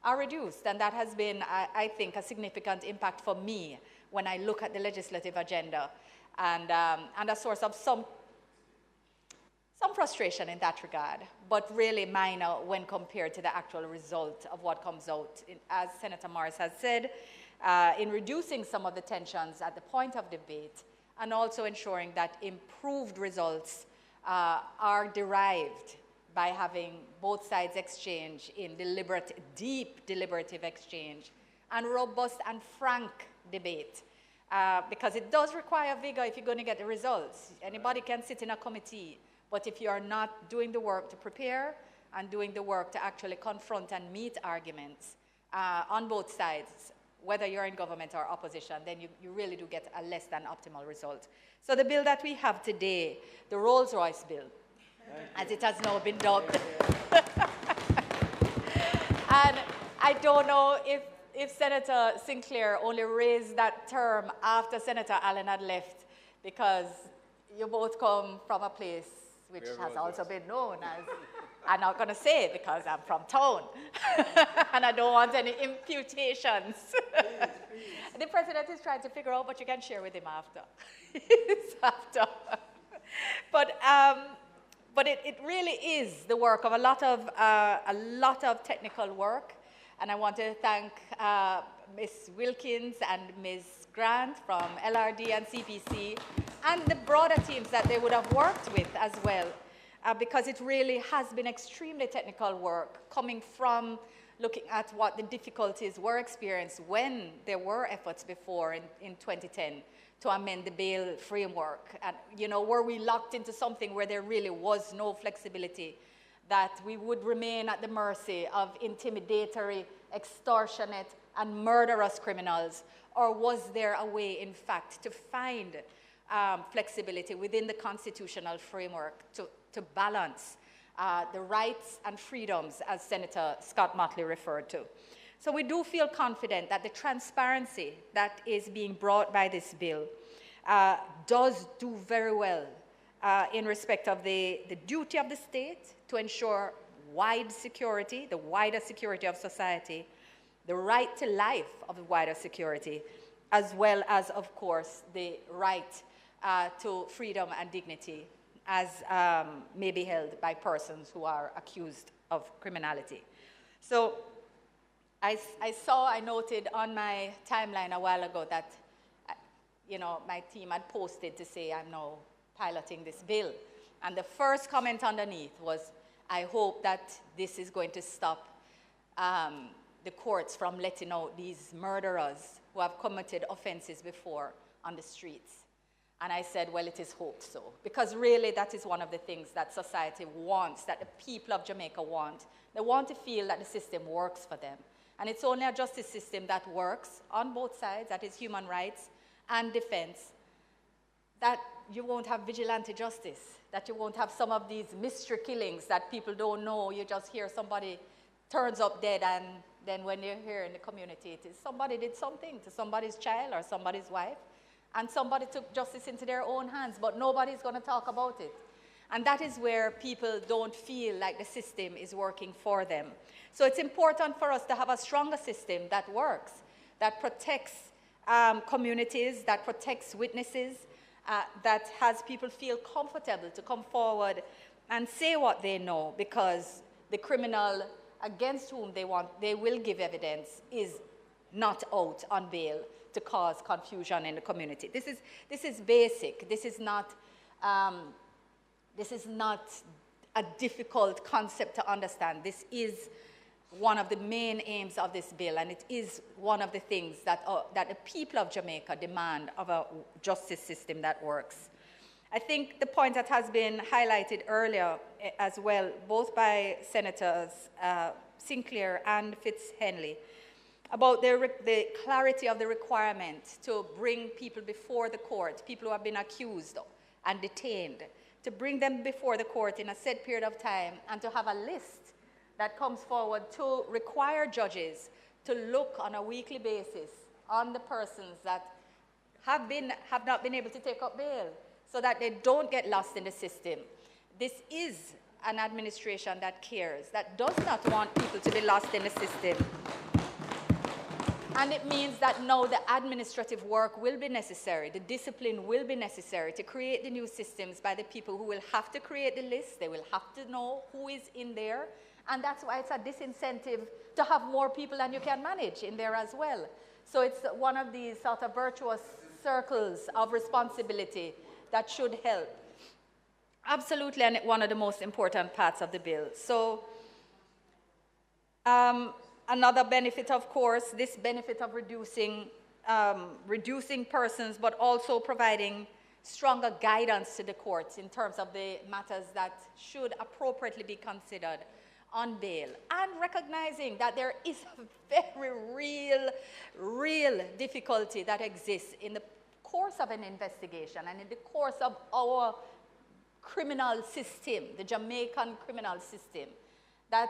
are reduced, and that has been, I think, a significant impact for me when I look at the legislative agenda, and a source of some frustration in that regard, but really minor when compared to the actual result of what comes out. As Senator Morris has said, in reducing some of the tensions at the point of debate, and also ensuring that improved results are derived by having both sides exchange in deep deliberative exchange and robust and frank debate. Because it does require vigor if you're going to get the results. Anybody can sit in a committee, but if you are not doing the work to prepare and doing the work to actually confront and meet arguments on both sides, whether you're in government or opposition, then you really do get a less than optimal result. So the bill that we have today, the Rolls-Royce bill, as it has now been dubbed, and I don't know if Senator Sinclair only raised that term after Senator Allen had left, because you both come from a place which has also been known as, I'm not going to say it because I'm from town, and I don't want any imputations. The president is trying to figure out what you can share with him after. But it really is the work of a lot of technical work, and I want to thank Ms. Wilkins and Ms. Grant from LRD and CPC, and the broader teams that they would have worked with as well, because it really has been extremely technical work coming from looking at what the difficulties were experienced when there were efforts before in 2010 to amend the bail framework. And, you know, were we locked into something where there really was no flexibility, that we would remain at the mercy of intimidatory, extortionate, and murderous criminals? Or was there a way, in fact, to find flexibility within the constitutional framework to balance the rights and freedoms, as Senator Scott Motley referred to? So we do feel confident that the transparency that is being brought by this bill does do very well in respect of the duty of the state to ensure wide security, the wider security of society, the right to life of the wider security, as well as, of course, the right to freedom and dignity as may be held by persons who are accused of criminality. So I noted on my timeline a while ago that, you know, my team had posted to say I'm now piloting this bill. And the first comment underneath was, I hope that this is going to stop the courts from letting out these murderers who have committed offenses before on the streets. And I said, well, it is hoped so. Because really, that is one of the things that society wants, that the people of Jamaica want. They want to feel that the system works for them. And it's only a justice system that works on both sides, that is human rights and defense, that you won't have vigilante justice, that you won't have some of these mystery killings that people don't know. You just hear somebody turns up dead, and then when you're here in the community, it is somebody did something to somebody's child or somebody's wife, and somebody took justice into their own hands, but nobody's going to talk about it. And that is where people don't feel like the system is working for them. So it's important for us to have a stronger system that works, that protects communities, that protects witnesses, that has people feel comfortable to come forward and say what they know, because the criminal against whom they will give evidence is not out on bail to cause confusion in the community. This is basic. This is not a difficult concept to understand. This is one of the main aims of this bill, and it is one of the things that the people of Jamaica demand of a justice system that works. I think the point that has been highlighted earlier as well, both by Senators Sinclair and Fitz-Henley, about the clarity of the requirement to bring people before the court, people who have been accused and detained, to bring them before the court in a set period of time, and to have a list that comes forward to require judges to look on a weekly basis on the persons that have not been able to take up bail, so that they don't get lost in the system. This is an administration that cares, that does not want people to be lost in the system. And it means that now the administrative work will be necessary, the discipline will be necessary to create the new systems by the people who will have to create the list. They will have to know who is in there. And that's why it's a disincentive to have more people than you can manage in there as well. So it's one of these sort of virtuous circles of responsibility that should help. Absolutely, and one of the most important parts of the bill. So another benefit, of course, this benefit of reducing persons, but also providing stronger guidance to the courts in terms of the matters that should appropriately be considered on bail, and recognizing that there is a very real difficulty that exists in the course of an investigation and in the course of our criminal system, the Jamaican criminal system, that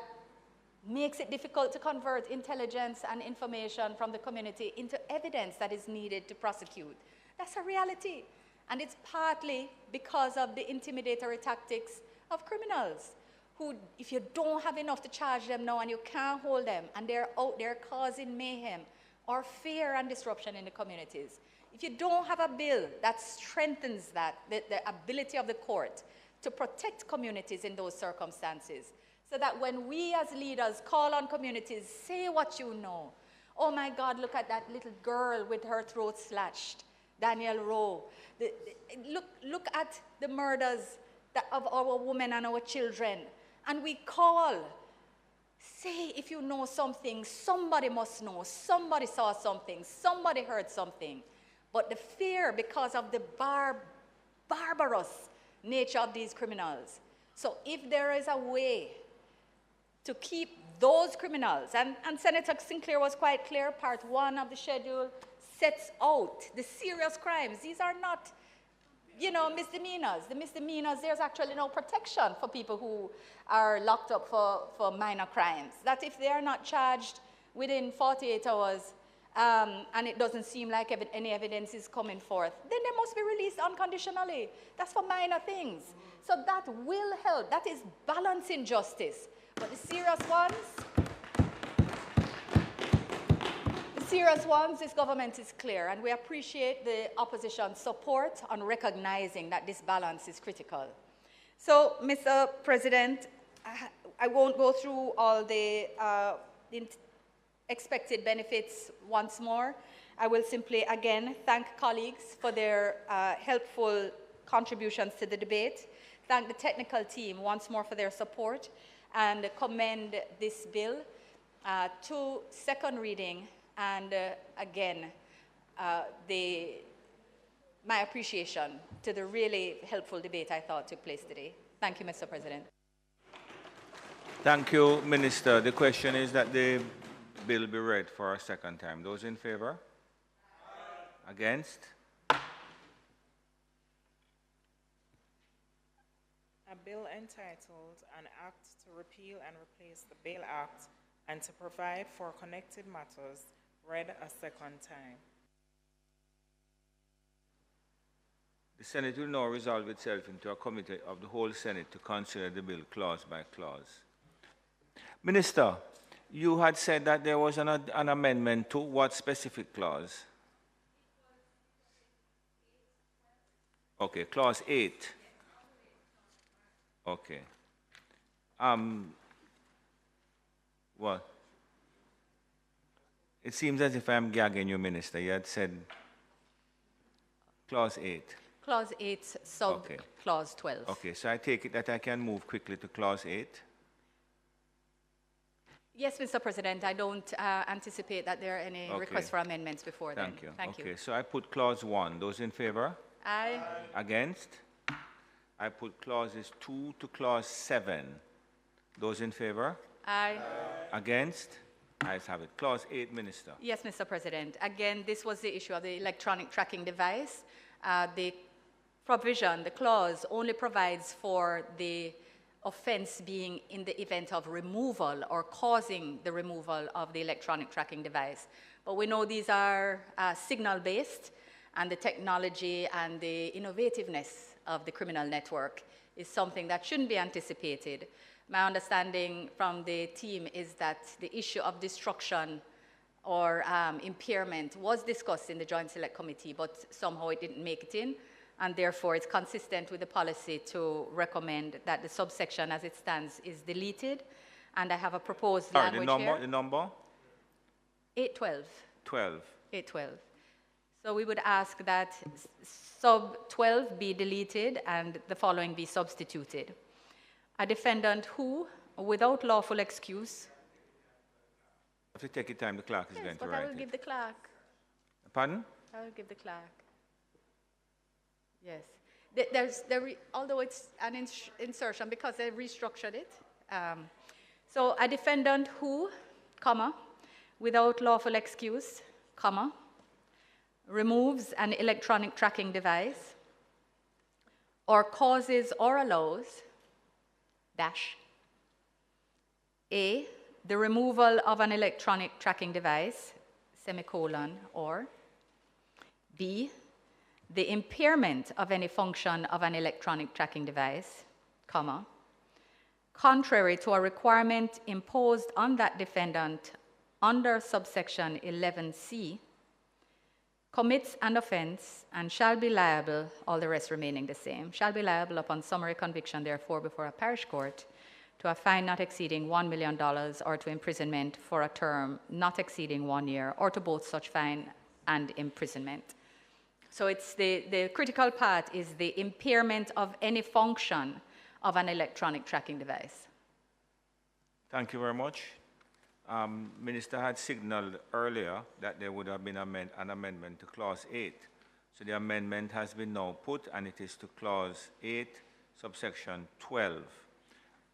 makes it difficult to convert intelligence and information from the community into evidence that is needed to prosecute. That's a reality. And it's partly because of the intimidatory tactics of criminals, who, if you don't have enough to charge them now and you can't hold them, and they're out there causing mayhem or fear and disruption in the communities, if you don't have a bill that strengthens that, the ability of the court to protect communities in those circumstances, so that when we as leaders call on communities, say what you know. Oh my God, look at that little girl with her throat slashed, Daniel Rowe. Look at the murders of our women and our children. And we call say if you know something, somebody must know, somebody saw something, somebody heard something. But the fear because of the barbarous nature of these criminals. So if there is a way to keep those criminals, and Senator Sinclair was quite clear, Part 1 of the schedule sets out the serious crimes. These are not, you know, misdemeanors. The misdemeanors, there's actually no protection for people who are locked up for minor crimes. That if they are not charged within 48 hours, and it doesn't seem like any evidence is coming forth, then they must be released unconditionally. That's for minor things. So that will help. That is balancing justice. But the serious ones, this government is clear, and we appreciate the opposition's support on recognizing that this balance is critical. So, Mr. President, I won't go through all the expected benefits once more. I will simply again thank colleagues for their helpful contributions to the debate, thank the technical team once more for their support, and commend this bill to second reading, and again, my appreciation to the really helpful debate I thought took place today. Thank you, Mr. President. Thank you, Minister. The question is that the bill be read for a second time. Those in favor? Against? A bill entitled An Act to Repeal and Replace the Bail Act and to Provide for Connected Matters, read a second time. The Senate will now resolve itself into a committee of the whole Senate to consider the bill clause by clause. Minister, you had said that there was an amendment to what specific clause? Okay, clause 8. Okay. What? It seems as if I'm gagging you, Minister. You had said clause 8. Clause 8, sub clause 12. Okay, so I take it that I can move quickly to clause 8. Yes, Mr. President, I don't anticipate that there are any requests for amendments before then. Thank you. Thank you. Okay, so I put clause 1. Those in favor? Aye. Against? I put clauses 2 to clause 7. Those in favor? Aye. Against? Ayes have it. Clause 8, Minister. Yes, Mr. President. Again, this was the issue of the electronic tracking device. The provision, the clause, only provides for the offense being in the event of removal or causing the removal of the electronic tracking device. But we know these are signal-based, and the technology and the innovativeness of the criminal network is something that shouldn't be anticipated. My understanding from the team is that the issue of destruction or impairment was discussed in the Joint Select Committee, but somehow it didn't make it in, and therefore it's consistent with the policy to recommend that the subsection as it stands is deleted, and I have a proposed language here. The number? 812. 12. 812. So we would ask that sub 12 be deleted and the following be substituted. A defendant who, without lawful excuse... If you take your time, the clerk is going to write I will give the clerk. Pardon? I will give the clerk. Yes. Although it's an insertion because they restructured it. So a defendant who, comma, without lawful excuse, comma, removes an electronic tracking device or causes or allows, dash, A, the removal of an electronic tracking device, semicolon, or B, the impairment of any function of an electronic tracking device, comma, contrary to a requirement imposed on that defendant under subsection 11C, commits an offense and shall be liable, all the rest remaining the same, shall be liable upon summary conviction, therefore, before a parish court, to a fine not exceeding $1 million or to imprisonment for a term not exceeding 1 year, or to both such fine and imprisonment. So it's the critical part is the impairment of any function of an electronic tracking device. Thank you very much. Minister had signaled earlier that there would have been an amendment to Clause 8. So the amendment has been now put, and it is to Clause 8, subsection 12.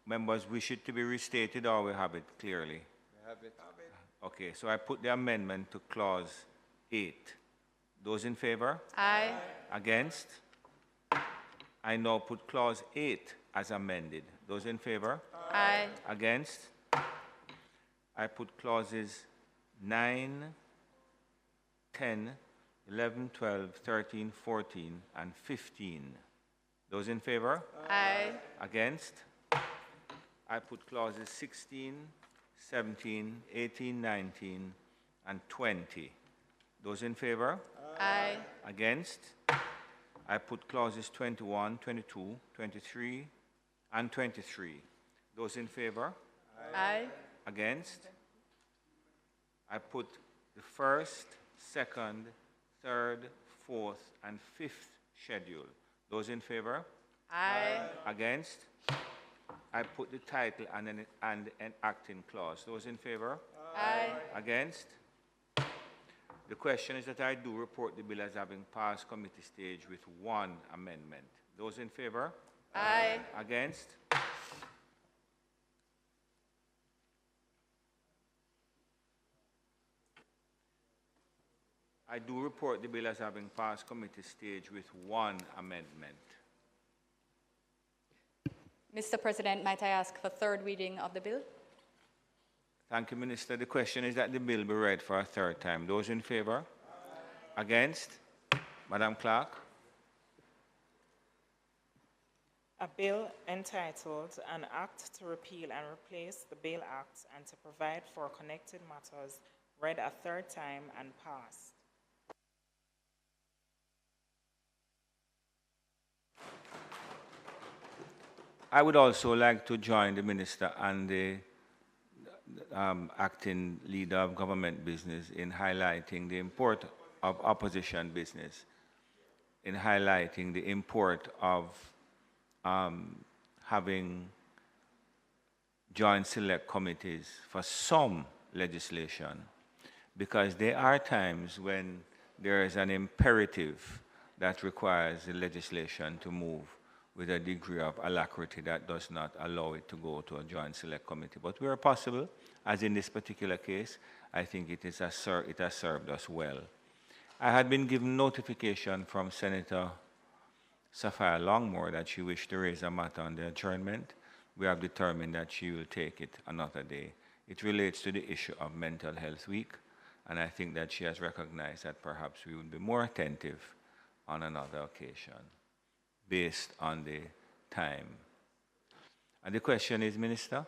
Members wish it to be restated, or we have it clearly? We have it. Okay, so I put the amendment to Clause 8. Those in favor? Aye. Against? I now put Clause 8 as amended. Those in favor? Aye. Against? I put clauses 9, 10, 11, 12, 13, 14, and 15. Those in favor? Aye. Against? I put clauses 16, 17, 18, 19, and 20. Those in favor? Aye. Against? I put clauses 21, 22, 23, and 23. Those in favor? Aye. Against? I put the first, second, third, fourth, and fifth schedule. Those in favor? Aye. Against? I put the title and an enacting clause. Those in favor? Aye. Against? The question is that I do report the bill as having passed committee stage with one amendment. Those in favor? Aye. Against? I do report the bill as having passed committee stage with one amendment. Mr. President, might I ask for third reading of the bill? Thank you, Minister. The question is that the bill be read for a third time. Those in favor? Against? Madam Clerk? A bill entitled An Act to Repeal and Replace the Bail Act and to Provide for Connected Matters, read a third time and passed. I would also like to join the Minister and the acting leader of government business in highlighting the import of opposition business, in highlighting the import of having joint select committees for some legislation, because there are times when there is an imperative that requires the legislation to move with a degree of alacrity that does not allow it to go to a joint select committee. But where possible, as in this particular case, I think it has served us well. I had been given notification from Senator Sapphire Longmore that she wished to raise a matter on the adjournment. We have determined that she will take it another day. It relates to the issue of Mental Health Week, and I think that she has recognized that perhaps we would be more attentive on another occasion, based on the time. And the question is, Minister?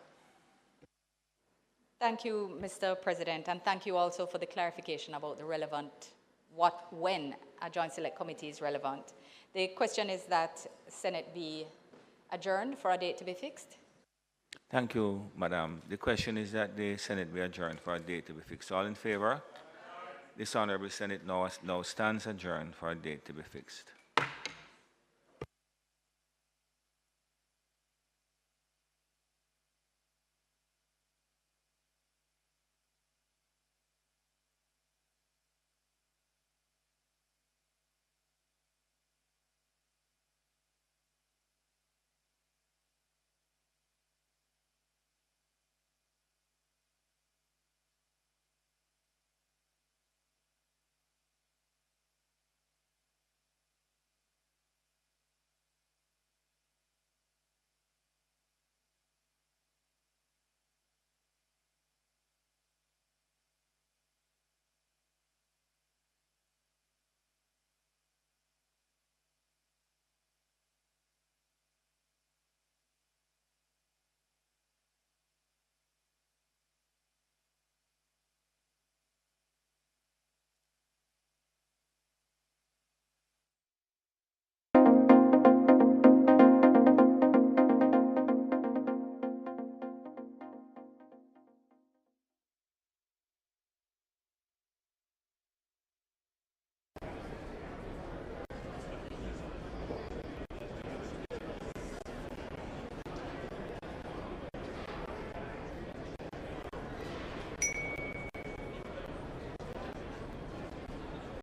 Thank you, Mr. President, and thank you also for the clarification about the relevant, when a joint select committee is relevant. The question is that Senate be adjourned for a date to be fixed. Thank you, Madam. The question is that the Senate be adjourned for a date to be fixed. All in favor? This Honourable Senate now stands adjourned for a date to be fixed.